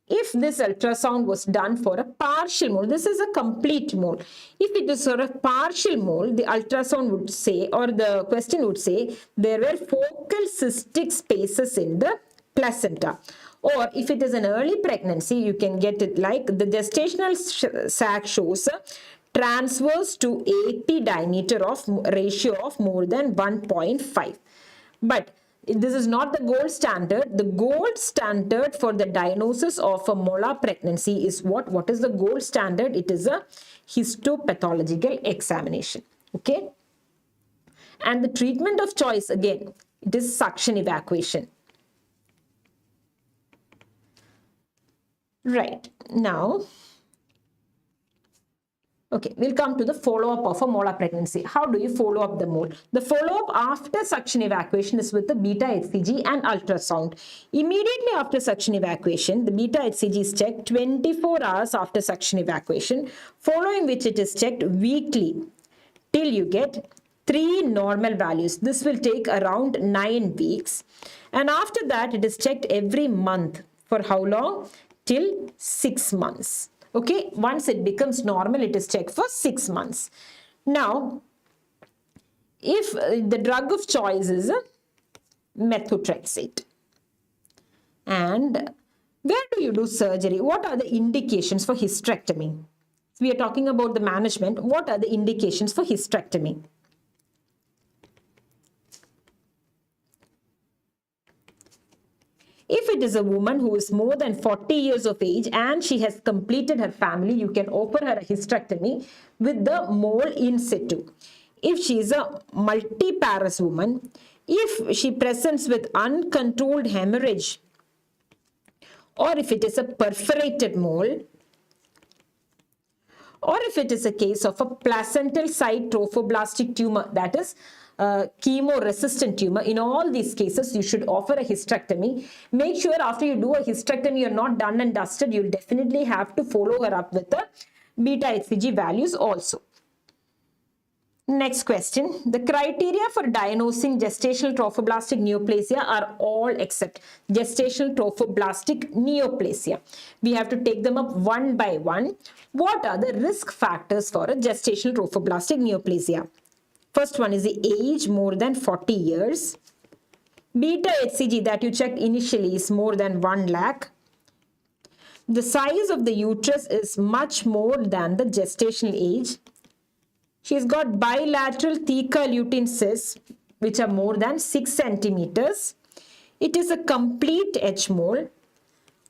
if this ultrasound was done for a partial mole, this is a complete mole. If it is for a partial mole, the ultrasound would say, or the question would say, there were focal cystic spaces in the placenta. Or if it is an early pregnancy, you can get it like the gestational sac shows a transverse to AP diameter of ratio of more than 1.5. But this is not the gold standard. The gold standard for the diagnosis of a molar pregnancy is what? What is the gold standard? It is a histopathological examination. Okay. And the treatment of choice, again, it is suction evacuation. Right. Now, okay, we'll come to the follow-up of a molar pregnancy. How do you follow up the mole? The follow-up after suction evacuation is with the beta HCG and ultrasound. Immediately after suction evacuation, the beta HCG is checked 24 hours after suction evacuation, following which it is checked weekly till you get 3 normal values. This will take around 9 weeks. And after that, it is checked every month. For how long? Till 6 months. Okay, once it becomes normal, it is checked for 6 months. Now, if the drug of choice is methotrexate, and where do you do surgery? What are the indications for hysterectomy? We are talking about the management. What are the indications for hysterectomy? If it is a woman who is more than 40 years of age and she has completed her family, you can offer her a hysterectomy with the mole in situ. If she is a multiparous woman, if she presents with uncontrolled hemorrhage, or if it is a perforated mole, or if it is a case of a placental site trophoblastic tumor, that is chemo-resistant tumor, in all these cases, you should offer a hysterectomy. Make sure after you do a hysterectomy, you're not done and dusted. You'll definitely have to follow her up with the beta HCG values also. Next question. The criteria for diagnosing gestational trophoblastic neoplasia are all except gestational trophoblastic neoplasia. We have to take them up one by one. What are the risk factors for a gestational trophoblastic neoplasia? First one is the age more than 40 years. Beta HCG that you check initially is more than 1 lakh. The size of the uterus is much more than the gestational age. She's got bilateral theca lutein cysts which are more than 6 centimeters. It is a complete H mole,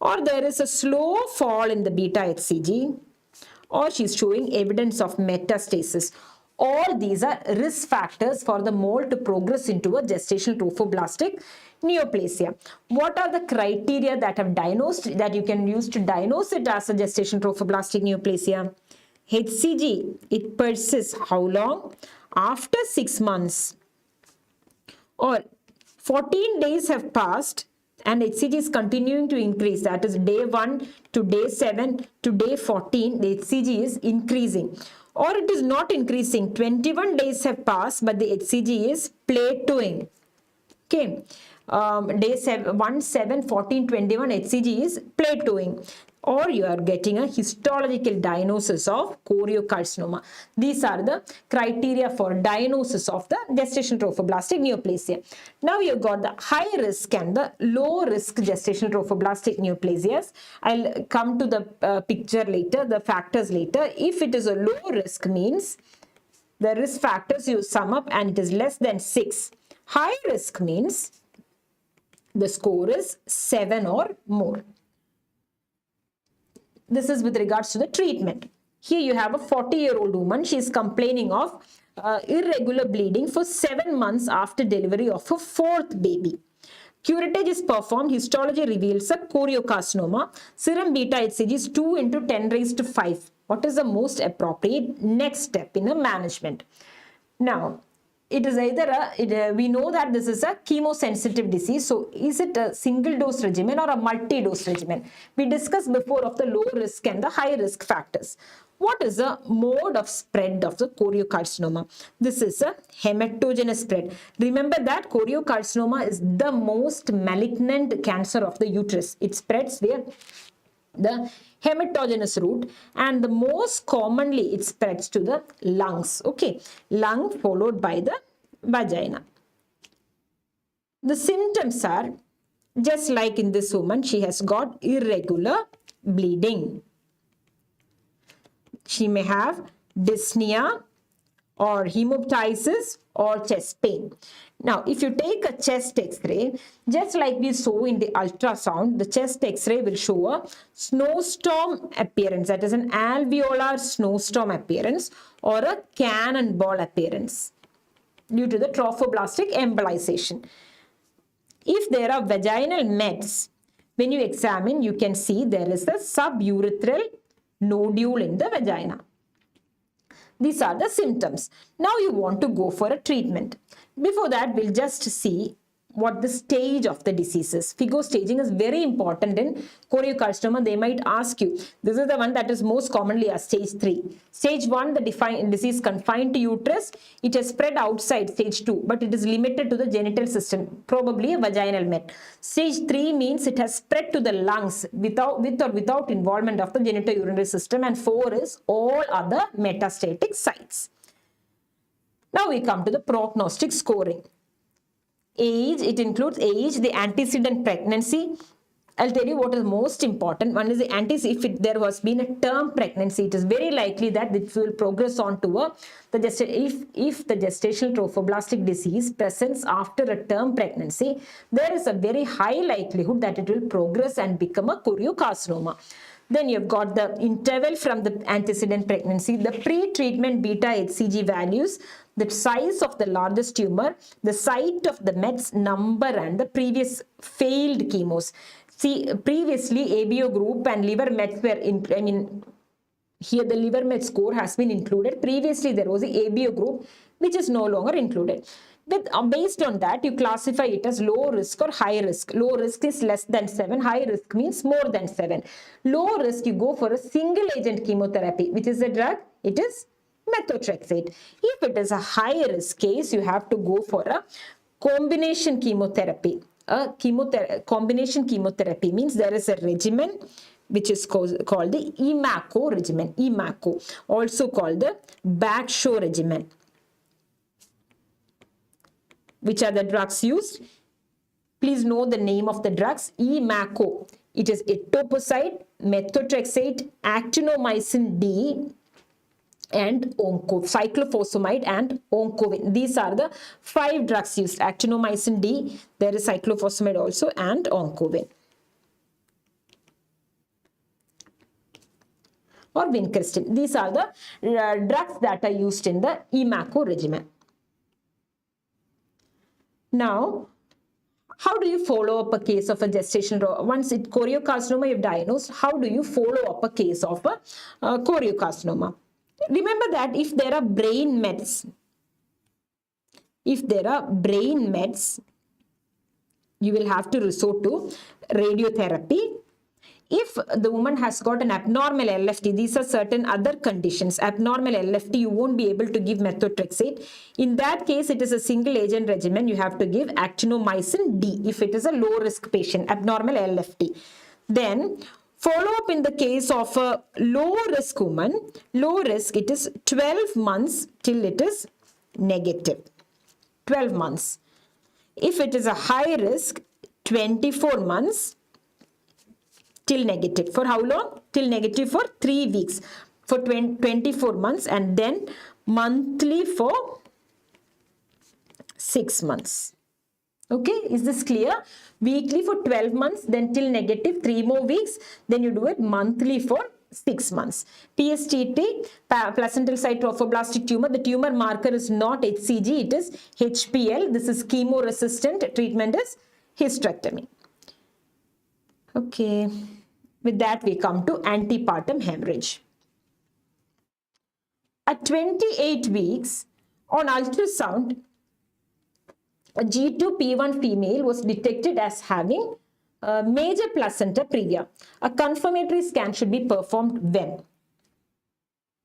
or there is a slow fall in the beta HCG, or she's showing evidence of metastasis. All these are risk factors for the mole to progress into a gestational trophoblastic neoplasia. What are the criteria that have diagnosed, that you can use to diagnose it as a gestational trophoblastic neoplasia? HCG, it persists how long? After 6 months, or 14 days have passed and HCG is continuing to increase. That is day 1 to day 7 to day 14, the HCG is increasing. Or it is not increasing. 21 days have passed, but the HCG is plateauing. Okay. Day 7, 1, 7, 14, 21, HCG is plateauing. Or you are getting a histological diagnosis of choriocarcinoma. These are the criteria for diagnosis of the gestational trophoblastic neoplasia. Now you've got the high risk and the low risk gestational trophoblastic neoplasias. I'll come to the picture later, the factors later. If it is a low risk, means the risk factors you sum up and it is less than 6. High risk means the score is 7 or more. This is with regards to the treatment. Here you have a 40-year-old woman. She is complaining of irregular bleeding for 7 months after delivery of her 4th baby. Curated is performed. Histology reveals a choriocarcinoma. Serum beta HCG is 2 into 10 raised to 5. What is the most appropriate next step in a management? Now, it is either we know that this is a chemosensitive disease. So is it a single dose regimen or a multi-dose regimen? We discussed before of the low risk and the high risk factors. What is the mode of spread of the choriocarcinoma? This is a hematogenous spread. Remember that choriocarcinoma is the most malignant cancer of the uterus. It spreads via the hematogenous route, and the most commonly it spreads to the lungs. Okay, lung followed by the vagina. The symptoms are just like in this woman. She has got irregular bleeding. She may have dyspnea or hemoptysis or chest pain. Now, if you take a chest X-ray, just like we saw in the ultrasound, the chest X-ray will show a snowstorm appearance, that is an alveolar snowstorm appearance or a cannonball appearance due to the trophoblastic embolization. If there are vaginal mets, when you examine, you can see there is a suburethral nodule in the vagina. These are the symptoms. Now you want to go for a treatment. Before that, we'll just see what the stage of the disease is. FIGO staging is very important in choriocarcinoma. They might ask you, this is the one that is most commonly as stage 3. Stage 1, the disease confined to uterus. It has spread outside, stage 2, but it is limited to the genital system, probably a vaginal met. Stage 3 means it has spread to the lungs with or without involvement of the genitourinary system, and 4 is all other metastatic sites. Now we come to the prognostic scoring. Age, it includes age, the antecedent pregnancy. I'll tell you what is most important. One is the if there has been a term pregnancy, it is very likely that it will progress on to if the gestational trophoblastic disease presents after a term pregnancy, there is a very high likelihood that it will progress and become a choriocarcinoma. Then you've got the interval from the antecedent pregnancy, the pre-treatment beta HCG values, the size of the largest tumor, the site of the mets number, and the previous failed chemos. See, previously ABO group and liver mets were here the liver met score has been included. Previously there was the ABO group which is no longer included. Based on that, you classify it as low risk or high risk. Low risk is less than 7. High risk means more than 7. Low risk, you go for a single agent chemotherapy. Which is the drug? It is methotrexate. If it is a high risk case, you have to go for a combination chemotherapy. Combination chemotherapy means there is a regimen which is called the EMACO regimen. EMACO, also called the Backshow regimen. Which are the drugs used? Please know the name of the drugs. EMACO. It is etoposide, methotrexate, actinomycin D, and cyclophosphamide and oncovin. These are the 5 drugs used. Actinomycin D, there is cyclophosphamide also, and oncovin. Or vincristine. These are the drugs that are used in the EMACO regimen. Now, how do you follow up a case of a gestational, once it choriocarcinoma you've diagnosed, how do you follow up a case of a choriocarcinoma? Remember that if there are brain mets, you will have to resort to radiotherapy. If the woman has got an abnormal LFT, these are certain other conditions. Abnormal LFT, you won't be able to give methotrexate. In that case, it is a single agent regimen. You have to give actinomycin D if it is a low risk patient, abnormal LFT. Then follow up in the case of a low risk woman. Low risk, it is 12 months till it is negative. 12 months. If it is a high risk, 24 months. Till negative. For how long? Till negative for 3 weeks. For 24 months, and then monthly for 6 months. Okay, is this clear? Weekly for 12 months, then till negative 3 more weeks. Then you do it monthly for 6 months. PSTT, placental site trophoblastic tumor. The tumor marker is not HCG, it is HPL. This is chemo-resistant. Treatment is hysterectomy. Okay, with that we come to antepartum hemorrhage. At 28 weeks, on ultrasound, a G2P1 female was detected as having a major placenta previa. A confirmatory scan should be performed when?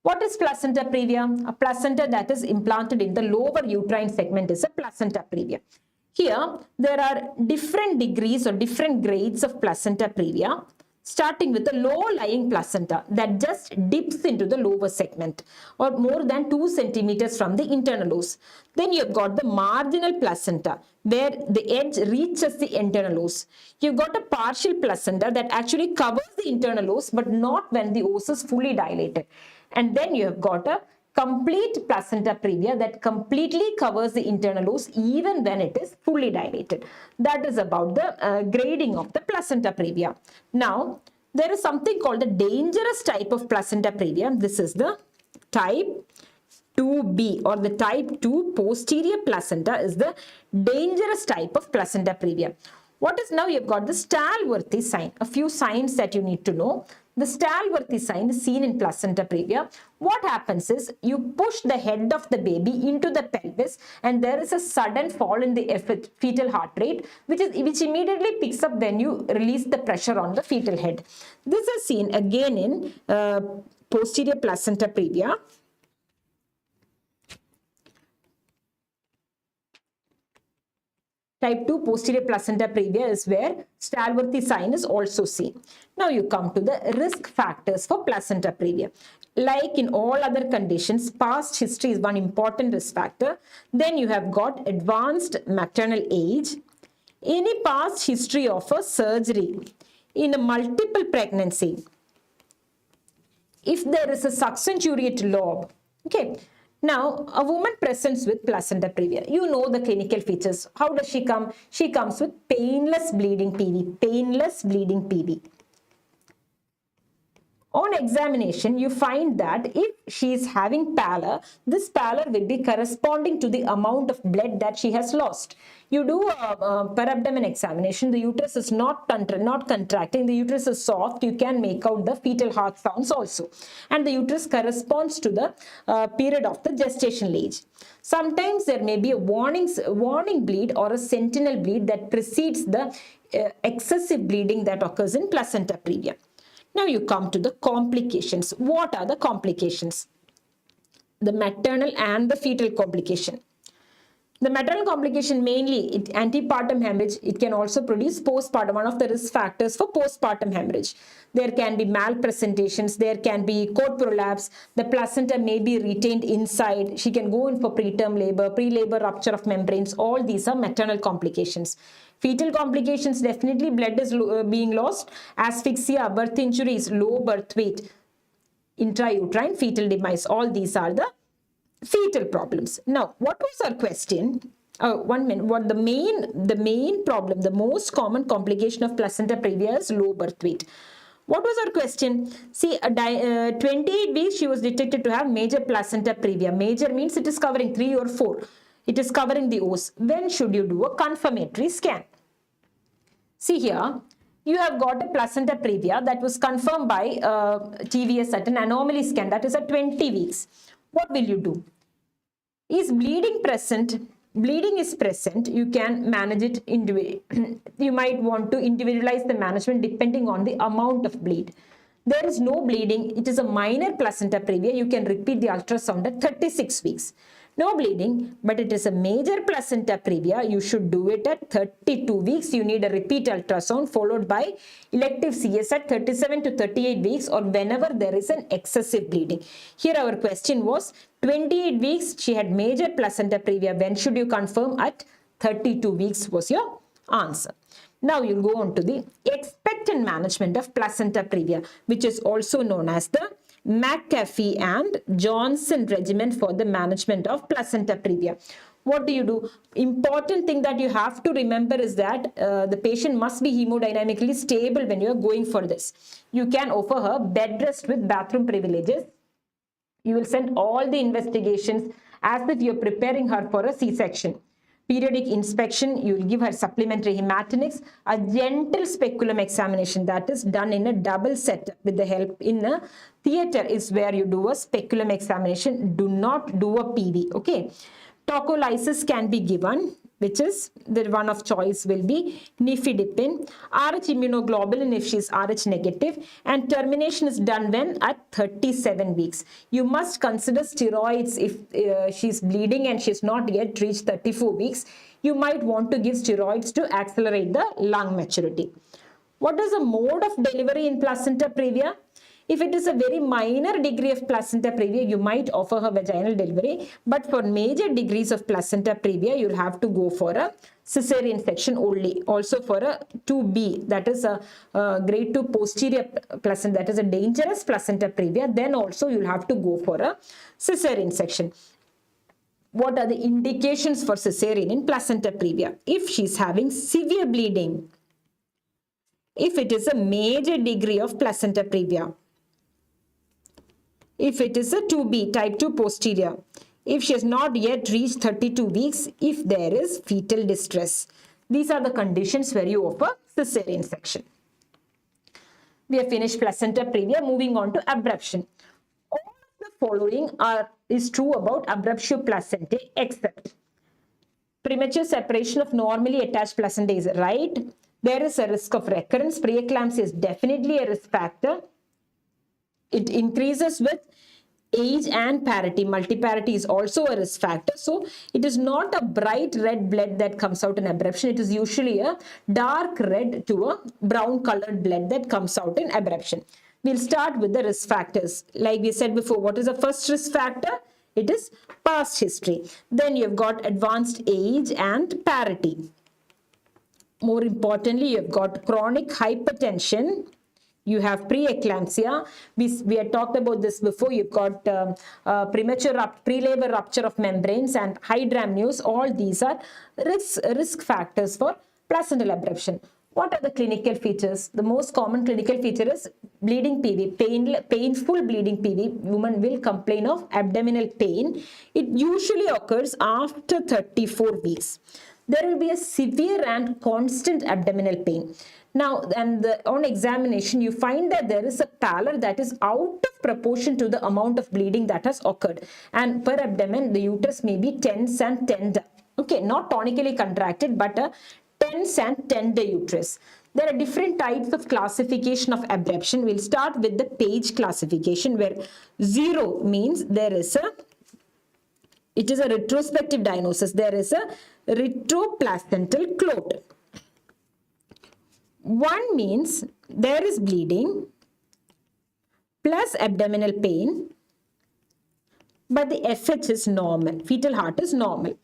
What is placenta previa? A placenta that is implanted in the lower uterine segment is a placenta previa. Here, there are different degrees or different grades of placenta previa, starting with the low-lying placenta that just dips into the lower segment or more than 2 centimeters from the internal os. Then you've got the marginal placenta where the edge reaches the internal os. You've got a partial placenta that actually covers the internal os but not when the os is fully dilated. And then you have got a complete placenta previa that completely covers the internal os even when it is fully dilated. That is about the grading of the placenta previa. Now, there is something called the dangerous type of placenta previa. This is the type 2B or the type 2 posterior placenta is the dangerous type of placenta previa. What is now? You've got the Stalworthy sign. A few signs that you need to know. The Stalworthy sign is seen in placenta previa. What happens is you push the head of the baby into the pelvis and there is a sudden fall in the fetal heart rate which immediately picks up when you release the pressure on the fetal head. This is seen again in posterior placenta previa. Type 2 posterior placenta previa is where Stalworthy sign is also seen. Now you come to the risk factors for placenta previa. Like in all other conditions, past history is one important risk factor. Then you have got advanced maternal age, any past history of a surgery in a multiple pregnancy, if there is a succenturiate lobe. Okay. Now, a woman presents with placenta previa. You know the clinical features. How does she come? She comes with painless bleeding PV. Painless bleeding PV. On examination, you find that if she is having pallor, this pallor will be corresponding to the amount of blood that she has lost. You do a per abdomen examination, the uterus is not contracting, the uterus is soft, you can make out the fetal heart sounds also. And the uterus corresponds to the period of the gestational age. Sometimes there may be a warning bleed or a sentinel bleed that precedes the excessive bleeding that occurs in placenta previa. Now you come to the complications. What are the complications? The maternal and the fetal complication. The maternal complication mainly antepartum hemorrhage. It can also produce postpartum, one of the risk factors for postpartum hemorrhage. There can be malpresentations, there can be cord prolapse, the placenta may be retained inside, she can go in for preterm labor, pre-labor rupture of membranes. All these are maternal complications. Fetal complications, definitely blood is being lost, asphyxia, birth injuries, low birth weight, intrauterine fetal demise. All these are the fetal problems. Now, what was our question? 1 minute. What the main problem, the most common complication of placenta previa is low birth weight. What was our question? See, 28 weeks she was detected to have major placenta previa. Major means it is covering 3 or 4. It is covering the os. When should you do a confirmatory scan? See here, you have got a placenta previa that was confirmed by TVS at an anomaly scan, that is at 20 weeks. What will you do? Is bleeding present? Bleeding is present, you can manage it individually. You might want to individualize the management depending on the amount of bleed. There is no bleeding, it is a minor placenta previa, you can repeat the ultrasound at 36 weeks. No bleeding, but it is a major placenta previa, you should do it at 32 weeks. You need a repeat ultrasound followed by elective CS at 37 to 38 weeks or whenever there is an excessive bleeding. Here our question was 28 weeks, she had major placenta previa. When should you confirm? At 32 weeks was your answer. Now you'll go on to the expectant management of placenta previa, which is also known as the McAfee and Johnson regimen for the management of placenta previa. What do? Important thing that you have to remember is that the patient must be hemodynamically stable when you are going for this. You can offer her bed rest with bathroom privileges. You will send all the investigations as if you're preparing her for a C-section. Periodic inspection, you will give her supplementary hematinics, a gentle speculum examination that is done in a double setup with the help in a theater is where you do a speculum examination. Do not do a PV, okay? Tocolysis can be given, which is the one of choice will be nifedipine, RH immunoglobulin if she is RH negative, and termination is done when at 37 weeks. You must consider steroids if she is bleeding and she has not yet reached 34 weeks. You might want to give steroids to accelerate the lung maturity. What is the mode of delivery in placenta previa? If it is a very minor degree of placenta previa, you might offer her vaginal delivery. But for major degrees of placenta previa, you'll have to go for a cesarean section only. Also for a 2B, that is a grade 2 posterior placenta, that is a dangerous placenta previa. Then also you'll have to go for a cesarean section. What are the indications for cesarean in placenta previa? If she's having severe bleeding, if it is a major degree of placenta previa, if it is a 2B, type 2 posterior, if she has not yet reached 32 weeks, if there is fetal distress. These are the conditions where you offer cesarean section. We have finished placenta previa, moving on to abruption. All of the following is true about abruptio placentae except premature separation of normally attached placenta is right. There is a risk of recurrence. Preeclampsia is definitely a risk factor. It increases with age and parity. Multiparity is also a risk factor. So it is not a bright red blood that comes out in abruption. It is usually a dark red to a brown colored blood that comes out in abruption. We'll start with the risk factors. Like we said before, what is the first risk factor? It is past history. Then you've got advanced age and parity. More importantly, you've got chronic hypertension. You have preeclampsia. We had talked about this before. You've got premature pre-labor rupture of membranes and hydramnios. All these are risk factors for placental abruption. What are the clinical features? The most common clinical feature is bleeding PV, painful bleeding PV. Woman will complain of abdominal pain. It usually occurs after 34 weeks. There will be a severe and constant abdominal pain. Now, on examination, you find that there is a pallor that is out of proportion to the amount of bleeding that has occurred. And per abdomen, the uterus may be tense and tender. Okay, not tonically contracted, but a tense and tender uterus. There are different types of classification of abruption. We'll start with the Page classification, where 0 means it is a retrospective diagnosis. There is a retroplacental clot. 1 means there is bleeding plus abdominal pain, but the FH is normal, fetal heart is normal.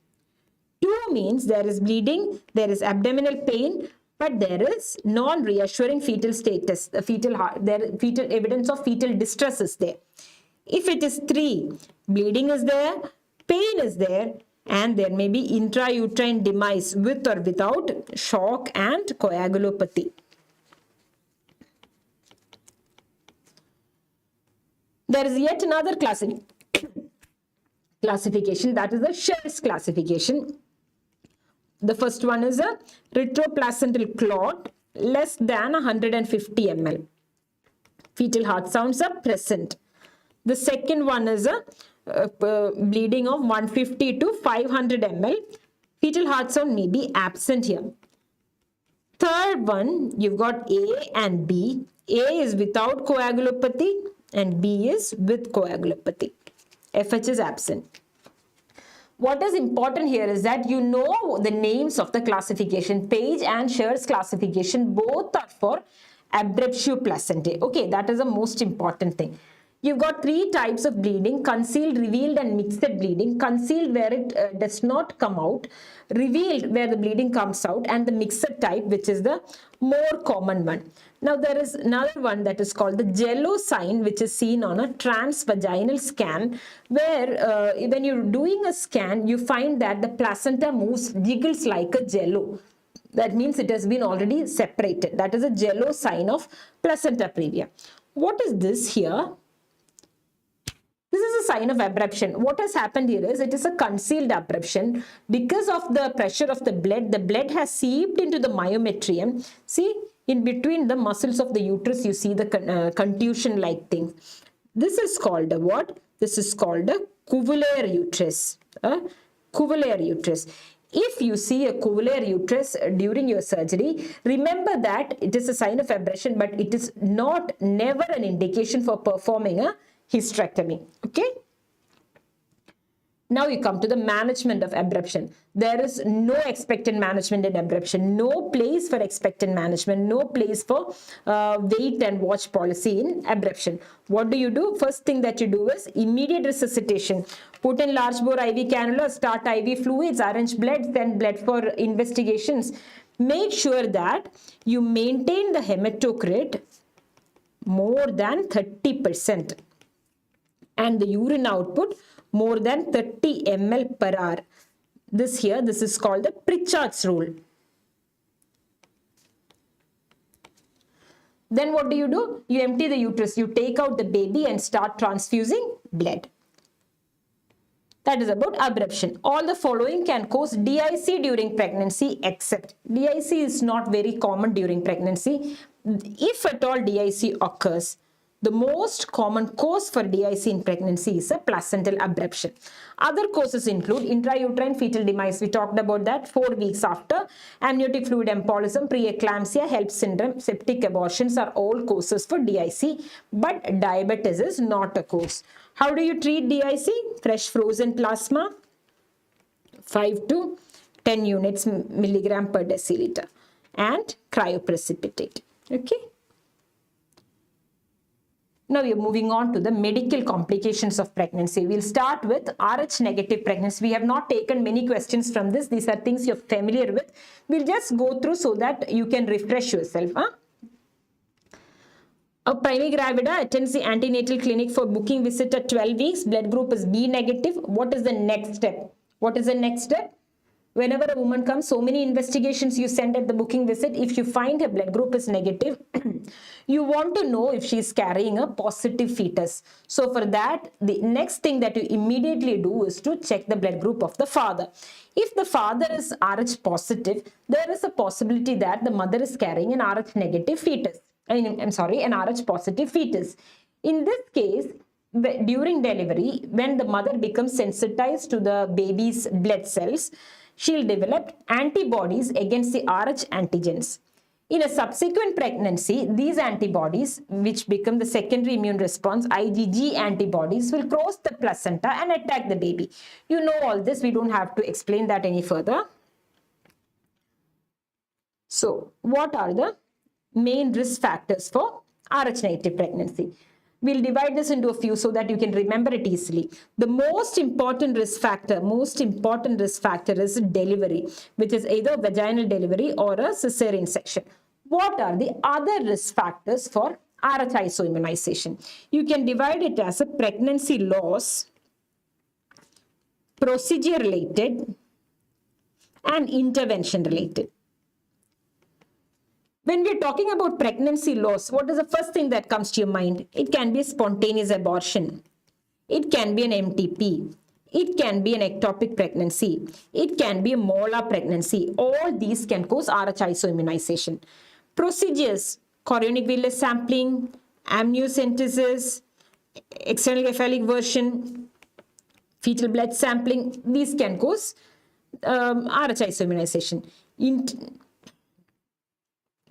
2 means there is bleeding, there is abdominal pain, but there is non-reassuring fetal status, the fetal heart, fetal evidence of fetal distress is there. If it is 3, bleeding is there, pain is there, and there may be intrauterine demise with or without shock and coagulopathy. There is yet another classification, that is the Scher's classification. The first one is a retroplacental clot less than 150 ml. Fetal heart sounds are present. The second one is a bleeding of 150 to 500 ml. Fetal heart sound may be absent here. Third one, you've got A and B. A is without coagulopathy and B is with coagulopathy. FH is absent. What is important here is that you know the names of the classification. Page and Scher's classification, both are for abruptio placentae. Okay, that is the most important thing. You've got 3 types of bleeding: concealed, revealed, and mixed bleeding. Concealed, where it does not come out; revealed, where the bleeding comes out; and the mixed type, which is the more common one. Now, there is another one that is called the jello sign, which is seen on a transvaginal scan, where when you're doing a scan, you find that the placenta moves, jiggles like a jello. That means it has been already separated. That is a jello sign of placenta previa. What is this here? This is a sign of abruption. What has happened here is it is a concealed abruption. Because of the pressure of the blood has seeped into the myometrium. See, in between the muscles of the uterus, you see the contusion-like thing. This is called a what? This is called a cuvular uterus. Cuvular uterus. If you see a cuvular uterus during your surgery, remember that it is a sign of abruption, but it is never an indication for performing a hysterectomy. Okay. Now you come to the management of abruption. There is no expectant management in abruption, no place for expectant management, no place for wait and watch policy in abruption. What do? First thing that you do is immediate resuscitation. Put in large bore IV cannula, start IV fluids, arrange blood, send blood for investigations. Make sure that you maintain the hematocrit more than 30% and the urine output more than 30 ml per hour. This is called the Pritchard's rule. Then what do? You empty the uterus, you take out the baby and start transfusing blood. That is about abruption. All the following can cause DIC during pregnancy, except DIC is not very common during pregnancy. If at all DIC occurs, the most common cause for DIC in pregnancy is a placental abruption. Other causes include intrauterine fetal demise. We talked about that 4 weeks after. Amniotic fluid embolism, preeclampsia, HELP syndrome, septic abortions are all causes for DIC, but diabetes is not a cause. How do you treat DIC? Fresh frozen plasma, 5 to 10 units milligram per deciliter, and cryoprecipitate. Okay. Now we are moving on to the medical complications of pregnancy. We'll start with Rh negative pregnancy. We have not taken many questions from this. These are things you're familiar with. We'll just go through so that you can refresh yourself. A primigravida attends the antenatal clinic for booking visit at 12 weeks. Blood group is B negative. What is the next step? What is the next step? Whenever a woman comes, so many investigations you send at the booking visit. If you find her blood group is negative, you want to know if she is carrying a positive fetus. So for that, the next thing that you immediately do is to check the blood group of the father. If the father is Rh positive, there is a possibility that the mother is carrying an Rh negative fetus. I'm sorry, an Rh positive fetus. In this case, during delivery, when the mother becomes sensitized to the baby's blood cells, she'll develop antibodies against the Rh antigens. In a subsequent pregnancy, these antibodies, which become the secondary immune response, IgG antibodies, will cross the placenta and attack the baby. You know all this, we don't have to explain that any further. So, what are the main risk factors for Rh negative pregnancy? We'll divide this into a few so that you can remember it easily. The most important risk factor is delivery, which is either vaginal delivery or a cesarean section. What are the other risk factors for Rh isoimmunization? You can divide it as a pregnancy loss, procedure related, and intervention related. When we're talking about pregnancy loss, what is the first thing that comes to your mind? It can be spontaneous abortion. It can be an MTP. It can be an ectopic pregnancy. It can be a molar pregnancy. All these can cause Rh isoimmunization. Procedures, chorionic villus sampling, amniocentesis, external cephalic version, fetal blood sampling, these can cause Rh isoimmunization.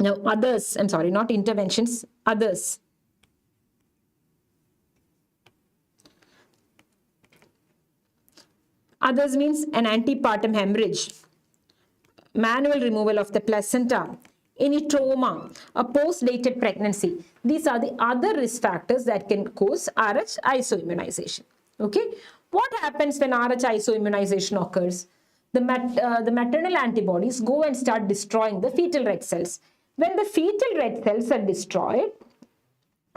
Now others, I'm sorry, not interventions, others. Others means an antepartum hemorrhage, manual removal of the placenta, any trauma, a post-dated pregnancy. These are the other risk factors that can cause Rh isoimmunization. Okay. What happens when Rh isoimmunization occurs? The maternal antibodies go and start destroying the fetal red cells. When the fetal red cells are destroyed,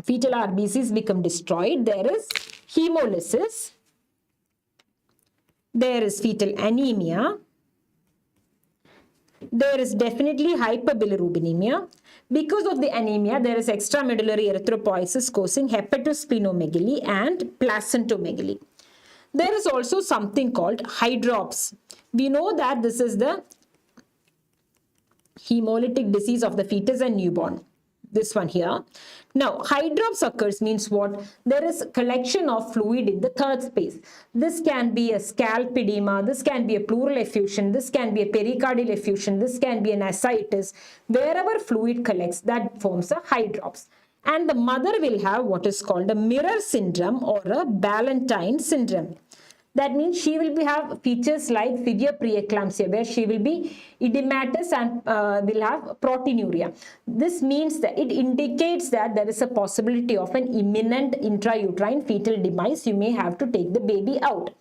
fetal RBCs become destroyed, there is hemolysis, there is fetal anemia, there is definitely hyperbilirubinemia. Because of the anemia, there is extramedullary erythropoiesis causing hepatosplenomegaly and placentomegaly. There is also something called hydrops. We know that this is the hemolytic disease of the fetus and newborn. This one here. Now, hydrops occurs means what? There is collection of fluid in the third space. This can be a scalp edema, this can be a pleural effusion, this can be a pericardial effusion, this can be an ascites. Wherever fluid collects, that forms a hydrops. And the mother will have what is called a mirror syndrome or a Ballantine syndrome. That means she will have features like severe preeclampsia, where she will be edematous and will have proteinuria. This means that it indicates that there is a possibility of an imminent intrauterine fetal demise. You may have to take the baby out.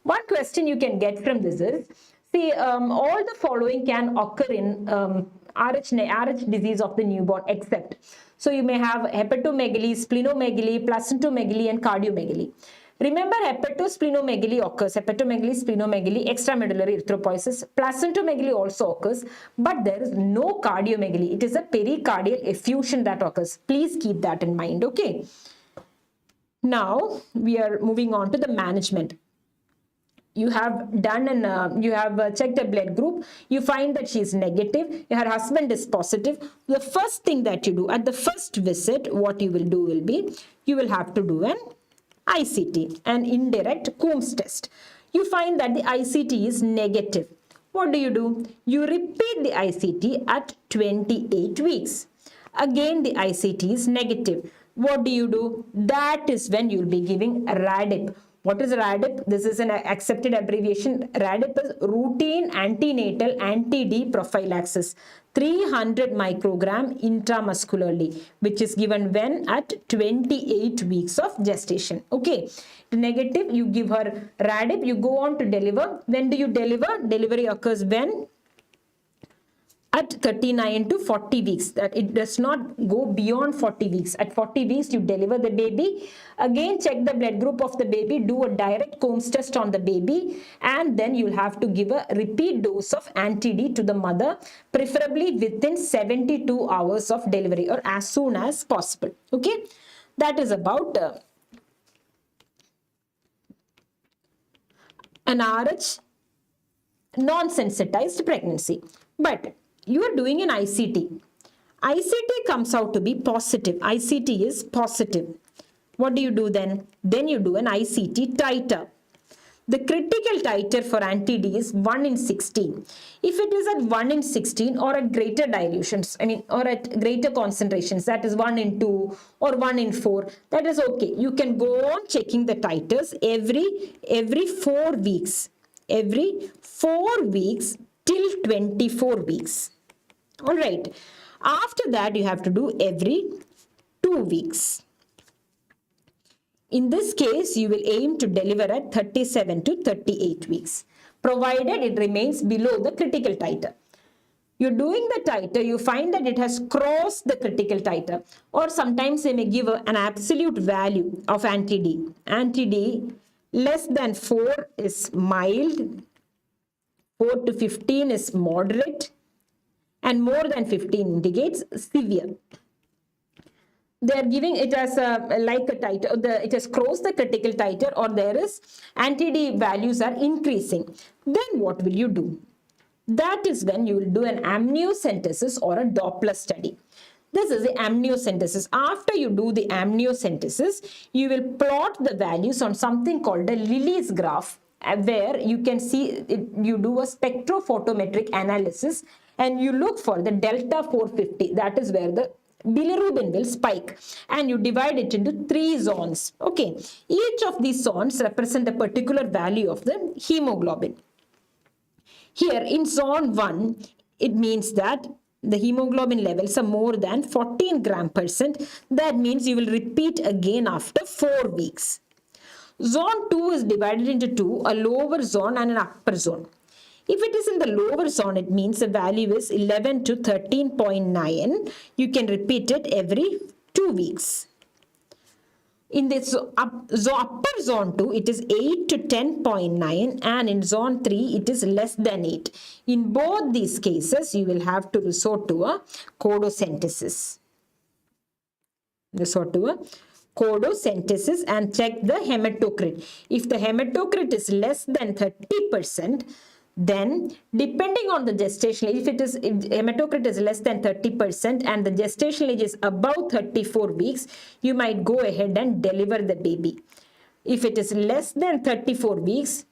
One question you can get from this is, see, all the following can occur in Rh disease of the newborn except. So you may have hepatomegaly, splenomegaly, placentomegaly, and cardiomegaly. Remember, hepatosplenomegaly occurs, hepatomegaly, splenomegaly, extramedullary erythropoiesis, placentomegaly also occurs, but there is no cardiomegaly. It is a pericardial effusion that occurs. Please keep that in mind, okay? Now, we are moving on to the management. You have done and you have checked a blood group. You find that she is negative. Her husband is positive. The first thing that you do at the first visit, what you will do will be, you will have to do an ICT, an indirect Coombs test. You find that the ICT is negative. What do? You repeat the ICT at 28 weeks. Again, the ICT is negative. What do? That is when you will be giving RADIP. What is RADIP? This is an accepted abbreviation. RADIP is routine antenatal anti-D prophylaxis. 300 microgram intramuscularly, which is given when at 28 weeks of gestation. Okay. Negative, you give her RADIP, you go on to deliver. When do you deliver? Delivery occurs when? at 39 to 40 weeks, that it does not go beyond 40 weeks. At 40 weeks, you deliver the baby. Again, check the blood group of the baby, do a direct Combs test on the baby, and then you'll have to give a repeat dose of anti-D to the mother, preferably within 72 hours of delivery or as soon as possible. Okay, that is about an RH non-sensitized pregnancy. But you are doing an ICT. ICT comes out to be positive. ICT is positive. What do you do then? Then you do an ICT titer. The critical titer for anti-D is 1 in 16. If it is at 1 in 16 or at greater dilutions, or at greater concentrations, that is 1 in 2 or 1 in 4, that is okay. You can go on checking the titers every 4 weeks. Every 4 weeks till 24 weeks. All right. After that, you have to do every 2 weeks. In this case, you will aim to deliver at 37 to 38 weeks, provided it remains below the critical titer. You're doing the titer, you find that it has crossed the critical titer, or sometimes they may give an absolute value of anti-D. Anti-D less than 4 is mild, 4 to 15 is moderate, and more than 15 indicates severe. They are giving it as like a titer, it has crossed the critical titer, or there is anti-D values are increasing. Then what will you do? That is when you will do an amniocentesis or a Doppler study. This is the amniocentesis. After you do the amniocentesis, you will plot the values on something called a Lilly's graph, where you can see it, you do a spectrophotometric analysis and you look for the delta 450. That is where the bilirubin will spike, and you divide it into 3 zones. Okay, each of these zones represent a particular value of the hemoglobin. Here in zone 1, it means that the hemoglobin levels are more than 14 gram%. That means you will repeat again after 4 weeks. Zone 2 is divided into 2, a lower zone and an upper zone. If it is in the lower zone, it means the value is 11 to 13.9. You can repeat it every 2 weeks. In this upper zone 2, it is 8 to 10.9, and in zone 3, it is less than 8. In both these cases, you will have to resort to a chodocentesis. And check the hematocrit. If the hematocrit is less than 30%, then depending on the gestational age, if hematocrit is less than 30% and the gestational age is above 34 weeks, you might go ahead and deliver the baby. If it is less than 34 weeks,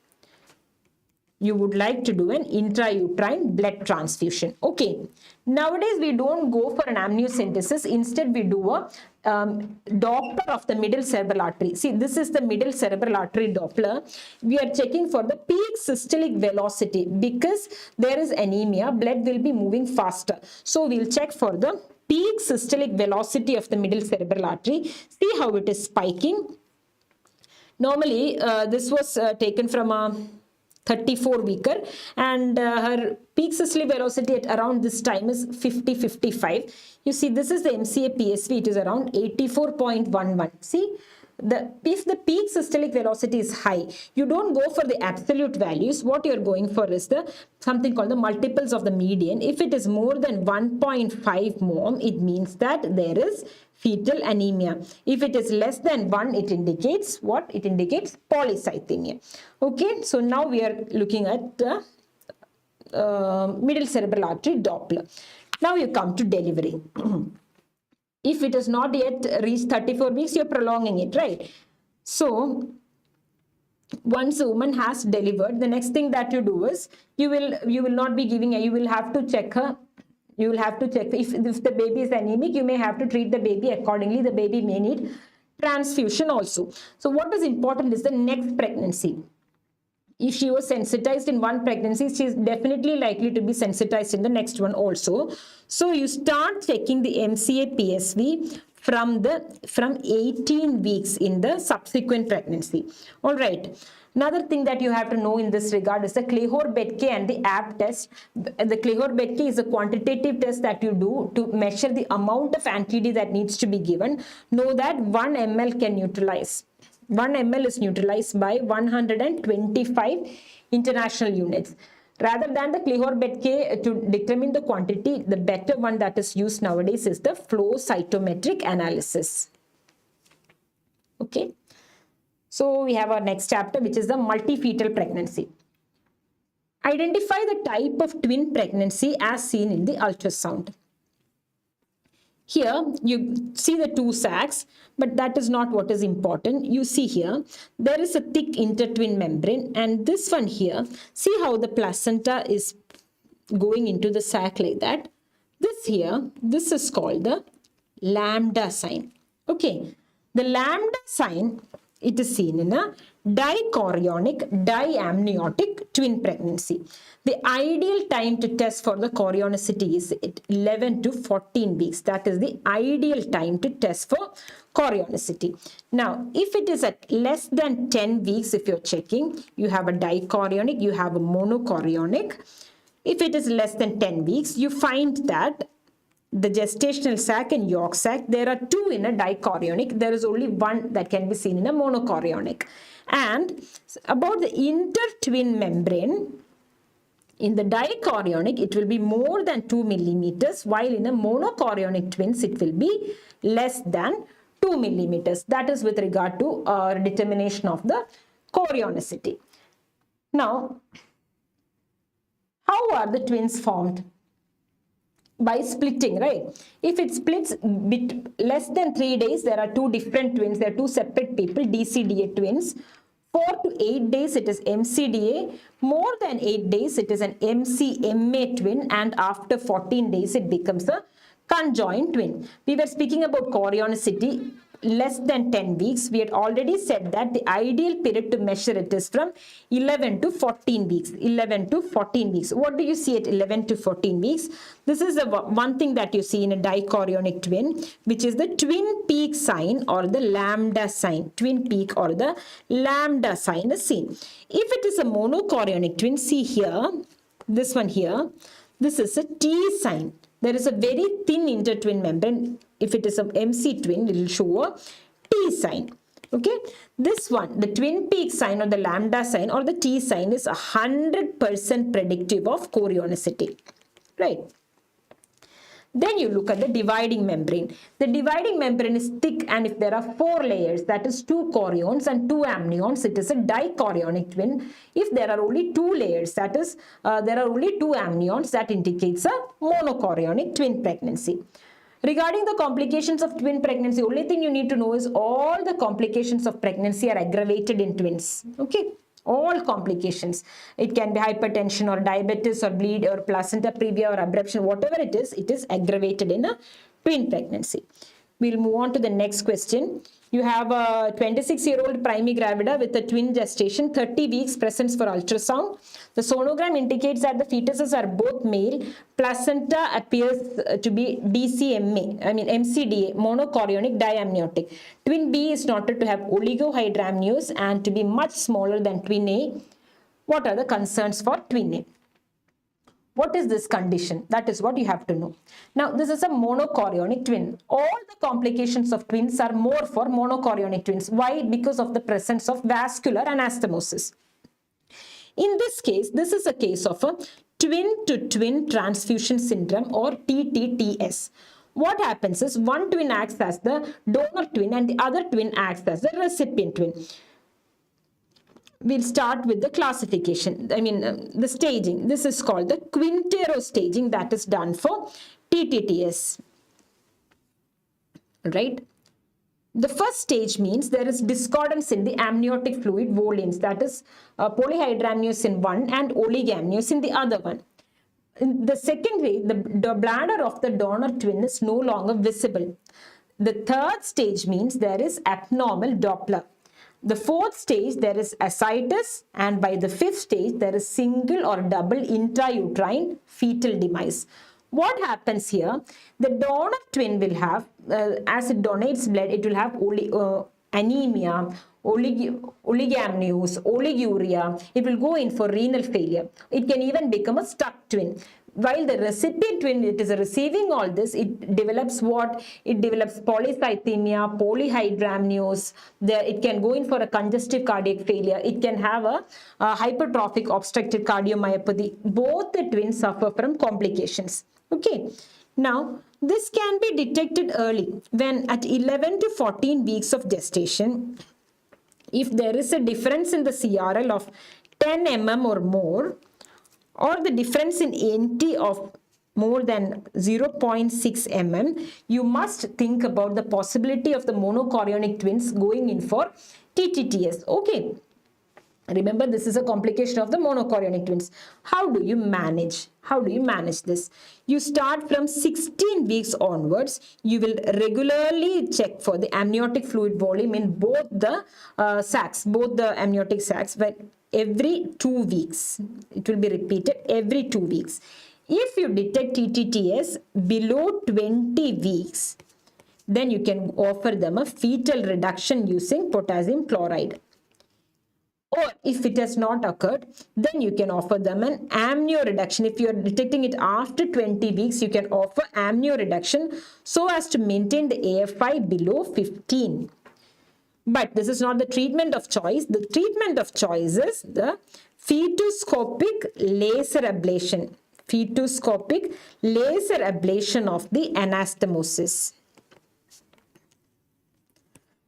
you would like to do an intrauterine blood transfusion. Okay, nowadays we don't go for an amniocentesis. Instead, we do a Doppler of the middle cerebral artery. See, this is the middle cerebral artery Doppler. We are checking for the peak systolic velocity. Because there is anemia, blood will be moving faster. So we'll check for the peak systolic velocity of the middle cerebral artery. See how it is spiking. Normally, this was taken from a 34 weeker, and her peak systolic velocity at around this time is 50-55. You see, this is the MCA PSV, it is around 84.11. See, if the peak systolic velocity is high, you don't go for the absolute values. What you're going for is something called the multiples of the median. If it is more than 1.5 mom, it means that there is fetal anemia. If it is less than 1, it indicates what? It indicates polycythemia. Okay, so now we are looking at the middle cerebral artery Doppler. Now you come to delivery. If it has not yet reached 34 weeks, you're prolonging it, right? So once a woman has delivered, the next thing that you do is you will not be giving, you will have to check her. You will have to check if the baby is anemic, you may have to treat the baby accordingly. The baby may need transfusion also. So what is important is the next pregnancy. If she was sensitized in one pregnancy, she is definitely likely to be sensitized in the next one also. So you start checking the MCA PSV from 18 weeks in the subsequent pregnancy. All right. Another thing that you have to know in this regard is the Klehor-Betke and the app test. The Klehor-Betke is a quantitative test that you do to measure the amount of anti-D that needs to be given. Know that 1 ml can neutralize. 1 ml is neutralized by 125 international units. Rather than the Klehor-Betke to determine the quantity, the better one that is used nowadays is the flow cytometric analysis. Okay. So we have our next chapter, which is the multifetal pregnancy. Identify the type of twin pregnancy as seen in the ultrasound. Here you see the two sacs, but that is not what is important. You see here, there is a thick intertwin membrane, and this one here, see how the placenta is going into the sac like that. This here, this is called the lambda sign. Okay, the lambda sign, it is seen in a dichorionic, diamniotic twin pregnancy. The ideal time to test for the chorionicity is 11 to 14 weeks. That is the ideal time to test for chorionicity. Now, if it is at less than 10 weeks, if you're checking, you have a dichorionic, you have a monochorionic. If it is less than 10 weeks, you find that the gestational sac and yolk sac, there are two in a dichorionic. There is only one that can be seen in a monochorionic. And about the intertwin membrane, in the dichorionic, it will be more than 2 millimeters, while in a monochorionic twins, it will be less than 2 millimeters. That is with regard to determination of the chorionicity. Now, how are the twins formed? By splitting, right? If it splits less than 3 days, there are two different twins. There are two separate people, DCDA twins. 4 to 8 days, it is MCDA. More than 8 days, it is an MCMA twin. And after 14 days, it becomes a conjoined twin. We were speaking about chorionicity. Less than 10 weeks, we had already said that the ideal period to measure it is from 11 to 14 weeks. 11 to 14 weeks. What do you see at 11 to 14 weeks? This is the one thing that you see in a dichorionic twin, which is the twin peak sign or the lambda sign. Twin peak or the lambda sign is seen. If it is a monochorionic twin, see here, this one here, this is a T sign. There is a very thin intertwin membrane. If it is an MC twin, it will show a T sign. Okay. This one, the twin peak sign or the lambda sign or the T sign is 100% predictive of chorionicity. Right. Then you look at the dividing membrane. The dividing membrane is thick, and if there are 4 layers, that is 2 chorions and 2 amnions, it is a dichorionic twin. If there are only 2 layers, that is, there are only 2 amnions, that indicates a monochorionic twin pregnancy. Regarding the complications of twin pregnancy, only thing you need to know is all the complications of pregnancy are aggravated in twins. Okay. All complications. It can be hypertension or diabetes or bleed or placenta previa or abruption, whatever it is aggravated in a twin pregnancy. We'll move on to the next question. You have a 26-year-old primigravida with a twin gestation, 30 weeks presence for ultrasound. The sonogram indicates that the fetuses are both male. Placenta appears to be MCDA, monochorionic diamniotic. Twin B is noted to have oligohydramnios and to be much smaller than twin A. What are the concerns for twin A? What is this condition? That is what you have to know. Now, this is a monochorionic twin. All the complications of twins are more for monochorionic twins. Why? Because of the presence of vascular anastomosis. In this case, this is a case of a twin-to-twin transfusion syndrome or TTTS. What happens is one twin acts as the donor twin and the other twin acts as the recipient twin. We'll start with the classification, the staging. This is called the Quintero staging that is done for TTTS. Right? The first stage means there is discordance in the amniotic fluid volumes, that is polyhydramnios in one and oligamnios in the other one. In the second way, the bladder of the donor twin is no longer visible. The third stage means there is abnormal Doppler. The fourth stage, there is ascites, and by the fifth stage, there is single or double intrauterine fetal demise. What happens here? The donor twin will have, as it donates blood, it will have only anemia, oligamnios, oliguria. It will go in for renal failure. It can even become a stuck twin. While the recipient twin, it is receiving all this, it develops what? It develops polycythemia, polyhydramnios. It can go in for a congestive cardiac failure. It can have a hypertrophic obstructive cardiomyopathy. Both the twins suffer from complications. Okay. Now, this can be detected early when at 11 to 14 weeks of gestation, if there is a difference in the CRL of 10 mm or more, or the difference in NT of more than 0.6 mm, you must think about the possibility of the monochorionic twins going in for TTTS. Okay. Remember, this is a complication of the monochorionic twins. How do you manage? How do you manage this? You start from 16 weeks onwards. You will regularly check for the amniotic fluid volume in both the sacs, both the amniotic sacs, but every 2 weeks. It will be repeated every 2 weeks. If you detect TTTS below 20 weeks, then you can offer them a fetal reduction using potassium chloride. Or if it has not occurred, then you can offer them an amnio reduction. If you are detecting it after 20 weeks, you can offer amnio reduction so as to maintain the AFI below 15. But this is not the treatment of choice. The treatment of choice is the fetoscopic laser ablation. Fetoscopic laser ablation of the anastomosis.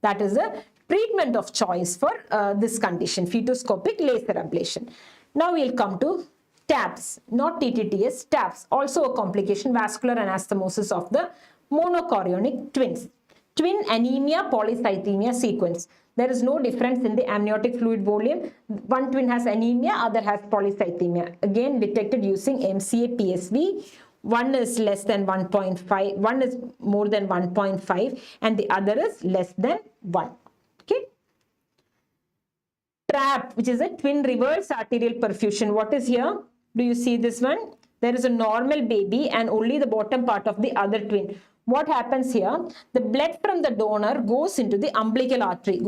That is a treatment of choice for this condition, fetoscopic laser ablation. Now we'll come to TAPS, not TTTS, TAPS, also a complication, vascular anastomosis of the monochorionic twins. Twin anemia polycythemia sequence. There is no difference in the amniotic fluid volume. One twin has anemia, other has polycythemia. Again detected using MCA PSV. One is less than 1.5, one is more than 1.5, and the other is less than 1. Okay. TRAP, which is a twin reverse arterial perfusion. What is here? Do you see this one? There is a normal baby and only the bottom part of the other twin. What happens here? The blood from the donor goes into the umbilical artery,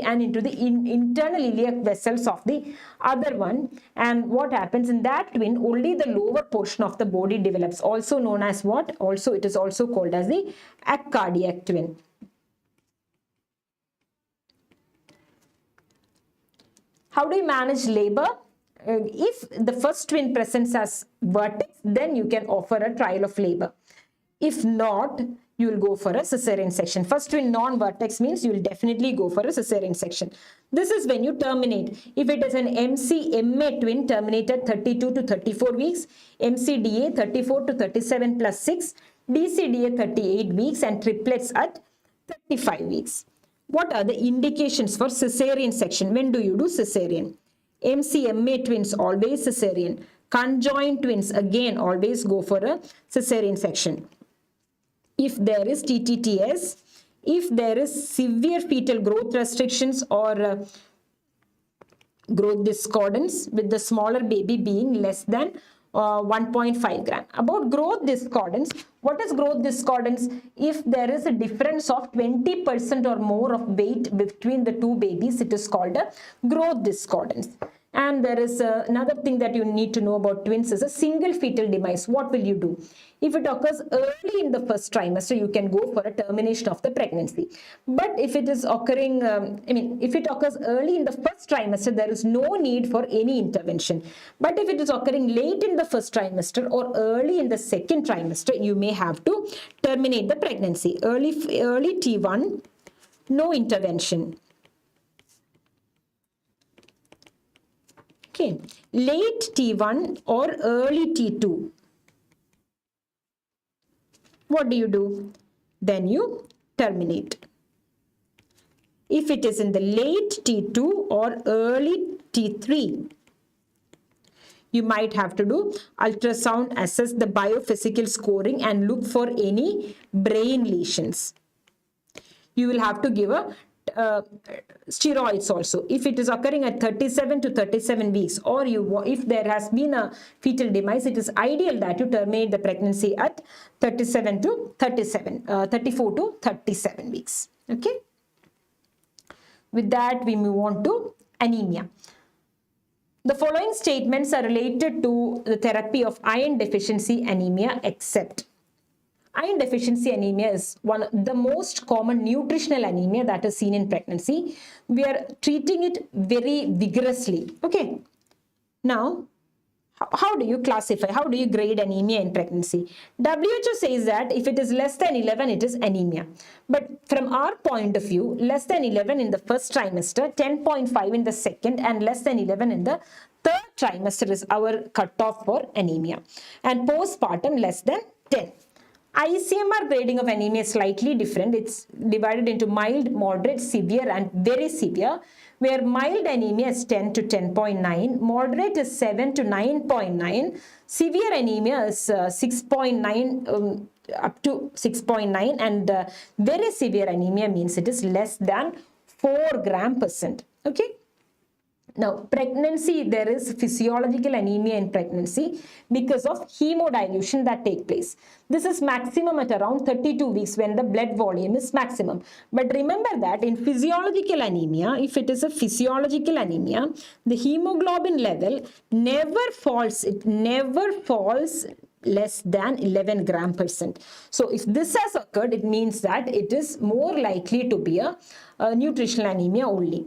and into the internal iliac vessels of the other one. And what happens in that twin? Only the lower portion of the body develops, also known as what? Also, it is also called as the accardiac twin. How do you manage labor? If the first twin presents as vertex, then you can offer a trial of labor. If not, you will go for a cesarean section. First twin non-vertex means you will definitely go for a cesarean section. This is when you terminate. If it is an MC-MA twin, terminate at 32 to 34 weeks, MC-DA 34 to 37 plus 6, DC-DA 38 weeks, and triplets at 35 weeks. What are the indications for cesarean section? When do you do cesarean? MC-MA twins, always cesarean. Conjoined twins, again, always go for a cesarean section. If there is TTTS, if there is severe fetal growth restrictions or growth discordance with the smaller baby being less than 1.5 gram. About growth discordance, what is growth discordance? If there is a difference of 20% or more of weight between the two babies, it is called a growth discordance. And there is another thing that you need to know about twins is a single fetal demise. What will you do? If it occurs early in the first trimester, you can go for a termination of the pregnancy. But if it is occurring, if it occurs early in the first trimester, there is no need for any intervention. But if it is occurring late in the first trimester or early in the second trimester, you may have to terminate the pregnancy. Early T1, no intervention. Okay, late T1 or early T2. What do? Then you terminate. If it is in the late T2 or early T3, you might have to do ultrasound, assess the biophysical scoring and look for any brain lesions. You will have to give a steroids also. If it is occurring at 37 to 37 weeks, or if there has been a fetal demise, it is ideal that you terminate the pregnancy at 34 to 37 weeks. Okay. with that, we move on to anemia. The following statements are related to the therapy of iron deficiency anemia except. Iron deficiency anemia is one of the most common nutritional anemia that is seen in pregnancy. We are treating it very vigorously. Okay. Now, how do you classify? How do you grade anemia in pregnancy? WHO says that if it is less than 11, it is anemia. But from our point of view, less than 11 in the first trimester, 10.5 in the second, and less than 11 in the third trimester is our cutoff for anemia. And postpartum, less than 10. ICMR grading of anemia is slightly different. It's divided into mild, moderate, severe, and very severe, where mild anemia is 10 to 10.9, moderate is 7 to 9.9, severe anemia is 6.9 up to 6.9, and very severe anemia means it is less than 4 gram%. Okay. Now, pregnancy, there is physiological anemia in pregnancy because of hemodilution that takes place. This is maximum at around 32 weeks when the blood volume is maximum. But remember that in physiological anemia, if it is a physiological anemia, the hemoglobin level never falls. It never falls less than 11 gram%. So if this has occurred, it means that it is more likely to be a nutritional anemia only.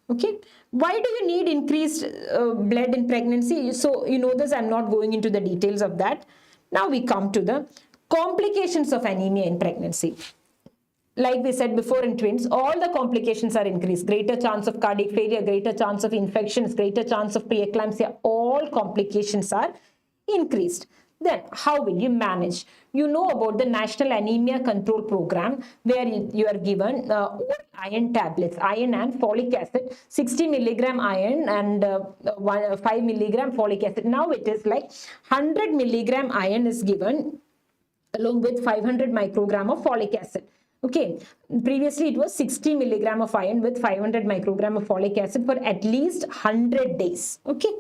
Okay. Why do you need increased blood in pregnancy? So you know this, I'm not going into the details of that. Now we come to the complications of anemia in pregnancy. Like we said before in twins, all the complications are increased. Greater chance of cardiac failure, greater chance of infections, greater chance of preeclampsia, all complications are increased. Then how will you manage? You know about the National Anemia Control Program, where you are given oral iron tablets, iron and folic acid, 60 milligram iron and 5 milligram folic acid. Now it is like 100 milligram iron is given along with 500 microgram of folic acid. Okay, previously it was 60 milligram of iron with 500 microgram of folic acid for at least 100 days. Okay,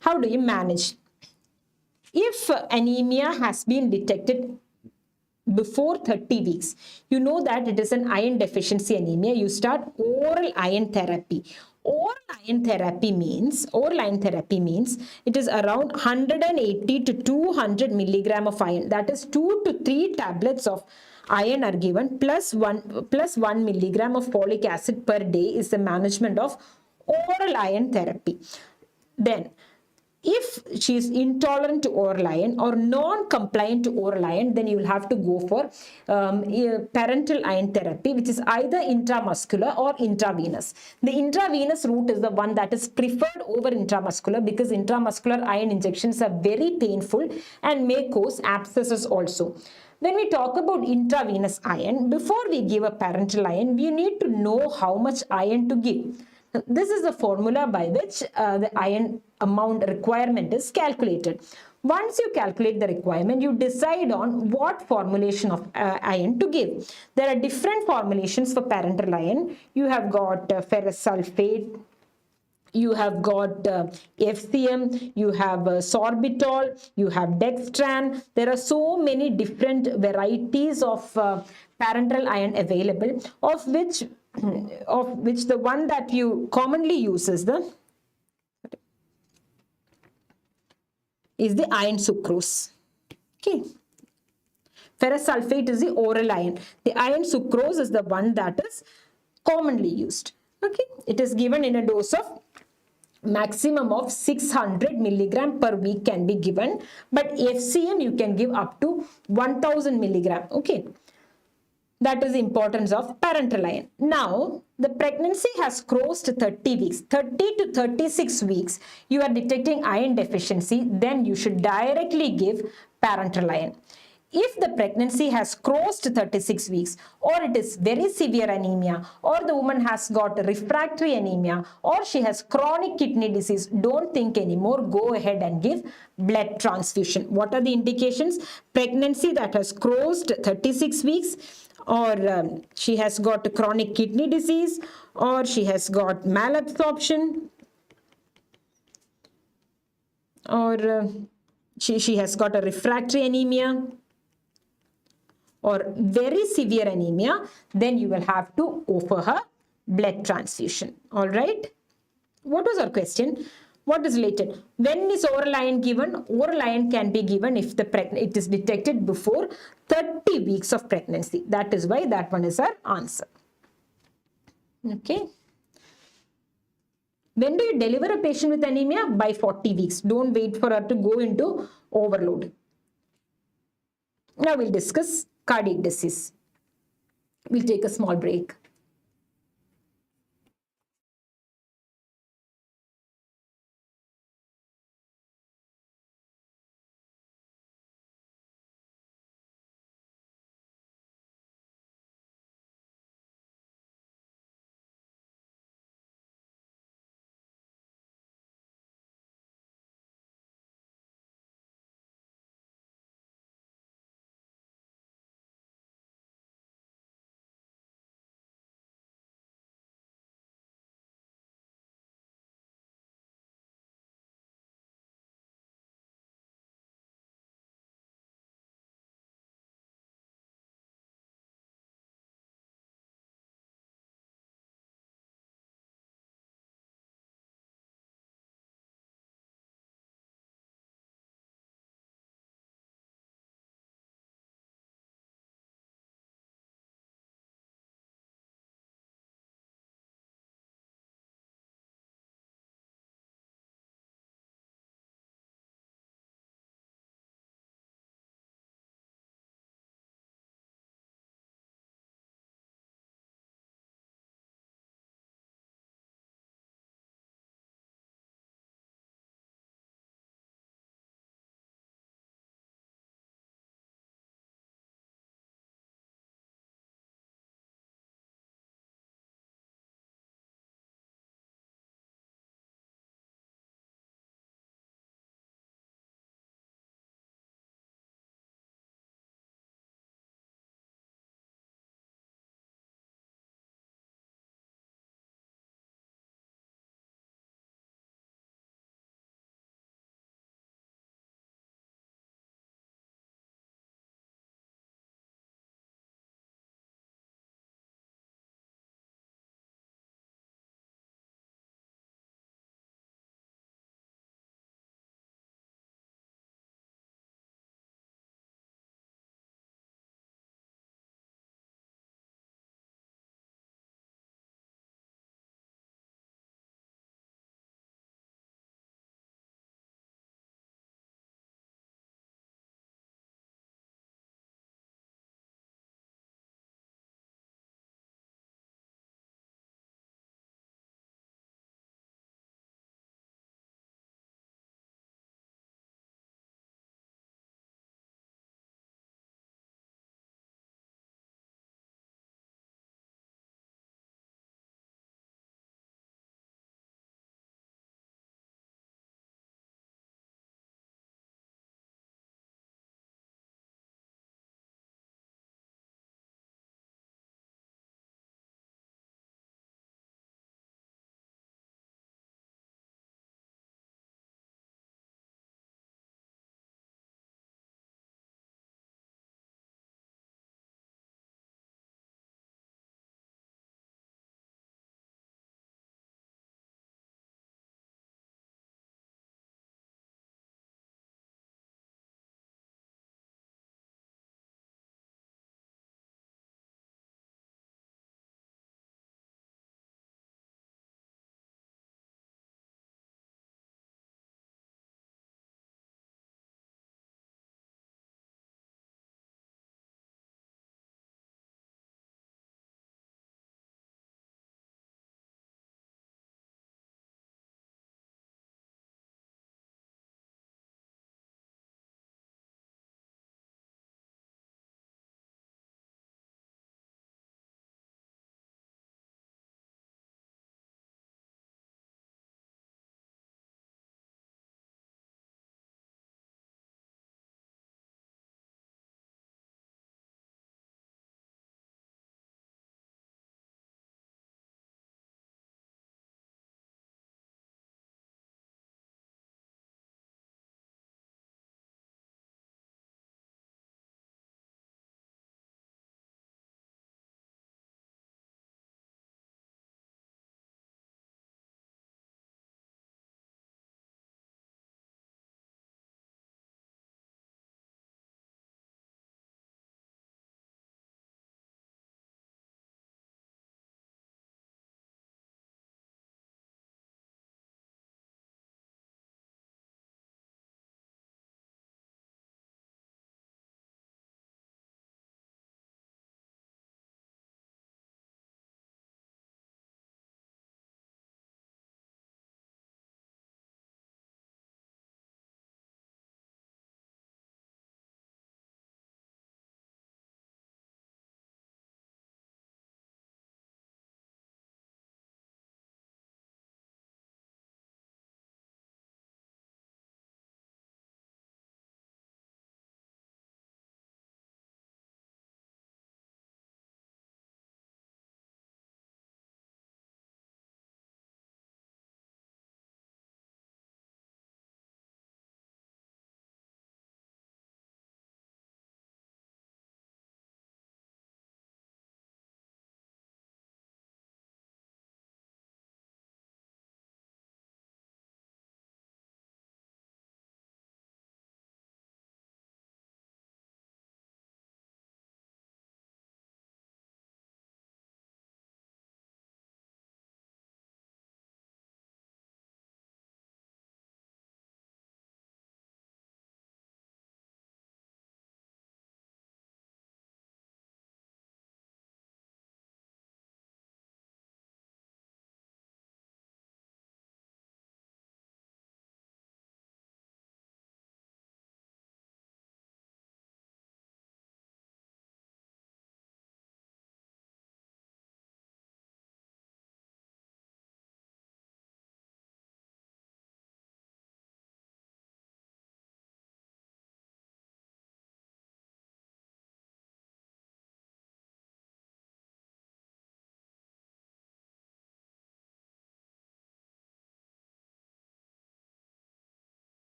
how do you manage? If anemia has been detected before 30 weeks, you know that it is an iron deficiency anemia, you start oral iron therapy. Oral iron therapy means it is around 180 to 200 milligram of iron. That is 2 to 3 tablets of iron are given plus 1 milligram of folic acid per day is the management of oral iron therapy. Then, if she is intolerant to oral iron or non-compliant to oral iron, then you will have to go for parenteral iron therapy, which is either intramuscular or intravenous. The intravenous route is the one that is preferred over intramuscular because intramuscular iron injections are very painful and may cause abscesses also. When we talk about intravenous iron, before we give a parenteral iron, we need to know how much iron to give. This is the formula by which the iron amount requirement is calculated. Once you calculate the requirement, you decide on what formulation of iron to give. There are different formulations for parenteral iron. You have got ferrous sulfate, you have got FCM, you have sorbitol, you have dextran. There are so many different varieties of parenteral iron available, of which the one that you commonly use is the iron sucrose. Okay. Ferrous sulfate is the oral iron. The iron sucrose is the one that is commonly used. Okay. It is given in a dose of maximum of 600 milligram per week can be given, but FCM you can give up to 1000 milligram. Okay. That is the importance of parenteral iron. Now, the pregnancy has crossed 30 weeks. 30 to 36 weeks, you are detecting iron deficiency, then you should directly give parenteral iron. If the pregnancy has crossed 36 weeks, or it is very severe anemia, or the woman has got refractory anemia, or she has chronic kidney disease, don't think anymore. Go ahead and give blood transfusion. What are the indications? Pregnancy that has crossed 36 weeks, or she has got chronic kidney disease, or she has got malabsorption, or she has got a refractory anemia, or very severe anemia, then you will have to offer her blood transfusion. All right. What was our question? What is related? When is oral iron given? Oral iron can be given if it is detected before 30 weeks of pregnancy. That is why that one is our answer. Okay. When do you deliver a patient with anemia? By 40 weeks. Don't wait for her to go into overload. Now we'll discuss cardiac disease. We'll take a small break.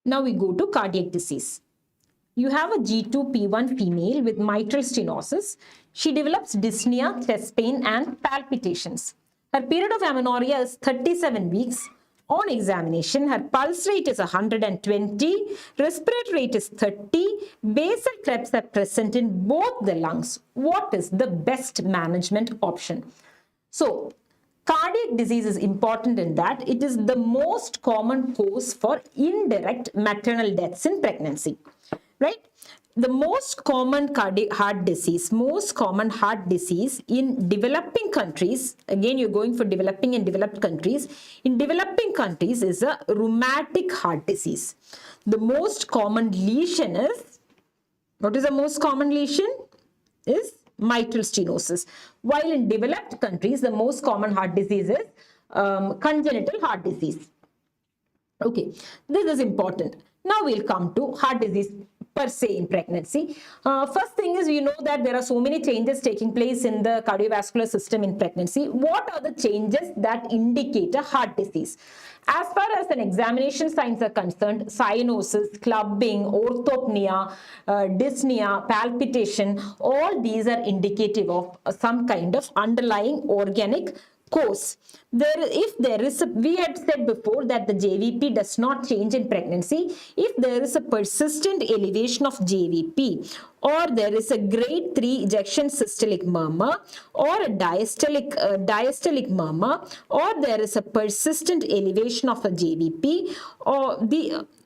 Now we go to cardiac disease. You have a G2P1 female with mitral stenosis. She develops dyspnea, chest pain, and palpitations. Her period of amenorrhea is 37 weeks. On examination, her pulse rate is 120, respiratory rate is 30, basal clefts are present in both the lungs. What is the best management option? So, cardiac disease is important in that it is the most common cause for indirect maternal deaths in pregnancy, right? The most common heart disease in developing countries, again you're going for developing and developed countries, in developing countries is a rheumatic heart disease. The most common lesion is, what is the most common lesion? Is mitral stenosis. While in developed countries, the most common heart disease is congenital heart disease. Okay, this is important. Now we'll come to heart disease per se in pregnancy. First thing is, you know that there are so many changes taking place in the cardiovascular system in pregnancy. What are the changes that indicate a heart disease? As far as an examination signs are concerned, cyanosis, clubbing, orthopnea, dyspnea, palpitation, all these are indicative of some kind of underlying organic cause. We had said before that the JVP does not change in pregnancy. If there is a persistent elevation of JVP, or there is a grade 3 ejection systolic murmur, or a diastolic murmur, or there is a persistent elevation of a JVP, or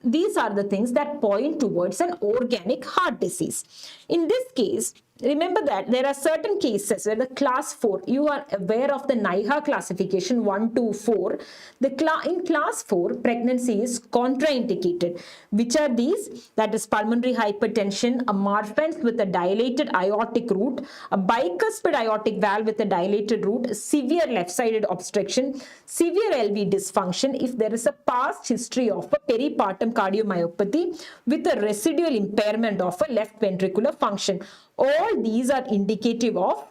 these are the things that point towards an organic heart disease. In this case, remember that there are certain cases where the class 4, you are aware of the NIHA classification 1 to 4. In class 4, pregnancy is contraindicated. Which are these? That is pulmonary hypertension, a Marfan's with a dilated aortic root, a bicuspid aortic valve with a dilated root, severe left-sided obstruction, severe LV dysfunction, if there is a past history of a peripartum cardiomyopathy with a residual impairment of a left ventricular function. All these are indicative of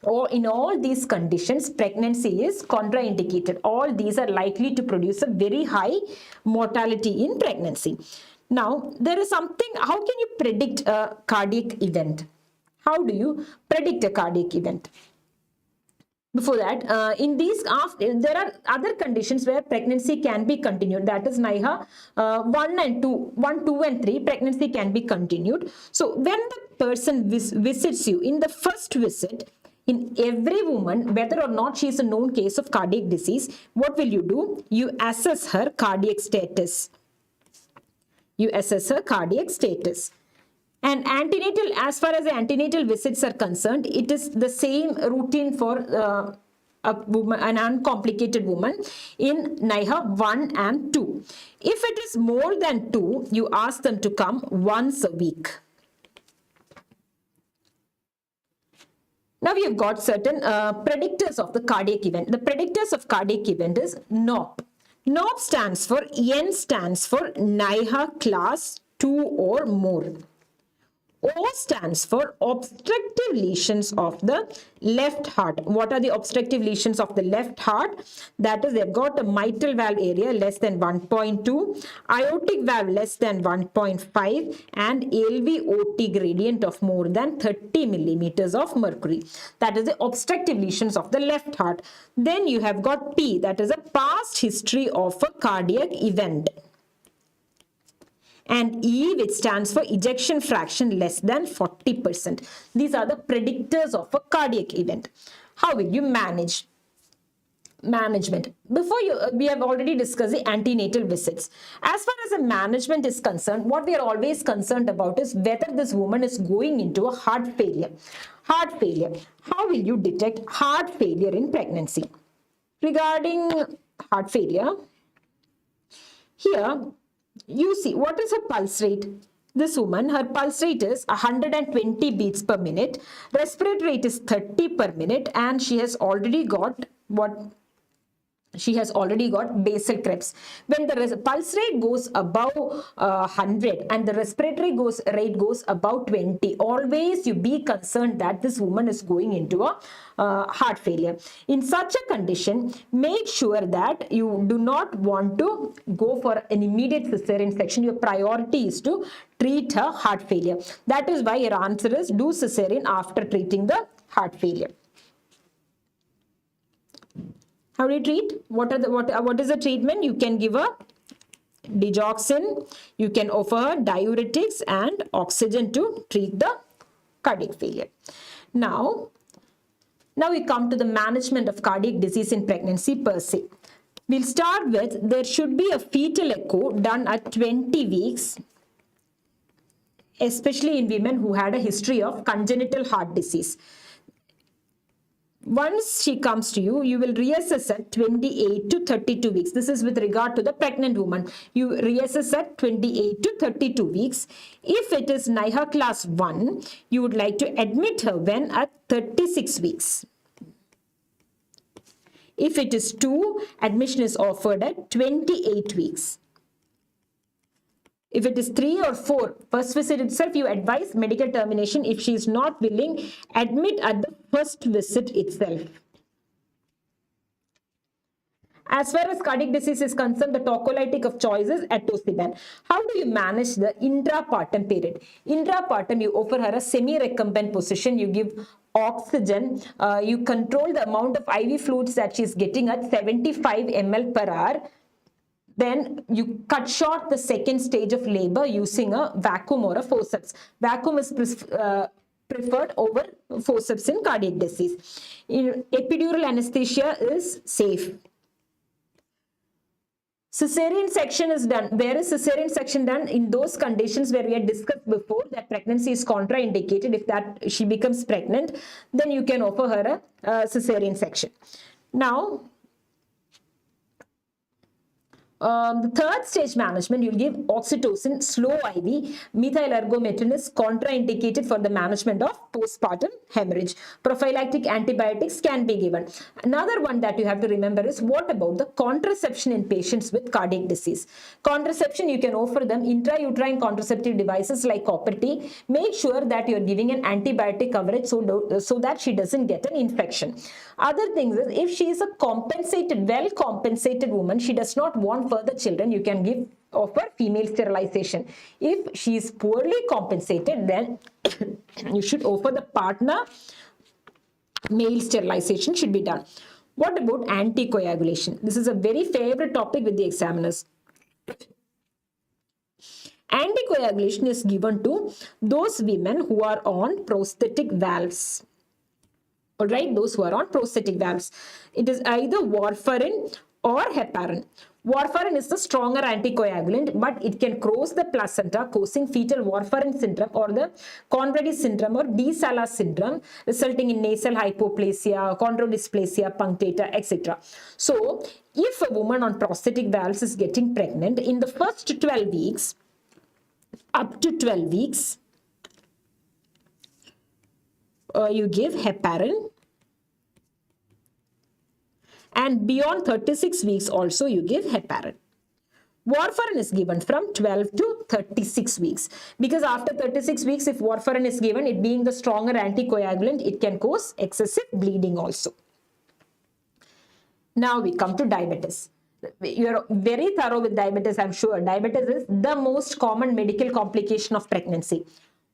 or in all these conditions, pregnancy is contraindicated. All these are likely to produce a very high mortality in pregnancy. Now, there is something, how can you predict a cardiac event? How do you predict a cardiac event? Before that, there are other conditions where pregnancy can be continued. That is NIHA 1, 2 and 3, pregnancy can be continued. So when the person visits you in the first visit, in every woman, whether or not she is a known case of cardiac disease, what will you do? You assess her cardiac status. And antenatal, as far as the antenatal visits are concerned, it is the same routine for a woman, an uncomplicated woman in NIHA 1 and 2. If it is more than 2, you ask them to come once a week. Now we have got certain predictors of the cardiac event. The predictors of cardiac event is NOP. NOP stands for NIHA class 2 or more. O stands for obstructive lesions of the left heart. What are the obstructive lesions of the left heart? That is, they've got a mitral valve area less than 1.2, aortic valve less than 1.5, and LVOT gradient of more than 30 millimeters of mercury. That is the obstructive lesions of the left heart. Then you have got P, that is a past history of a cardiac event. And E, which stands for ejection fraction less than 40%. These are the predictors of a cardiac event. How will you manage? Management. We have already discussed the antenatal visits. As far as the management is concerned, what we are always concerned about is whether this woman is going into a heart failure. Heart failure. How will you detect heart failure in pregnancy? Regarding heart failure, here, you see, what is her pulse rate? This woman, her pulse rate is 120 beats per minute. Respiratory rate is 30 per minute. And she has already got what? She has already got basal Krebs. When the pulse rate goes above 100 and the respiratory rate goes above 20, always you be concerned that this woman is going into a heart failure. In such a condition, make sure that you do not want to go for an immediate cesarean section. Your priority is to treat her heart failure. That is why your answer is do cesarean after treating the heart failure. How do you treat? What is the treatment? You can give a digoxin, you can offer her diuretics and oxygen to treat the cardiac failure. Now we come to the management of cardiac disease in pregnancy per se. We'll start with, there should be a fetal echo done at 20 weeks, especially in women who had a history of congenital heart disease. Once she comes to you, you will reassess at 28 to 32 weeks. This is with regard to the pregnant woman. You reassess at 28 to 32 weeks. If it is NIHA class 1, you would like to admit her when at 36 weeks. If it is 2, admission is offered at 28 weeks. If it is 3 or 4, first visit itself, you advise medical termination. If she is not willing, admit at the first visit itself. As far as cardiac disease is concerned, the tocolytic of choice is atosiban. How do you manage the intrapartum period? Intrapartum, you offer her a semi-recumbent position. You give oxygen. You control the amount of IV fluids that she is getting at 75 ml per hour. Then you cut short the second stage of labor using a vacuum or a forceps. Vacuum is preferred over forceps in cardiac disease. Epidural anesthesia is safe. Cesarean section is done. Where is cesarean section done? In those conditions where we had discussed before that pregnancy is contraindicated. If that she becomes pregnant, then you can offer her a cesarean section. Now, the third stage management, you'll give oxytocin, slow IV. Methyl ergometrin is contraindicated for the management of postpartum hemorrhage. Prophylactic antibiotics can be given. Another one that you have to remember is, what about the contraception in patients with cardiac disease? Contraception, you can offer them intrauterine contraceptive devices like copper T. Make sure that you're giving an antibiotic coverage so that she doesn't get an infection. Other things is, if she is a compensated, well compensated woman, she does not want further children, you can offer female sterilization. If she is poorly compensated, then you should offer the partner male sterilization should be done. What about anticoagulation? This is a very favorite topic with the examiners. Anticoagulation is given to those women who are on prosthetic valves. Alright, those who are on prosthetic valves. It is either warfarin or heparin. Warfarin is the stronger anticoagulant, but it can cross the placenta, causing fetal warfarin syndrome or the Conradi syndrome or de Salas syndrome, resulting in nasal hypoplasia, chondrodysplasia punctata, etc. So, if a woman on prosthetic valves is getting pregnant, in the first 12 weeks, up to 12 weeks, you give heparin. And beyond 36 weeks also you give heparin. Warfarin is given from 12 to 36 weeks. Because after 36 weeks, if warfarin is given, it being the stronger anticoagulant, it can cause excessive bleeding also. Now we come to diabetes. You're very thorough with diabetes, I'm sure. Diabetes is the most common medical complication of pregnancy.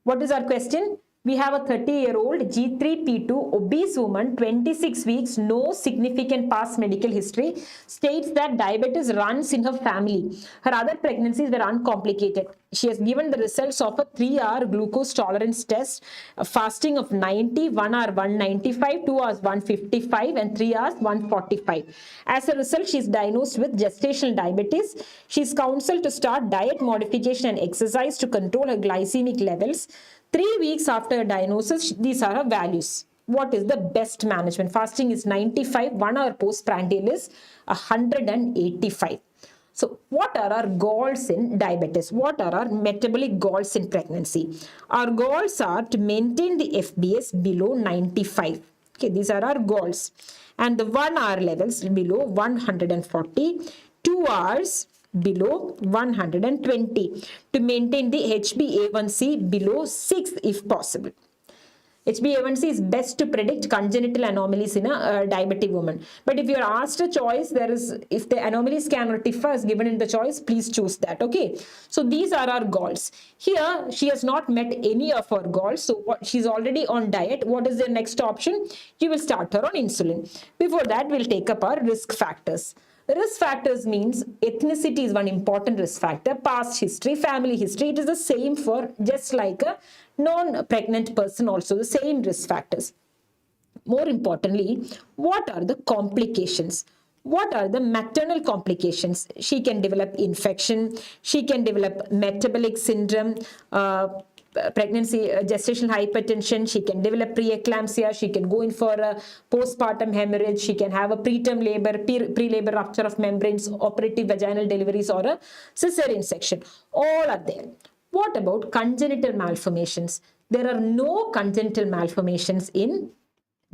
What is our question? We have a 30-year-old G3P2 obese woman, 26 weeks, no significant past medical history, states that diabetes runs in her family. Her other pregnancies were uncomplicated. She has given the results of a 3-hour glucose tolerance test, a fasting of 90, 1 hour 195, 2 hours 155 and 3 hours 145. As a result, she is diagnosed with gestational diabetes. She is counseled to start diet modification and exercise to control her glycemic levels. 3 weeks after diagnosis, these are her values. What is the best management? Fasting is 95, 1 hour postprandial is 185. So what are our goals in diabetes? What are our metabolic goals in pregnancy? Our goals are to maintain the FBS below 95. Okay, these are our goals. And the 1 hour levels below 140, 2 hours below 120 to maintain the HbA1c below 6 if possible. HbA1c is best to predict congenital anomalies in a diabetic woman. But if you are asked a choice, if the anomaly scan or TIFA is given in the choice, please choose that. Okay. So these are our goals. Here, she has not met any of our goals. So she's already on diet. What is the next option? You will start her on insulin. Before that, we'll take up our risk factors. Risk factors means ethnicity is one important risk factor, past history, family history. It is the same for just like a non-pregnant person also, the same risk factors. More importantly, what are the complications? What are the maternal complications? She can develop infection, she can develop metabolic syndrome, pregnancy, gestational hypertension, she can develop preeclampsia, she can go in for a postpartum hemorrhage, she can have a preterm labor, pre-labor rupture of membranes, operative vaginal deliveries, or a cesarean section. All are there. What about congenital malformations? There are no congenital malformations in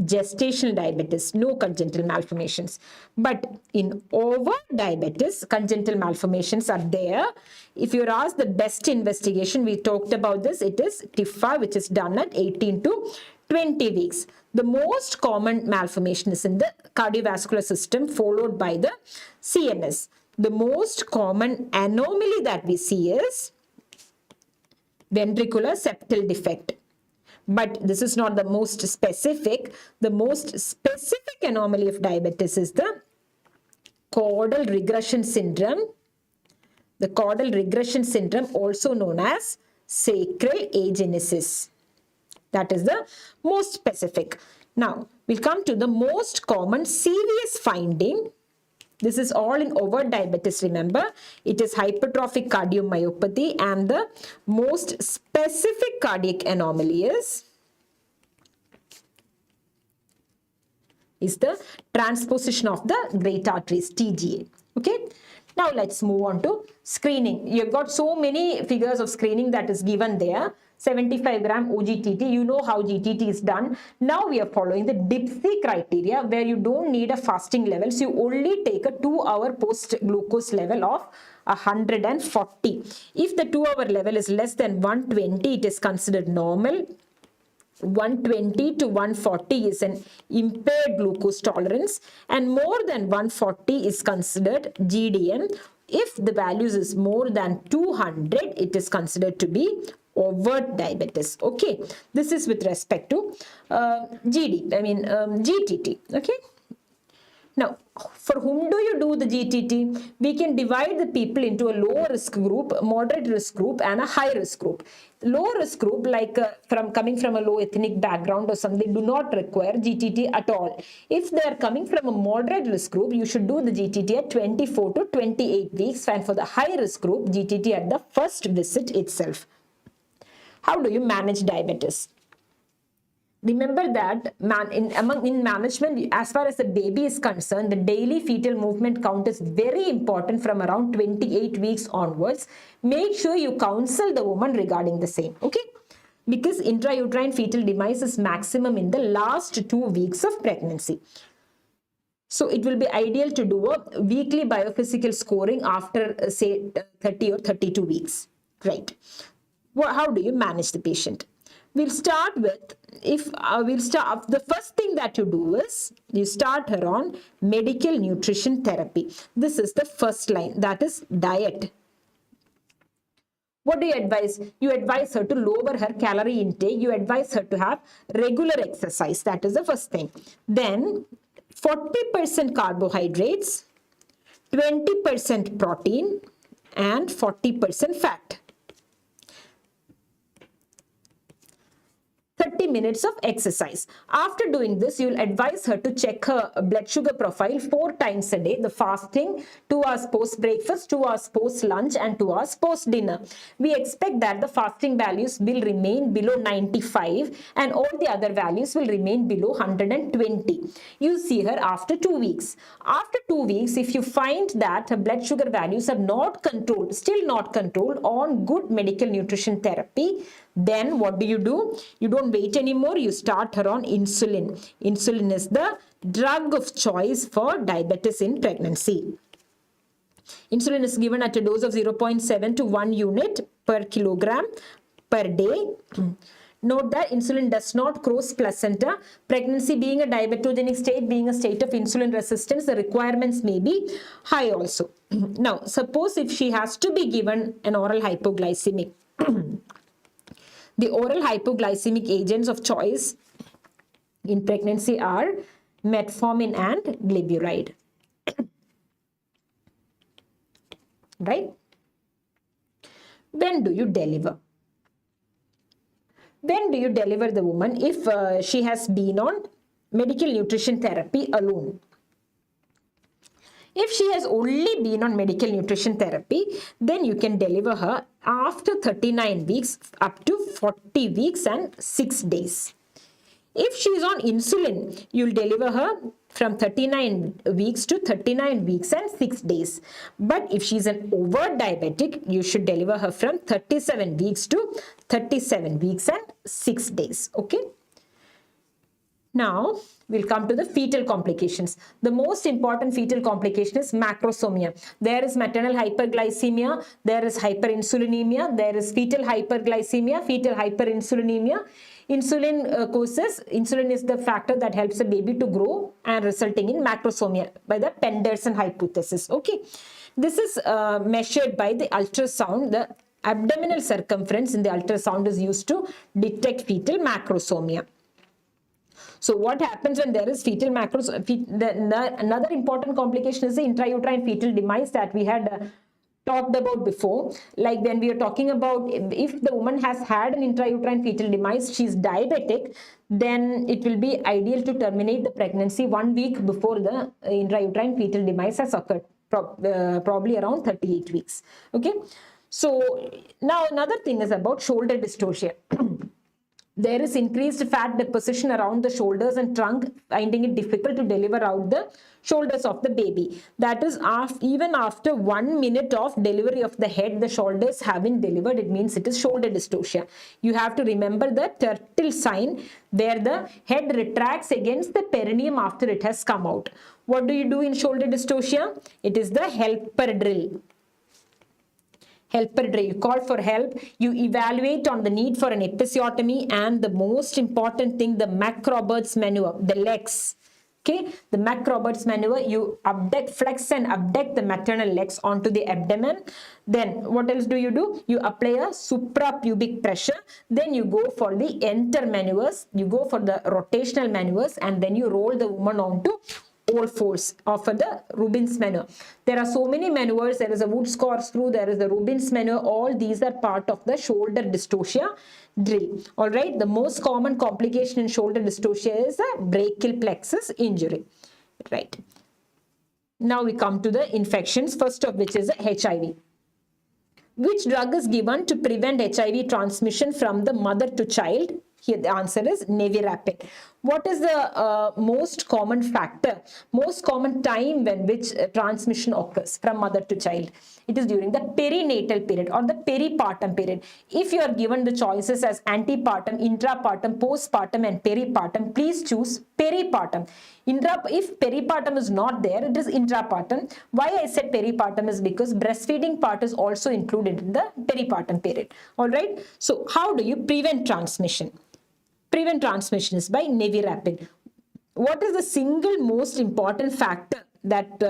gestational diabetes, no congenital malformations. But in over diabetes, congenital malformations are there. If you're asked the best investigation, we talked about this, it is TIFA, which is done at 18 to 20 weeks. The most common malformation is in the cardiovascular system, followed by the CNS. The most common anomaly that we see is ventricular septal defect. But this is not the most specific. The most specific anomaly of diabetes is the caudal regression syndrome. The caudal regression syndrome, also known as sacral agenesis. That is the most specific. Now, we'll come to the most common serious finding. This is all in overt diabetes, remember. It is hypertrophic cardiomyopathy, and the most specific cardiac anomaly is the transposition of the great arteries, TGA. Okay. Now let's move on to screening. You've got so many figures of screening that is given there. 75 gram OGTT, you know how GTT is done. Now we are following the DIPSI criteria, where you don't need a fasting level. So you only take a 2-hour post glucose level of 140. If the 2-hour level is less than 120, it is considered normal. 120 to 140 is an impaired glucose tolerance, and more than 140 is considered GDM. If the values is more than 200, it is considered to be overt diabetes. Okay, this is with respect to GTT. Okay. Now, for whom do you do the GTT? We can divide the people into a low risk group, moderate risk group, and a high risk group. Low risk group, like coming from a low ethnic background or something, do not require GTT at all. If they are coming from a moderate risk group, you should do the GTT at 24 to 28 weeks, and for the high risk group, GTT at the first visit itself. How do you manage diabetes? Remember that in management, as far as the baby is concerned, the daily fetal movement count is very important from around 28 weeks onwards. Make sure you counsel the woman regarding the same, okay? Because intrauterine fetal demise is maximum in the last 2 weeks of pregnancy. So it will be ideal to do a weekly biophysical scoring after say 30 or 32 weeks, right? How do you manage the patient? We'll start with, the first thing that you do is, you start her on medical nutrition therapy. This is the first line, that is diet. What do you advise? You advise her to lower her calorie intake. You advise her to have regular exercise. That is the first thing. Then 40% carbohydrates, 20% protein, and 40% fat. 30 minutes of exercise. After doing this, you will advise her to check her blood sugar profile 4 times a day. The fasting, 2 hours post breakfast, 2 hours post lunch, and 2 hours post dinner. We expect that the fasting values will remain below 95 and all the other values will remain below 120. You see her after 2 weeks. After 2 weeks, if you find that her blood sugar values are not controlled, still not controlled on good medical nutrition therapy, Then what do? You don't wait anymore. You start her on insulin. Insulin is the drug of choice for diabetes in pregnancy. Insulin is given at a dose of 0.7 to 1 unit per kilogram per day. Note that insulin does not cross placenta. Pregnancy being a diabetogenic state, being a state of insulin resistance, the requirements may be high also. Now, suppose if she has to be given an oral hypoglycemic, the oral hypoglycemic agents of choice in pregnancy are metformin and glyburide. Right? When do you deliver? When do you deliver the woman if she has been on medical nutrition therapy alone? If she has only been on medical nutrition therapy, then you can deliver her after 39 weeks up to 40 weeks and 6 days. If she is on insulin, you will deliver her from 39 weeks to 39 weeks and 6 days. But if she is an overt diabetic, you should deliver her from 37 weeks to 37 weeks and 6 days. Okay. Now, we'll come to the fetal complications. The most important fetal complication is macrosomia. There is maternal hyperglycemia, there is hyperinsulinemia, there is fetal hyperglycemia, fetal hyperinsulinemia. Insulin is the factor that helps a baby to grow and resulting in macrosomia by the Penderson hypothesis. Okay, this is measured by the ultrasound. The abdominal circumference in the ultrasound is used to detect fetal macrosomia. So what happens when there is fetal macrosomia? Another important complication is the intrauterine fetal demise that we had talked about before. Like when we are talking about if the woman has had an intrauterine fetal demise, she is diabetic, then it will be ideal to terminate the pregnancy 1 week before the intrauterine fetal demise has occurred, probably around 38 weeks. Okay. So now another thing is about shoulder dystocia. There is increased fat deposition around the shoulders and trunk, finding it difficult to deliver out the shoulders of the baby. That is, even after 1 minute of delivery of the head, the shoulders have been delivered. It means it is shoulder dystocia. You have to remember the turtle sign where the head retracts against the perineum after it has come out. What do you do in shoulder dystocia? It is the helper drill. Helper drill. You call for help. You evaluate on the need for an episiotomy, and the most important thing, the McRoberts maneuver, the legs. Okay, the McRoberts maneuver, you flex and abduct the maternal legs onto the abdomen. Then what else do? You apply a suprapubic pressure. Then you go for the enter maneuvers. You go for the rotational maneuvers, and then you roll the woman onto all fours for the Rubin's maneuver. There are so many maneuvers. There is a wood corkscrew, there is the Rubin's maneuver. All these are part of the shoulder dystocia drill. All right. The most common complication in shoulder dystocia is a brachial plexus injury. Right. Now we come to the infections, first of which is HIV. Which drug is given to prevent HIV transmission from the mother to child? Here the answer is nevirapine. What is the most common factor, most common time when which transmission occurs from mother to child? It is during the perinatal period or the peripartum period. If you are given the choices as antepartum, intrapartum, postpartum and peripartum, please choose peripartum. If peripartum is not there, it is intrapartum. Why I said peripartum is because breastfeeding part is also included in the peripartum period. All right. So how do you prevent transmission? Prevent transmission is by nevirapine. What is the single most important factor that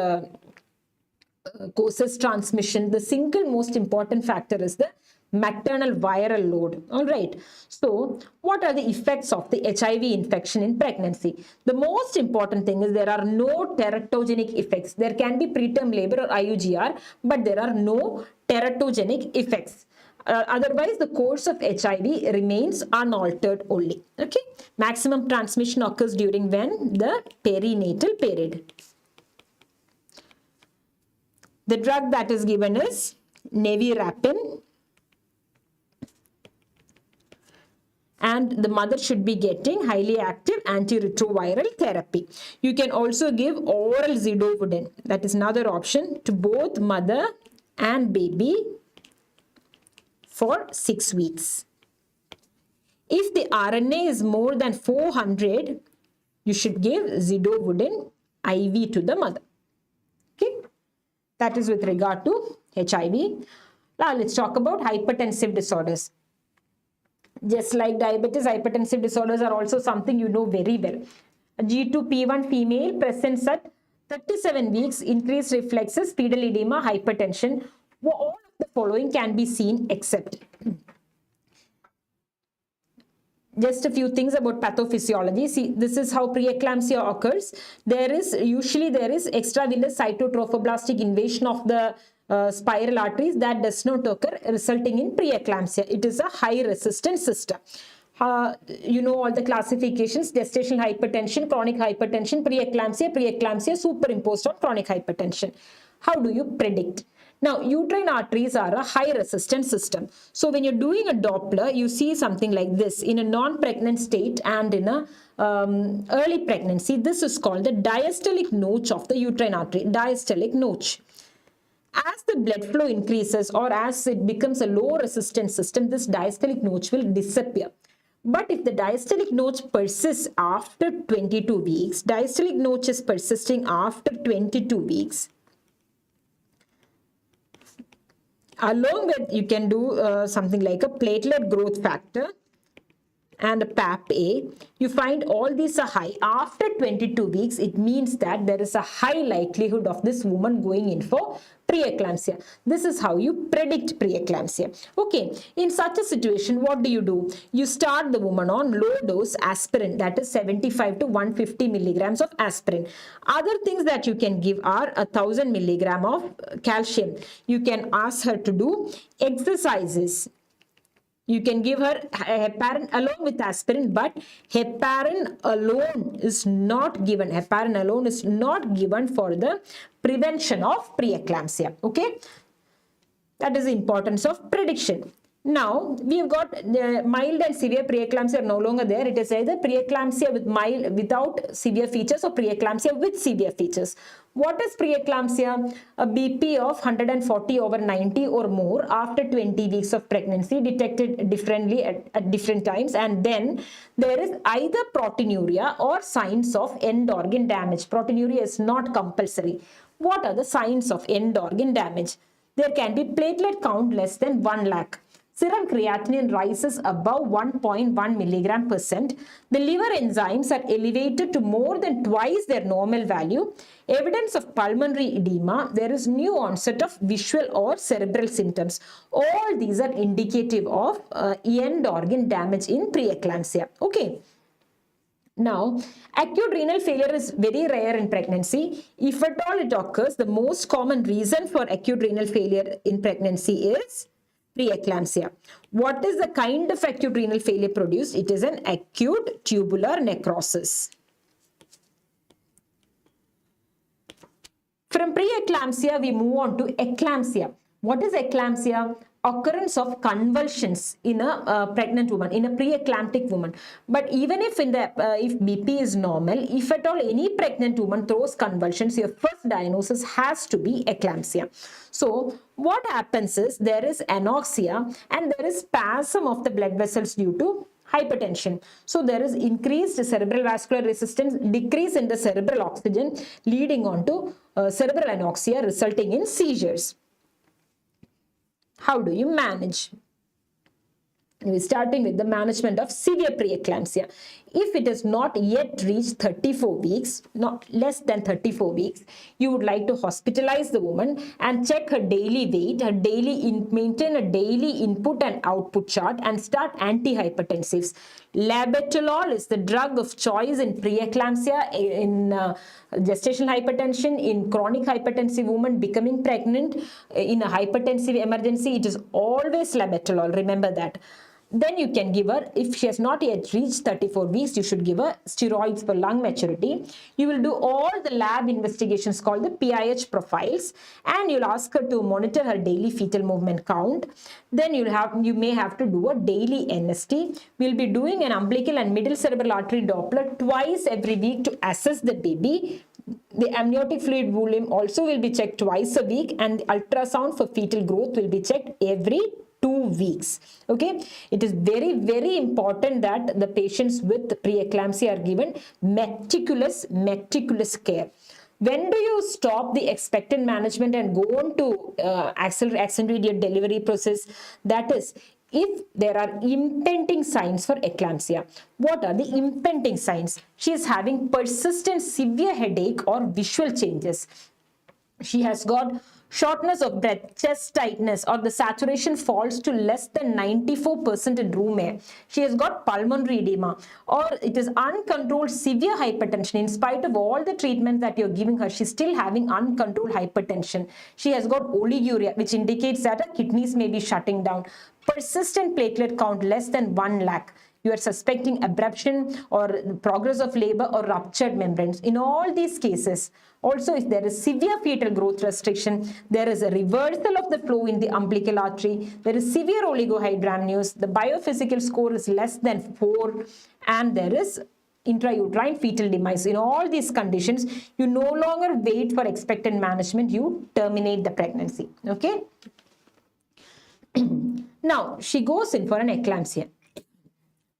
causes transmission? The single most important factor is the maternal viral load. All right. So what are the effects of the HIV infection in pregnancy? The most important thing is there are no teratogenic effects. There can be preterm labor or IUGR, but there are no teratogenic effects. Otherwise, the course of HIV remains unaltered only. Okay. Maximum transmission occurs during when? The perinatal period. The drug that is given is nevirapine. And the mother should be getting highly active antiretroviral therapy. You can also give oral zidovudin. That is another option to both mother and baby for 6 weeks. If the RNA is more than 400, you should give zidovudin IV to the mother. Okay, that is with regard to HIV. Now let's talk about hypertensive disorders. Just like diabetes, hypertensive disorders are also something you know very well. A G2P1 female presents at 37 weeks, increased reflexes, fetal edema, hypertension. All of the following can be seen except. Just a few things about pathophysiology. See, this is how preeclampsia occurs. Usually there is extravillous cytotrophoblastic invasion of the spiral arteries that does not occur, resulting in preeclampsia. It is a high resistance system. You know all the classifications: gestational hypertension, chronic hypertension, preeclampsia superimposed on chronic hypertension. How do you predict? Now, uterine arteries are a high resistance system. So when you're doing a Doppler, you see something like this in a non-pregnant state and in a early pregnancy. This is called the diastolic notch of the uterine artery, diastolic notch. As the blood flow increases or as it becomes a low resistance system, this diastolic notch will disappear. But if the diastolic notch persists after 22 weeks, diastolic notch is persisting after 22 weeks, along with you can do something like a platelet growth factor and a PAP-A, you find all these are high. After 22 weeks, it means that there is a high likelihood of this woman going in for preeclampsia. This is how you predict preeclampsia. Okay, in such a situation, what do? You start the woman on low dose aspirin, that is 75 to 150 milligrams of aspirin. Other things that you can give are 1000 milligram of calcium. You can ask her to do exercises. You can give her heparin along with aspirin, but heparin alone is not given. Heparin alone is not given for the prevention of preeclampsia. Okay, that is the importance of prediction. Now, we have got mild and severe preeclampsia are no longer there. It is either preeclampsia with mild without severe features or preeclampsia with severe features. What is preeclampsia? A BP of 140/90 or more after 20 weeks of pregnancy, detected differently at different times, and then there is either proteinuria or signs of end organ damage. Proteinuria is not compulsory. What are the signs of end organ damage? There can be platelet count less than 1 lakh. Serum creatinine rises above 1.1 milligram %. The liver enzymes are elevated to more than twice their normal value. Evidence of pulmonary edema. There is new onset of visual or cerebral symptoms. All these are indicative of end organ damage in preeclampsia. Okay. Now, acute renal failure is very rare in pregnancy. If at all it occurs, the most common reason for acute renal failure in pregnancy is preeclampsia. What is the kind of acute renal failure produced? It is an acute tubular necrosis. From preeclampsia, we move on to eclampsia. What is eclampsia? Occurrence of convulsions in a pregnant woman, in a preeclamptic woman. But even if if BP is normal, if at all any pregnant woman throws convulsions, your first diagnosis has to be eclampsia. So what happens is there is anoxia and there is spasm of the blood vessels due to hypertension. So there is increased cerebral vascular resistance, decrease in the cerebral oxygen, leading on to cerebral anoxia, resulting in seizures. How do you manage? We're starting with the management of severe preeclampsia. If it has not yet reached 34 weeks, not less than 34 weeks, you would like to hospitalize the woman and check her daily weight, maintain a daily input and output chart, and start antihypertensives. Labetalol is the drug of choice in preeclampsia, in gestational hypertension, in chronic hypertensive woman becoming pregnant, in a hypertensive emergency. It is always labetalol. Remember that. Then you can give her, if she has not yet reached 34 weeks, you should give her steroids for lung maturity. You will do all the lab investigations called the PIH profiles, and you'll ask her to monitor her daily fetal movement count. Then you may have to do a daily NST. We'll be doing an umbilical and middle cerebral artery Doppler twice every week to assess the baby. The amniotic fluid volume also will be checked twice a week, and the ultrasound for fetal growth will be checked every 2 weeks. Okay, it is very, very important that the patients with preeclampsia are given meticulous care. When do you stop the expectant management and go on to accelerated delivery process? That is, if there are impending signs for eclampsia. What are the impending signs? She is having persistent severe headache or visual changes. She has got shortness of breath, chest tightness, or the saturation falls to less than 94% in room air. She has got pulmonary edema, or it is uncontrolled severe hypertension. In spite of all the treatment that you're giving her, she's still having uncontrolled hypertension. She has got oliguria, which indicates that her kidneys may be shutting down. Persistent platelet count less than 1 lakh. You are suspecting abruption or progress of labor or ruptured membranes. In all these cases, also if there is severe fetal growth restriction, there is a reversal of the flow in the umbilical artery, there is severe oligohydramnios, the biophysical score is less than 4, and there is intrauterine fetal demise. In all these conditions, you no longer wait for expectant management, you terminate the pregnancy. Okay. Now, she goes in for an eclampsia.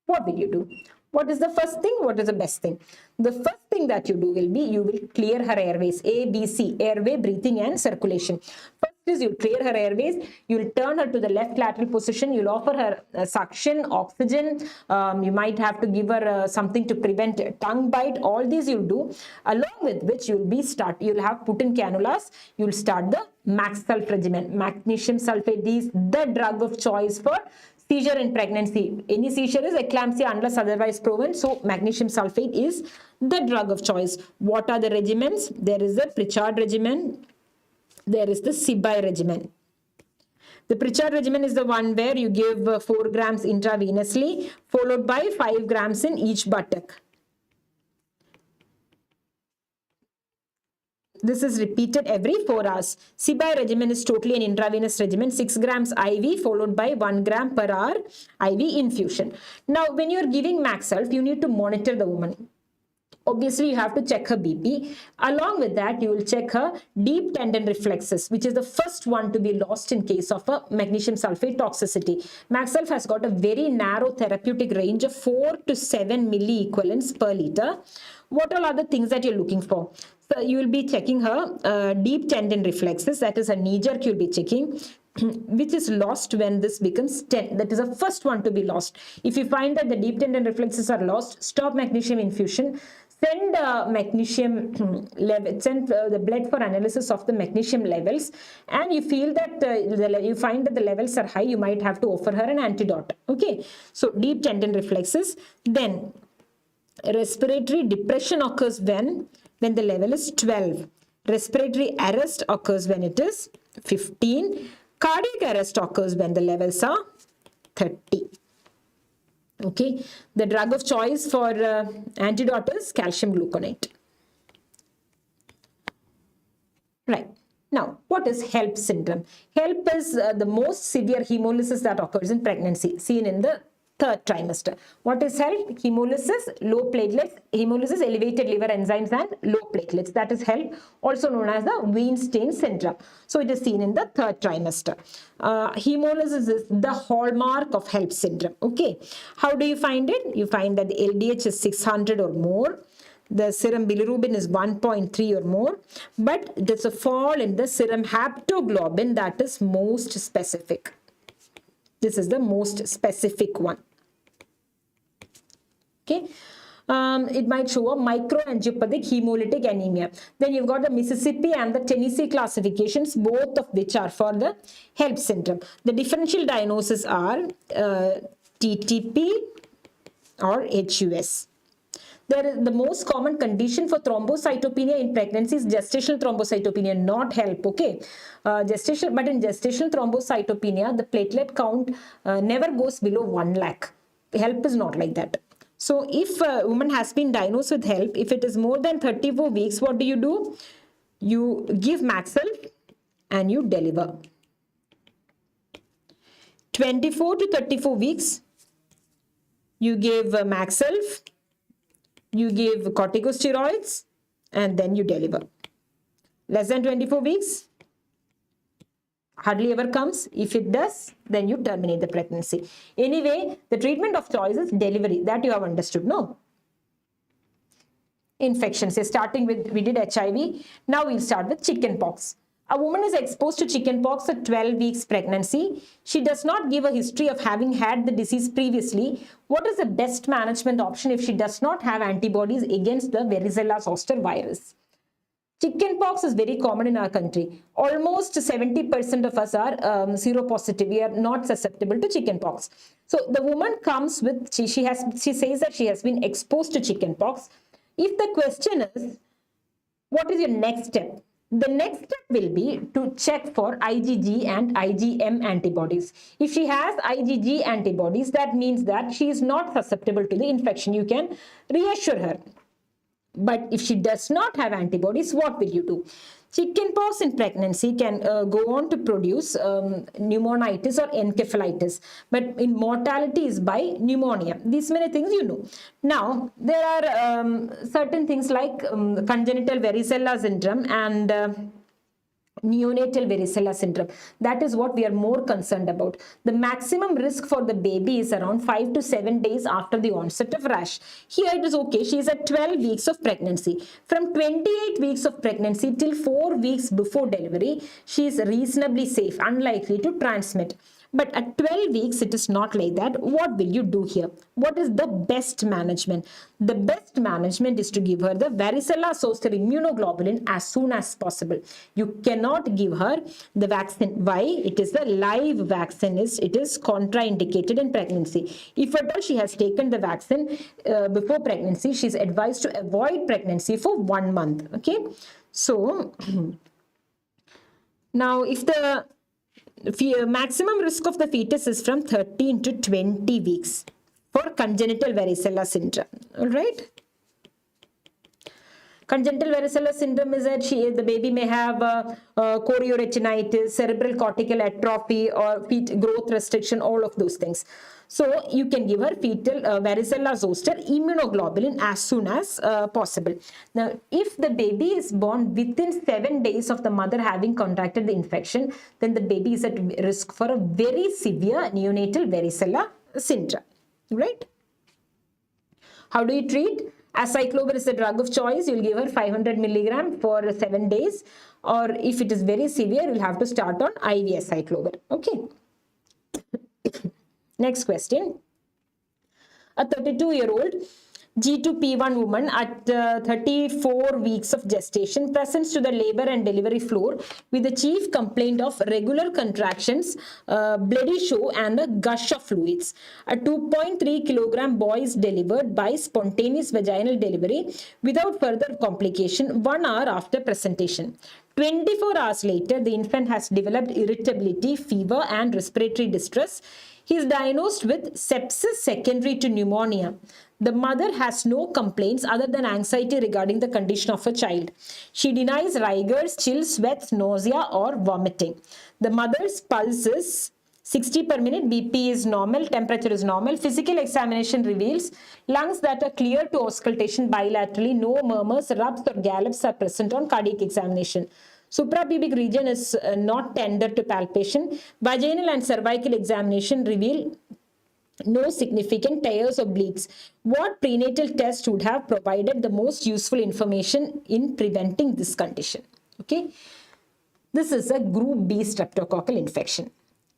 What will you do? What is the first thing? What is the best thing? The first thing that you do will be, you will clear her airways, A, B, C, airway, breathing and circulation. First is you'll clear her airways, you'll turn her to the left lateral position, you'll offer her suction, oxygen, you might have to give her something to prevent tongue bite. All these you'll do, along with which you'll have put in cannulas, you'll start the MaxSulf regimen. Magnesium sulfate is the drug of choice for seizure in pregnancy. Any seizure is eclampsia unless otherwise proven. So magnesium sulfate is the drug of choice. What are the regimens? There is the Pritchard regimen. There is the Sibai regimen. The Pritchard regimen is the one where you give 4 grams intravenously, followed by 5 grams in each buttock. This is repeated every 4 hours. Sibai regimen is totally an intravenous regimen, 6 grams IV followed by 1 gram per hour IV infusion. Now, when you are giving MaxSulf, you need to monitor the woman. Obviously, you have to check her BP. Along with that, you will check her deep tendon reflexes, which is the first one to be lost in case of a magnesium sulfate toxicity. MaxSulf has got a very narrow therapeutic range of 4 to 7 milliequivalents per liter. What all are the things that you're looking for? So you will be checking her deep tendon reflexes, that is a knee jerk you'll be checking, which is lost when this becomes 10. That is the first one to be lost. If you find that the deep tendon reflexes are lost, stop magnesium infusion. Send magnesium level, send the blood for analysis of the magnesium levels, and you feel that you find that the levels are high, you might have to offer her an antidote. Okay, so deep tendon reflexes. Then respiratory depression occurs when the level is 12. Respiratory arrest occurs when it is 15. Cardiac arrest occurs when the levels are 30. Okay, the drug of choice for antidote is calcium gluconate. Right. Now, what is HELP syndrome? HELP is the most severe hemolysis that occurs in pregnancy, seen in the 3rd trimester. What is HELP? Hemolysis, low platelets, hemolysis, elevated liver enzymes and low platelets. That is HELP, also known as the Weinstein syndrome. So it is seen in the 3rd trimester. Hemolysis is the hallmark of HELP syndrome. Okay. How do you find it? You find that the LDH is 600 or more. The serum bilirubin is 1.3 or more. But there's a fall in the serum haptoglobin that is most specific. This is the most specific one. Okay. It might show a microangiopathic hemolytic anemia. Then you've got the Mississippi and the Tennessee classifications, both of which are for the HELP syndrome. The differential diagnoses are TTP or HUS. There is the most common condition for thrombocytopenia in pregnancy is gestational thrombocytopenia, not HELP. Okay, but in gestational thrombocytopenia, the platelet count never goes below 1 lakh. HELP is not like that. So if a woman has been diagnosed with HELP, if it is more than 34 weeks, what do? You give MaxSulf and you deliver. 24 to 34 weeks, you give MaxSulf, you give corticosteroids, and then you deliver. Less than 24 weeks, hardly ever comes. If it does, then you terminate the pregnancy. Anyway, the treatment of choice is delivery. That you have understood, no? Infections. So starting with, we did HIV. Now we'll start with chickenpox. A woman is exposed to chickenpox at 12 weeks pregnancy. She does not give a history of having had the disease previously. What is the best management option if she does not have antibodies against the varicella zoster virus? Chickenpox is very common in our country. Almost 70% of us are seropositive. We are not susceptible to chickenpox. So the woman comes with, she says that she has been exposed to chickenpox. If the question is, what is your next step? The next step will be to check for IgG and IgM antibodies. If she has IgG antibodies, that means that she is not susceptible to the infection. You can reassure her. But if she does not have antibodies, what will you do? Chickenpox in pregnancy can go on to produce pneumonitis or encephalitis, but in mortality is by pneumonia. These many things you know. Now, there are certain things like congenital varicella syndrome and neonatal varicella syndrome. That is what we are more concerned about. The maximum risk for the baby is around 5 to 7 days after the onset of rash. Here it is okay. She is at 12 weeks of pregnancy. From 28 weeks of pregnancy till 4 weeks before delivery, she is reasonably safe, unlikely to transmit. But at 12 weeks, it is not like that. What will you do here? What is the best management? The best management is to give her the varicella zoster immunoglobulin as soon as possible. You cannot give her the vaccine. Why? It is the live vaccine. It is contraindicated in pregnancy. If at all she has taken the vaccine before pregnancy, she is advised to avoid pregnancy for 1 month. Okay. So, now if the maximum risk of the fetus is from 13 to 20 weeks for congenital varicella syndrome. All right. Congenital varicella syndrome is that the baby may have chorioretinitis, cerebral cortical atrophy, or feet growth restriction, all of those things. So you can give her fetal varicella zoster immunoglobulin as soon as possible. Now, if the baby is born within 7 days of the mother having contracted the infection, then the baby is at risk for a very severe neonatal varicella syndrome. Right? How do you treat? Acyclovir is the drug of choice. You will give her 500 milligram for 7 days. Or if it is very severe, you will have to start on IV acyclovir. Okay. Next question. A 32-year-old G2P1 woman at 34 weeks of gestation presents to the labor and delivery floor with the chief complaint of regular contractions, bloody show, and a gush of fluids. A 2.3 kilogram boy is delivered by spontaneous vaginal delivery without further complication 1 hour after presentation. 24 hours later, the infant has developed irritability, fever, and respiratory distress. He is diagnosed with sepsis secondary to pneumonia. The mother has no complaints other than anxiety regarding the condition of her child. She denies rigors, chills, sweats, nausea, or vomiting. The mother's pulse is 60 per minute, BP is normal, temperature is normal. Physical examination reveals lungs that are clear to auscultation bilaterally, no murmurs, rubs, or gallops are present on cardiac examination. Suprapubic region is not tender to palpation. Vaginal and cervical examination reveal no significant tears or bleeds. What prenatal test would have provided the most useful information in preventing this condition? Okay. This is a group B streptococcal infection.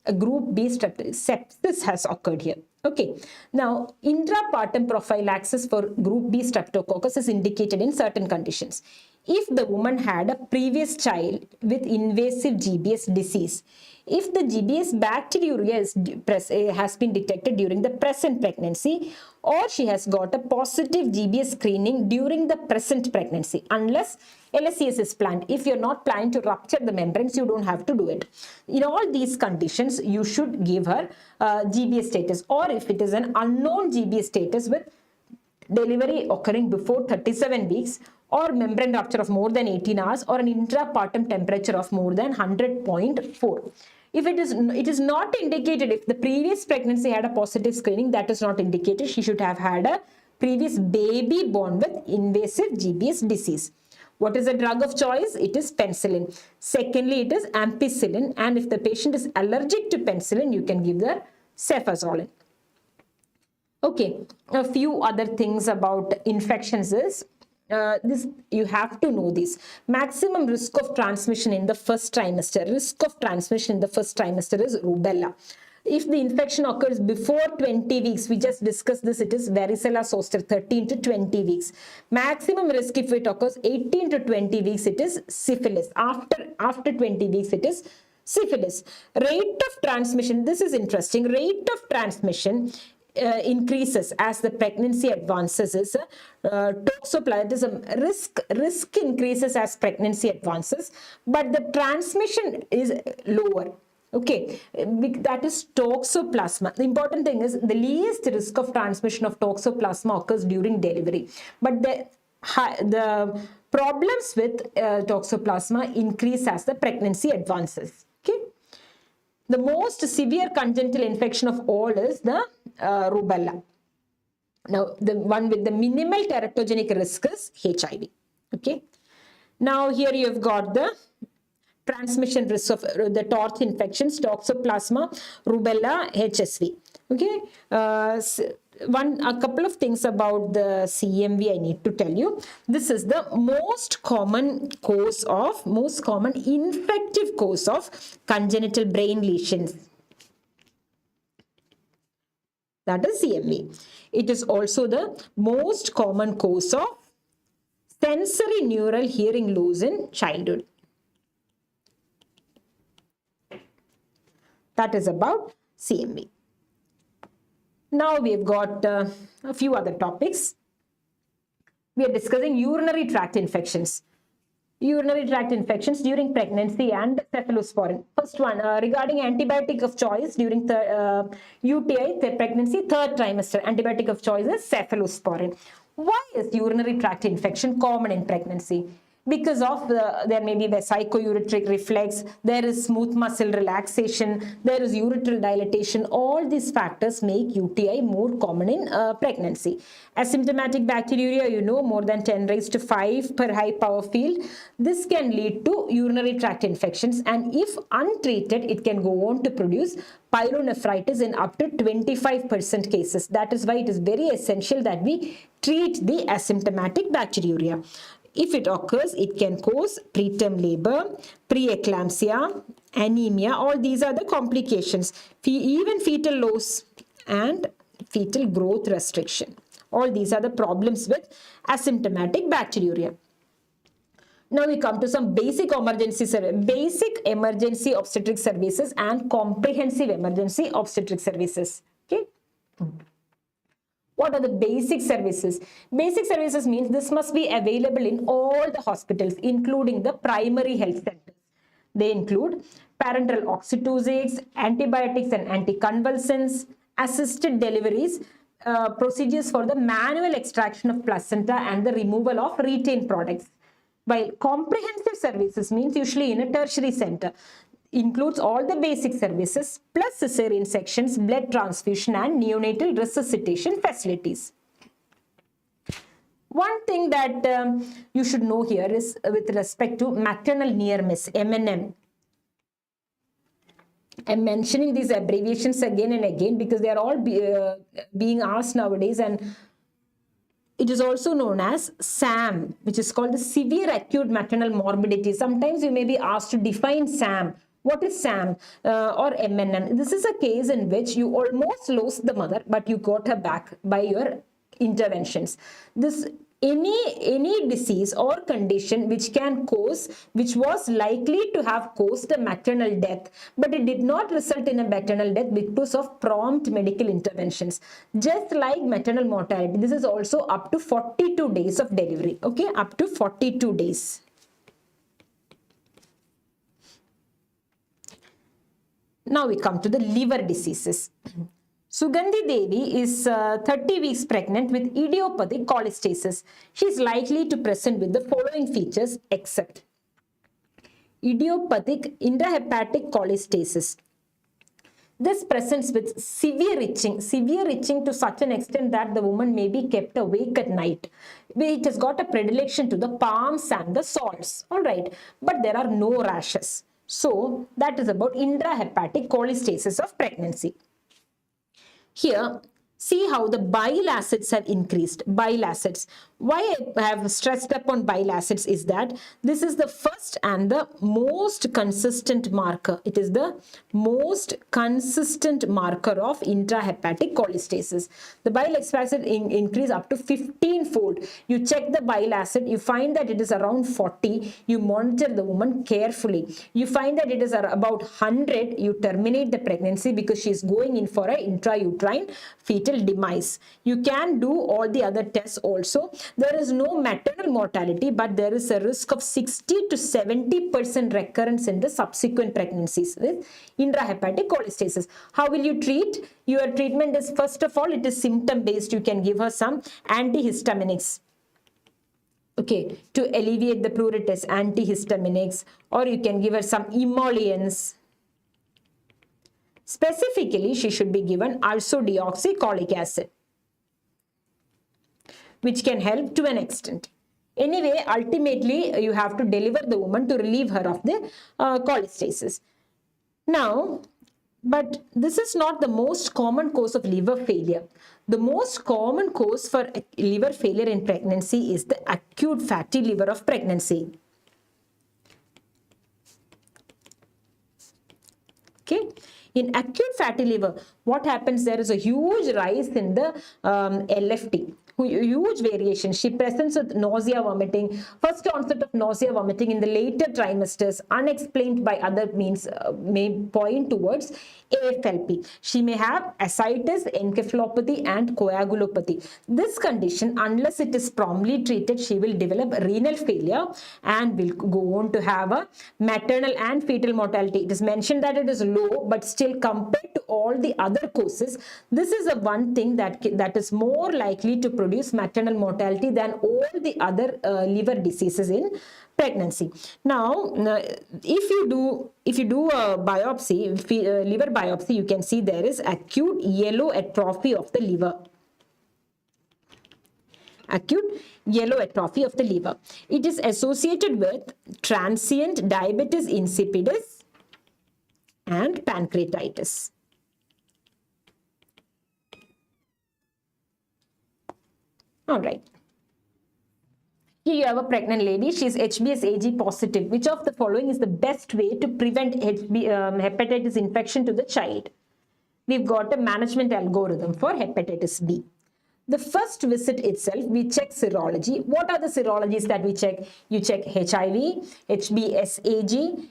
A group B sepsis has occurred here. Okay. Now, intrapartum prophylaxis for group B streptococcus is indicated in certain conditions. If the woman had a previous child with invasive GBS disease, if the GBS bacteriuria has been detected during the present pregnancy, or she has got a positive GBS screening during the present pregnancy, unless LSCS is planned. If you're not planning to rupture the membranes, you don't have to do it. In all these conditions, you should give her GBS status, or if it is an unknown GBS status with delivery occurring before 37 weeks, or membrane rupture of more than 18 hours, or an intrapartum temperature of more than 100.4. If it is not indicated, if the previous pregnancy had a positive screening, that is not indicated. She should have had a previous baby born with invasive GBS disease. What is the drug of choice? It is penicillin. Secondly, it is ampicillin, and if the patient is allergic to penicillin, you can give the cefazolin. Okay, a few other things about infections is, this you have to know this. Maximum risk of transmission in the first trimester. Risk of transmission in the first trimester is rubella. If the infection occurs before 20 weeks, we just discussed this, it is varicella zoster, 13 to 20 weeks. Maximum risk if it occurs 18 to 20 weeks, it is syphilis. After 20 weeks, it is syphilis. Rate of transmission, this is interesting. Rate of transmission increases as the pregnancy advances is toxoplasma. Risk increases as pregnancy advances, but the transmission is lower. Okay, that is toxoplasma. The important thing is the least risk of transmission of toxoplasma occurs during delivery, but the problems with toxoplasma increase as the pregnancy advances. Okay. The most severe congenital infection of all is the rubella. Now, the one with the minimal teratogenic risk is HIV. Okay. Now, here you have got the transmission risk of the torch infections, toxoplasma, rubella, HSV. Okay. A couple of things about the CMV I need to tell you. This is the most common infective cause of congenital brain lesions. That is CMV. It is also the most common cause of sensory neural hearing loss in childhood. That is about CMV. Now we've got a few other topics. We are discussing urinary tract infections. Urinary tract infections during pregnancy and cephalosporin. First one, regarding antibiotic of choice during the UTI, the pregnancy, third trimester, antibiotic of choice is cephalosporin. Why is urinary tract infection common in pregnancy? Because of there may be vesico-ureteric reflex, there is smooth muscle relaxation, there is ureteral dilatation. All these factors make UTI more common in pregnancy. Asymptomatic bacteriuria, you know, more than 10 raised to 5 per high power field. This can lead to urinary tract infections, and if untreated, it can go on to produce pyelonephritis in up to 25% cases. That is why it is very essential that we treat the asymptomatic bacteriuria. If it occurs, it can cause preterm labor, preeclampsia, anemia. All these are the complications. Even fetal loss and fetal growth restriction. All these are the problems with asymptomatic bacteriuria. Now we come to some basic emergency obstetric services and comprehensive emergency obstetric services. Okay. What are the basic services? Basic services means this must be available in all the hospitals, including the primary health centers. They include parenteral oxytocics, antibiotics and anticonvulsants, assisted deliveries, procedures for the manual extraction of placenta and the removal of retained products. While comprehensive services means usually in a tertiary center. Includes all the basic services plus cesarean sections, blood transfusion and neonatal resuscitation facilities. One thing that you should know here is with respect to maternal near miss, MNM. I'm mentioning these abbreviations again and again because they are all being asked nowadays, and it is also known as SAM, which is called the severe acute maternal morbidity. Sometimes you may be asked to define SAM. What is SAM or MNM? This is a case in which you almost lost the mother, but you got her back by your interventions. This any disease or condition which was likely to have caused a maternal death, but it did not result in a maternal death because of prompt medical interventions. Just like maternal mortality, this is also up to 42 days of delivery. Okay, up to 42 days. Now we come to the liver diseases. Sugandhi Devi is 30 weeks pregnant with idiopathic cholestasis. She is likely to present with the following features except idiopathic intrahepatic cholestasis. This presents with severe itching to such an extent that the woman may be kept awake at night. It has got a predilection to the palms and the soles, all right, but there are no rashes. So that is about intrahepatic cholestasis of pregnancy. Here, see how the bile acids have increased. Bile acids. Why I have stressed upon bile acids is that this is the first and the most consistent marker. It is the most consistent marker of intrahepatic cholestasis. The bile acid increase up to 15-fold. You check the bile acid, you find that it is around 40. You monitor the woman carefully. You find that it is about 100. You terminate the pregnancy because she is going in for an intrauterine fetal demise. You can do all the other tests also. There is no maternal mortality, but there is a risk of 60 to 70% recurrence in the subsequent pregnancies with intrahepatic cholestasis. How will you treat? Your treatment is, first of all, it is symptom based. You can give her some antihistaminics, okay, to alleviate the pruritus, antihistaminics, or you can give her some emollients. Specifically, she should be given ursodeoxycholic acid, which can help to an extent. Anyway, ultimately, you have to deliver the woman to relieve her of the cholestasis. Now, but this is not the most common cause of liver failure. The most common cause for liver failure in pregnancy is the acute fatty liver of pregnancy. Okay. In acute fatty liver, what happens? There is a huge rise in the LFT. Huge variation. She presents with nausea, vomiting, first onset of nausea, vomiting in the later trimesters, unexplained by other means, may point towards AFLP. She may have ascites, encephalopathy, and coagulopathy. This condition, unless it is promptly treated, she will develop renal failure and will go on to have a maternal and fetal mortality. It is mentioned that it is low, but still compared to all the other causes, this is the one thing that is more likely to produce maternal mortality than all the other liver diseases in pregnancy. Now, if you do a biopsy, liver biopsy, you can see there is acute yellow atrophy of the liver. Acute yellow atrophy of the liver. It is associated with transient diabetes insipidus and pancreatitis. All right. Here you have a pregnant lady. She is HBsAg positive. Which of the following is the best way to prevent hepatitis infection to the child? We've got a management algorithm for hepatitis B. The first visit itself, we check serology. What are the serologies that we check? You check HIV, HBsAg,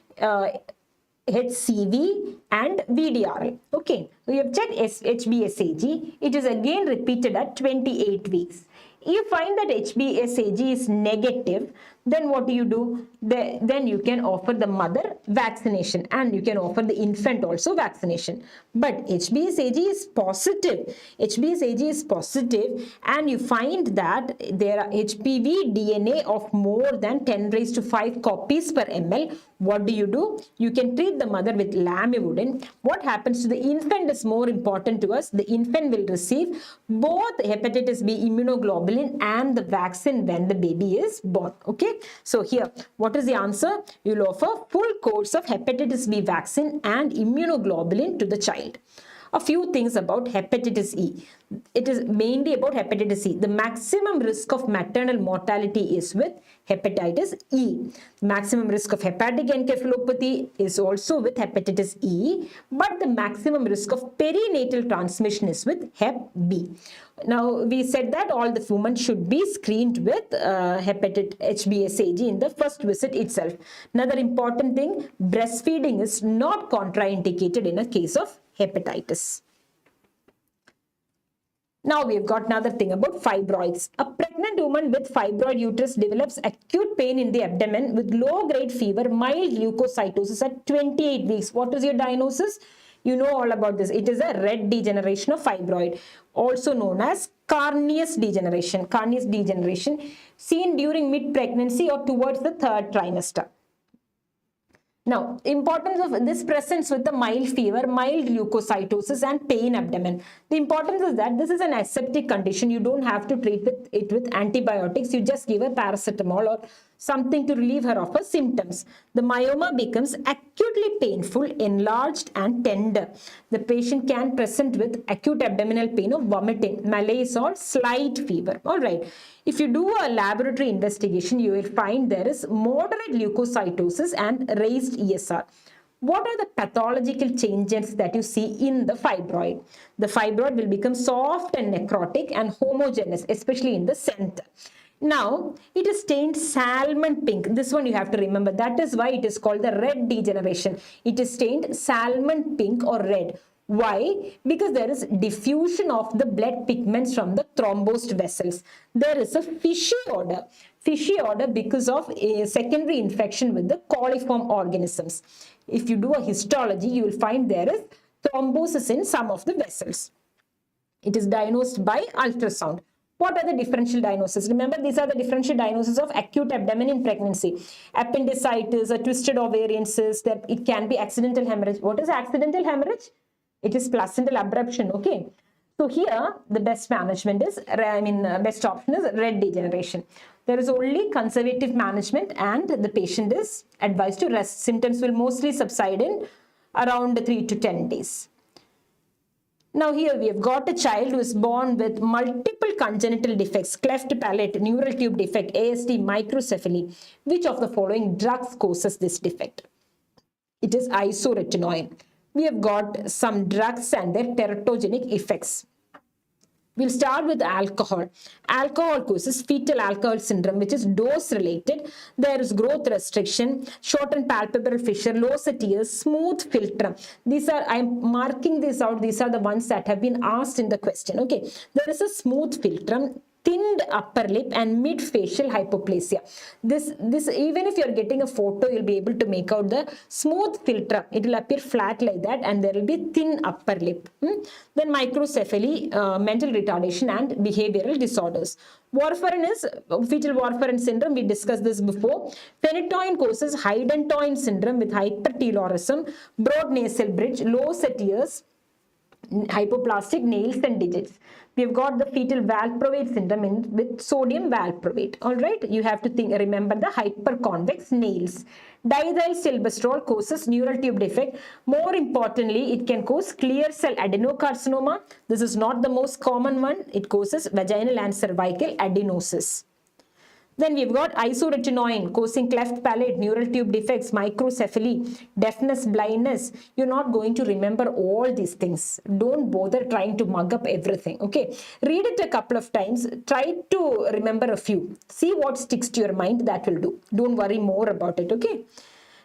HCV, and VDRL. Okay, we have checked HBsAg. It is again repeated at 28 weeks. You find that HBsAg is negative, then what do? Then you can offer the mother vaccination and you can offer the infant also vaccination. But HBsAg is positive. HBsAg is positive and you find that there are HPV DNA of more than 10 raised to 5 copies per ml. What do? You can treat the mother with lamivudine. What happens to the infant is more important to us. The infant will receive both hepatitis B immunoglobulin and the vaccine when the baby is born. Okay. So here, what is the answer? You will offer full course of hepatitis B vaccine and immunoglobulin to the child. A few things about hepatitis E. It is mainly about hepatitis E. The maximum risk of maternal mortality is with hepatitis E. Maximum risk of hepatic encephalopathy is also with hepatitis E, but the maximum risk of perinatal transmission is with hep B. Now, we said that all the women should be screened with hepatitis HBsAg in the first visit itself. Another important thing, breastfeeding is not contraindicated in a case of hepatitis. Now we've got another thing about fibroids. A pregnant woman with fibroid uterus develops acute pain in the abdomen with low-grade fever, mild leukocytosis at 28 weeks. What is your diagnosis? You know all about this. It is a red degeneration of fibroid, also known as carneous degeneration. Carneous degeneration seen during mid-pregnancy or towards the 3rd trimester. Now, importance of this presents with the mild fever, mild leukocytosis and pain abdomen. The importance is that this is an aseptic condition. You don't have to treat it with antibiotics. You just give her paracetamol or something to relieve her of her symptoms. The myoma becomes acutely painful, enlarged and tender. The patient can present with acute abdominal pain or vomiting, malaise or slight fever. All right. If you do a laboratory investigation, you will find there is moderate leukocytosis and raised ESR. What are the pathological changes that you see in the fibroid? The fibroid will become soft and necrotic and homogeneous, especially in the center. Now, it is stained salmon pink. This one you have to remember. That is why it is called the red degeneration. It is stained salmon pink or red. Why? Because there is diffusion of the blood pigments from the thrombosed vessels. There is a fishy odor. Fishy odor because of a secondary infection with the coliform organisms. If you do a histology, you will find there is thrombosis in some of the vessels. It is diagnosed by ultrasound. What are the differential diagnoses? Remember, these are the differential diagnoses of acute abdomen in pregnancy. Appendicitis, a twisted ovarian cyst, that it can be accidental hemorrhage. What is accidental hemorrhage? It is placental abruption, okay? So here, the best management is, best option is red degeneration. There is only conservative management and the patient is advised to rest. Symptoms will mostly subside in around 3 to 10 days. Now here we have got a child who is born with multiple congenital defects, cleft palate, neural tube defect, ASD, microcephaly. Which of the following drugs causes this defect? It is isoretinoin. We have got some drugs and their teratogenic effects. We'll start with alcohol. Alcohol causes fetal alcohol syndrome, which is dose related. There is growth restriction, shortened palpebral fissure, low tears, smooth philtrum. These are, I'm marking this out. These are the ones that have been asked in the question. Okay. There is a smooth philtrum, thinned upper lip and mid facial hypoplasia. This even if you're getting a photo, you'll be able to make out the smooth philtrum. It will appear flat like that and there will be thin upper lip. Then microcephaly, mental retardation and behavioral disorders. Warfarin is fetal warfarin syndrome. We discussed this before. Phenytoin causes hydantoin syndrome with hypertelorism, broad nasal bridge, low set ears, hypoplastic nails and digits. We have got the fetal valproate syndrome with sodium valproate. All right, you have to remember the hyperconvex nails. Diethylstilbestrol causes neural tube defect. More importantly, it can cause clear cell adenocarcinoma. This is not the most common one. It causes vaginal and cervical adenosis. Then we've got isoretinoin causing cleft palate, neural tube defects, microcephaly, deafness, blindness. You're not going to remember all these things. Don't bother trying to mug up everything, okay? Read it a couple of times. Try to remember a few. See what sticks to your mind, that will do. Don't worry more about it, okay?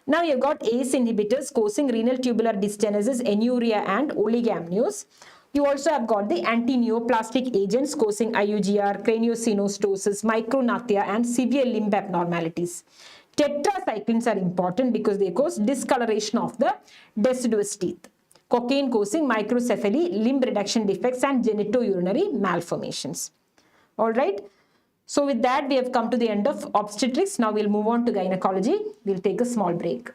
Now you've got ACE inhibitors causing renal tubular dysgenesis, anuria and oligoamnios. You also have got the anti-neoplastic agents causing IUGR, craniosynostosis, micronathia and severe limb abnormalities. Tetracyclines are important because they cause discoloration of the deciduous teeth. Cocaine causing microcephaly, limb reduction defects and genitourinary malformations. All right. So with that, we have come to the end of obstetrics. Now we'll move on to gynecology. We'll take a small break.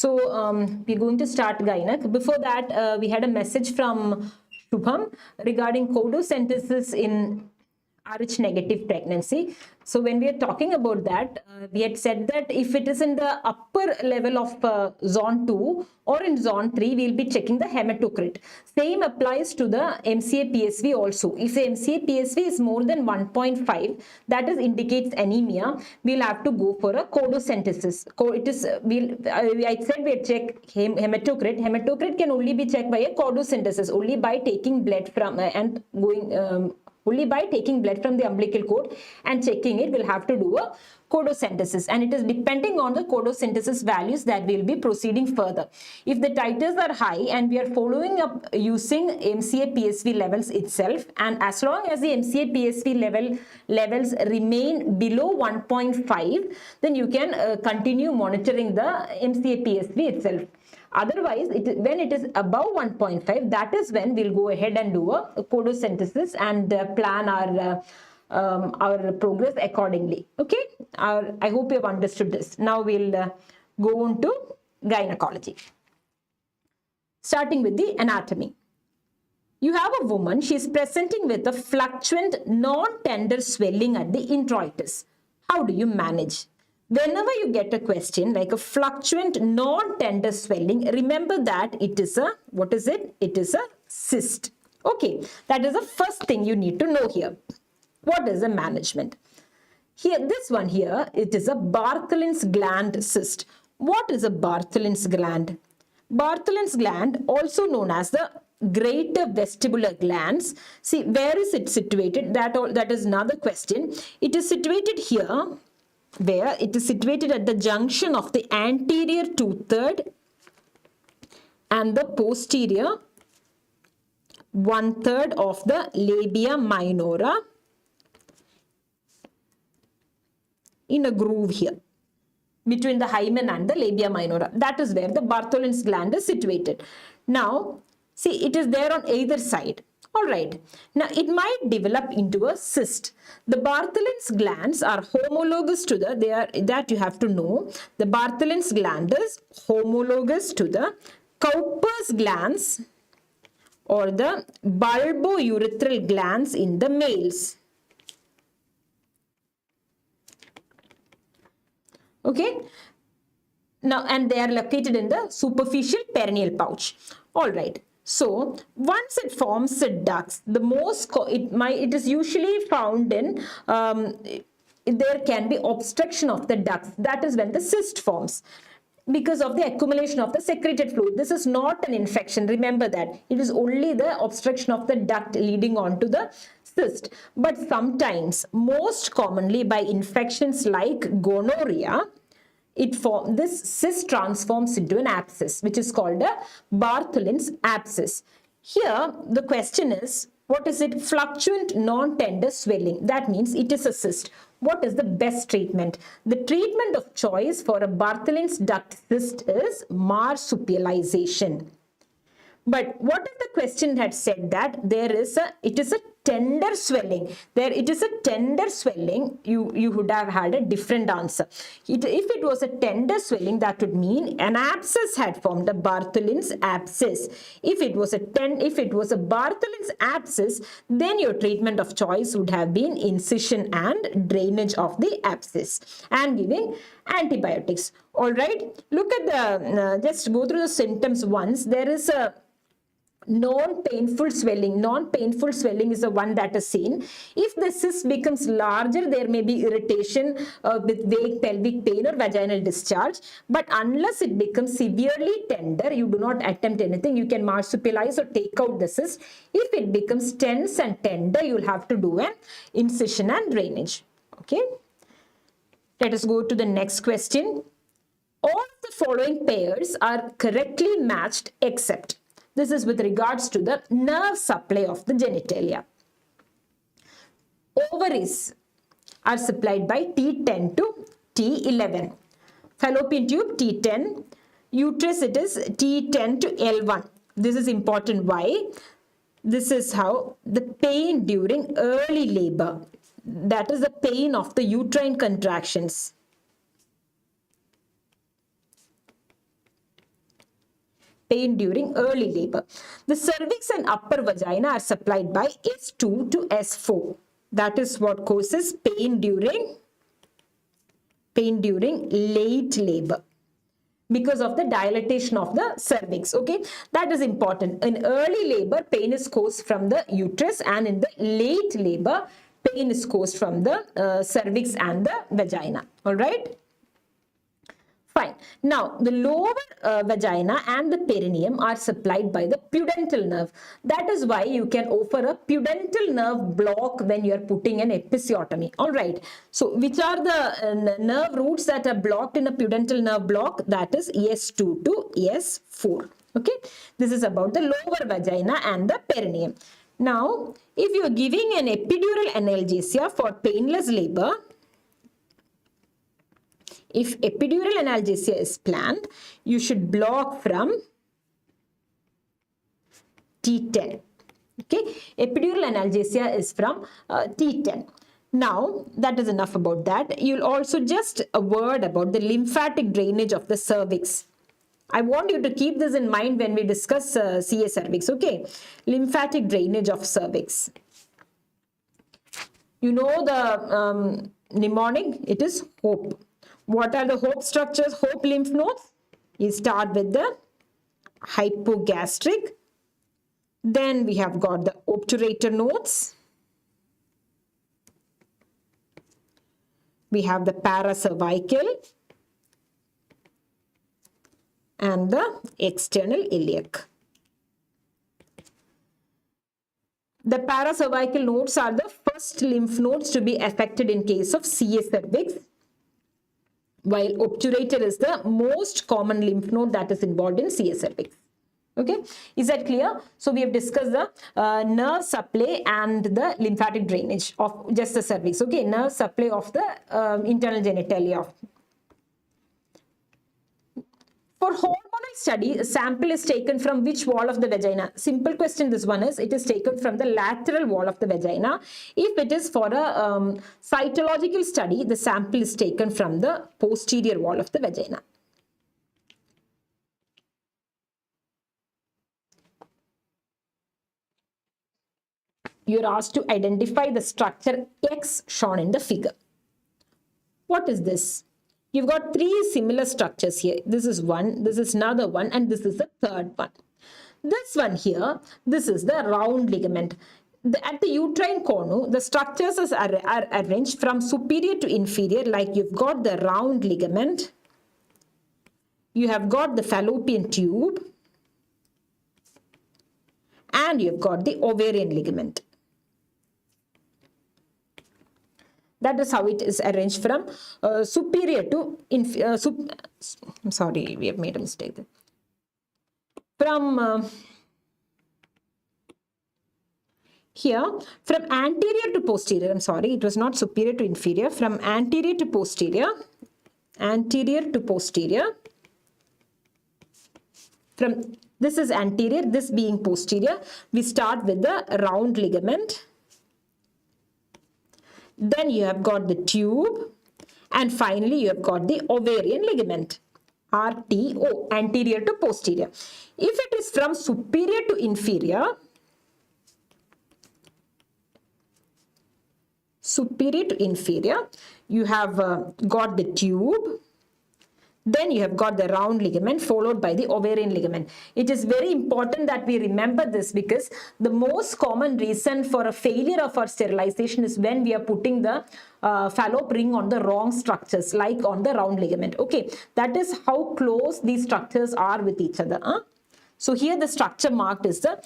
We're going to start Gynec. Before that, we had a message from Shubham regarding codosynthesis in Rh negative pregnancy. So when we are talking about that, we had said that if it is in the upper level of zone 2 or in zone 3, we'll be checking the hematocrit. Same applies to the MCA PSV also. If the MCA PSV is more than 1.5, that is indicates anemia, we'll have to go for a codosynthesis. I said we'll check hematocrit. Hematocrit can only be checked by a codosynthesis, only by taking blood from only by taking blood from the umbilical cord and checking it. We'll have to do a codosynthesis, and it is depending on the codosynthesis values that we'll be proceeding further. If the titers are high and we are following up using MCA PSV levels itself, and as long as the MCA PSV levels remain below 1.5, then you can continue monitoring the MCA PSV itself. Otherwise, when it is above 1.5, that is when we'll go ahead and do a codosynthesis and plan our progress accordingly. Okay, I hope you have understood this. Now we'll go on to gynecology. Starting with the anatomy. You have a woman, she is presenting with a fluctuant non-tender swelling at the introitus. How do you manage? Whenever you get a question like a fluctuant non-tender swelling, remember that it is a, what is it? It is a cyst. Okay, that is the first thing you need to know here. What is the management? Here, this one here, it is a Bartholin's gland cyst. What is a Bartholin's gland? Bartholin's gland, also known as the greater vestibular glands. See, where is it situated? That is another question. It is situated here, where it is situated at the junction of the anterior 2/3 and the posterior 1/3 of the labia minora, in a groove here between the hymen and the labia minora. That is where the Bartholin's gland is situated. Now, see, it is there on either side. All right. Now, it might develop into a cyst. The Bartholin's glands are homologous to that you have to know. The Bartholin's gland is homologous to the Cowper's glands or the bulbourethral glands in the males. Okay. Now, and they are located in the superficial perineal pouch. All right. So, once it forms the ducts, it is usually found in, there can be obstruction of the ducts. That is when the cyst forms because of the accumulation of the secreted fluid. This is not an infection. Remember that. It is only the obstruction of the duct leading on to the cyst. But sometimes, most commonly by infections like gonorrhea, this cyst transforms into an abscess, which is called a Bartholin's abscess. Here, the question is, what is it? Fluctuant non-tender swelling. That means it is a cyst. What is the best treatment? The treatment of choice for a Bartholin's duct cyst is marsupialization. But what if the question had said that it is a tender swelling? It is a tender swelling, you would have had a different answer. If it was a tender swelling, that would mean an abscess had formed, a Bartholin's abscess. If it was a Bartholin's abscess, then your treatment of choice would have been incision and drainage of the abscess and giving antibiotics. All right, look at just go through the symptoms once. There is a non-painful swelling. Non-painful swelling is the one that is seen. If the cyst becomes larger, there may be irritation with vague pelvic pain or vaginal discharge. But unless it becomes severely tender, you do not attempt anything. You can marsupialize or take out the cyst. If it becomes tense and tender, you will have to do an incision and drainage. Okay. Let us go to the next question. All of the following pairs are correctly matched except. This is with regards to the nerve supply of the genitalia. Ovaries are supplied by T10 to T11. Fallopian tube T10. Uterus, it is T10 to L1. This is important. Why? This is how the pain during early labor, that is the pain of the uterine contractions. pain during early labor. The cervix and upper vagina are supplied by S2 to S4. That is what causes pain during late labor, because of the dilatation of the cervix. Okay, that is important. In early labor, pain is caused from the uterus, and in the late labor, pain is caused from the cervix and the vagina. All right. Fine. Now, the lower vagina and the perineum are supplied by the pudendal nerve. That is why you can offer a pudendal nerve block when you are putting an episiotomy. All right. So, which are the nerve roots that are blocked in a pudendal nerve block? That is S2 to S4. Okay. This is about the lower vagina and the perineum. Now, if you are giving an epidural analgesia for painless labor, if epidural analgesia is planned, you should block from T10. Okay, epidural analgesia is from T10. Now, that is enough about that. You'll also just a word about the lymphatic drainage of the cervix. I want you to keep this in mind when we discuss CA cervix. Okay, lymphatic drainage of cervix. You know the mnemonic, it is HOPE. What are the HOPE structures, HOPE lymph nodes? You start with the hypogastric. Then we have got the obturator nodes. We have the paracervical and the external iliac. The paracervical nodes are the first lymph nodes to be affected in case of CA cervix, while obturator is the most common lymph node that is involved in CA cervix. Okay, is that clear? So we have discussed the nerve supply and the lymphatic drainage of just the cervix. Okay, nerve supply of the internal genitalia. For hormonal study, a sample is taken from which wall of the vagina? Simple question this one is, it is taken from the lateral wall of the vagina. If it is for a cytological study, the sample is taken from the posterior wall of the vagina. You are asked to identify the structure X shown in the figure. What is this? You've got three similar structures here. This is one, this is another one, and this is the third one. This one here, this is the round ligament. At the uterine cornu, the structures are arranged from superior to inferior, like you've got the round ligament, you have got the fallopian tube, and you've got the ovarian ligament. That is how it is arranged from superior to inferior. I'm sorry, we have made a mistake there. From here, from anterior to posterior, I'm sorry, it was not superior to inferior. From anterior to posterior, from this is anterior, this being posterior, we start with the round ligament. Then you have got the tube, and finally you have got the ovarian ligament, RTO, anterior to posterior. If it is from superior to inferior, you have got the tube, then you have got the round ligament followed by the ovarian ligament. It is very important that we remember this, because the most common reason for a failure of our sterilization is when we are putting the fallope ring on the wrong structures, like on the round ligament. Okay, that is how close these structures are with each other. So here the structure marked is the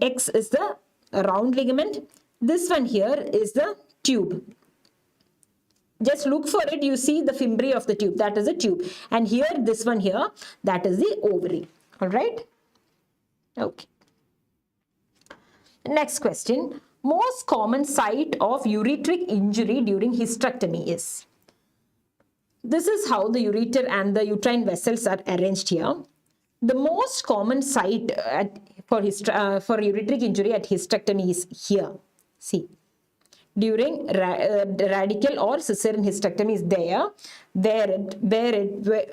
X is the round ligament. This one here is the tube. Just look for it, you see the fimbriae of the tube, that is a tube. And here, this one here, that is the ovary. All right? Okay. Next question. Most common site of ureteric injury during hysterectomy is? This is how the ureter and the uterine vessels are arranged here. The most common site for ureteric injury at hysterectomy is here. See. During radical or cesarean hysterectomy is there,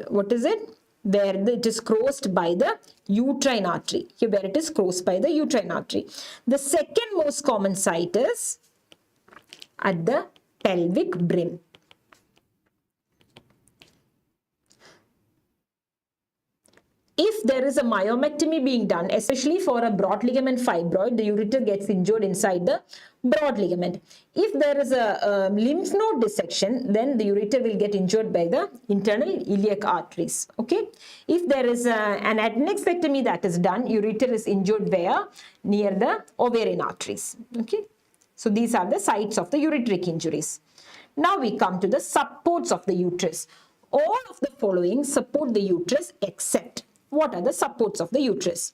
what is it? where it is crossed by the uterine artery. Here where it is crossed by the uterine artery. The second most common site is at the pelvic brim. If there is a myomectomy being done, especially for a broad ligament fibroid, the ureter gets injured inside the broad ligament. If there is a lymph node dissection, then the ureter will get injured by the internal iliac arteries. Okay. If there is an adnexectomy that is done, ureter is injured where? Near the ovarian arteries. Okay. So these are the sites of the ureteric injuries. Now we come to the supports of the uterus. All of the following support the uterus except. What are the supports of the uterus?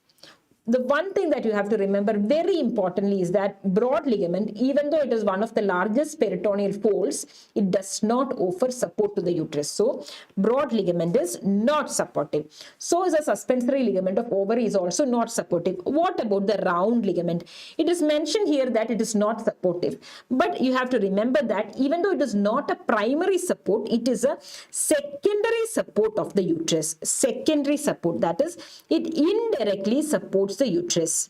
The one thing that you have to remember very importantly is that broad ligament, even though it is one of the largest peritoneal folds, it does not offer support to the uterus. So, broad ligament is not supportive. So is a suspensory ligament of ovary is also not supportive. What about the round ligament? It is mentioned here that it is not supportive. But you have to remember that even though it is not a primary support, it is a secondary support of the uterus. Secondary support, that is, it indirectly supports the uterus.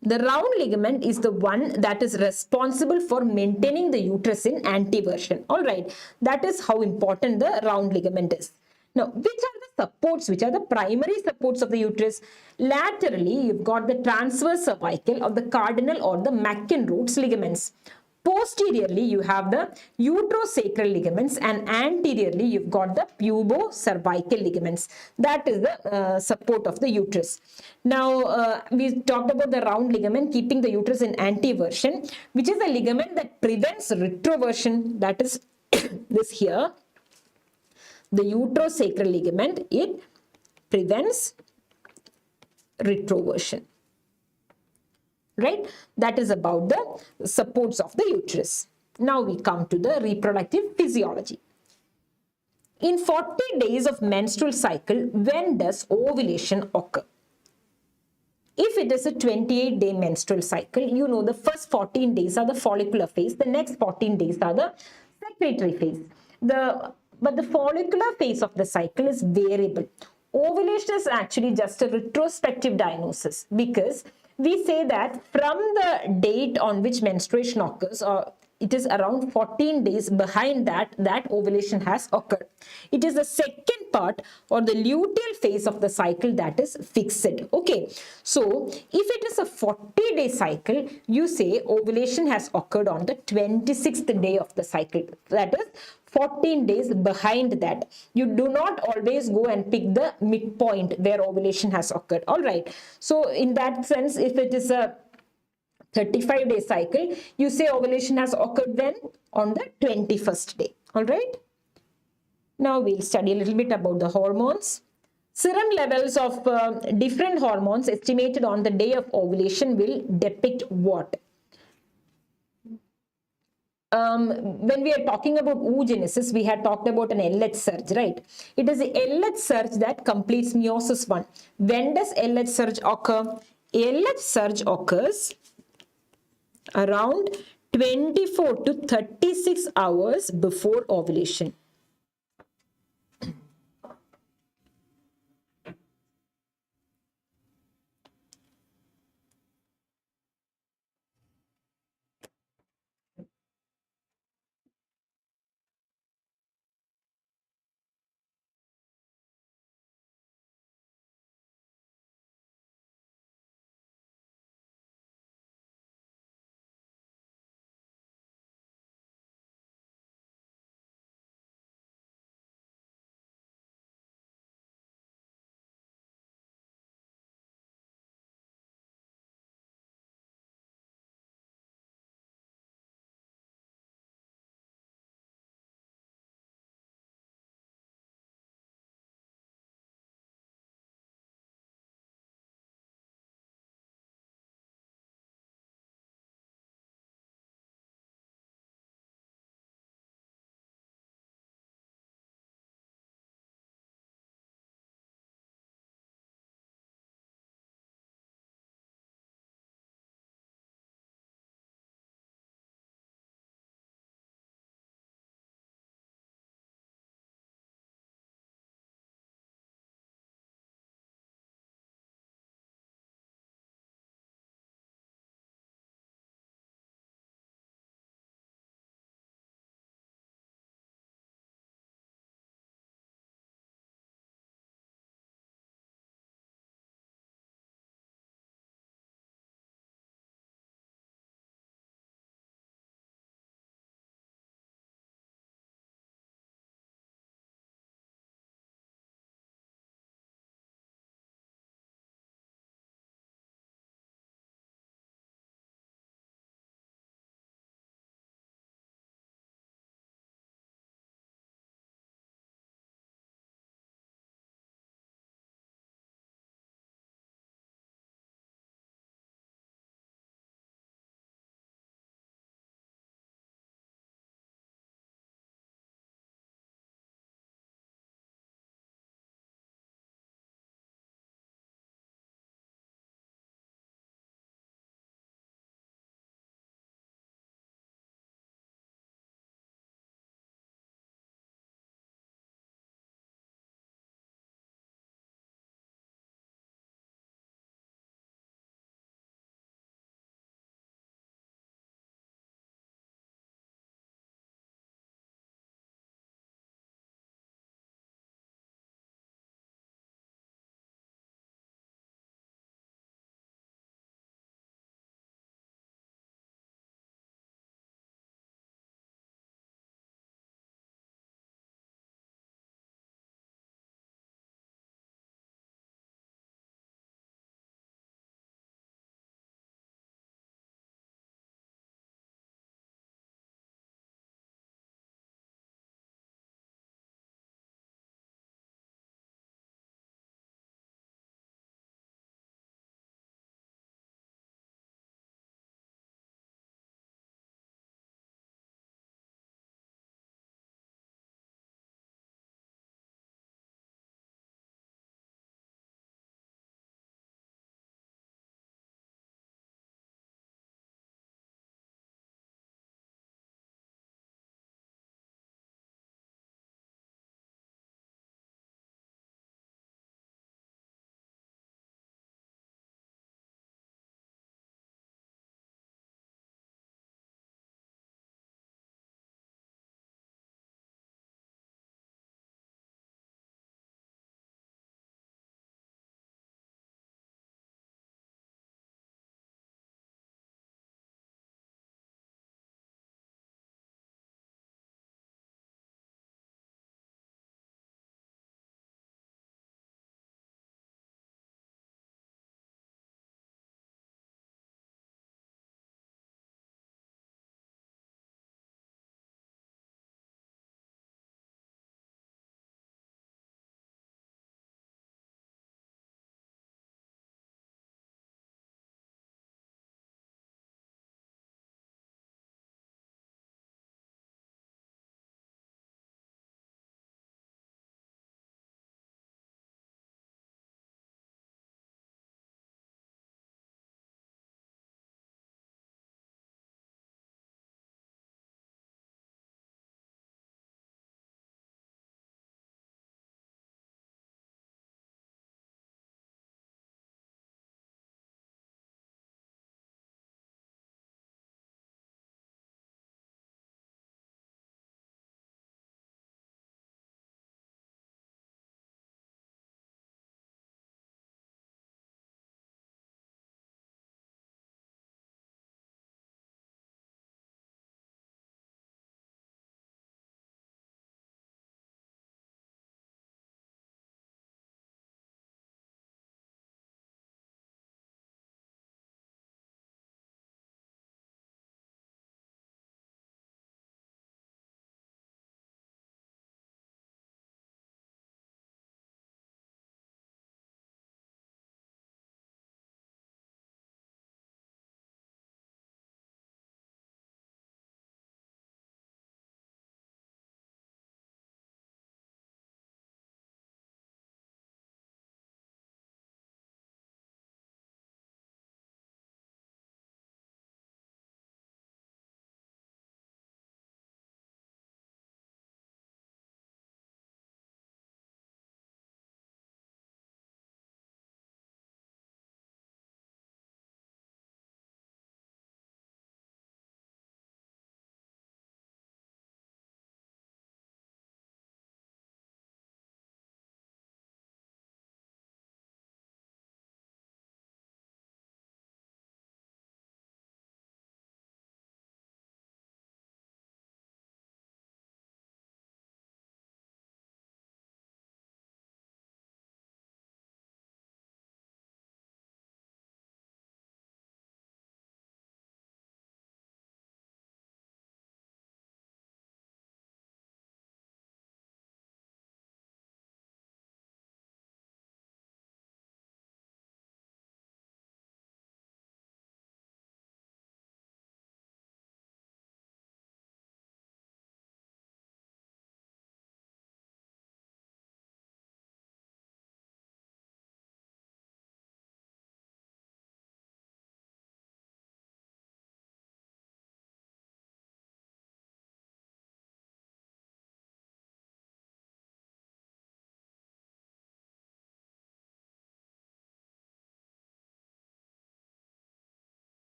The round ligament is the one that is responsible for maintaining the uterus in anteversion. All right, that is how important the round ligament is. Now, which are the supports, which are the primary supports of the uterus? Laterally, you've got the transverse cervical or the cardinal or the McInroot's ligaments. Posteriorly, you have the uterosacral ligaments, and anteriorly, you've got the pubocervical ligaments. That is the support of the uterus. Now, we talked about the round ligament keeping the uterus in anteversion, which is a ligament that prevents retroversion. That is this here. The uterosacral ligament, it prevents retroversion. Right? That is about the supports of the uterus. Now we come to the reproductive physiology. In 40 days of menstrual cycle, when does ovulation occur? If it is a 28-day menstrual cycle, you know the first 14 days are the follicular phase, the next 14 days are the secretory phase. But the follicular phase of the cycle is variable. Ovulation is actually just a retrospective diagnosis because we say that from the date on which menstruation occurs, or it is around 14 days behind that ovulation has occurred. It is the second part or the luteal phase of the cycle that is fixed. Okay, so if it is a 40-day cycle, you say ovulation has occurred on the 26th day of the cycle. That is 14 days behind that. You do not always go and pick the midpoint where ovulation has occurred. All right. So in that sense, if it is a 35-day cycle, you say ovulation has occurred when? On the 21st day. All right. Now we'll study a little bit about the hormones. Serum levels of different hormones estimated on the day of ovulation will depict what? When we are talking about oogenesis, we had talked about an LH surge, right? It is the LH surge that completes meiosis 1. When does LH surge occur? LH surge occurs around 24 to 36 hours before ovulation.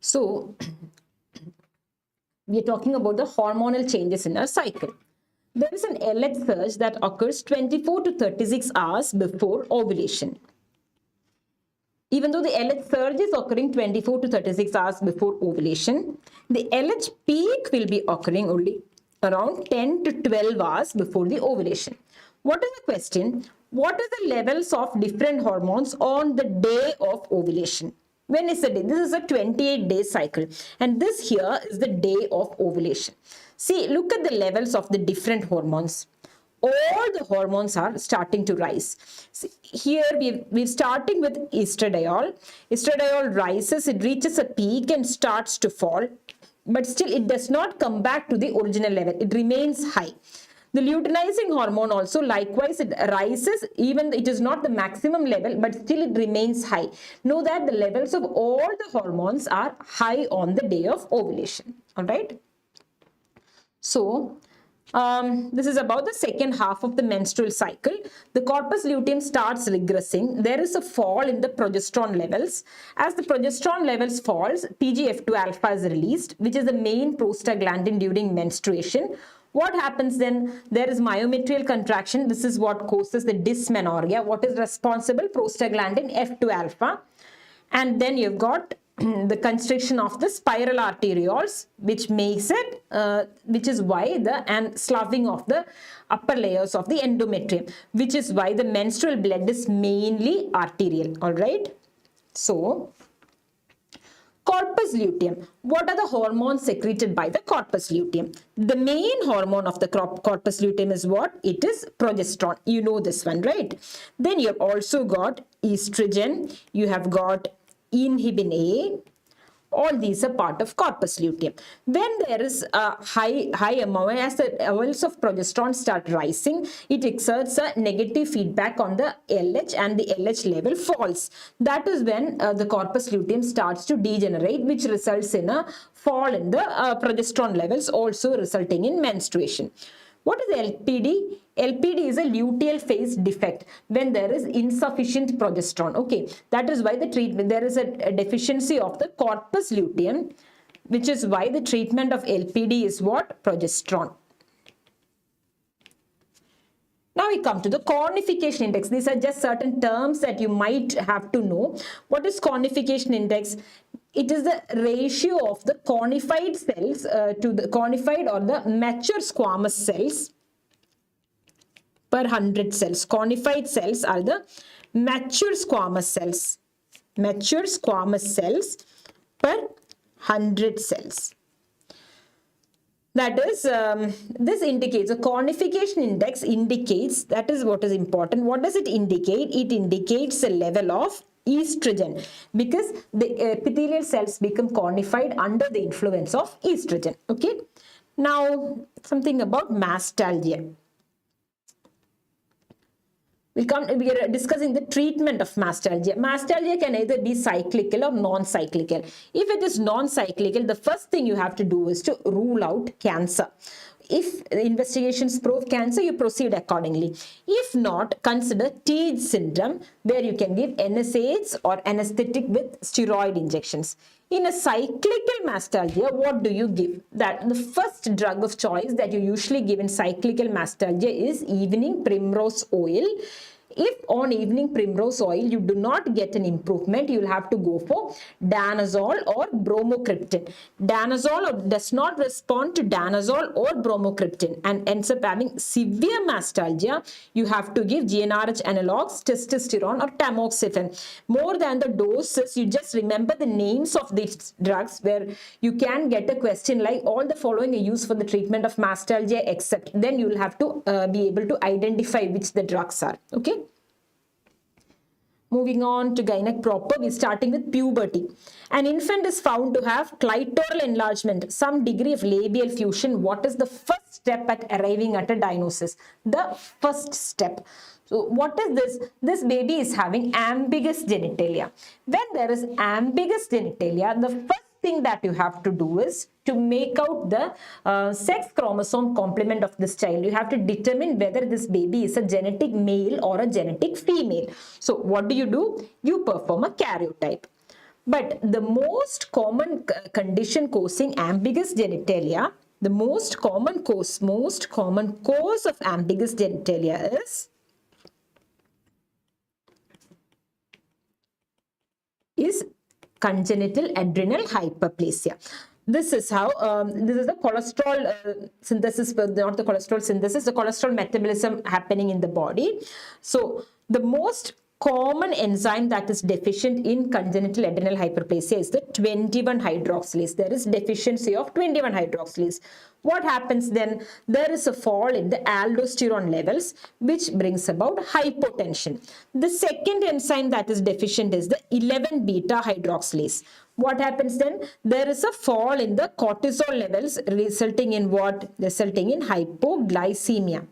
So we are talking about the hormonal changes in our cycle. There is an LH surge that occurs 24 to 36 hours before ovulation. Even though the LH surge is occurring 24 to 36 hours before ovulation, the LH peak will be occurring only around 10 to 12 hours before the ovulation. What is the question? What are the levels of different hormones on the day of ovulation? When is the day? This is a 28-day cycle, and this here is the day of ovulation. See, look at the levels of the different hormones. All the hormones are starting to rise. See, here we're starting with estradiol. Estradiol rises, it reaches a peak and starts to fall, but still it does not come back to the original level. It remains high. The luteinizing hormone also likewise, it rises, even it is not the maximum level, but still it remains high. Know that the levels of all the hormones are high on the day of ovulation. All right. So this is about the second half of the menstrual cycle. The corpus luteum starts regressing. There is a fall in the progesterone levels. As the progesterone levels falls, PGF2 alpha is released, which is the main prostaglandin during menstruation. What happens then? There is myometrial contraction. This is what causes the dysmenorrhea. What is responsible? Prostaglandin F2 alpha. And then you've got the constriction of the spiral arterioles, which makes it, which is why and sloughing of the upper layers of the endometrium, which is why the menstrual blood is mainly arterial. All right. So, corpus luteum. What are the hormones secreted by the corpus luteum? The main hormone of the corpus luteum is what? It is progesterone. You know this one, right? Then you have also got estrogen. You have got inhibin A. All these are part of corpus luteum. When there is a high amount, as the levels of progesterone start rising, it exerts a negative feedback on the LH and the LH level falls. That is when the corpus luteum starts to degenerate, which results in a fall in the progesterone levels, also resulting in menstruation. What is LPD? LPD is a luteal phase defect when there is insufficient progesterone. Okay, that is why the treatment, there is a deficiency of the corpus luteum, which is why the treatment of LPD is what? Progesterone. Now we come to the cornification index. These are just certain terms that you might have to know. What is cornification index? It is the ratio of the cornified cells to the cornified or the mature squamous cells per 100 cells. Cornified cells are the mature squamous cells. Mature squamous cells per 100 cells. That is, this indicates, a cornification index indicates, that is what is important. What does it indicate? It indicates a level of estrogen, because the epithelial cells become cornified under the influence of estrogen. Okay. Now, something about mastalgia. We are discussing the treatment of mastalgia. Mastalgia can either be cyclical or non-cyclical. If it is non-cyclical, the first thing you have to do is to rule out cancer. If the investigations prove cancer, you proceed accordingly. If not, consider Tige syndrome, where you can give NSAIDs or anesthetic with steroid injections. In a cyclical mastalgia, what do you give? That the first drug of choice that you usually give in cyclical mastalgia is evening primrose oil. If on evening primrose oil you do not get an improvement, you will have to go for danazol or bromocriptine. Danazol does not respond to danazol or bromocriptine and ends up having severe mastalgia. You have to give GnRH analogs, testosterone or tamoxifen. More than the doses, you just remember the names of these drugs, where you can get a question like all the following are used for the treatment of mastalgia except. Then you will have to be able to identify which the drugs are. Okay. Moving on to Gynec proper, we're starting with puberty. An infant is found to have clitoral enlargement, some degree of labial fusion. What is the first step at arriving at a diagnosis? The first step. So what is this? This baby is having ambiguous genitalia. When there is ambiguous genitalia, the first thing that you have to do is to make out the sex chromosome complement of this child. You have to determine whether this baby is a genetic male or a genetic female. So what do? You perform a karyotype. But the most common condition causing ambiguous genitalia, the most common cause of ambiguous genitalia is congenital adrenal hyperplasia. This is how, this is the cholesterol synthesis, not the cholesterol synthesis, the cholesterol metabolism happening in the body. So the most common enzyme that is deficient in congenital adrenal hyperplasia is the 21 hydroxylase. There is deficiency of 21 hydroxylase. What happens then? There is a fall in the aldosterone levels, which brings about hypotension. The second enzyme that is deficient is the 11 beta hydroxylase. What happens then? There is a fall in the cortisol levels, resulting in what? Resulting in hypoglycemia.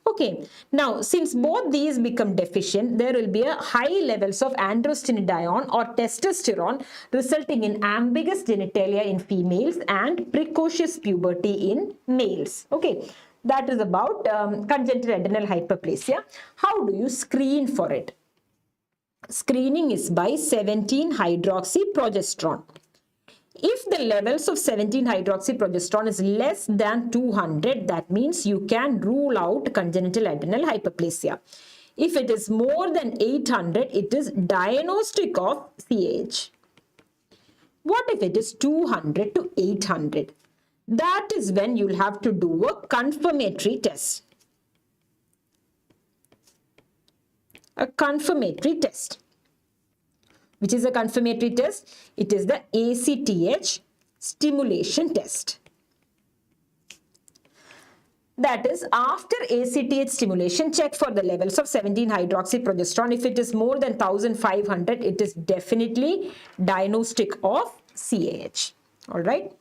Okay, now since both these become deficient, there will be a high levels of androstenedione or testosterone, resulting in ambiguous genitalia in females and precocious puberty in males. Okay, that is about congenital adrenal hyperplasia. How do you screen for it? Screening is by 17-hydroxyprogesterone. If the levels of 17-hydroxyprogesterone is less than 200, that means you can rule out congenital adrenal hyperplasia. If it is more than 800, it is diagnostic of CAH. What if it is 200 to 800? That is when you'll have to do a confirmatory test. A confirmatory test. Which is a confirmatory test? It is the ACTH stimulation test. That is, after ACTH stimulation, check for the levels of 17-hydroxyprogesterone. If it is more than 1500, it is definitely diagnostic of CAH. All right.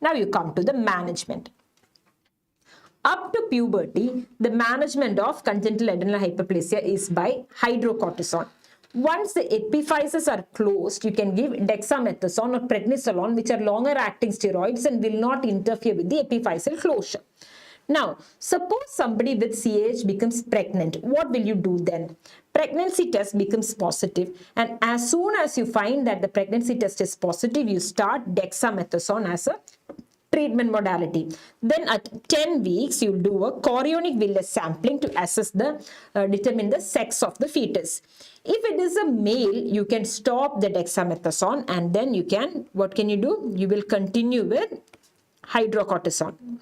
Now you come to the management. Up to puberty, the management of congenital adrenal hyperplasia is by hydrocortisone. Once the epiphyses are closed, you can give dexamethasone or prednisolone, which are longer acting steroids and will not interfere with the epiphyseal closure. Now, suppose somebody with CAH becomes pregnant. What will you do then? Pregnancy test becomes positive, and as soon as you find that the pregnancy test is positive, you start dexamethasone as a treatment modality. Then at 10 weeks, you'll do a chorionic villus sampling to assess determine the sex of the fetus. If it is a male, you can stop the dexamethasone, and then you can, what can you do? You will continue with hydrocortisone.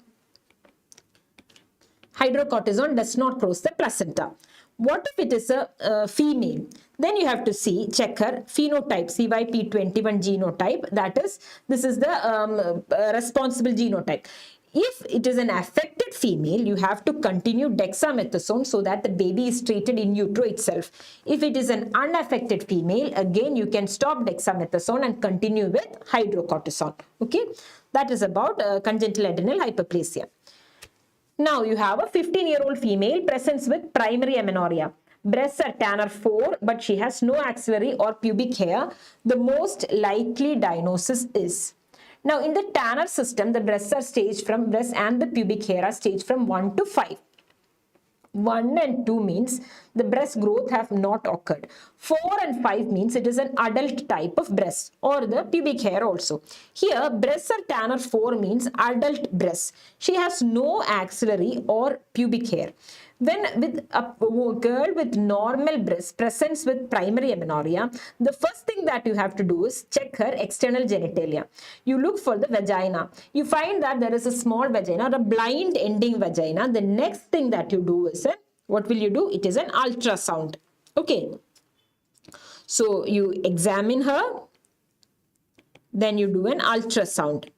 Hydrocortisone does not cross the placenta. What if it is a female? Then you have to check her phenotype, CYP21 genotype. That is, this is the responsible genotype. If it is an affected female, you have to continue dexamethasone so that the baby is treated in utero itself. If it is an unaffected female, again you can stop dexamethasone and continue with hydrocortisone. Okay, that is about congenital adrenal hyperplasia. Now you have a 15-year-old female presents with primary amenorrhea. Breasts are Tanner 4, but she has no axillary or pubic hair. The most likely diagnosis is. Now in the Tanner system, the breasts are staged from breasts and the pubic hair are staged from 1 to 5. 1 and 2 means the breast growth have not occurred. 4 and 5 means it is an adult type of breast or the pubic hair also. Here, breasts are Tanner 4 means adult breast. She has no axillary or pubic hair. When with a girl with normal breast presents with primary amenorrhea, the first thing that you have to do is check her external genitalia. You look for the vagina. You find that there is a small vagina or a blind ending vagina. The next thing that you do is, what will you do? It is an ultrasound. Okay. So you examine her, then you do an ultrasound.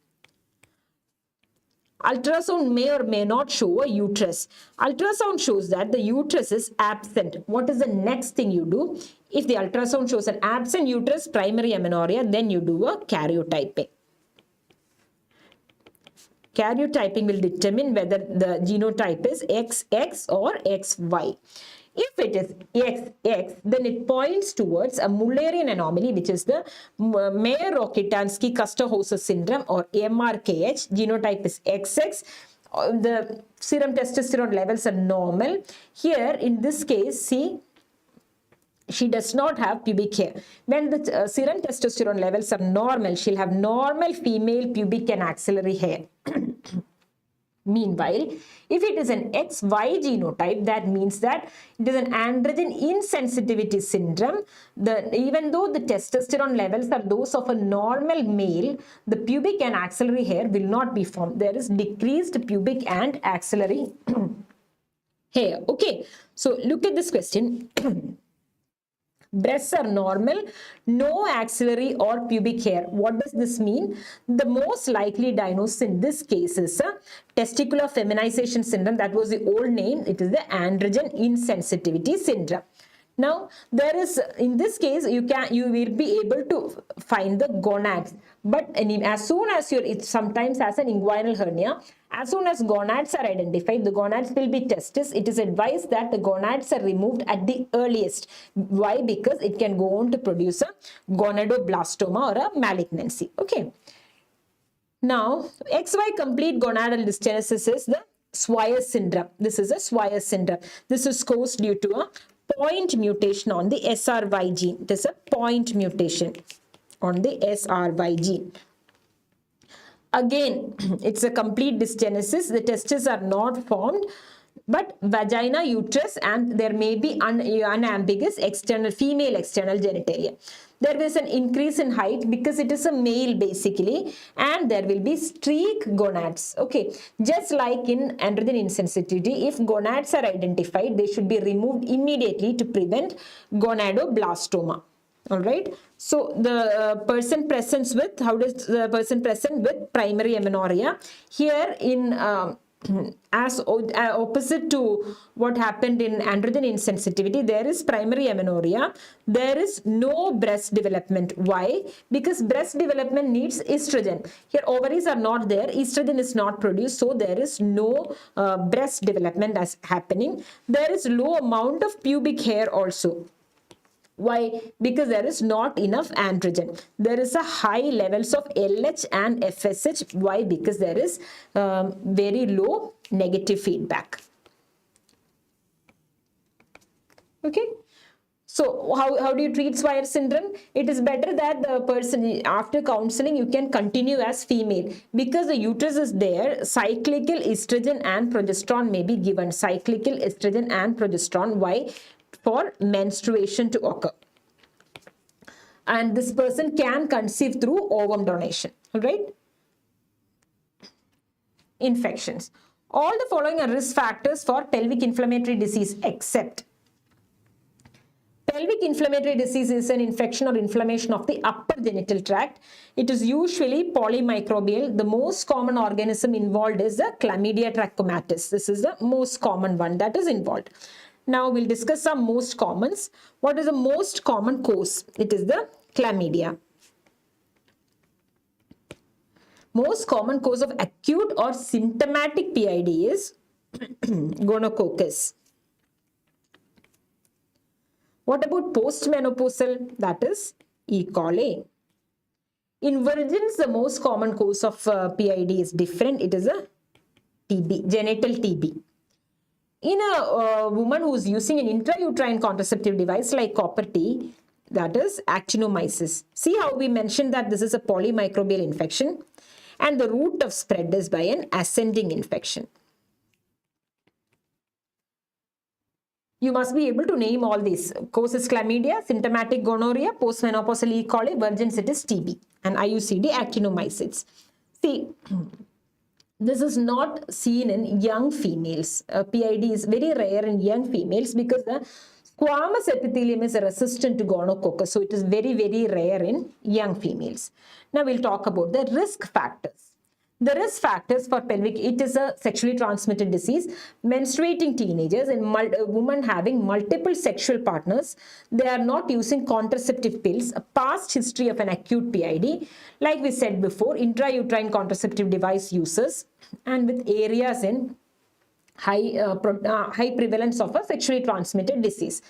Ultrasound may or may not show a uterus. Ultrasound shows that the uterus is absent. What is the next thing you do? If the ultrasound shows an absent uterus, primary amenorrhea, then you do a karyotyping. Karyotyping will determine whether the genotype is XX or XY. If it is XX, then it points towards a Mullerian anomaly, which is the Mayer-Rokitansky-Kuster-Hauser syndrome or MRKH. Genotype is XX. The serum testosterone levels are normal. Here, in this case, see, she does not have pubic hair. When the serum testosterone levels are normal, she'll have normal female pubic and axillary hair. Meanwhile, if it is an XY genotype, that means that it is an androgen insensitivity syndrome. Even though the testosterone levels are those of a normal male, the pubic and axillary hair will not be formed. There is decreased pubic and axillary hair. Okay, so look at this question. Breasts are normal, no axillary or pubic hair. What does this mean? The most likely diagnosis in this case is testicular feminization syndrome. That was the old name. It is the androgen insensitivity syndrome. Now, there is, in this case, you will be able to find the gonads. But as soon as it sometimes has an inguinal hernia, as soon as gonads are identified, the gonads will be tested. It is advised that the gonads are removed at the earliest. Why? Because it can go on to produce a gonadoblastoma or a malignancy. Okay. Now, XY complete gonadal dysgenesis is the Swyer syndrome. This is a Swyer syndrome. This is caused due to a point mutation on the SRY gene. It is a point mutation on the SRY gene. Again, it's a complete dysgenesis. The testes are not formed, but vagina, uterus, and there may be unambiguous external female external genitalia. There is an increase in height because it is a male basically, and there will be streak gonads. Okay, just like in androgen insensitivity, if gonads are identified, they should be removed immediately to prevent gonadoblastoma. All right. So the person presents with, how does the person present with primary amenorrhea? Here in as opposite to what happened in androgen insensitivity, there is primary amenorrhea. There is no breast development. Why? Because breast development needs estrogen. Here ovaries are not there. Estrogen is not produced. So there is no breast development as happening. There is low amount of pubic hair also. Why? Because there is not enough androgen. There is a high levels of LH and FSH. Why? Because there is very low negative feedback. Okay. So how do you treat Swyer syndrome? It is better that the person, after counseling, you can continue as female. Because the uterus is there, cyclical estrogen and progesterone may be given. Cyclical estrogen and progesterone. Why? For menstruation to occur, and this person can conceive through ovum donation. All right. Infections. All the following are risk factors for pelvic inflammatory disease except pelvic inflammatory disease is an infection or inflammation of the upper genital tract. It is usually polymicrobial. The most common organism involved is the Chlamydia trachomatis. This is the most common one that is involved. Now we'll discuss some most commons. What is the most common cause? It is the chlamydia. Most common cause of acute or symptomatic PID is gonococcus. What about postmenopausal? That is E. coli. In virgins, the most common cause of PID is different. It is a TB, genital TB. In a woman who is using an intrauterine contraceptive device like copper T, that is actinomyces. See how we mentioned that this is a polymicrobial infection, and the route of spread is by an ascending infection. You must be able to name all these. Causes chlamydia, symptomatic gonorrhea, postmenopausal E. coli, virgins it is TB, and IUCD actinomyces. See, this is not seen in young females. PID is very rare in young females because the squamous epithelium is resistant to gonococcus. So it is very, very rare in young females. Now we'll talk about the risk factors. The risk factors for pelvic, it is a sexually transmitted disease. Menstruating teenagers and women having multiple sexual partners, they are not using contraceptive pills, a past history of an acute PID. Like we said before, intrauterine contraceptive device users, and with areas in high prevalence of a sexually transmitted disease.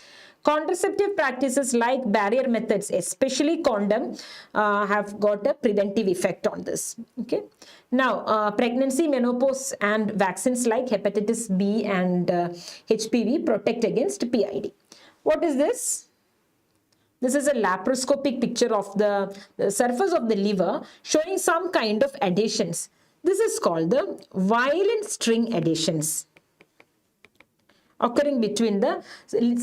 Contraceptive practices like barrier methods, especially condom, have got a preventive effect on this. Okay. Now, pregnancy, menopause, and vaccines like hepatitis B and HPV protect against PID. What is this? This is a laparoscopic picture of the surface of the liver showing some kind of adhesions. This is called the violent string adhesions occurring between the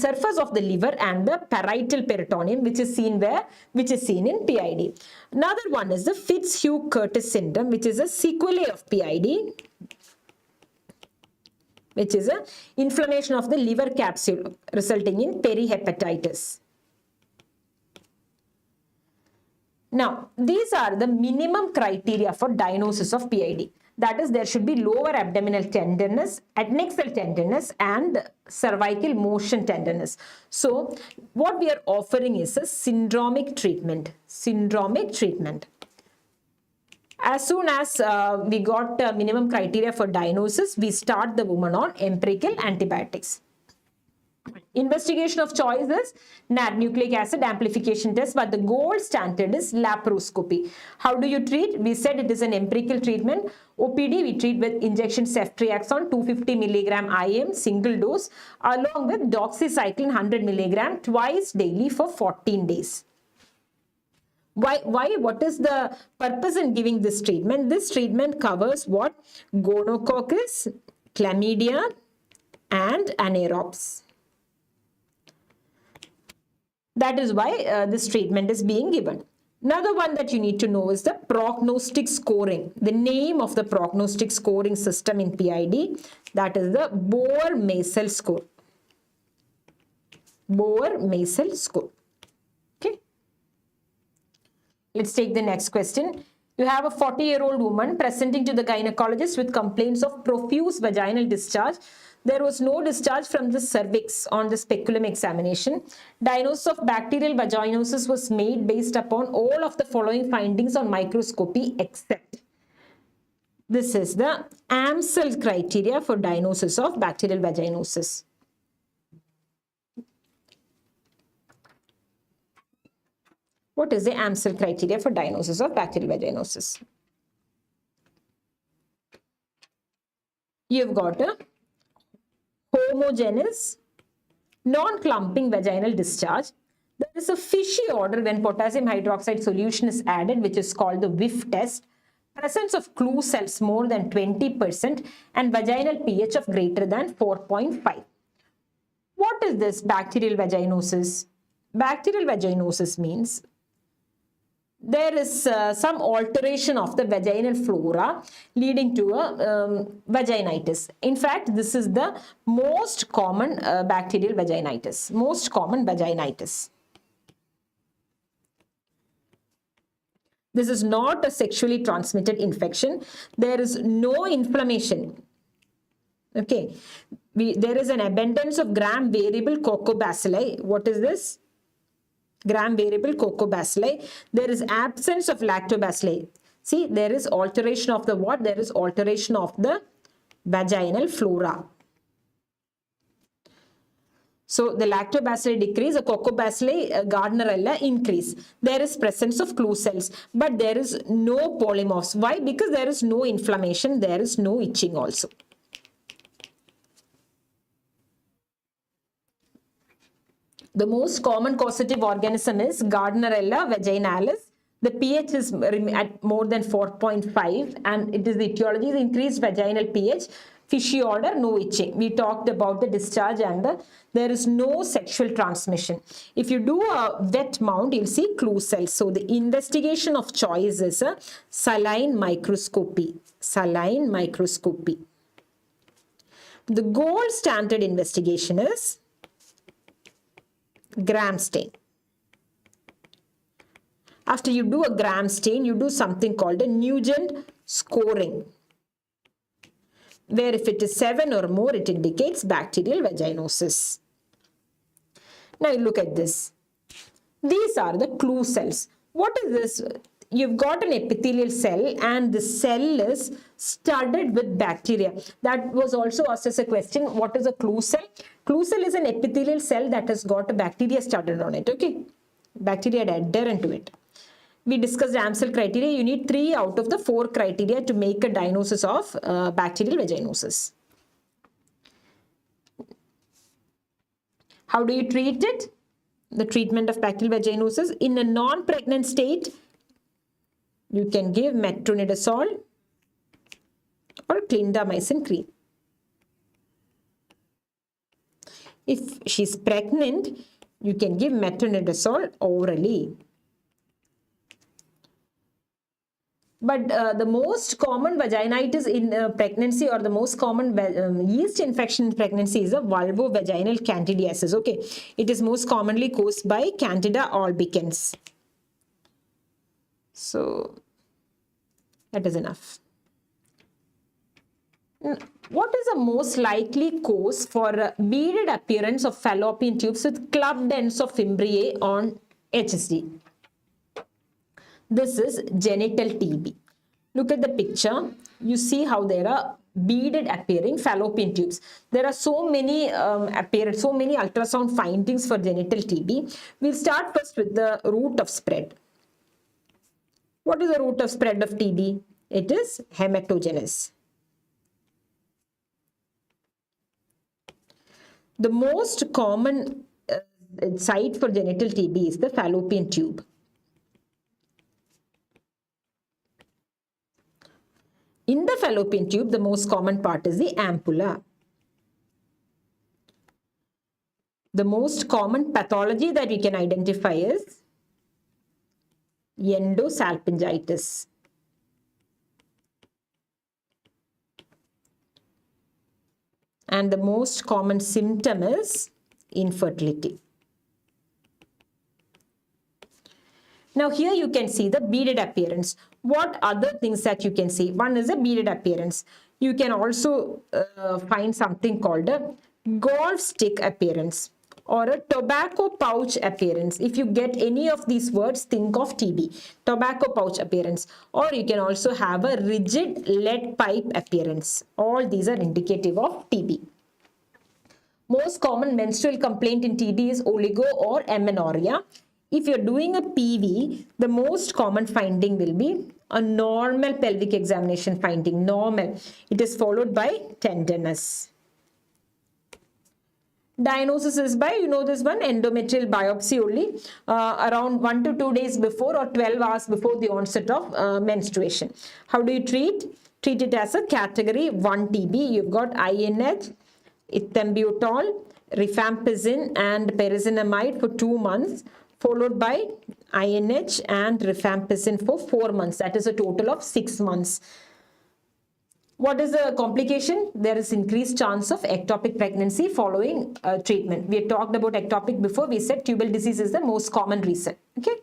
surface of the liver and the parietal peritoneum, which is seen where? Which is seen in PID. Another one is the Fitzhugh-Curtis syndrome, which is a sequelae of PID, which is a inflammation of the liver capsule resulting in perihepatitis. Now, these are the minimum criteria for diagnosis of PID. That is, there should be lower abdominal tenderness, adnexal tenderness, and cervical motion tenderness. So, what we are offering is a syndromic treatment. Syndromic treatment. As soon as we got minimum criteria for diagnosis, we start the woman on empirical antibiotics. Investigation of choice is NAD, nucleic acid amplification test, but the gold standard is laparoscopy. How do you treat? We said it is an empirical treatment. OPD, we treat with injection ceftriaxone 250 milligram IM single dose along with doxycycline 100 milligram twice daily for 14 days. Why? What is the purpose in giving this treatment? This treatment covers what? Gonococcus, chlamydia, and anaerobes. That is why this treatment is being given. Another one that you need to know is the prognostic scoring. The name of the prognostic scoring system in PID, that is the Bohr-Maisel score. Bohr-Maisel score. Okay. Let's take the next question. You have a 40-year-old woman presenting to the gynecologist with complaints of profuse vaginal discharge. There was no discharge from the cervix on the speculum examination. Diagnosis of bacterial vaginosis was made based upon all of the following findings on microscopy except. This is the Amsel criteria for diagnosis of bacterial vaginosis. What is the Amsel criteria for diagnosis of bacterial vaginosis? You've got a homogeneous, non-clumping vaginal discharge. There is a fishy odor when potassium hydroxide solution is added, which is called the whiff test. Presence of clue cells more than 20% and vaginal pH of greater than 4.5. What is this bacterial vaginosis? Bacterial vaginosis means there is some alteration of the vaginal flora leading to a vaginitis. In fact, this is the most common bacterial vaginitis. Most common vaginitis. This is not a sexually transmitted infection. There is no inflammation. Okay. There is an abundance of gram variable coccobacilli. What is this? Gram variable coccobacilli. There is absence of lactobacilli. See, there is alteration of the what? There is alteration of the vaginal flora. So the lactobacilli decrease, the coccobacilli, Gardnerella increase. There is presence of clue cells, but there is no polymorphs. Why? Because there is no inflammation, there is no itching also. The most common causative organism is Gardnerella vaginalis. The pH is at more than 4.5 and it is the etiology is increased vaginal pH, fishy odor, no itching. We talked about the discharge and there is no sexual transmission. If you do a wet mount, you'll see clue cells. So the investigation of choice is a saline microscopy. Saline microscopy. The gold standard investigation is gram stain. After you do a gram stain, you do something called a Nugent scoring, where if it is 7 or more, it indicates bacterial vaginosis. Now you look at this. These are the clue cells. What is this? You've got an epithelial cell and the cell is studded with bacteria. That was also asked as a question. What is a clue cell? Clue cell is an epithelial cell that has got a bacteria studded on it. Okay, bacteria adherent to it. We discussed Amsel criteria. You need 3 out of the 4 criteria to make a diagnosis of bacterial vaginosis. How do you treat it? the treatment of bacterial vaginosis. In a non-pregnant state, you can give metronidazole or clindamycin cream. If she's pregnant, you can give metronidazole orally. But the most common vaginitis in pregnancy, or the most common yeast infection in pregnancy, is a vulvovaginal candidiasis. Okay, it is most commonly caused by Candida albicans. So that is enough. What is the most likely cause for beaded appearance of fallopian tubes with clubbed ends of embryo on HSD? This is genital TB. Look at the picture. You see how there are beaded appearing fallopian tubes. There are so many ultrasound findings for genital TB. We'll start first with the route of spread. What is the route of spread of TB? It is hematogenous. The most common site for genital TB is the fallopian tube. In the fallopian tube, the most common part is the ampulla. The most common pathology that we can identify is endosalpingitis. And the most common symptom is infertility. Now here you can see the beaded appearance. What other things that you can see? One is a beaded appearance. You can also find something called a golf stick appearance or a tobacco pouch appearance. If you get any of these words, think of TB. Tobacco pouch appearance. Or you can also have a rigid lead pipe appearance. All these are indicative of TB. Most common menstrual complaint in TB is oligo or amenorrhea. If you're doing a PV, the most common finding will be a normal pelvic examination finding, normal. It is followed by tenderness. Diagnosis is by, you know this one, endometrial biopsy only, around 1 to 2 days before or 12 hours before the onset of menstruation. How do you treat? Treat it as a category 1 TB. You've got INH, ethambutol, rifampicin and pyrazinamide for 2 months, followed by INH and rifampicin for 4 months. That is a total of 6 months. What is the complication? There is increased chance of ectopic pregnancy following treatment. We had talked about ectopic before. We said tubal disease is the most common reason. Okay.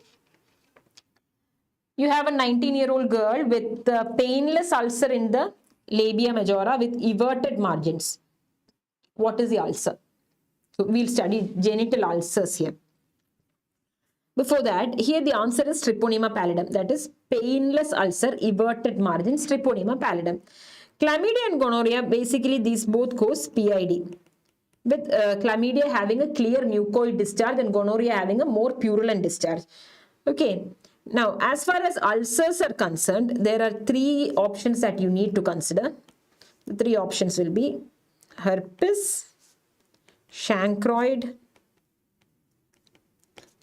You have a 19-year-old girl with painless ulcer in the labia majora with everted margins. What is the ulcer? So we'll study genital ulcers here. Before that, here the answer is treponema pallidum. That is painless ulcer, everted margins, treponema pallidum. Chlamydia and gonorrhea, basically these both cause PID. With chlamydia having a clear mucoid discharge and gonorrhea having a more purulent discharge. Okay. Now, as far as ulcers are concerned, there are 3 options that you need to consider. The 3 options will be herpes, chancroid,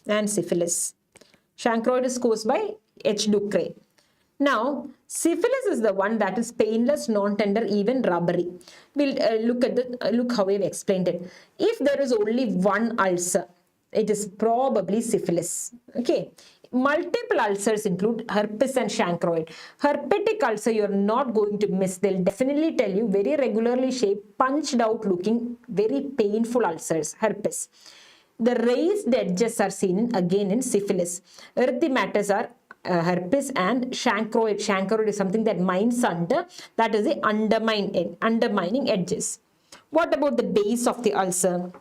and syphilis. Chancroid is caused by H. ducreyi. Now, syphilis is the one that is painless, non-tender, even rubbery. We'll look how we've explained it. If there is only one ulcer, it is probably syphilis. Okay. Multiple ulcers include herpes and chancroid. Herpetic ulcer you're not going to miss. They'll definitely tell you very regularly shaped, punched out looking, very painful ulcers, herpes. The raised edges are seen again in syphilis. Erythematous are herpes and chancroid. Chancroid is something that mines under. That is the undermining edges. What about the base of the ulcer?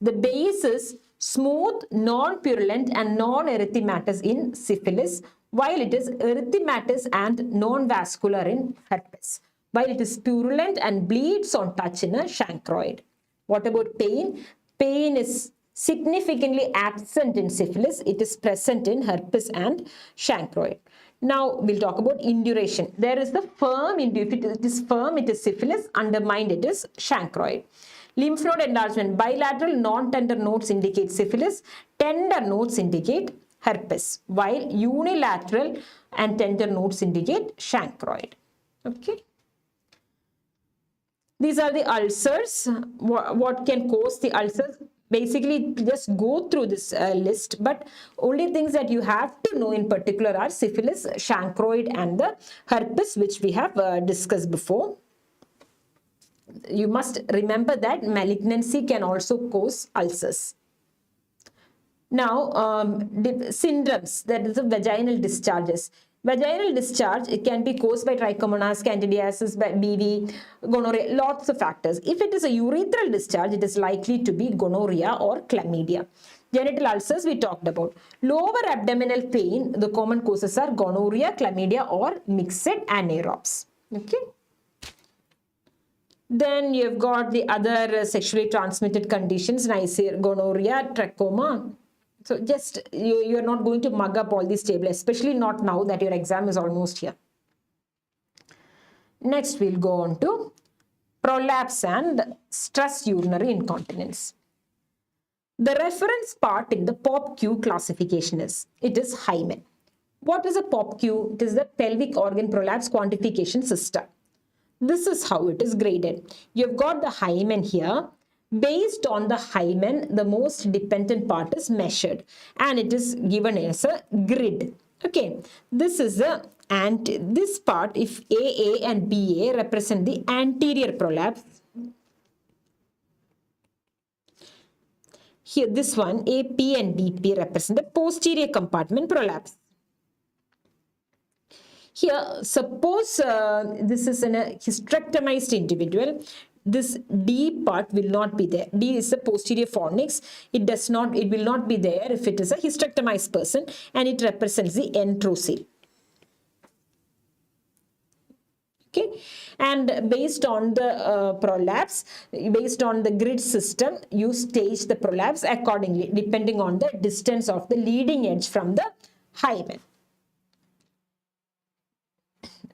The base is smooth, non-purulent and non-erythematous in syphilis, while it is erythematous and non-vascular in herpes, while it is purulent and bleeds on touch in a chancroid. What about pain? Pain is significantly absent in syphilis. It is present in herpes and chancroid. Now we'll talk about induration. There is the firm, if it is firm, it is syphilis, undermined, it is chancroid. Lymph node enlargement, bilateral non-tender nodes indicate syphilis, tender nodes indicate herpes, while unilateral and tender nodes indicate chancroid. Okay. These are the ulcers. What can cause the ulcers? Basically, just go through this list, but only things that you have to know in particular are syphilis, chancroid, and the herpes, which we have discussed before. You must remember that malignancy can also cause ulcers. Now, syndromes, that is the vaginal discharges. Vaginal discharge, it can be caused by trichomonas, candidiasis, by BV, gonorrhea, lots of factors. If it is a urethral discharge, it is likely to be gonorrhea or chlamydia. Genital ulcers we talked about. Lower abdominal pain, the common causes are gonorrhea, chlamydia or mixed anaerobes. Okay. Then you've got the other sexually transmitted conditions, gonorrhea, trachoma. So just, you're not going to mug up all these tables, especially not now that your exam is almost here. Next, we'll go on to prolapse and stress urinary incontinence. The reference part in the POPQ classification is, it is hymen. What is a POPQ? It is the pelvic organ prolapse quantification system. This is how it is graded. You've got the hymen here. Based on the hymen, the most dependent part is measured and it is given as a grid. Okay, this is the this part, if AA and BA represent the anterior prolapse. Here, this one, AP and BP represent the posterior compartment prolapse. Here, suppose this is a hysterectomized individual. This D part will not be there. D is the posterior fornix. It will not be there if it is a hysterectomized person, and it represents the enterocele. Okay, and based on the prolapse, based on the grid system, you stage the prolapse accordingly, depending on the distance of the leading edge from the hymen.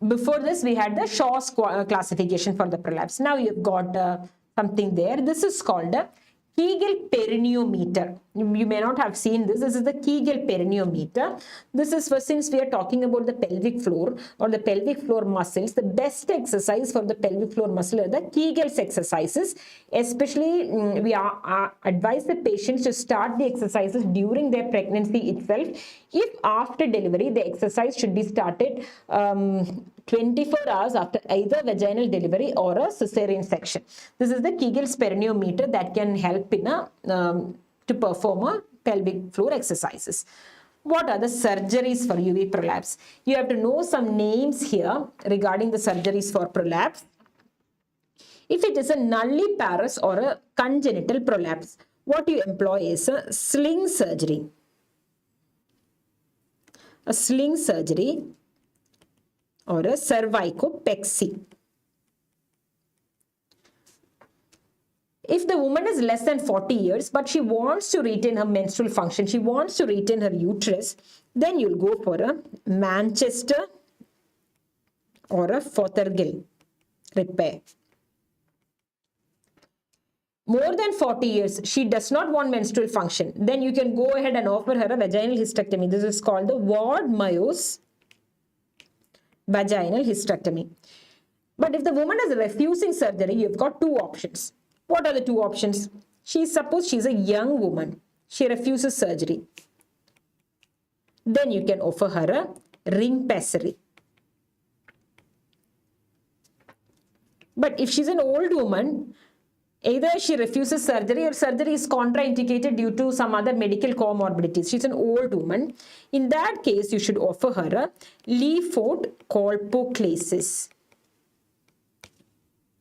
Before this, we had the Shaw's classification for the prolapse. Now you've got something there. This is called a Kegel perenneometer. You may not have seen this. This is the Kegel perenneometer. This is for, since we are talking about the pelvic floor or the pelvic floor muscles, the best exercise for the pelvic floor muscle are the Kegel's exercises. Especially, we advise the patients to start the exercises during their pregnancy itself. If after delivery, the exercise should be started 24 hours after either vaginal delivery or a cesarean section. This is the Kegel's perenneometer that can help in a to perform a pelvic floor exercises. What are the surgeries for UV prolapse? You have to know some names here regarding the surgeries for prolapse. If it is a nulliparous or a congenital prolapse, what you employ is a sling surgery. A sling surgery or a cervicopexy. If the woman is less than 40 years, but she wants to retain her menstrual function, she wants to retain her uterus, then you'll go for a Manchester or a Fothergill repair. More than 40 years, she does not want menstrual function, then you can go ahead and offer her a vaginal hysterectomy. This is called the Ward-Mayos vaginal hysterectomy. But if the woman is refusing surgery, you've got two options. What are the two options? Suppose she's a young woman. She refuses surgery. Then you can offer her a ring pessary. But if she's an old woman, either she refuses surgery or surgery is contraindicated due to some other medical comorbidities. She's an old woman. In that case, you should offer her a Leeford colpoclasis.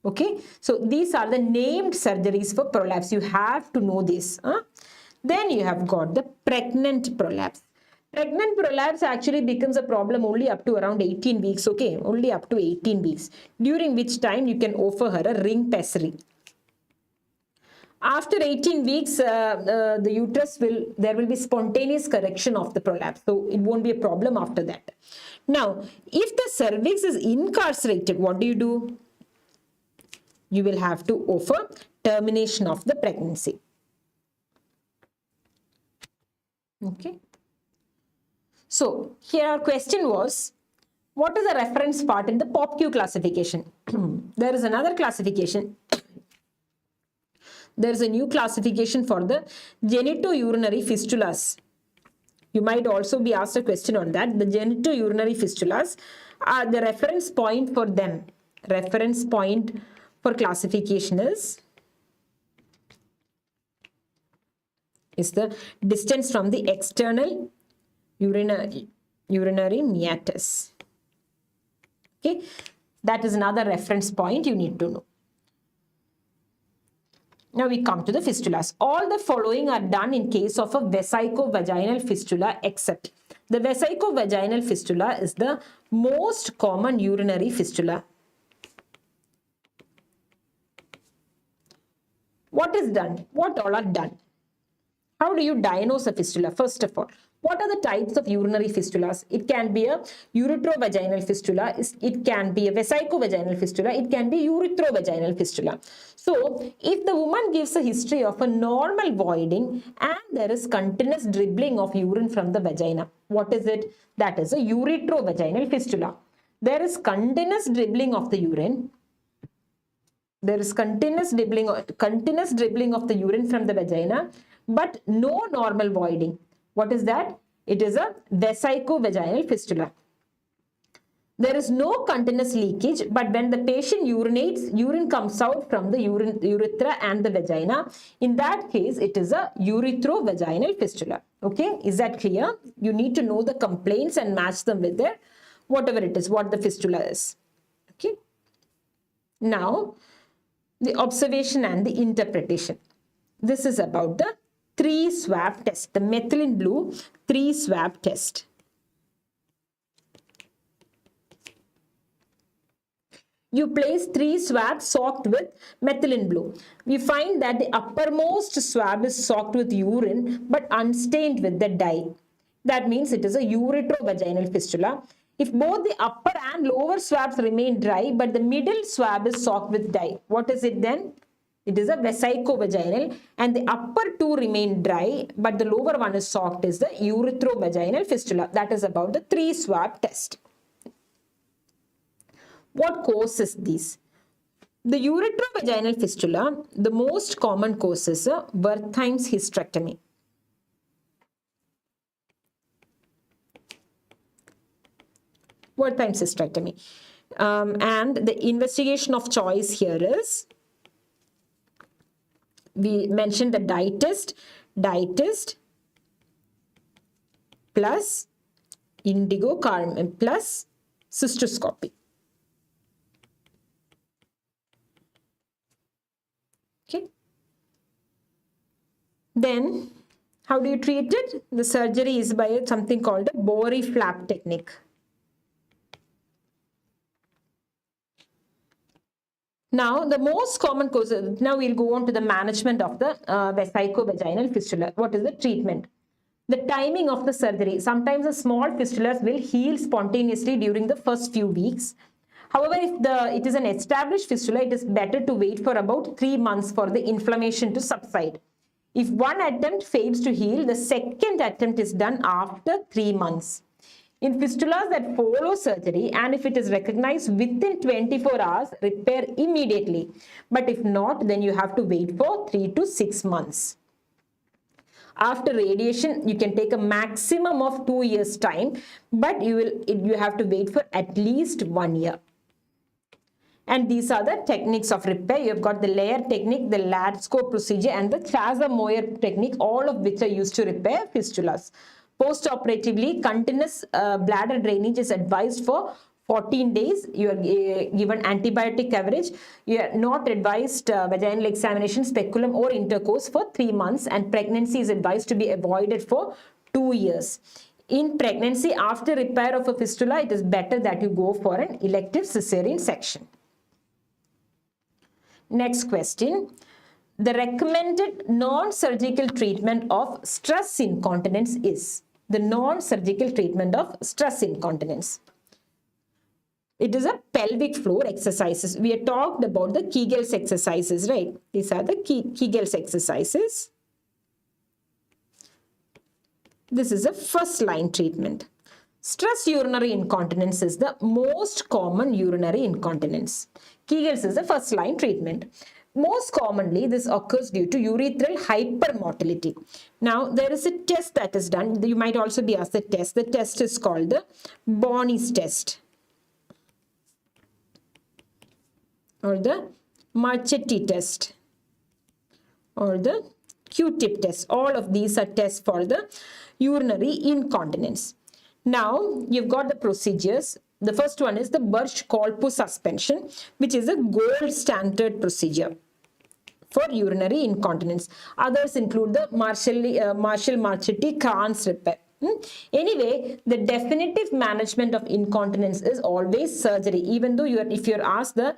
Okay, so these are the named surgeries for prolapse. You have to know this. Then you have got the pregnant prolapse. Pregnant prolapse actually becomes a problem only up to around 18 weeks. Okay, only up to 18 weeks, during which time you can offer her a ring pessary. After 18 weeks, the uterus there will be spontaneous correction of the prolapse. So it won't be a problem after that. Now, if the cervix is incarcerated, what do? You will have to offer termination of the pregnancy. Okay. So, here our question was, what is the reference part in the POPQ classification? There is another classification. There is a new classification for the genitourinary fistulas. You might also be asked a question on that. The genitourinary fistulas are the reference point for them. Reference point for classification is the distance from the external urinary meatus. Okay, that is another reference point you need to know. Now we come to the fistulas. All the following are done in case of a vesico-vaginal fistula, except the vesico-vaginal fistula is the most common urinary fistula. What is done? What all are done? How do you diagnose a fistula? First of all, what are the types of urinary fistulas? It can be a ureterovaginal fistula, it can be a vesico-vaginal fistula, it can be ureterovaginal fistula. So, if the woman gives a history of a normal voiding and there is continuous dribbling of urine from the vagina, what is it? That is a ureterovaginal fistula. There is continuous dribbling of the urine. There is continuous dribbling of the urine from the vagina, but no normal voiding. What is that? It is a vesico-vaginal fistula. There is no continuous leakage, but when the patient urinates, urine comes out from the urethra and the vagina. In that case, it is a ureterovaginal fistula. Okay, is that clear? You need to know the complaints and match them with their whatever it is, what the fistula is. Okay. Now, the observation and the interpretation. This is about the 3-swab test, the methylene blue 3-swab test. You place 3 swabs soaked with methylene blue. We find that the uppermost swab is soaked with urine but unstained with the dye. That means it is a ureterovaginal fistula. If both the upper and lower swabs remain dry but the middle swab is soaked with dye, what is it then? It is a vesico-vaginal, and the upper two remain dry but the lower one is soaked is the ureterovaginal fistula. That is about the 3-swab test. What causes these? The ureterovaginal fistula, the most common cause is a Wertheim's hysterectomy. Wertheim's hysterectomy. And the investigation of choice here is, we mentioned the dye test plus indigo carmine plus cystoscopy. Okay. Then, how do you treat it? The surgery is by something called a Bory flap technique. Now, the most common causes, now we'll go on to the management of the vesico-vaginal fistula. What is the treatment? The timing of the surgery. Sometimes the small fistulas will heal spontaneously during the first few weeks. However, if it is an established fistula, it is better to wait for about 3 months for the inflammation to subside. If one attempt fails to heal, the second attempt is done after 3 months. In fistulas that follow surgery, and if it is recognized within 24 hours, repair immediately. But if not, then you have to wait for 3 to 6 months. After radiation, you can take a maximum of 2 years time, but you have to wait for at least 1 year. And these are the techniques of repair. You have got the layer technique, the Ladskog procedure, and the Chazza-Moyer technique, all of which are used to repair fistulas. Post-operatively, continuous bladder drainage is advised for 14 days. You are given antibiotic coverage. You are not advised vaginal examination, speculum or intercourse for 3 months, and pregnancy is advised to be avoided for 2 years. In pregnancy, after repair of a fistula, it is better that you go for an elective cesarean section. Next question. The recommended non-surgical treatment of stress incontinence is. The non-surgical treatment of stress incontinence. It is a pelvic floor exercises. We have talked about the Kegel's exercises, right? These are the Kegel's exercises. This is a first line treatment. Stress urinary incontinence is the most common urinary incontinence. Kegel's is the first line treatment. Most commonly, this occurs due to urethral hypermotility. Now, there is a test that is done. You might also be asked the test. The test is called the Bonnie's test or the Marchetti test or the Q-tip test. All of these are tests for the urinary incontinence. Now, you've got the procedures. The first one is the Birch-Kolpu suspension, which is a gold standard procedure for urinary incontinence. Others include the Marshall-Marchetti Kranz repair. Anyway, the definitive management of incontinence is always surgery. Even though if you're asked the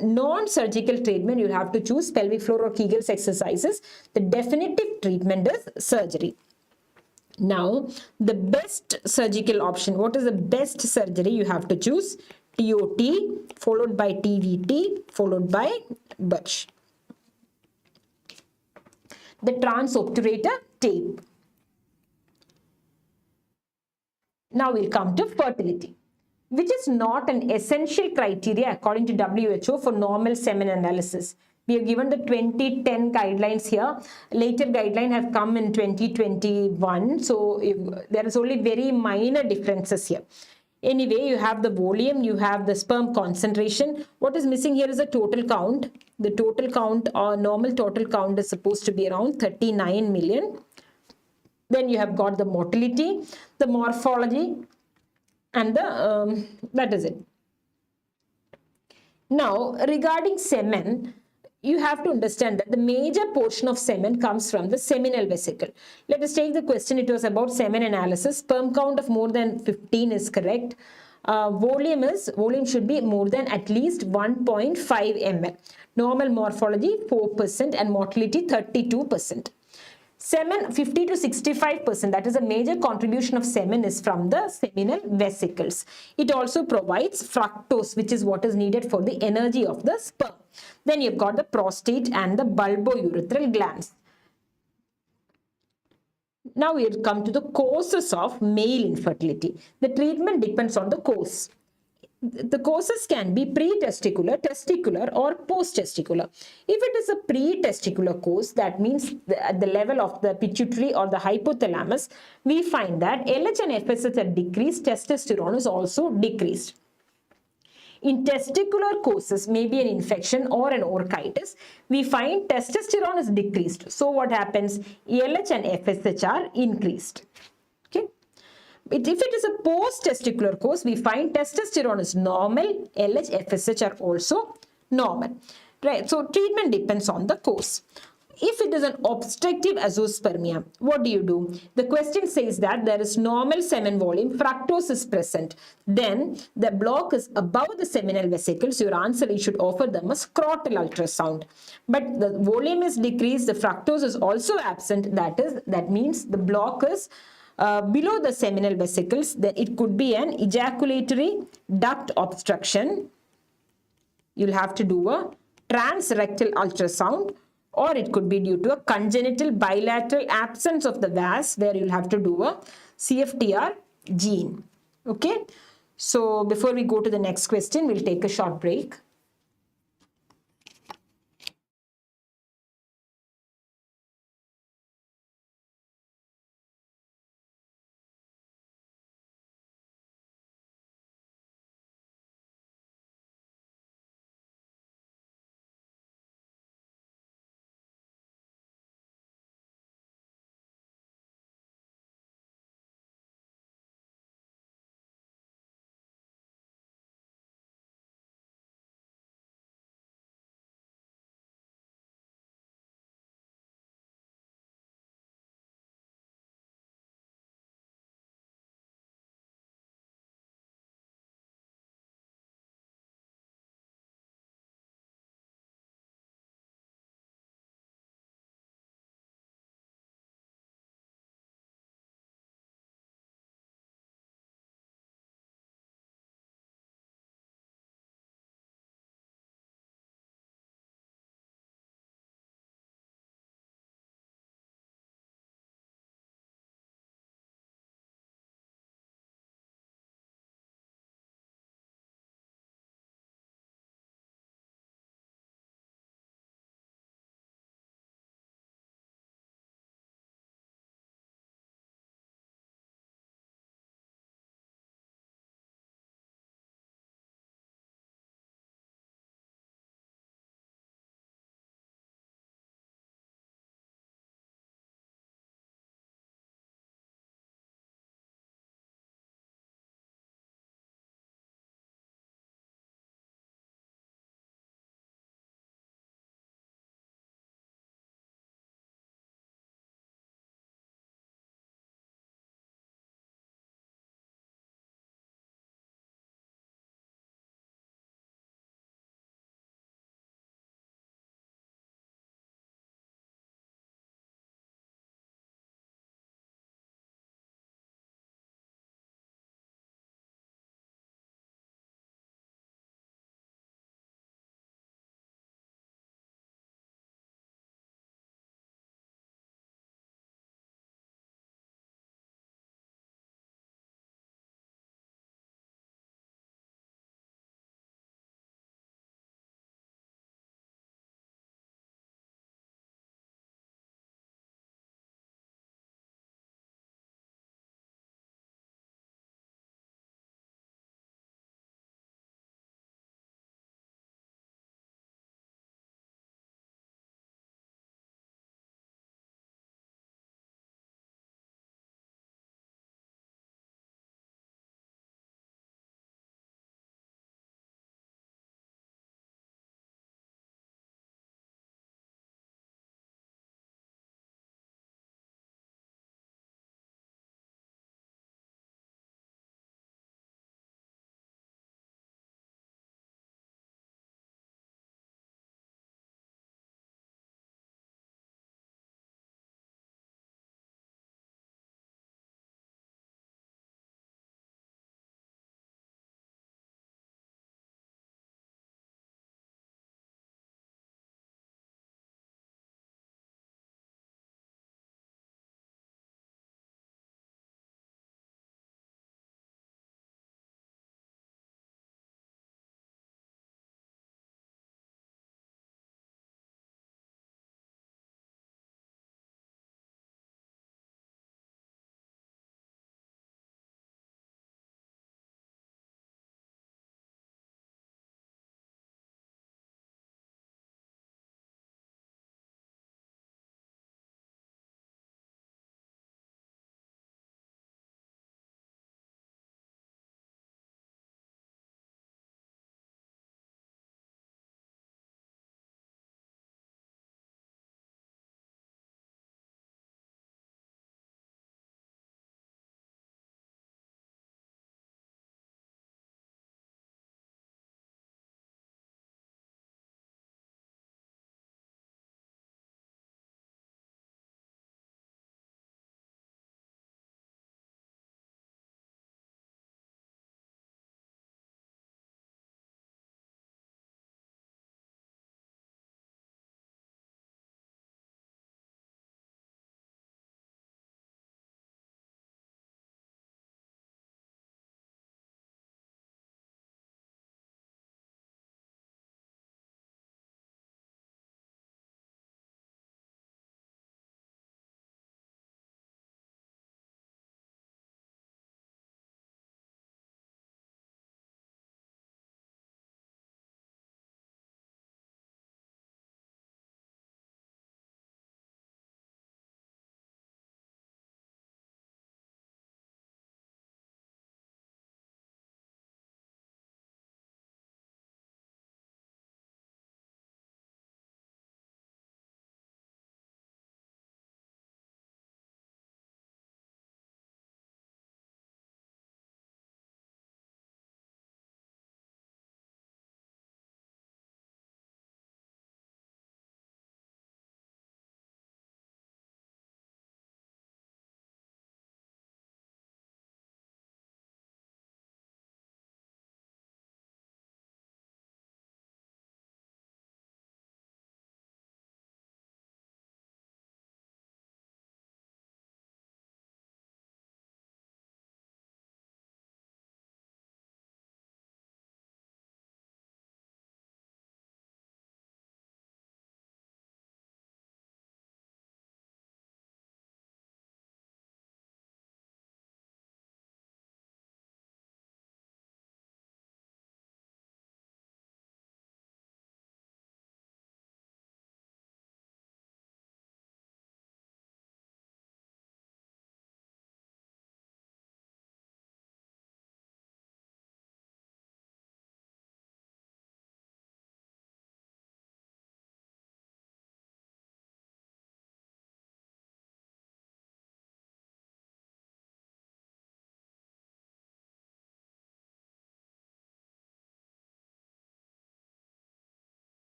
non-surgical treatment, you'll have to choose pelvic floor or Kegel's exercises. The definitive treatment is surgery. Now, the best surgical option, what is the best surgery? You have to choose TOT, followed by TVT, followed by Birch. The transobturator tape. Now we'll come to fertility, which is not an essential criteria according to WHO for normal semen analysis. We have given the 2010 guidelines here. Later guideline have come in 2021. So there is only very minor differences here. Anyway, you have the volume, you have the sperm concentration. What is missing here is the total count. The total count or normal total count is supposed to be around 39 million. Then you have got the motility, the morphology, and the that is it. Now, regarding semen, you have to understand that the major portion of semen comes from the seminal vesicle. Let us take the question. It was about semen analysis. Sperm count of more than 15 is correct. Volume should be more than at least 1.5 ml. Normal morphology 4% and motility 32%. Semen 50 to 65%, that is a major contribution of semen is from the seminal vesicles. It also provides fructose, which is what is needed for the energy of the sperm. Then you've got the prostate and the bulbourethral glands. Now we'll come to the causes of male infertility. The treatment depends on the cause. The causes can be pre-testicular, testicular or post-testicular. If it is a pre-testicular cause, that means at the level of the pituitary or the hypothalamus, we find that LH and FSH are decreased, testosterone is also decreased. In testicular causes, maybe an infection or an orchitis, we find testosterone is decreased. So what happens? LH and FSH are increased. Okay. If it is a post-testicular cause, we find testosterone is normal, LH, FSH are also normal. Right? So treatment depends on the cause. If it is an obstructive azoospermia, what do? The question says that there is normal semen volume, fructose is present. Then the block is above the seminal vesicles. Your answer is you should offer them a scrotal ultrasound. But the volume is decreased, the fructose is also absent. That means the block is below the seminal vesicles. Then it could be an ejaculatory duct obstruction. You'll have to do a transrectal ultrasound, or it could be due to a congenital bilateral absence of the vas, where you'll have to do a CFTR gene. Okay. So before we go to the next question, we'll take a short break.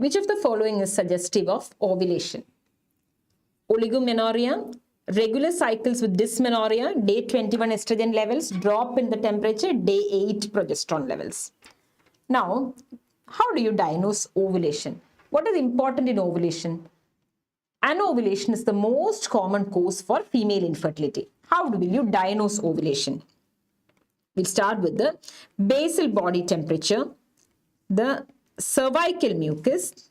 Which of the following is suggestive of ovulation? Oligomenorrhea, regular cycles with dysmenorrhea, day 21 estrogen levels, drop in the temperature, day 8 progesterone levels. Now, how do you diagnose ovulation? What is important in ovulation? Anovulation is the most common cause for female infertility. How will you diagnose ovulation? We'll start with the basal body temperature, the cervical mucus.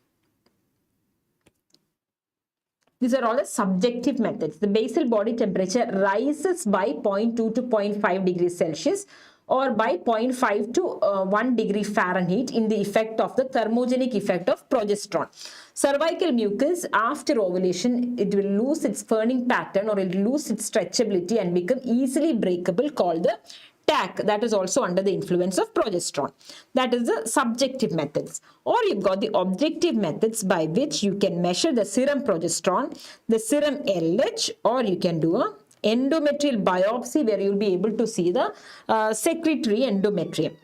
These are all the subjective methods. The basal body temperature rises by 0.2 to 0.5 degrees Celsius or by 0.5 to 1 degree Fahrenheit in the effect of the thermogenic effect of progesterone. Cervical mucus, after ovulation, it will lose its ferning pattern or it will lose its stretchability and become easily breakable, called the TAC. That is also under the influence of progesterone. That is the subjective methods. Or you've got the objective methods by which you can measure the serum progesterone, the serum LH, or you can do a endometrial biopsy where you'll be able to see the secretory endometrium.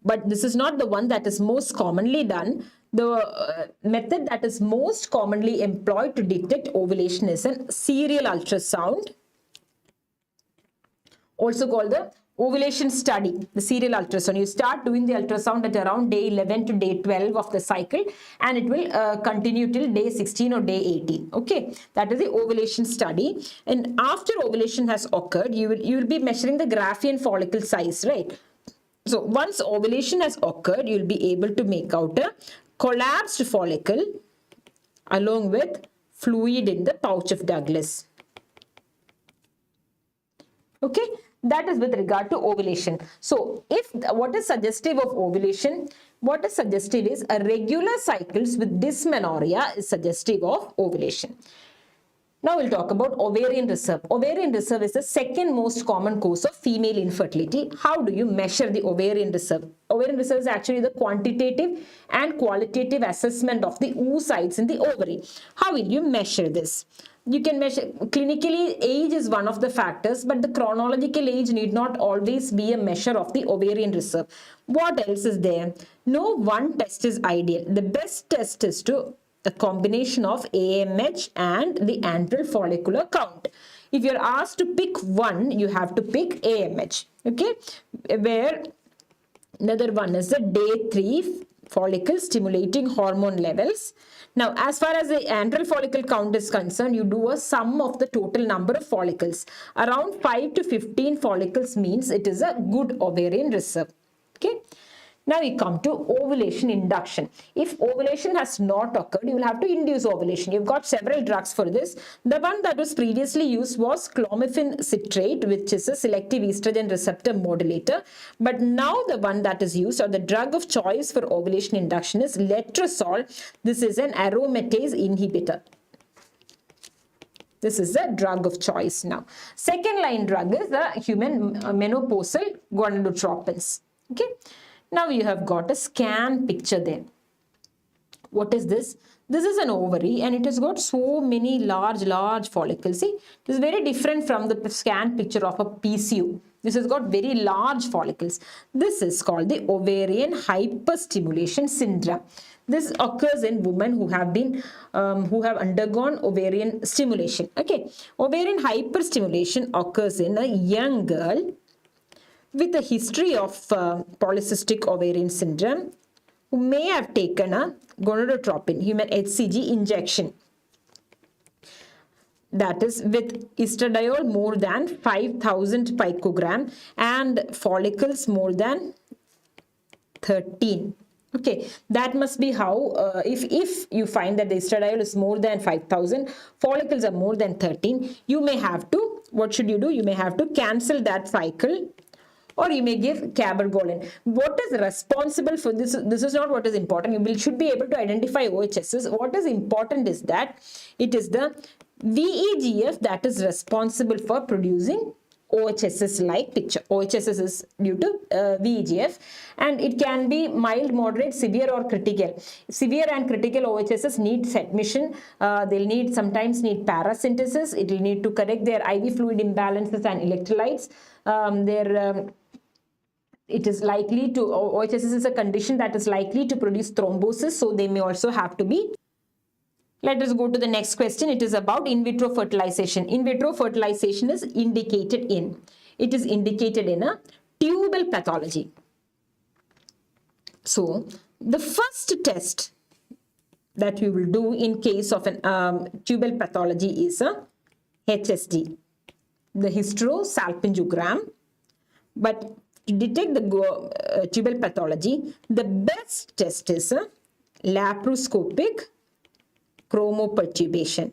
But this is not the one that is most commonly done. The method that is most commonly employed to detect ovulation is a serial ultrasound, also called the ovulation study, the serial ultrasound. You start doing the ultrasound at around day 11 to day 12 of the cycle, and it will continue till day 16 or day 18. Okay, that is the ovulation study. And after ovulation has occurred, you will be measuring the Graafian follicle size, right? So once ovulation has occurred, you will be able to make out a collapsed follicle along with fluid in the pouch of Douglas. Okay, that is with regard to ovulation. So what is suggestive of ovulation? What is suggestive is a regular cycles with dysmenorrhea is suggestive of ovulation. Now we'll talk about ovarian reserve. Ovarian reserve is the second most common cause of female infertility. How do you measure the ovarian reserve? Ovarian reserve is actually the quantitative and qualitative assessment of the oocytes in the ovary. How will you measure this? You can measure clinically. Age is one of the factors, but the chronological age need not always be a measure of the ovarian reserve. What else is there? No one test is ideal. The best test is a combination of AMH and the antral follicular count. If you're asked to pick one, you have to pick AMH. Okay, where another one is the day 3 follicle stimulating hormone levels. Now, as far as the antral follicle count is concerned, you do a sum of the total number of follicles. Around 5 to 15 follicles means it is a good ovarian reserve. Okay. Now we come to ovulation induction. If ovulation has not occurred, you will have to induce ovulation. You've got several drugs for this. The one that was previously used was clomiphene citrate, which is a selective estrogen receptor modulator. But now the one that is used, or the drug of choice for ovulation induction, is letrozole. This is an aromatase inhibitor. This is the drug of choice now. Second line drug is the human menopausal gonadotropins. Okay. Now you have got a scan picture there. What is this? This is an ovary and it has got so many large follicles. See, this is very different from the scan picture of a PCO. This has got very large follicles. This is called the ovarian hyperstimulation syndrome. This occurs in women who have undergone ovarian stimulation. Okay, ovarian hyperstimulation occurs in a young girl with a history of polycystic ovarian syndrome who may have taken a gonadotropin, human HCG injection. That is with estradiol more than 5,000 picogram and follicles more than 13. Okay, that must be how, if you find that the estradiol is more than 5,000, follicles are more than 13, you may have to, what should you do? You may have to cancel that cycle, or you may give cabergoline. What is responsible for this? This is not what is important. You should be able to identify OHSs. What is important is that it is the VEGF that is responsible for producing OHSs like picture. OHSs is due to VEGF, and it can be mild, moderate, severe or critical. Severe and critical OHSs need admission. They'll sometimes need paracentesis. It will need to correct their IV fluid imbalances and electrolytes. it is likely to, OHSS is a condition that is likely to produce thrombosis, so they may also have to be. Let us go to the next question. It is about in vitro fertilization. In vitro fertilization is indicated in. It is indicated in a tubal pathology. So, the first test that we will do in case of an tubal pathology is a HSD, the hysterosalpingogram. But to detect the tubal pathology, the best test is a laparoscopic chromoperturbation.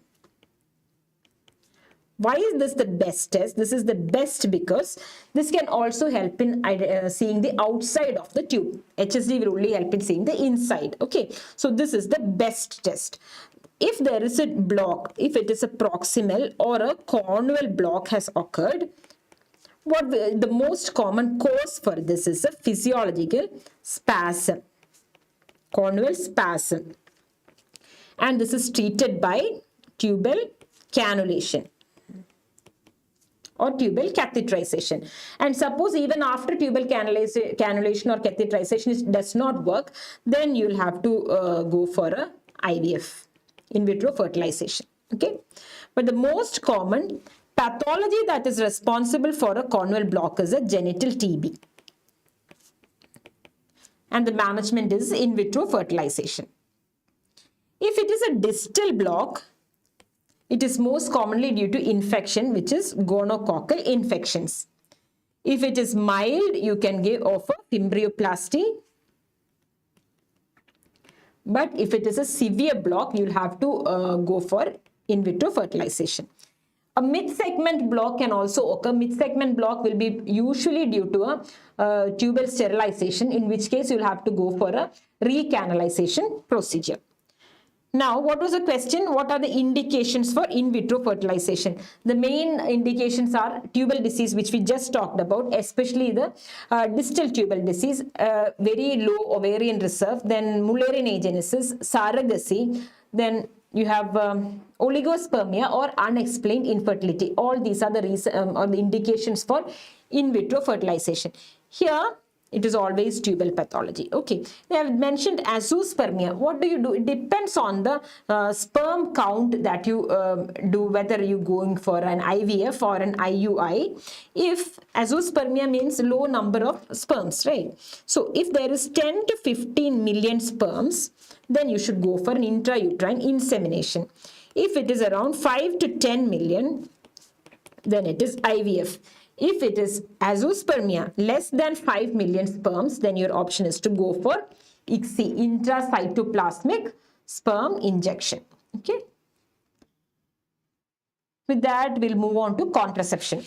Why is this the best test? This is the best because this can also help in seeing the outside of the tube. HSD will only help in seeing the inside. Okay, so this is the best test. If there is a block, if it is a proximal or a cornual block has occurred, the most common cause for this is a physiological spasm, cornual spasm. And this is treated by tubal cannulation or tubal catheterization. And suppose even after tubal cannulation or catheterization it does not work, then you'll have to go for a IVF, in vitro fertilization. Okay, but the most common pathology that is responsible for a cornual block is a genital TB. And the management is in vitro fertilization. If it is a distal block, it is most commonly due to infection, which is gonococcal infections. If it is mild, you can give offer embryoplasty. But if it is a severe block, you'll have to go for in vitro fertilization. A mid-segment block can also occur. Mid-segment block will be usually due to a tubal sterilization, in which case you'll have to go for a recanalization procedure. Now, what was the question? What are the indications for in vitro fertilization? The main indications are tubal disease, which we just talked about, especially the distal tubal disease, very low ovarian reserve, then Oogenesis, surrogacy, then you have oligospermia or unexplained infertility. All these are the indications for in vitro fertilization. Here, it is always tubal pathology. Okay, they have mentioned azoospermia. What do you do? It depends on the sperm count that you do, whether you're going for an IVF or an IUI. If azoospermia means low number of sperms, right? So if there is 10 to 15 million sperms, then you should go for an intrauterine insemination. If it is around 5 to 10 million, then it is IVF. If it is azoospermia, less than 5 million sperms, then your option is to go for ICSI, intracytoplasmic sperm injection. Okay. With that, we'll move on to contraception.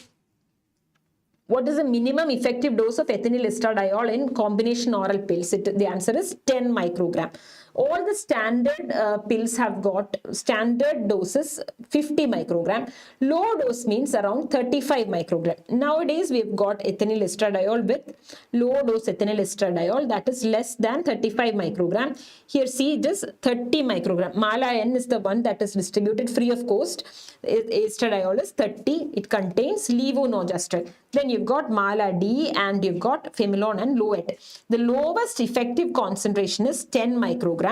What is the minimum effective dose of ethinyl estradiol in combination oral pills? The answer is 10 microgram. All the standard pills have got standard doses 50 microgram. Low dose means around 35 microgram. Nowadays, we've got ethinyl estradiol with low dose ethinyl estradiol that is less than 35 microgram. Here, see, it is 30 microgram. Mala N is the one that is distributed free of cost. Estradiol is 30. It contains levonorgestrel. Then you've got Mala D and you've got Femilon and Loet. The lowest effective concentration is 10 microgram.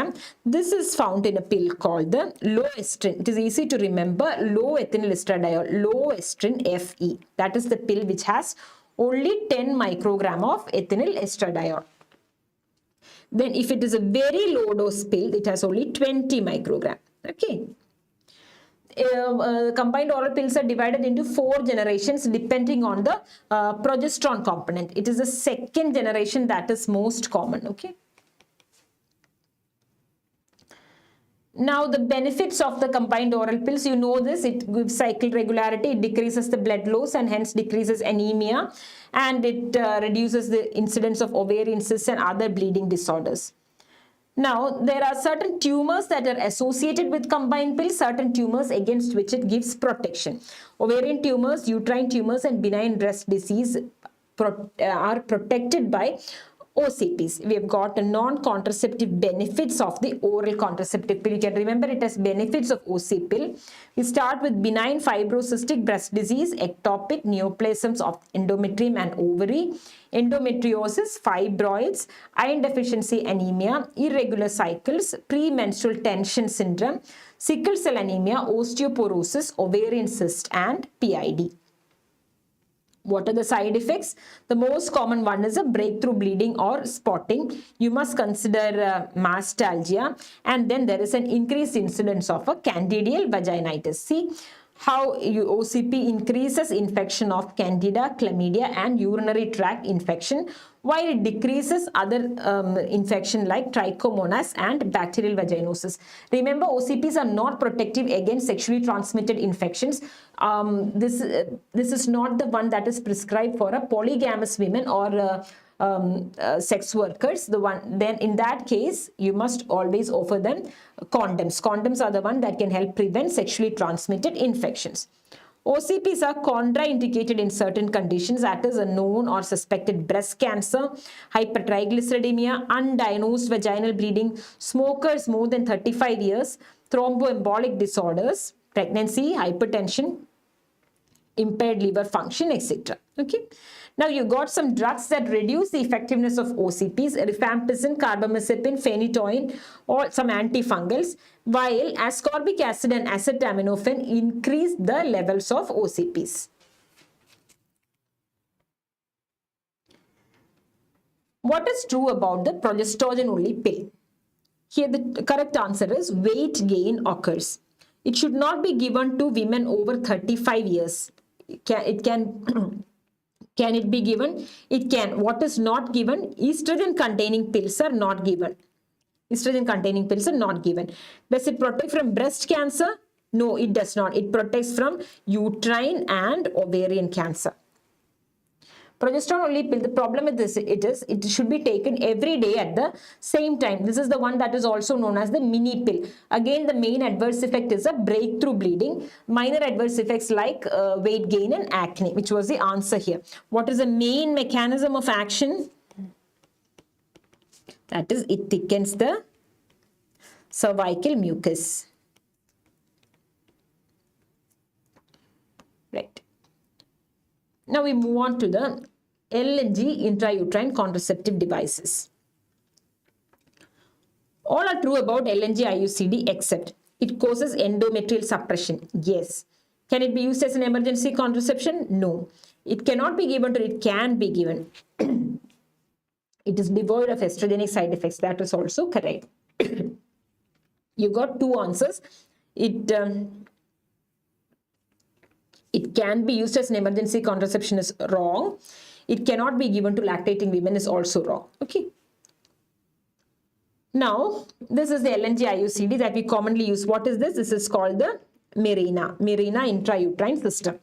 This is found in a pill called the low estrin. It is easy to remember, low ethinyl estradiol, low estrin Fe. That is the pill which has only 10 microgram of ethinyl estradiol. Then if it is a very low dose pill, it has only 20 microgram. Okay. Combined oral pills are divided into 4 generations depending on the progesterone component. It is the second generation that is most common. Okay. Now, the benefits of the combined oral pills, you know this, it gives cycle regularity, it decreases the blood loss and hence decreases anemia, and it reduces the incidence of ovarian cysts and other bleeding disorders. Now, there are certain tumors that are associated with combined pills, certain tumors against which it gives protection. Ovarian tumors, uterine tumors and benign breast disease are protected by OCPs. We have got the non-contraceptive benefits of the oral contraceptive pill. You can remember it as benefits of OC pill. We start with benign fibrocystic breast disease, ectopic neoplasms of endometrium and ovary, endometriosis, fibroids, iron deficiency anemia, irregular cycles, premenstrual tension syndrome, sickle cell anemia, osteoporosis, ovarian cyst, and PID. What are the side effects? The most common one is a breakthrough bleeding or spotting. You must consider mastalgia, and then there is an increased incidence of a candidial vaginitis. See how OCP increases infection of candida, chlamydia, and urinary tract infection, while it decreases other infection like trichomonas and bacterial vaginosis. Remember, OCPs are not protective against sexually transmitted infections. This is not the one that is prescribed for a polygamous women or sex workers. Then in that case, you must always offer them condoms. Condoms are the one that can help prevent sexually transmitted infections. OCPs are contraindicated in certain conditions, that is a known or suspected breast cancer, hypertriglyceridemia, undiagnosed vaginal bleeding, smokers more than 35 years, thromboembolic disorders, pregnancy, hypertension, impaired liver function, etc. Okay. Now you got some drugs that reduce the effectiveness of OCPs, rifampicin, carbamazepine, phenytoin, or some antifungals, while ascorbic acid and acetaminophen increase the levels of OCPs. What is true about the progesterone only pill? Here the correct answer is weight gain occurs. It should not be given to women over 35 years. Can it be given? It can. What is not given? Estrogen containing pills are not given. Estrogen containing pills are not given. Does it protect from breast cancer? No, it does not. It protects from uterine and ovarian cancer. Progesterone only pill, the problem with this it should be taken every day at the same time. This is the one that is also known as the mini pill. Again, the main adverse effect is a breakthrough bleeding. Minor adverse effects like weight gain and acne, which was the answer here. What is the main mechanism of action? That is, it thickens the cervical mucus. Right. Now we move on to the LNG intrauterine contraceptive devices. All are true about LNG IUCD except it causes endometrial suppression. Yes. Can it be used as an emergency contraception? No. It cannot be given, or it can be given. It is devoid of estrogenic side effects. That is also correct. You got two answers. It can be used as an emergency contraception is wrong. It cannot be given to lactating women is also wrong. Okay. Now, this is the LNG IUCD that we commonly use. What is this? This is called the Mirena intrauterine system.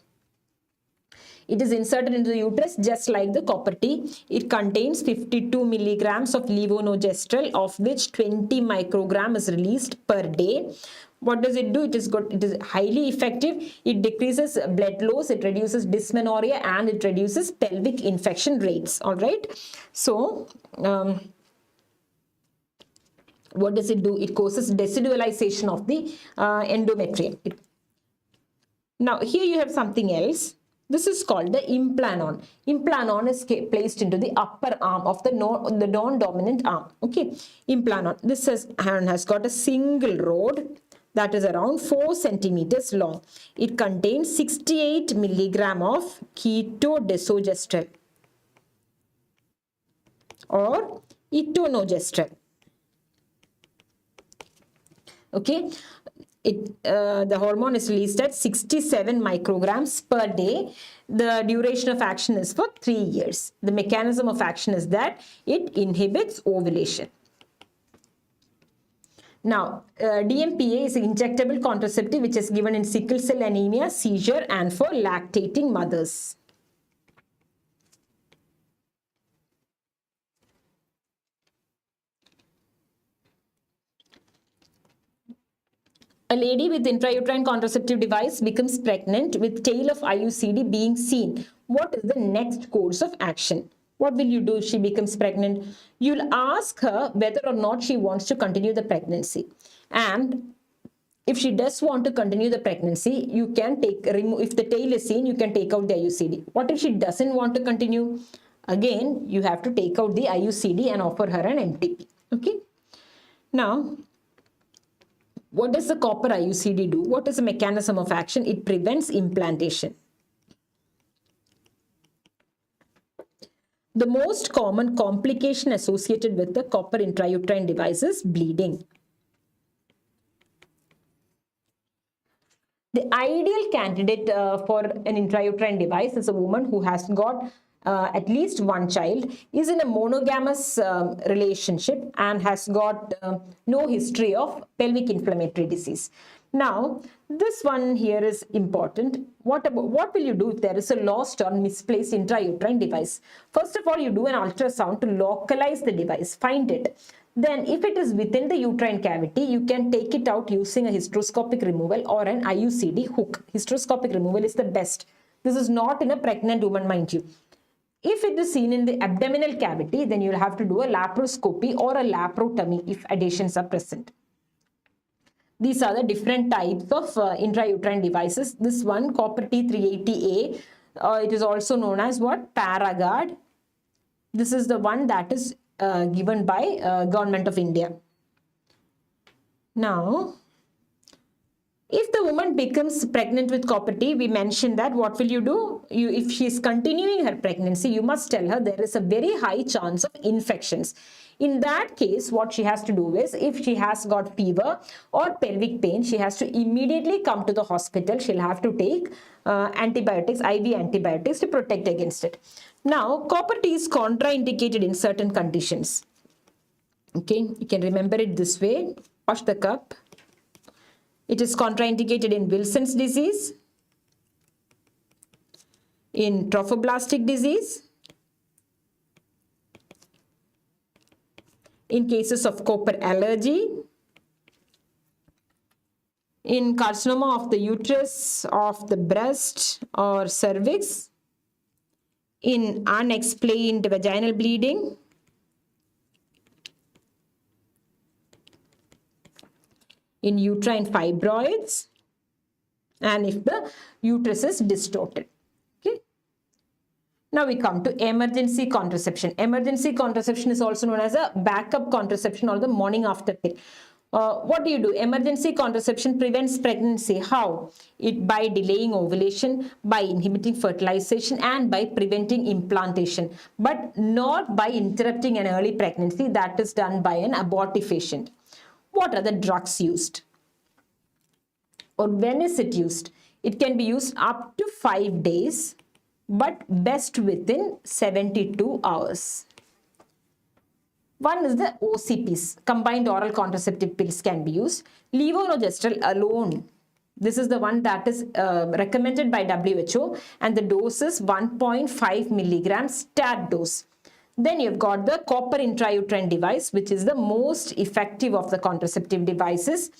It is inserted into the uterus just like the copper T. It contains 52 milligrams of levonorgestrel, of which 20 microgram is released per day. What does it do? It is highly effective. It decreases blood loss, it reduces dysmenorrhea, and it reduces pelvic infection rates. All right. So, what does it do? It causes decidualization of the endometrium. Now, here you have something else. This is called the implanon. Implanon is placed into the upper arm of the non-dominant arm. Okay. Implanon. This has got a single rod that is around 4 centimeters long. It contains 68 milligram of ketodesogestrel or etonogestrel. Okay, the hormone is released at 67 micrograms per day. The duration of action is for 3 years. The mechanism of action is that it inhibits ovulation. Now, DMPA is an injectable contraceptive which is given in sickle cell anemia, seizure, and for lactating mothers. A lady with intrauterine contraceptive device becomes pregnant with tail of IUCD being seen. What is the next course of action? What will you do if she becomes pregnant? You'll ask her whether or not she wants to continue the pregnancy. And if she does want to continue the pregnancy, you can remove, if the tail is seen, you can take out the IUCD. What if she doesn't want to continue? Again, you have to take out the IUCD and offer her an MTP. Okay. Now, what does the copper IUCD do? What is the mechanism of action? It prevents implantation. The most common complication associated with the copper intrauterine device is bleeding. The ideal candidate for an intrauterine device is a woman who has got at least one child, is in a monogamous relationship, and has got no history of pelvic inflammatory disease. Now, this one here is important. What will you do if there is a lost or misplaced intrauterine device? First of all, you do an ultrasound to localize the device, find it. Then, if it is within the uterine cavity, you can take it out using a hysteroscopic removal or an IUCD hook. Hysteroscopic removal is the best. This is not in a pregnant woman, mind you. If it is seen in the abdominal cavity, then you'll have to do a laparoscopy or a laparotomy if adhesions are present. These are the different types of intrauterine devices. This one, copper T380A, it is also known as what? Paragard. This is the one that is given by Government of India. Now, if the woman becomes pregnant with copper T, we mentioned that what will you do? If she is continuing her pregnancy, you must tell her there is a very high chance of infections. In that case, what she has to do is, if she has got fever or pelvic pain, she has to immediately come to the hospital. She'll have to take antibiotics, IV antibiotics, to protect against it. Now, copper T is contraindicated in certain conditions. Okay, you can remember it this way. Wash the cup. It is contraindicated in Wilson's disease, in trophoblastic disease, in cases of copper allergy, in carcinoma of the uterus, of the breast or cervix, in unexplained vaginal bleeding, in uterine fibroids, and if the uterus is distorted. Okay. Now we come to emergency contraception. Emergency contraception is also known as a backup contraception or the morning after pill. What do you do? Emergency contraception prevents pregnancy. How? By delaying ovulation, by inhibiting fertilization, and by preventing implantation, but not by interrupting an early pregnancy. That is done by an abortifacient. What are the drugs used? Or when is it used? It can be used up to 5 days, but best within 72 hours. One is the OCPs, combined oral contraceptive pills can be used. Levonorgestrel alone, this is the one that is recommended by WHO, and the dose is 1.5 milligrams stat dose. Then you've got the copper intrauterine device, which is the most effective of the contraceptive devices.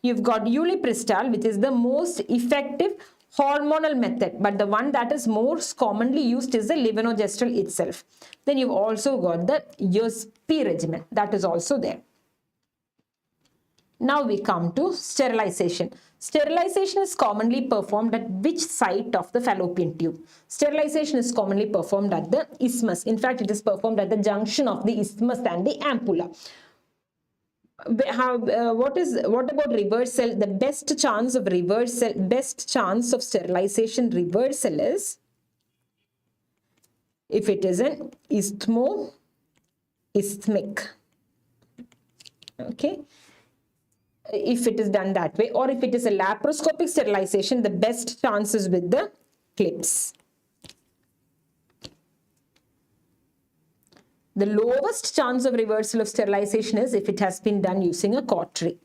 You've got ulipristal, which is the most effective hormonal method, but the one that is most commonly used is the levonorgestrel itself. Then you've also got the USP regimen, that is also there. Now we come to sterilization. Sterilization is commonly performed at which site of the fallopian tube? Sterilization is commonly performed at the isthmus. In fact, it is performed at the junction of the isthmus and the ampulla. What about reversal? The best chance of sterilization reversal is if it is an isthmic. Okay. If it is done that way, or if it is a laparoscopic sterilization, the best chances with the clips. The lowest chance of reversal of sterilization is if it has been done using a cautery.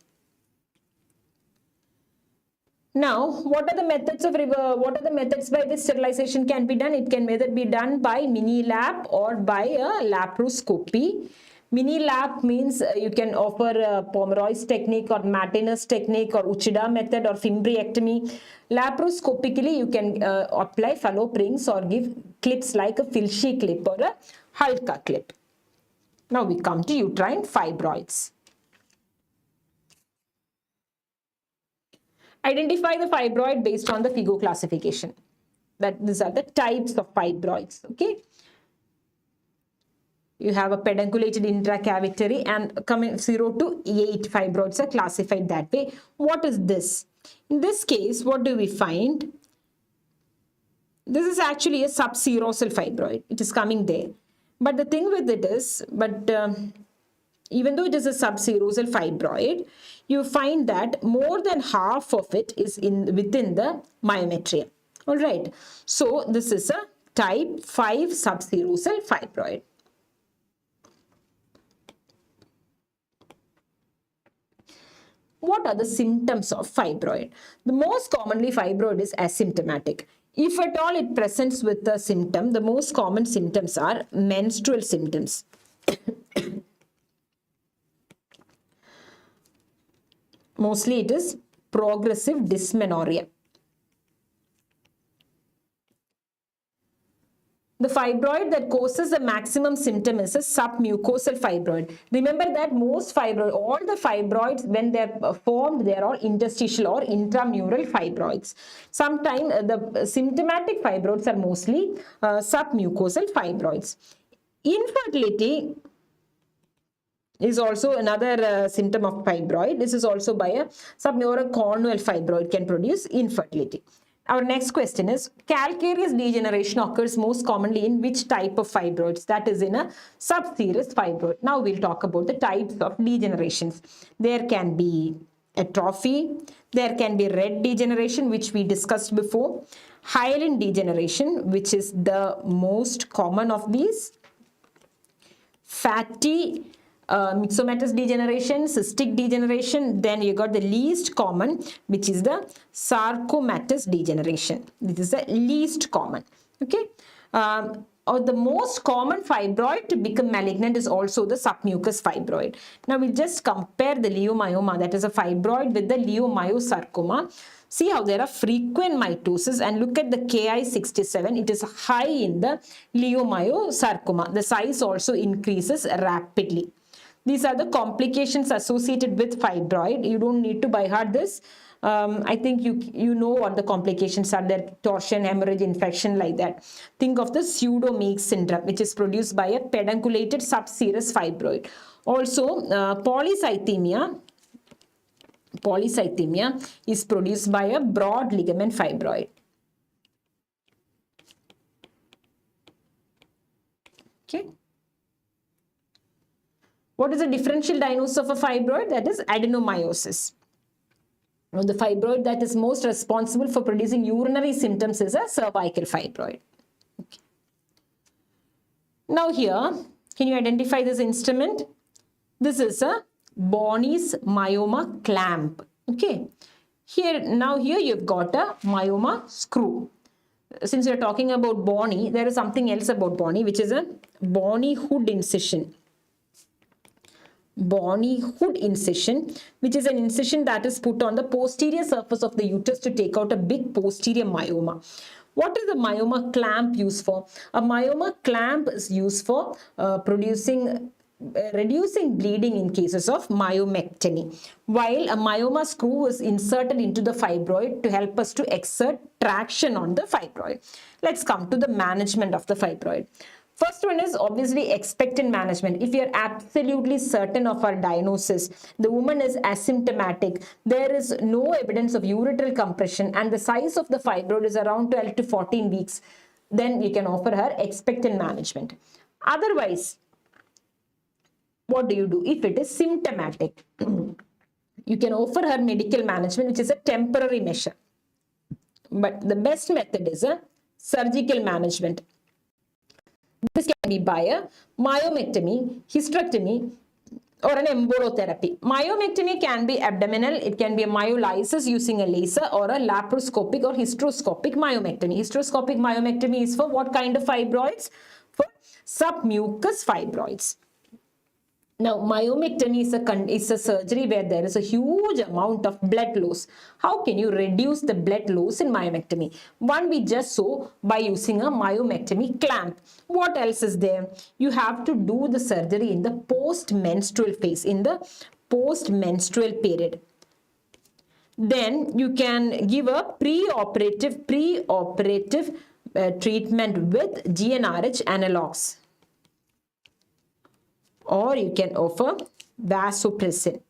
Now, what are the methods by which sterilization can be done? It can either be done by mini lap or by a laparoscopy. Mini lap means you can offer a Pomeroy's technique or Martinez technique or Uchida method or fimbriectomy. Laparoscopically, you can apply fallope rings or give clips like a Filshie clip or a Halka clip. Now we come to uterine fibroids. Identify the fibroid based on the FIGO classification. That these are the types of fibroids. Okay. You have a pedunculated intracavitary, and coming 0 to 8 fibroids are classified that way. What is this? In this case, what do we find? This is actually a subserosal fibroid. It is coming there. But the thing with it is, even though it is a subserosal fibroid, you find that more than half of it is within the myometrium. All right. So this is a type 5 subserosal fibroid. What are the symptoms of fibroid? The most commonly fibroid is asymptomatic. If at all it presents with a symptom, the most common symptoms are menstrual symptoms. Mostly it is progressive dysmenorrhea. The fibroid that causes the maximum symptom is a submucosal fibroid. Remember that most fibroid, all the fibroids, when they are formed, they are all interstitial or intramural fibroids. Sometimes the symptomatic fibroids are mostly submucosal fibroids. Infertility is also another symptom of fibroid. This is also by a submural cornual fibroid can produce infertility. Our next question is, calcareous degeneration occurs most commonly in which type of fibroids? That is in a subserous fibroid. Now we'll talk about the types of degenerations. There can be atrophy, there can be red degeneration, which we discussed before, hyaline degeneration, which is the most common of these, fatty myxomatous degeneration, cystic degeneration, then you got the least common, which is the sarcomatous degeneration. This is the least common. Okay. Or the most common fibroid to become malignant is also the submucous fibroid. Now we'll just compare the leiomyoma, that is a fibroid, with the leiomyosarcoma. See how there are frequent mitosis, and look at the Ki67. It is high in the leiomyosarcoma. The size also increases rapidly. These are the complications associated with fibroid. You don't need to by heart this. I think you know what the complications are there: torsion, hemorrhage, infection, like that. Think of the pseudo-Meigs syndrome, which is produced by a pedunculated subserous fibroid. Also, polycythemia is produced by a broad ligament fibroid. Okay. What is the differential diagnosis of a fibroid? That is adenomyosis. Now, the fibroid that is most responsible for producing urinary symptoms is a cervical fibroid. Okay. Now here, can you identify this instrument? This is a Bonney's myoma clamp. Okay. Here you've got a myoma screw. Since you're talking about Bonney, there is something else about Bonney, which is a Bonney hood incision. Bonney hood incision, which is an incision that is put on the posterior surface of the uterus to take out a big posterior myoma. What is the myoma clamp used for? A myoma clamp is used for reducing bleeding in cases of myomectomy, while a myoma screw is inserted into the fibroid to help us to exert traction on the fibroid. Let's come to the management of the fibroid. First one is obviously expectant management. If you're absolutely certain of our diagnosis, the woman is asymptomatic, there is no evidence of ureteral compression, and the size of the fibroid is around 12 to 14 weeks, then you can offer her expectant management. Otherwise, what do you do? If it is symptomatic, you can offer her medical management, which is a temporary measure. But the best method is a surgical management. This can be by a myomectomy, hysterectomy, or an embolotherapy. Myomectomy can be abdominal, it can be a myolysis using a laser, or a laparoscopic or hysteroscopic myomectomy. Hysteroscopic myomectomy is for what kind of fibroids? For submucous fibroids. Now, myomectomy is a surgery where there is a huge amount of blood loss. How can you reduce the blood loss in myomectomy? One we just saw by using a myomectomy clamp. What else is there? You have to do the surgery in the post-menstrual phase, in the post-menstrual period. Then you can give a pre-operative treatment with GnRH analogs. Or you can offer vasopressin.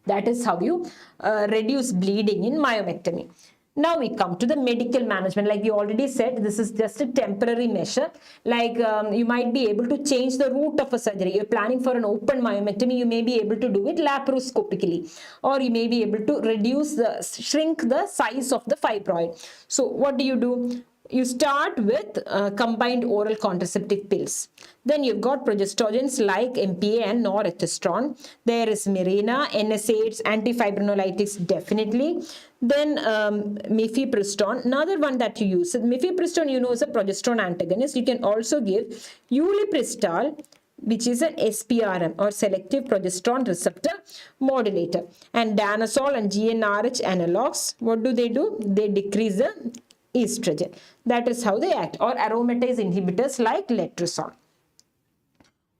That is how you reduce bleeding in myomectomy. Now we come to the medical management. Like we already said, this is just a temporary measure. Like you might be able to change the route of a surgery. You're planning for an open myomectomy, you may be able to do it laparoscopically, or you may be able to shrink the size of the fibroid. So what do? You start with combined oral contraceptive pills. Then you've got progestogens like MPA and norethistron. There is Mirena, NSAIDs, antifibrinolytics definitely. Then mifepristone. Another one that you use. Mifepristone, you know, is a progesterone antagonist. You can also give ulipristal, which is an SPRM or selective progesterone receptor modulator. And danazol and GnRH analogs, what do? They decrease the estrogen. That is how they act. Or aromatase inhibitors like letrozole.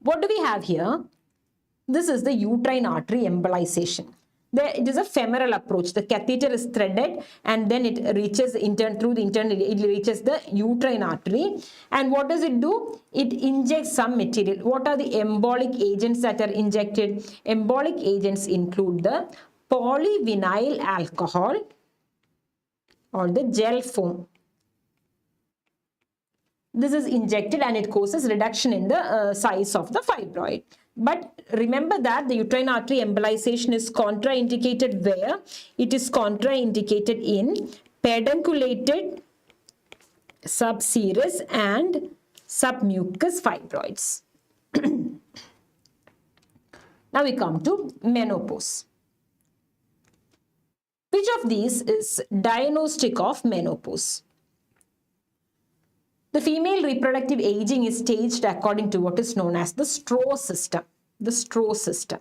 What do we have here? This is the uterine artery embolization. It is a femoral approach. The catheter is threaded and then it reaches through the internal, it reaches the uterine artery. And what does it do? It injects some material. What are the embolic agents that are injected? Embolic agents include the polyvinyl alcohol or the gel foam. This is injected and it causes reduction in the size of the fibroid. But remember that the uterine artery embolization is contraindicated where? It is contraindicated in pedunculated, subserous and submucous fibroids. Now we come to menopause. Which of these is diagnostic of menopause? The female reproductive aging is staged according to what is known as the Stroh system. The Stroh system.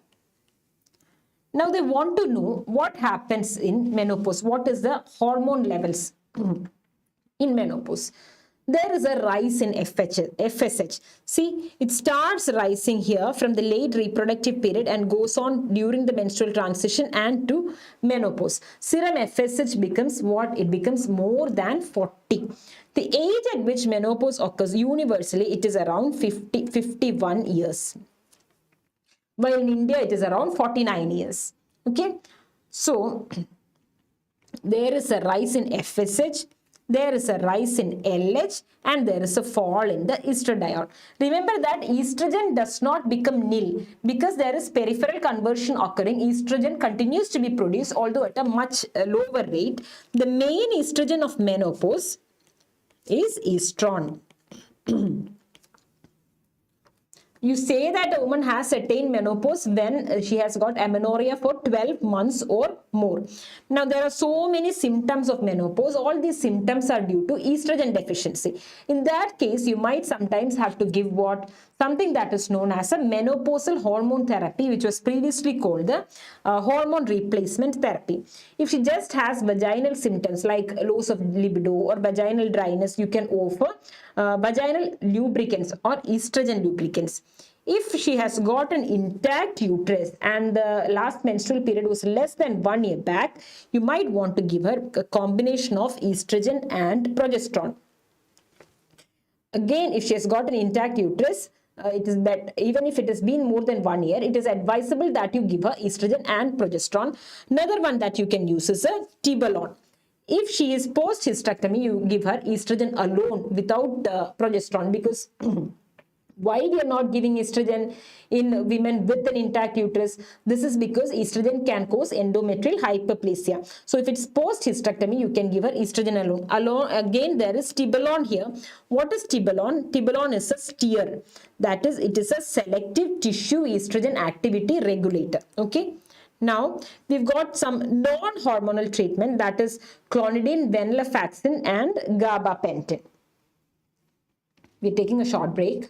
Now they want to know what happens in menopause. What is the hormone levels in menopause? There is a rise in FSH. See, it starts rising here from the late reproductive period and goes on during the menstrual transition and to menopause. Serum FSH becomes what? It becomes more than 40. The age at which menopause occurs universally, it is around 51 years. While in India, it is around 49 years. Okay. So, there is a rise in FSH. There is a rise in LH and there is a fall in the estradiol. Remember that estrogen does not become nil because there is peripheral conversion occurring. Estrogen continues to be produced, although at a much lower rate. The main estrogen of menopause is estrone. You say that a woman has attained menopause when she has got amenorrhea for 12 months or more. Now, there are so many symptoms of menopause. All these symptoms are due to estrogen deficiency. In that case, you might sometimes have to give something that is known as a menopausal hormone therapy, which was previously called the hormone replacement therapy. If she just has vaginal symptoms like loss of libido or vaginal dryness, you can offer vaginal lubricants or estrogen lubricants. If she has got an intact uterus and the last menstrual period was less than 1 year back, you might want to give her a combination of estrogen and progesterone. Again, if she has got an intact uterus, it is that even if it has been more than 1 year, it is advisable that you give her estrogen and progesterone. Another one that you can use is a tibolone. If she is post-hysterectomy, you give her estrogen alone without progesterone, because why we are not giving estrogen in women with an intact uterus? This is because estrogen can cause endometrial hyperplasia. So if it's post-hysterectomy, you can give her estrogen alone. Again, there is tibolone here. What is tibolone? Tibolone is a steer. That is, it is a selective tissue estrogen activity regulator. Okay. Now, we've got some non-hormonal treatment, that is clonidine, venlafaxine and gabapentin. We're taking a short break.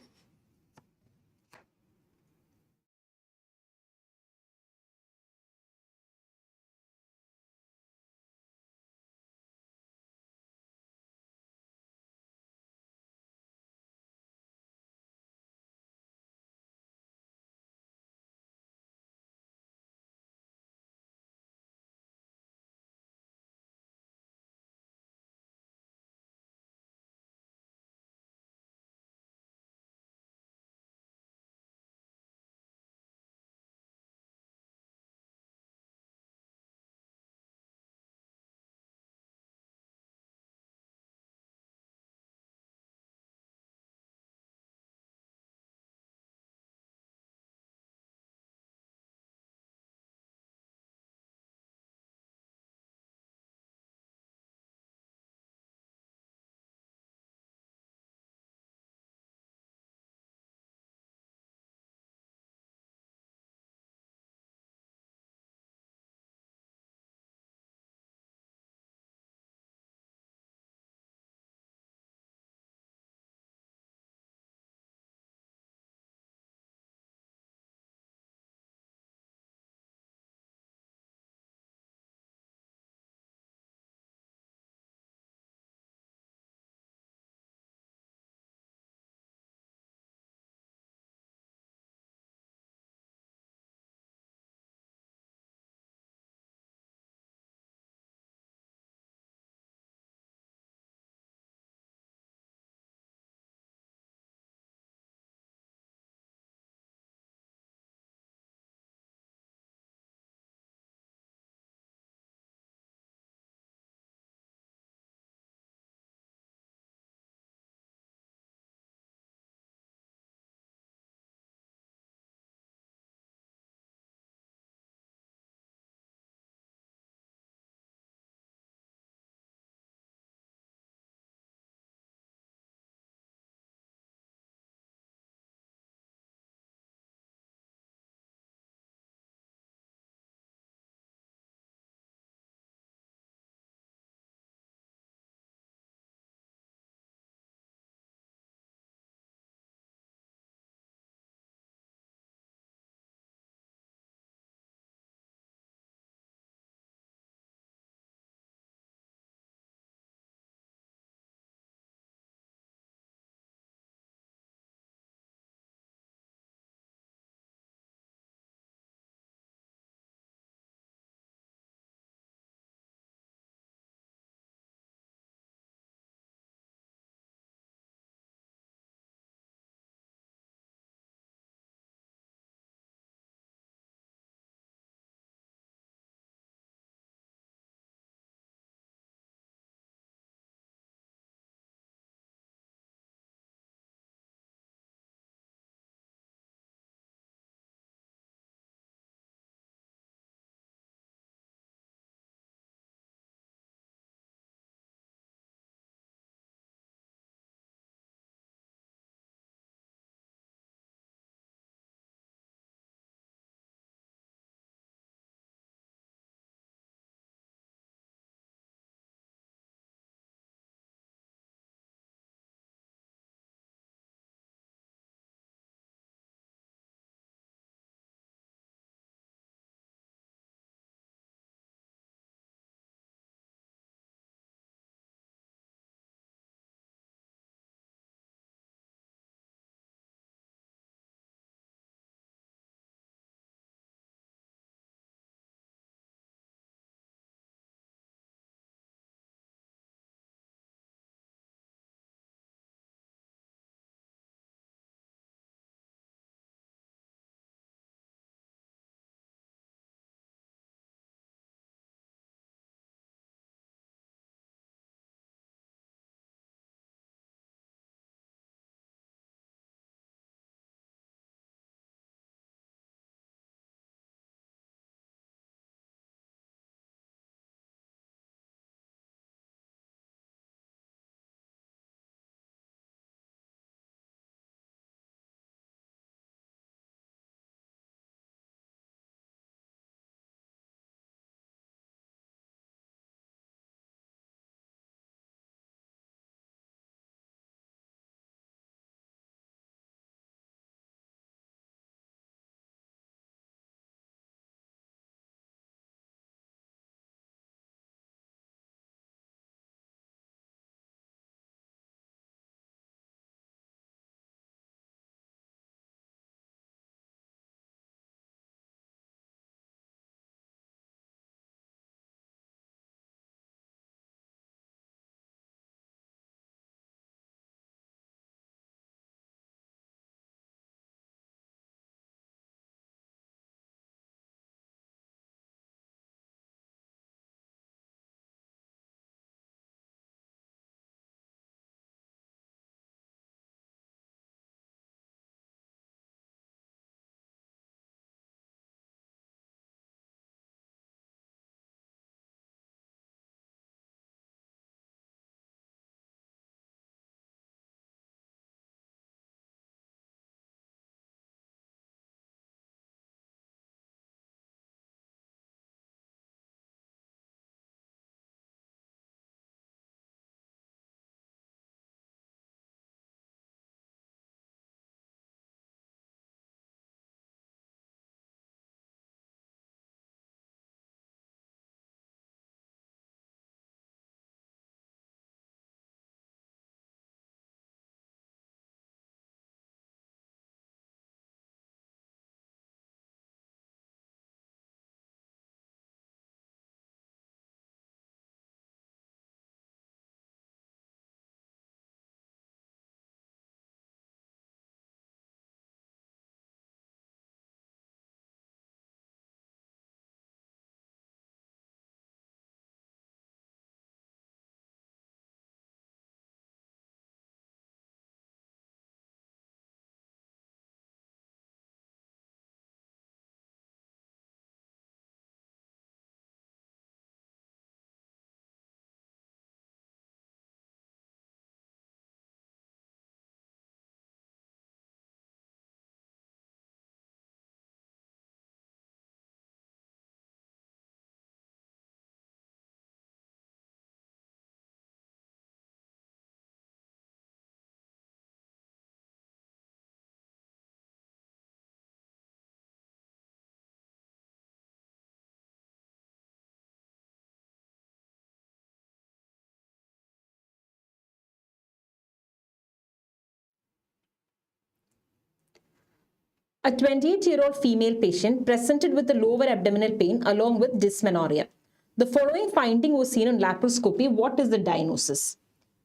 A 28-year-old female patient presented with a lower abdominal pain along with dysmenorrhea. The following finding was seen on laparoscopy. What is the diagnosis?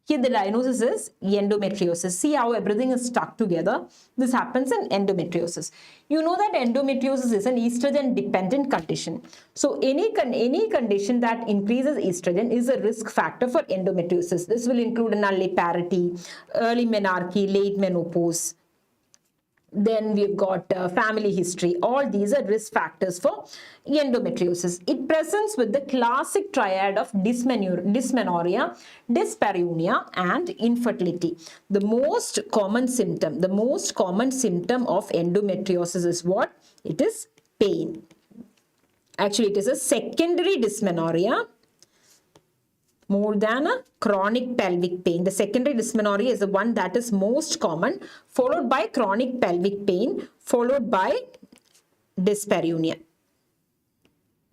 Here the diagnosis is endometriosis. See how everything is stuck together. This happens in endometriosis. You know that endometriosis is an estrogen dependent condition. So any condition that increases estrogen is a risk factor for endometriosis. This will include nulliparity, early menarche, late menopause. Then we've got family history. All these are risk factors for endometriosis. It presents with the classic triad of dysmenorrhea, dyspareunia, and infertility. The most common symptom of endometriosis is what? It is pain. Actually, it is a secondary dysmenorrhea more than a chronic pelvic pain. The secondary dysmenorrhea is the one that is most common, followed by chronic pelvic pain, followed by dyspareunia.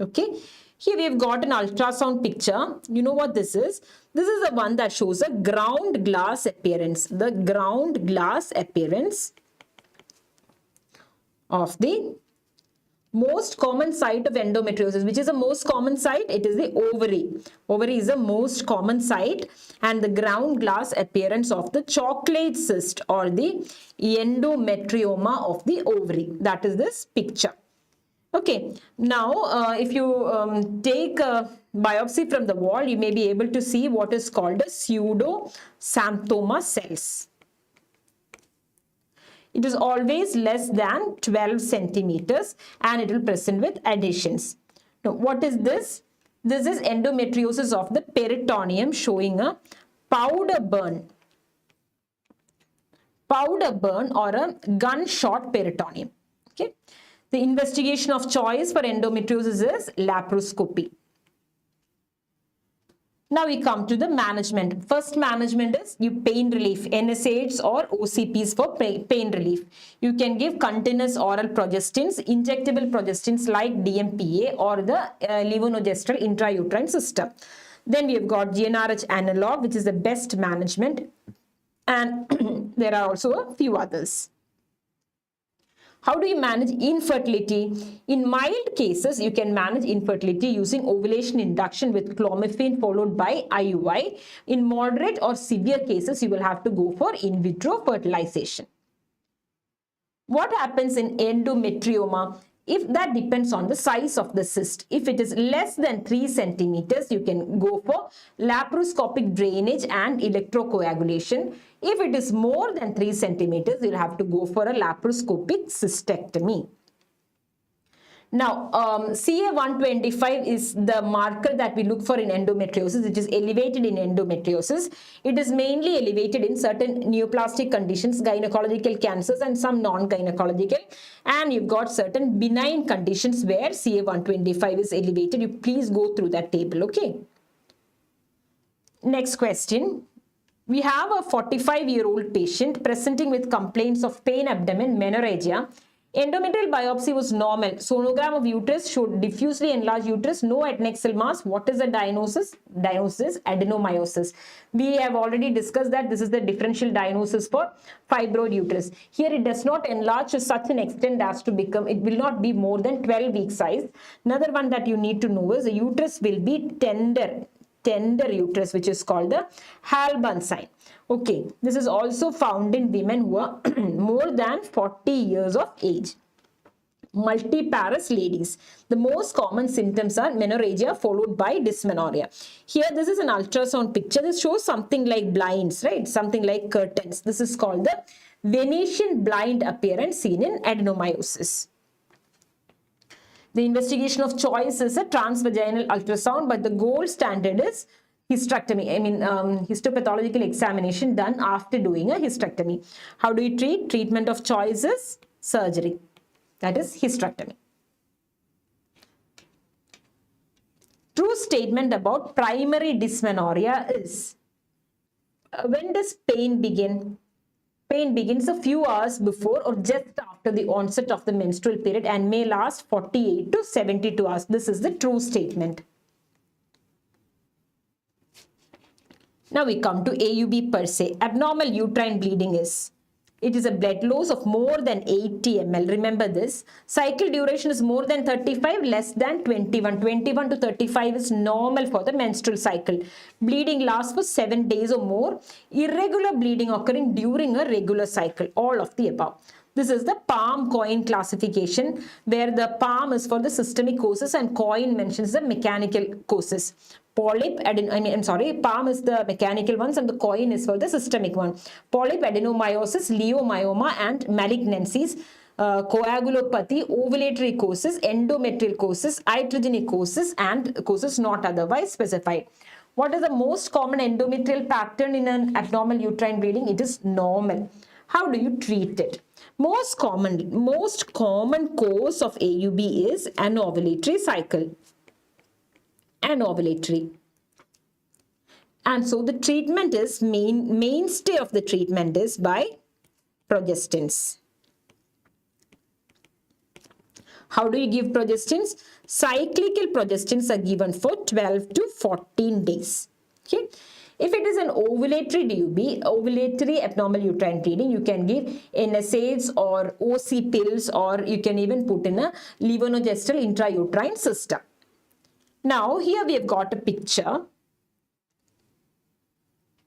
Okay, here we've got an ultrasound picture. You know what this is? This is the one that shows a ground glass appearance. The ground glass appearance of the most common site of endometriosis. Which is the most common site? It is the ovary. Ovary is the most common site, and the ground glass appearance of the chocolate cyst or the endometrioma of the ovary. That is this picture. Okay, now if you take a biopsy from the wall, you may be able to see what is called a pseudoxanthoma cells. It is always less than 12 centimeters and it will present with adhesions. Now, what is this? This is endometriosis of the peritoneum showing a powder burn or a gunshot peritoneum. Okay. The investigation of choice for endometriosis is laparoscopy. Now we come to the management. First management is pain relief, NSAIDs or OCPs for pain relief. You can give continuous oral progestins, injectable progestins like DMPA or the levonorgestrel intrauterine system. Then we have got GnRH analog, which is the best management, and there are also a few others. How do you manage infertility? In mild cases, you can manage infertility using ovulation induction with clomiphene followed by IUI. In moderate or severe cases, you will have to go for in vitro fertilization. What happens in endometrioma? If that depends on the size of the cyst. If it is less than 3 centimeters, you can go for laparoscopic drainage and electrocoagulation. If it is more than 3 centimeters, you'll have to go for a laparoscopic cystectomy. Now, CA125 is the marker that we look for in endometriosis. It is elevated in endometriosis. It is mainly elevated in certain neoplastic conditions, gynecological cancers and some non-gynecological. And you've got certain benign conditions where CA125 is elevated. You please go through that table, okay? Next question. We have a 45-year-old patient presenting with complaints of pain, abdomen, menorrhagia. Endometrial biopsy was normal. Sonogram of uterus showed diffusely enlarged uterus, no adnexal mass. What is the diagnosis? Diagnosis adenomyosis. We have already discussed that this is the differential diagnosis for fibroid uterus. Here it does not enlarge to such an extent as to become, it will not be more than 12 week size. Another one that you need to know is the uterus will be tender uterus, which is called the Halban sign. Okay, this is also found in women who are more than 40 years of age. Multiparous ladies. The most common symptoms are menorrhagia followed by dysmenorrhea. Here, this is an ultrasound picture. This shows something like blinds, right? Something like curtains. This is called the Venetian blind appearance seen in adenomyosis. The investigation of choice is a transvaginal ultrasound, but the gold standard is hysterectomy. Histopathological examination done after doing a hysterectomy. How do you treat? Treatment of choice is surgery. That is hysterectomy. True statement about primary dysmenorrhea is, when does pain begin? Pain begins a few hours before or just after the onset of the menstrual period and may last 48 to 72 hours. This is the true statement. Now we come to AUB per se. Abnormal uterine bleeding is It is a blood loss of more than 80 ml. Remember this. Cycle duration is more than 35, less than 21. 21 to 35 is normal for the menstrual cycle. Bleeding lasts for 7 days or more. Irregular bleeding occurring during a regular cycle. All of the above. This is the palm coin classification, where the palm is for the systemic causes and coin mentions the mechanical causes. Palm is the mechanical ones and the coin is for the systemic one. Polyp, adenomyosis, leiomyoma and malignancies, coagulopathy, ovulatory causes, endometrial causes, iatrogenic causes and causes not otherwise specified. What is the most common endometrial pattern in an abnormal uterine bleeding? It is normal. How do you treat it? Most common cause of AUB is anovulatory cycle. Anovulatory. And so the treatment is, mainstay of the treatment is by progestins. How do you give progestins? Cyclical progestins are given for 12 to 14 days. Okay. If it is an ovulatory DUB, ovulatory abnormal uterine bleeding, you can give NSAIDs or OC pills, or you can even put in a levonorgestrel intrauterine system. Now, here we have got a picture.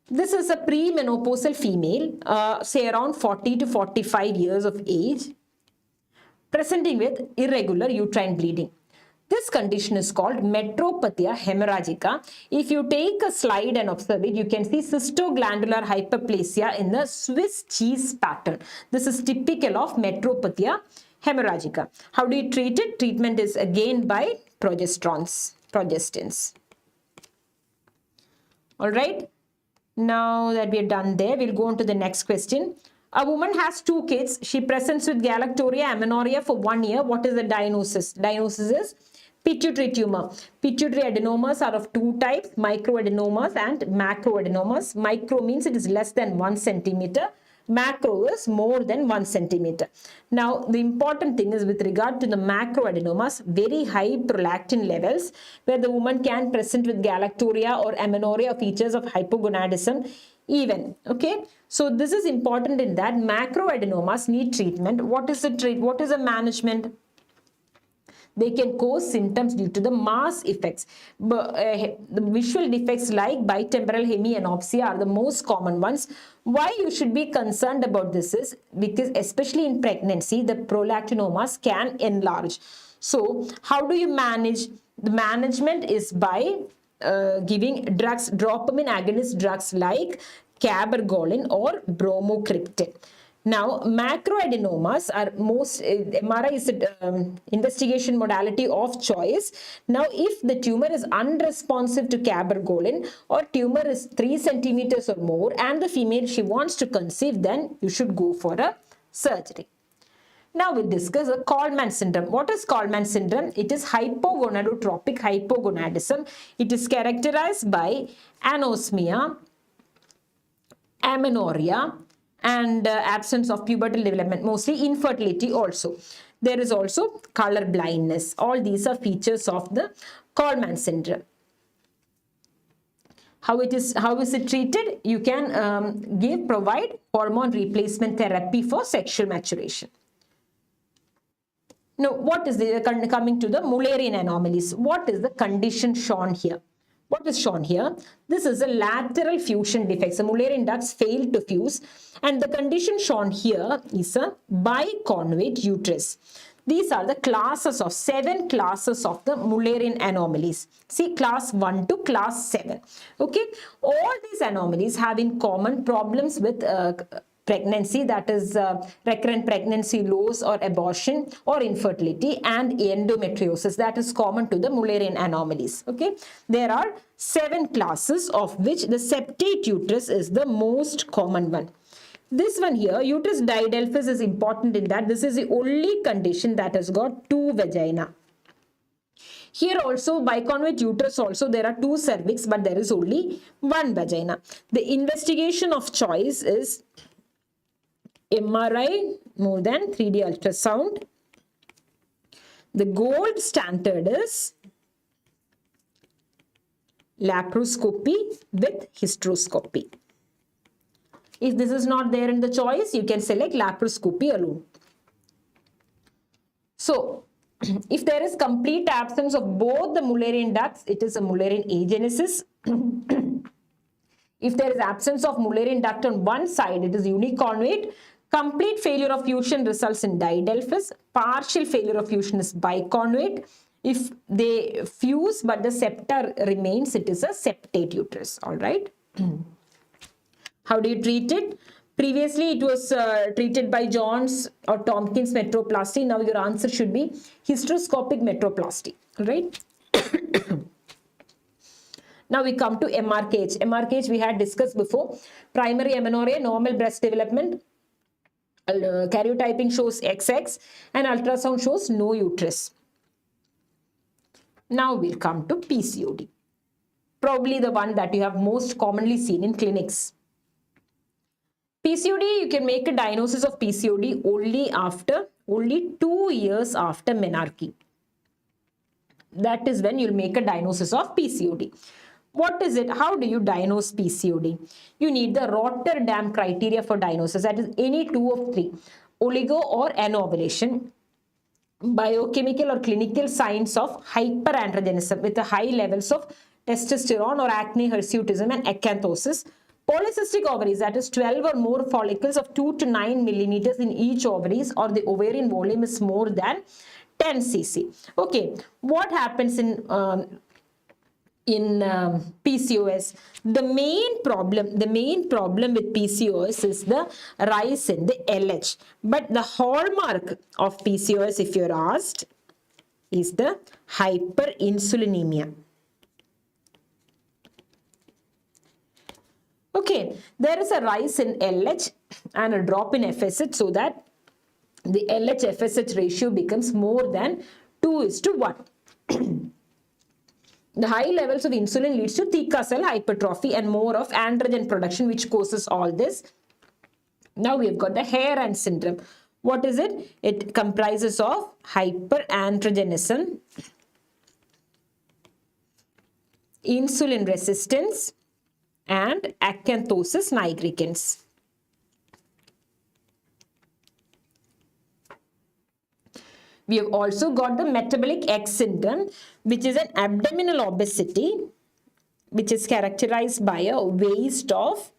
This is a premenopausal female, say around 40 to 45 years of age, presenting with irregular uterine bleeding. This condition is called metropathia hemorrhagica. If you take a slide and observe it, you can see cystoglandular hyperplasia in the Swiss cheese pattern. This is typical of metropathia hemorrhagica. How do you treat it? Treatment is again by progestins. All right. Now that we are done there, we'll go on to the next question. A woman has 2 kids. She presents with galactorrhea, amenorrhea for 1 year. What is the diagnosis? Diagnosis is pituitary tumor. Pituitary adenomas are of 2 types, microadenomas and macroadenomas. Micro means it is less than 1 centimeter. Macro is more than 1 centimeter. Now, the important thing is with regard to the macroadenomas, very high prolactin levels, where the woman can present with galactorrhea or amenorrhea, features of hypogonadism even. Okay, so this is important in that macroadenomas need treatment. What is the management? They can cause symptoms due to the mass effects. The visual defects like bitemporal hemianopsia are the most common ones. Why you should be concerned about this is because especially in pregnancy, the prolactinomas can enlarge. So how do you manage? The management is by giving drugs, dopamine agonist drugs like cabergoline or bromocriptine. Now, macroadenomas are most, MRI is the investigation modality of choice. Now, if the tumor is unresponsive to cabergoline or tumor is 3 centimeters or more and the female, she wants to conceive, then you should go for a surgery. Now, we'll discuss the Kallmann syndrome. What is Kallmann syndrome? It is hypogonadotropic hypogonadism. It is characterized by anosmia, amenorrhea, and absence of pubertal development, mostly infertility also. There is also color blindness. All these are features of the Kallmann syndrome. How is it treated? You can provide hormone replacement therapy for sexual maturation. Now, what is coming to the Mullerian anomalies? What is the condition shown here? What is shown here? This is a lateral fusion defect. So Mullerian ducts fail to fuse, and the condition shown here is a biconvate uterus. These are the classes of 7 classes of the Mullerian anomalies. See, class 1 to class 7. Okay, all these anomalies have in common problems with pregnancy, that is recurrent pregnancy loss or abortion or infertility, and endometriosis, that is common to the Mullerian anomalies. Okay, there are 7 classes, of which the septate uterus is the most common one. This one here, uterus diadelphys, is important in that this is the only condition that has got 2 vagina. Here also, biconvate uterus also, there are 2 cervix, but there is only 1 vagina. The investigation of choice is MRI more than 3D ultrasound. The gold standard is laparoscopy with hysteroscopy. If this is not there in the choice, you can select laparoscopy alone. So, if there is complete absence of both the Mullerian ducts, it is a Mullerian agenesis. If there is absence of Mullerian duct on one side, it is uniconvate. Complete failure of fusion results in didelphys. Partial failure of fusion is biconvate. If they fuse but the septa remains, it is a septate uterus. All right. How do you treat it? Previously, it was treated by Johns or Tompkins metroplasty. Now your answer should be hysteroscopic metroplasty. All right. Now we come to MRKH. MRKH we had discussed before. Primary amenorrhea, normal breast development. Karyotyping shows XX and ultrasound shows no uterus. Now we'll come to PCOD. Probably the one that you have most commonly seen in clinics. PCOD, you can make a diagnosis of PCOD only 2 years after menarche. That is when you'll make a diagnosis of PCOD. What is it? How do you diagnose PCOD? You need the Rotterdam criteria for diagnosis. That is any 2 of 3. Oligo or anovulation. Biochemical or clinical signs of hyperandrogenism with the high levels of testosterone or acne, hirsutism and acanthosis. Polycystic ovaries, that is 12 or more follicles of 2 to 9 millimeters in each ovaries, or the ovarian volume is more than 10 cc. Okay, what happens in PCOS? The main problem with PCOS is the rise in the LH. But the hallmark of PCOS, if you're asked, is the hyperinsulinemia. Okay, there is a rise in LH and a drop in FSH, so that the LH-FSH ratio becomes more than 2:1. The high levels of insulin leads to theca cell hypertrophy and more of androgen production, which causes all this. Now we have got the Heron syndrome. What is it? It comprises of hyperandrogenism, insulin resistance, and acanthosis nigricans. We have also got the metabolic X syndrome, which is an abdominal obesity, which is characterized by a waist of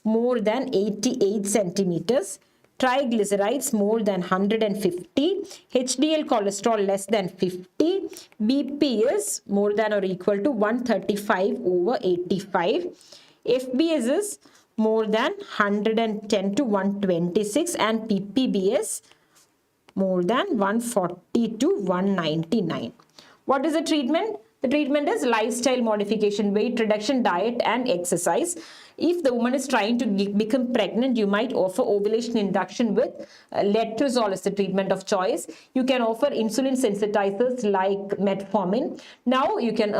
more than 88 centimeters, triglycerides more than 150, HDL cholesterol less than 50, BP is more than or equal to 135/85, FBS is more than 110 to 126, and PPBS more than 140 to 199. What is the treatment? The treatment is lifestyle modification, weight reduction, diet and exercise. If the woman is trying to become pregnant, you might offer ovulation induction with letrozole as the treatment of choice. You can offer insulin sensitizers like metformin. Now you can,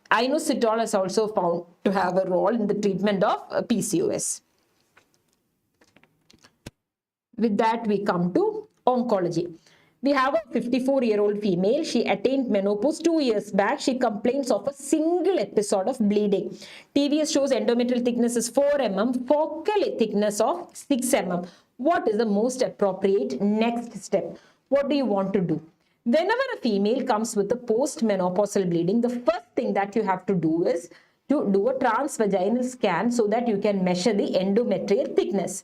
inositol is also found to have a role in the treatment of PCOS. With that, we come to oncology. We have a 54-year-old female. She attained menopause 2 years back. She complains of a single episode of bleeding. TVS shows endometrial thickness is 4 mm, focal thickness of 6 mm. What is the most appropriate next step? What do you want to do? Whenever a female comes with a post-menopausal bleeding, the first thing that you have to do is to do a transvaginal scan so that you can measure the endometrial thickness.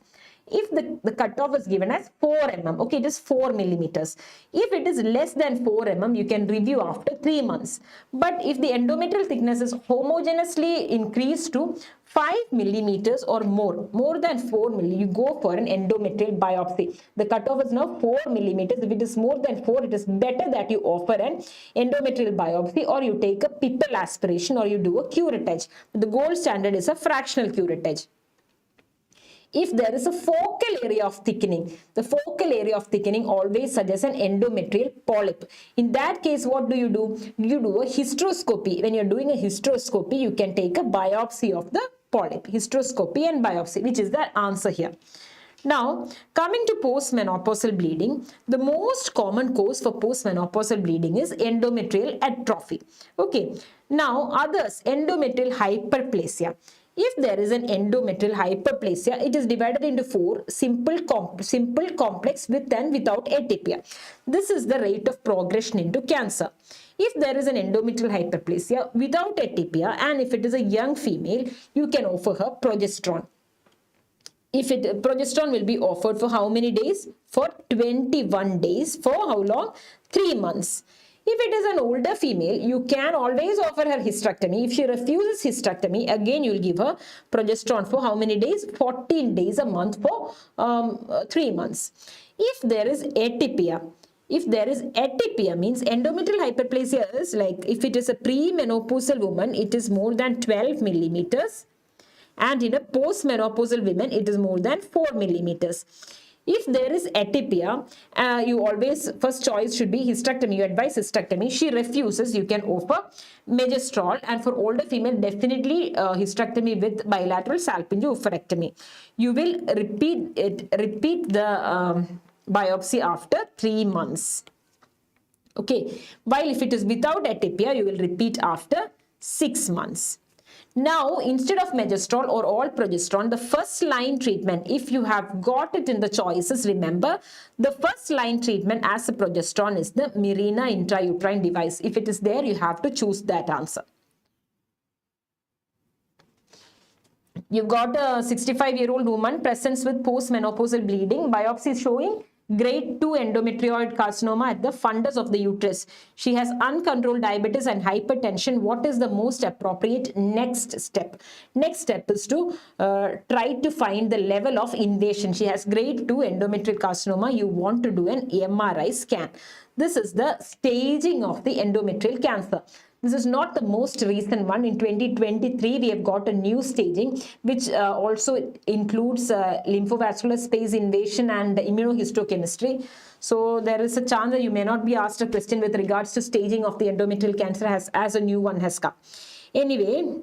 If the cutoff is given as 4 mm, okay, it is 4 millimeters. If it is less than 4 mm, you can review after 3 months. But if the endometrial thickness is homogeneously increased to 5 millimeters or more than 4 mm, you go for an endometrial biopsy. The cutoff is now 4 millimeters. If it is more than 4, it is better that you offer an endometrial biopsy, or you take a pipple aspiration, or you do a curettage. The gold standard is a fractional curettage. If there is a focal area of thickening, the focal area of thickening always suggests an endometrial polyp. In that case, what do? You do a hysteroscopy. When you're doing a hysteroscopy, you can take a biopsy of the polyp. Hysteroscopy and biopsy, which is the answer here. Now, coming to postmenopausal bleeding, the most common cause for postmenopausal bleeding is endometrial atrophy. Okay. Now, others, endometrial hyperplasia. If there is an endometrial hyperplasia, it is divided into 4: simple, complex, with and without atypia. This is the rate of progression into cancer. If there is an endometrial hyperplasia without atypia, and if it is a young female, you can offer her progesterone. Progesterone will be offered for how many days? For 21 days. For how long? 3 months. If it is an older female, you can always offer her hysterectomy. If she refuses hysterectomy, again you will give her progesterone for how many days? 14 days a month for 3 months. If there is atypia, means endometrial hyperplasia is like, if it is a premenopausal woman, it is more than 12 millimeters. And in a postmenopausal woman, it is more than 4 millimeters. If there is atypia, you always, first choice should be hysterectomy. You advise hysterectomy. She refuses, you can offer megestrol. And for older female, definitely hysterectomy with bilateral salpingo-oophorectomy. You will repeat the biopsy after 3 months. Okay. While if it is without atypia, you will repeat after 6 months. Now, instead of megestrol or all progesterone, the first line treatment, if you have got it in the choices, remember, the first line treatment as a progesterone is the Mirena intrauterine device. If it is there, you have to choose that answer. You've got a 65-year-old woman presents with postmenopausal bleeding. Biopsy is showing grade 2 endometrioid carcinoma at the fundus of the uterus. She has uncontrolled diabetes and hypertension. What is the most appropriate next step? Next step is to try to find the level of invasion. She has grade 2 endometrial carcinoma. You want to do an MRI scan. This is the staging of the endometrial cancer. This is not the most recent one. In 2023, we have got a new staging, which also includes lymphovascular space invasion and immunohistochemistry. So there is a chance that you may not be asked a question with regards to staging of the endometrial cancer as a new one has come. Anyway,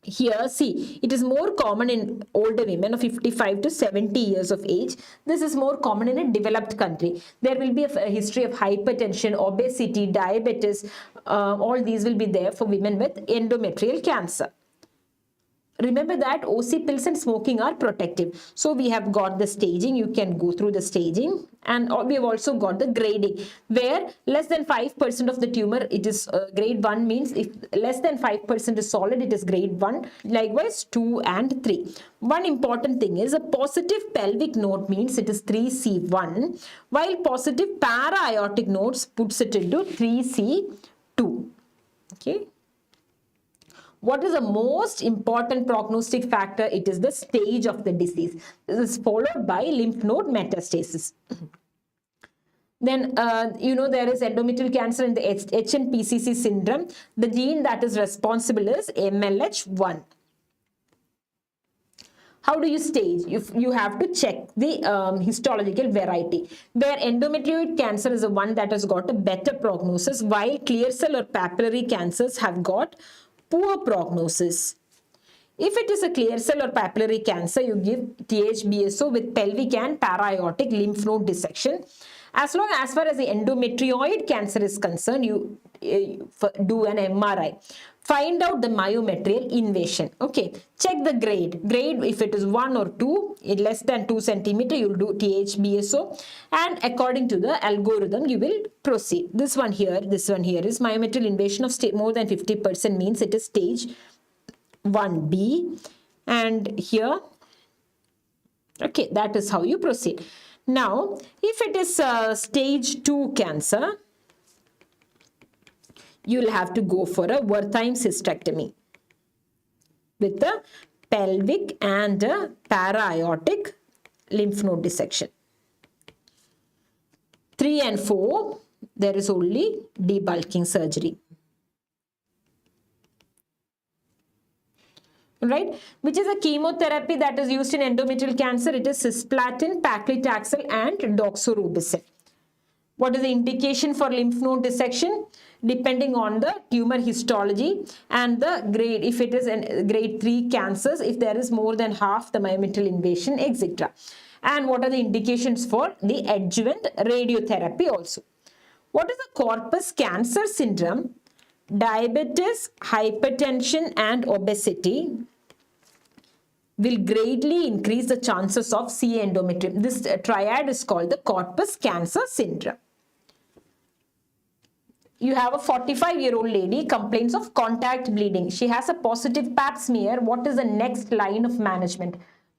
here, see, it is more common in older women of 55 to 70 years of age. This is more common in a developed country. There will be a history of hypertension, obesity, diabetes. All these will be there for women with endometrial cancer. Remember that OC pills and smoking are protective. So we have got the staging. You can go through the staging. And we have also got the grading, where less than 5% of the tumor, it is grade 1, means if less than 5% is solid, it is grade 1. Likewise, 2 and 3. One important thing is a positive pelvic node means it is 3C1, while positive para-aortic nodes puts it into 3C2. Okay. What is the most important prognostic factor? It is the stage of the disease. This is followed by lymph node metastasis. Then, there is endometrial cancer in the HNPCC syndrome. The gene that is responsible is MLH1. How do you stage? You have to check the histological variety, where endometrioid cancer is the one that has got a better prognosis, while clear cell or papillary cancers have got poor prognosis. If it is a clear cell or papillary cancer, you give THBSO with pelvic and para-aortic lymph node dissection. As far as the endometrioid cancer is concerned, you do an MRI. Find out the myometrial invasion. Okay, check the grade. Grade, if it is 1 or 2, less than 2 centimeter, you will do THBSO. And according to the algorithm, you will proceed. This one here is myometrial invasion of more than 50%, means it is stage 1B. And here, okay, that is how you proceed. Now, if it is stage 2 cancer, you will have to go for a Wertheim's hysterectomy with the pelvic and para-aortic lymph node dissection. 3 and 4, there is only debulking surgery. Right, which is a chemotherapy that is used in endometrial cancer. It is cisplatin, paclitaxel, and doxorubicin. What is the indication for lymph node dissection? Depending on the tumor histology and the grade. If it is a grade 3 cancers, if there is more than half the myometrial invasion, etc. And what are the indications for the adjuvant radiotherapy also? What is the corpus cancer syndrome? Diabetes, hypertension, and obesity. will greatly increase the chances of CA endometrium. This triad is called the corpus cancer syndrome. You have a 45-year-old lady complains of contact bleeding. She has a positive pap smear. What is the next line of management?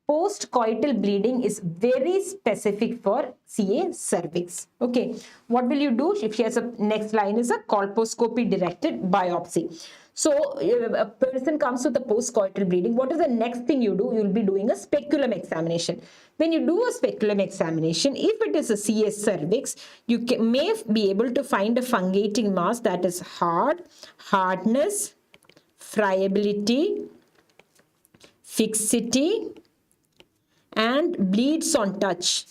Post-coital bleeding is very specific for CA cervix. Okay, what will you do? If she has a next line is a colposcopy directed biopsy. So a person comes with a post-coital bleeding. What is the next thing you do? You'll be doing a speculum examination. When you do a speculum examination, if it is a CA cervix, you may be able to find a fungating mass that is hardness, friability, fixity, and bleeds on touch.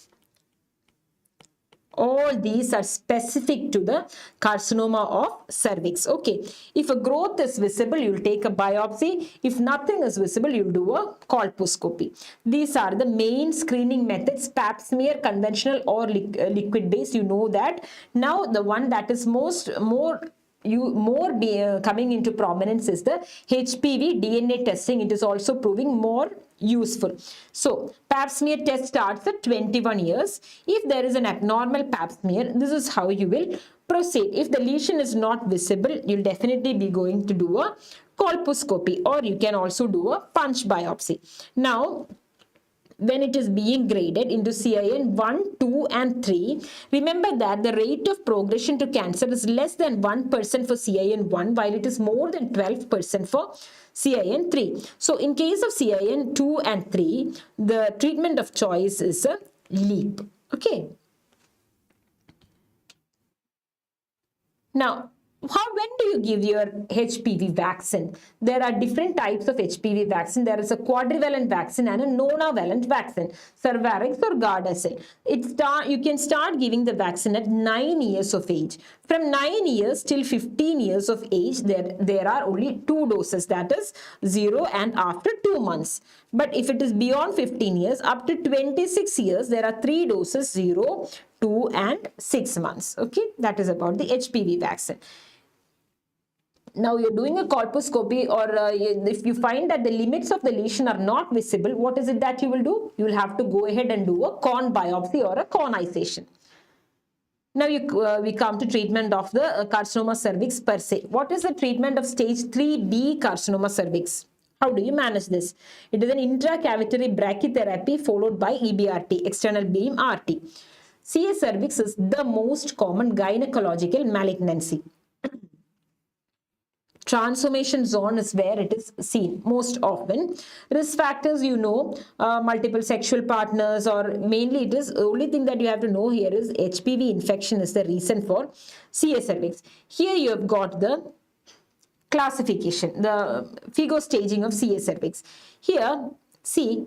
All these are specific to the carcinoma of cervix. Okay, if a growth is visible, you'll take a biopsy. If nothing is visible, you'll do a colposcopy. These are the main screening methods: pap smear, conventional or liquid based. You know that. Now the one that is coming into prominence is the HPV DNA testing. It is also proving more useful. So pap smear test starts at 21 years. If there is an abnormal pap smear, this is how you will proceed. If the lesion is not visible, you'll definitely be going to do a colposcopy, or you can also do a punch biopsy. Now, when it is being graded into CIN 1, 2 and 3, remember that the rate of progression to cancer is less than 1% for CIN 1, while it is more than 12% for CIN 3. So in case of CIN 2 and 3, the treatment of choice is a LEAP. Okay. Now, when do you give your HPV vaccine? There are different types of HPV vaccine. There is a quadrivalent vaccine and a nonavalent vaccine, Cervarix or Gardasil. You can start giving the vaccine at 9 years of age. From 9 years till 15 years of age, there are only 2 doses, that is 0 and after 2 months. But if it is beyond 15 years, up to 26 years, there are 3 doses, 0, 2 and 6 months. Okay, that is about the HPV vaccine. Now you're doing a colposcopy, or if you find that the limits of the lesion are not visible, what is it that you will do? You will have to go ahead and do a corn biopsy or a cornization. Now we come to treatment of the carcinoma cervix per se. What is the treatment of stage 3B carcinoma cervix? How do you manage this? It is an intracavitary brachytherapy followed by EBRT, external beam RT. CA cervix is the most common gynecological malignancy. Transformation zone is where it is seen most often. Risk factors, multiple sexual partners, or mainly it is, only thing that you have to know here is HPV infection is the reason for CA cervix. Here you have got the classification, the FIGO staging of CA cervix. Here, see,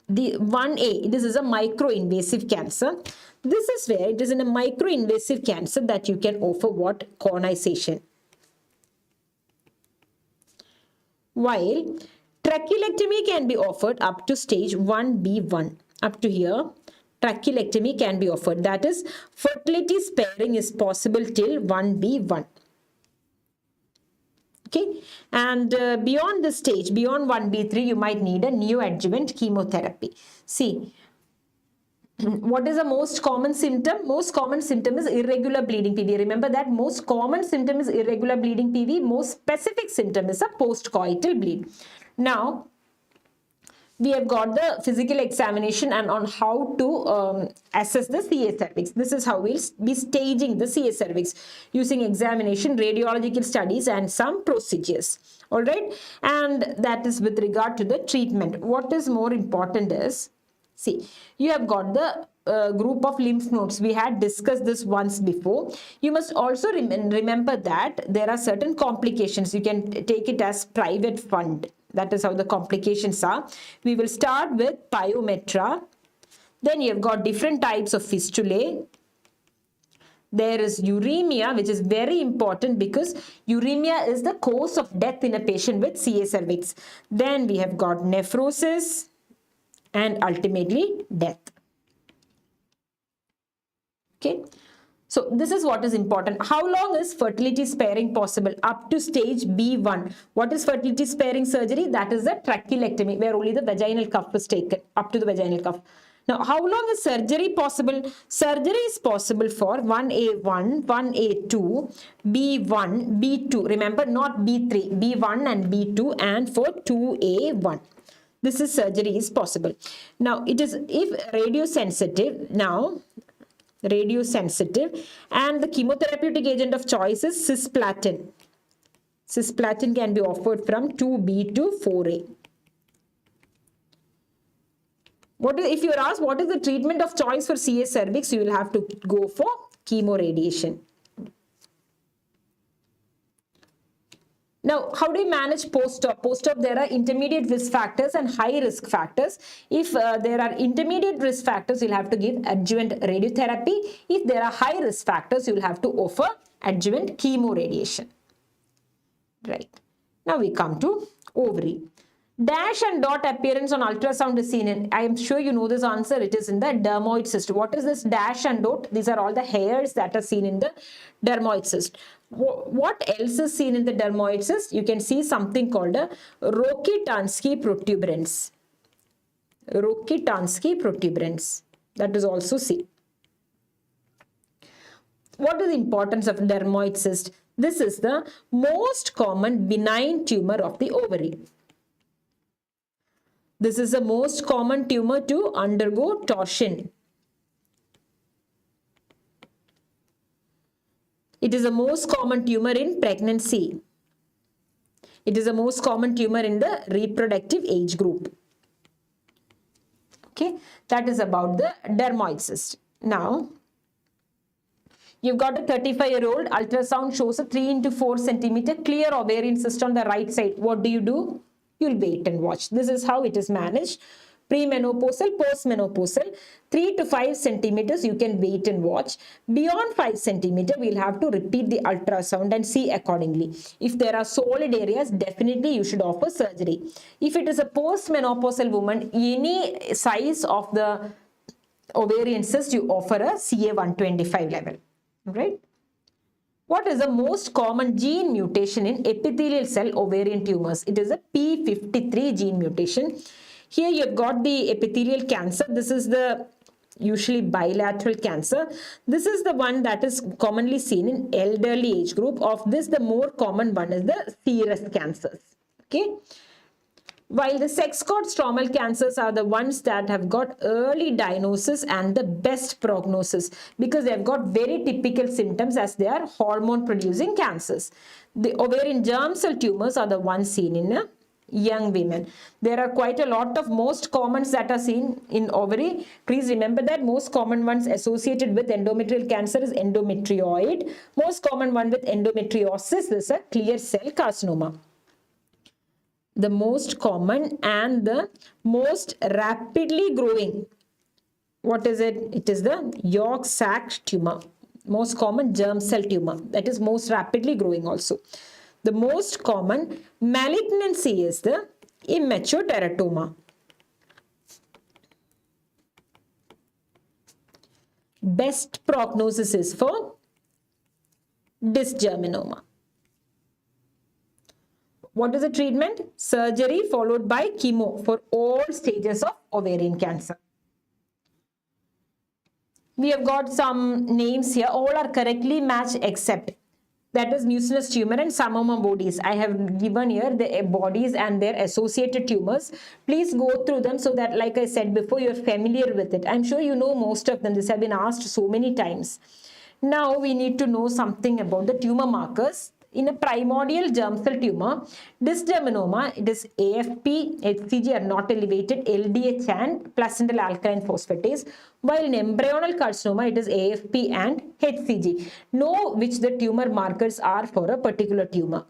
the 1A, this is a micro-invasive cancer. This is where it is in a micro-invasive cancer that you can offer what? Cornization. While trachelectomy can be offered up to stage 1B1. Up to here, trachelectomy can be offered. That is, fertility sparing is possible till 1B1. Okay, and beyond this stage, beyond 1B3, you might need a neoadjuvant chemotherapy. See, what is the most common symptom? Most common symptom is irregular bleeding PV. Remember that most common symptom is irregular bleeding PV. Most specific symptom is a postcoital bleed. Now, we have got the physical examination and on how to assess the CA cervix. This is how we'll be staging the CA cervix using examination, radiological studies and some procedures. All right. And that is with regard to the treatment. What is more important is, see, you have got the group of lymph nodes. We had discussed this once before. You must also remember that there are certain complications. You can take it as private fund. That is how the complications are. We will start with pyometra. Then you have got different types of fistulae. There is uremia, which is very important because uremia is the cause of death in a patient with CA cervix. Then we have got nephrosis and ultimately death. Okay. So this is what is important. How long is fertility sparing possible? Up to stage B1. What is fertility sparing surgery? That is the trachelectomy, where only the vaginal cuff is taken, up to the vaginal cuff. Now, how long is surgery possible? Surgery is possible for 1A1, 1A2, B1, B2. Remember, not B3, B1 and B2, and for 2A1. This is surgery is possible. Now, it is if radiosensitive, radiosensitive, and the chemotherapeutic agent of choice is cisplatin. Cisplatin can be offered from 2B to 4A. If you are asked what is the treatment of choice for CA cervix, you will have to go for chemoradiation. Now, how do you manage post-op? Post-op, there are intermediate risk factors and high risk factors. If there are intermediate risk factors, you'll have to give adjuvant radiotherapy. If there are high risk factors, you'll have to offer adjuvant chemoradiation. Right. Now we come to ovary. Dash and dot appearance on ultrasound is seen in, I am sure you know this answer, it is in the dermoid cyst. What is this dash and dot? These are all the hairs that are seen in the dermoid cyst. What else is seen in the dermoid cyst? You can see something called a Rokitansky protuberance. Rokitansky protuberance. That is also seen. What is the importance of dermoid cyst? This is the most common benign tumor of the ovary. This is the most common tumor to undergo torsion. It is the most common tumor in pregnancy. It is the most common tumor in the reproductive age group. Okay, that is about the dermoid cyst. Now, you've got a 35-year-old, ultrasound shows a 3 into 4 centimeter clear ovarian cyst on the right side. What do? You'll wait and watch. This is how it is managed. Premenopausal, postmenopausal, 3 to 5 centimeters, you can wait and watch. Beyond 5 centimeter, we'll have to repeat the ultrasound and see accordingly. If there are solid areas, definitely you should offer surgery. If it is a postmenopausal woman, any size of the ovarian cyst, you offer a CA 125 level. Right? What is the most common gene mutation in epithelial cell ovarian tumors? It is a P53 gene mutation. Here you've got the epithelial cancer. This is the usually bilateral cancer. This is the one that is commonly seen in elderly age group. Of this, the more common one is the serous cancers. Okay. While the sex cord stromal cancers are the ones that have got early diagnosis and the best prognosis because they have got very typical symptoms as they are hormone producing cancers. The ovarian germ cell tumors are the ones seen in young women. There are quite a lot of most commons that are seen in ovary. Please remember that most common ones associated with endometrial cancer is endometrioid. Most common one with endometriosis is a clear cell carcinoma. The most common and the most rapidly growing. What is it? It is the yolk sac tumor. Most common germ cell tumor. That is most rapidly growing also. The most common malignancy is the immature teratoma. Best prognosis is for dysgerminoma. What is the treatment? Surgery followed by chemo for all stages of ovarian cancer. We have got some names here. All are correctly matched except that is mucinous tumor and samoma bodies. I have given here the bodies and their associated tumors. Please go through them so that, like I said before, you're familiar with it. I'm sure you know most of them. This have been asked so many times. Now we need to know something about the tumor markers. In a primordial germ cell tumor, dysgerminoma, it is AFP, HCG are not elevated, LDH and placental alkaline phosphatase. While in embryonal carcinoma, it is AFP and HCG. Know which the tumor markers are for a particular tumor.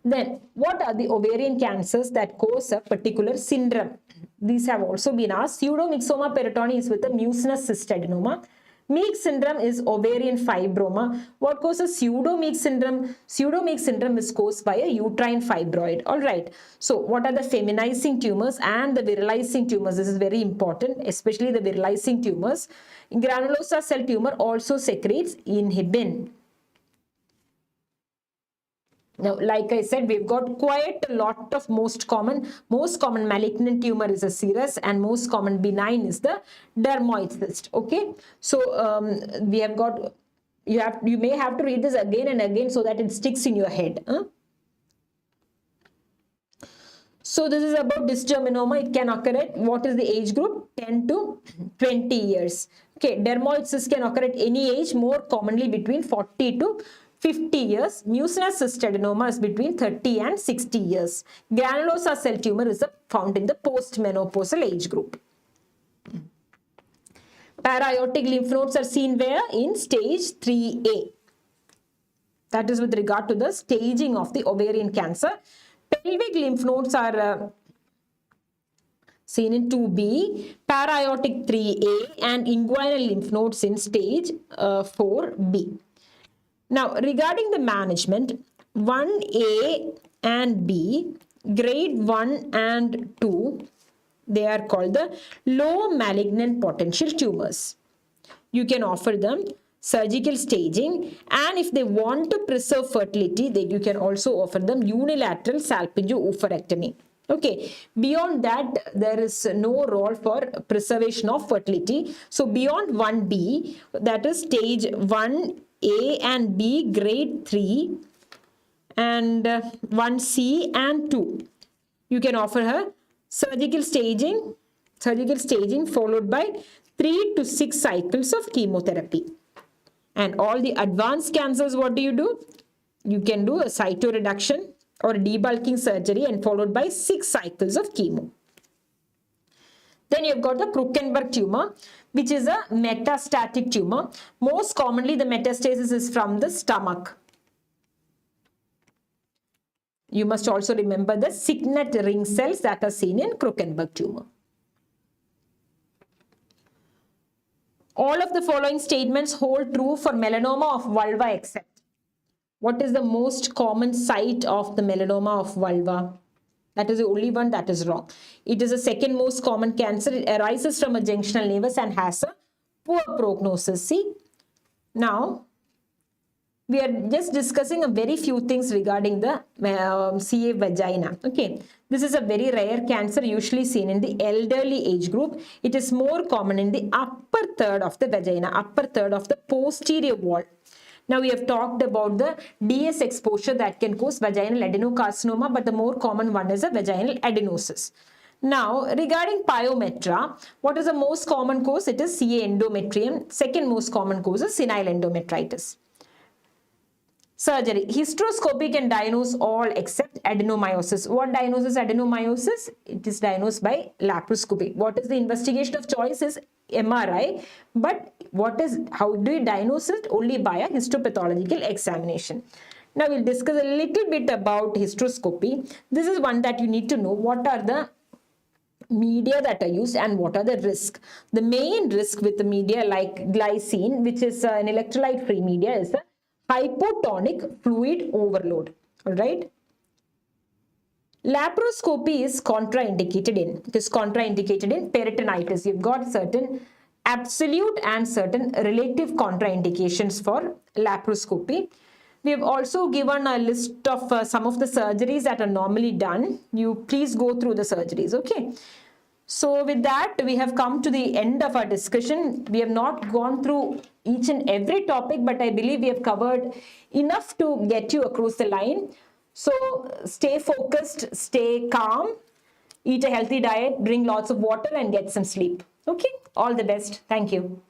Then, what are the ovarian cancers that cause a particular syndrome? These have also been asked. Pseudomyxoma peritoni is with a mucinous cystadenoma. Meek syndrome is ovarian fibroma. What causes pseudo-Meek syndrome? Pseudo-Meek syndrome is caused by a uterine fibroid. All right. So what are the feminizing tumors and the virilizing tumors? This is very important, especially the virilizing tumors. Granulosa cell tumor also secretes inhibin. Now, like I said, we've got quite a lot of most common malignant tumor is a serous, and most common benign is the dermoid cyst. Okay, so we have got, you may have to read this again and again so that it sticks in your head. So this is about dysgerminoma. It can occur at, what is the age group? 10 to 20 years. Okay, dermoid cyst can occur at any age, more commonly between 40 to 50 years. Mucinous cystadenoma is between 30 and 60 years. Granulosa cell tumor is found in the postmenopausal age group. Para-aortic lymph nodes are seen where? In stage 3A. That is with regard to the staging of the ovarian cancer. Pelvic lymph nodes are seen in 2B, para-aortic 3A, and inguinal lymph nodes in stage 4B. Now, regarding the management, 1A and B, grade 1 and 2, they are called the low malignant potential tumors. You can offer them surgical staging, and if they want to preserve fertility, then you can also offer them unilateral salpingo-oophorectomy. Okay, beyond that, there is no role for preservation of fertility. So beyond 1B, that is stage 1A and B, grade 3, and 1C and 2, you can offer her surgical staging followed by 3 to 6 cycles of chemotherapy. And all the advanced cancers, what do? You can do a cytoreduction or debulking surgery and followed by 6 cycles of chemo. Then you've got the Krukenberg tumor, which is a metastatic tumor. Most commonly, the metastasis is from the stomach. You must also remember the signet ring cells that are seen in Krukenberg tumor. All of the following statements hold true for melanoma of vulva except. What is the most common site of the melanoma of vulva? That is the only one that is wrong. It is the second most common cancer. It arises from a junctional nevus and has a poor prognosis. See, now we are just discussing a very few things regarding the CA vagina. Okay, this is a very rare cancer usually seen in the elderly age group. It is more common in the upper third of the vagina, upper third of the posterior wall. Now we have talked about the DS exposure that can cause vaginal adenocarcinoma, but the more common one is a vaginal adenosis. Now regarding pyometra, what is the most common cause? It is CA endometrium. Second most common cause is senile endometritis. Surgery. Hysteroscopy can diagnose all except adenomyosis. What diagnoses adenomyosis? It is diagnosed by laparoscopy. What is the investigation of choice is MRI, but how do you diagnose it? Only by a histopathological examination. Now we'll discuss a little bit about hysteroscopy. This is one that you need to know. What are the media that are used and what are the risks? The main risk with the media like glycine, which is an electrolyte free media, is the hypotonic fluid overload. All right. Laparoscopy is contraindicated in. It is contraindicated in peritonitis. You've got certain absolute and certain relative contraindications for laparoscopy. We have also given a list of some of the surgeries that are normally done. You please go through the surgeries. Okay. So with that, we have come to the end of our discussion. We have not gone through each and every topic, but I believe we have covered enough to get you across the line. So stay focused, stay calm, eat a healthy diet, drink lots of water and get some sleep. Okay, all the best. Thank you.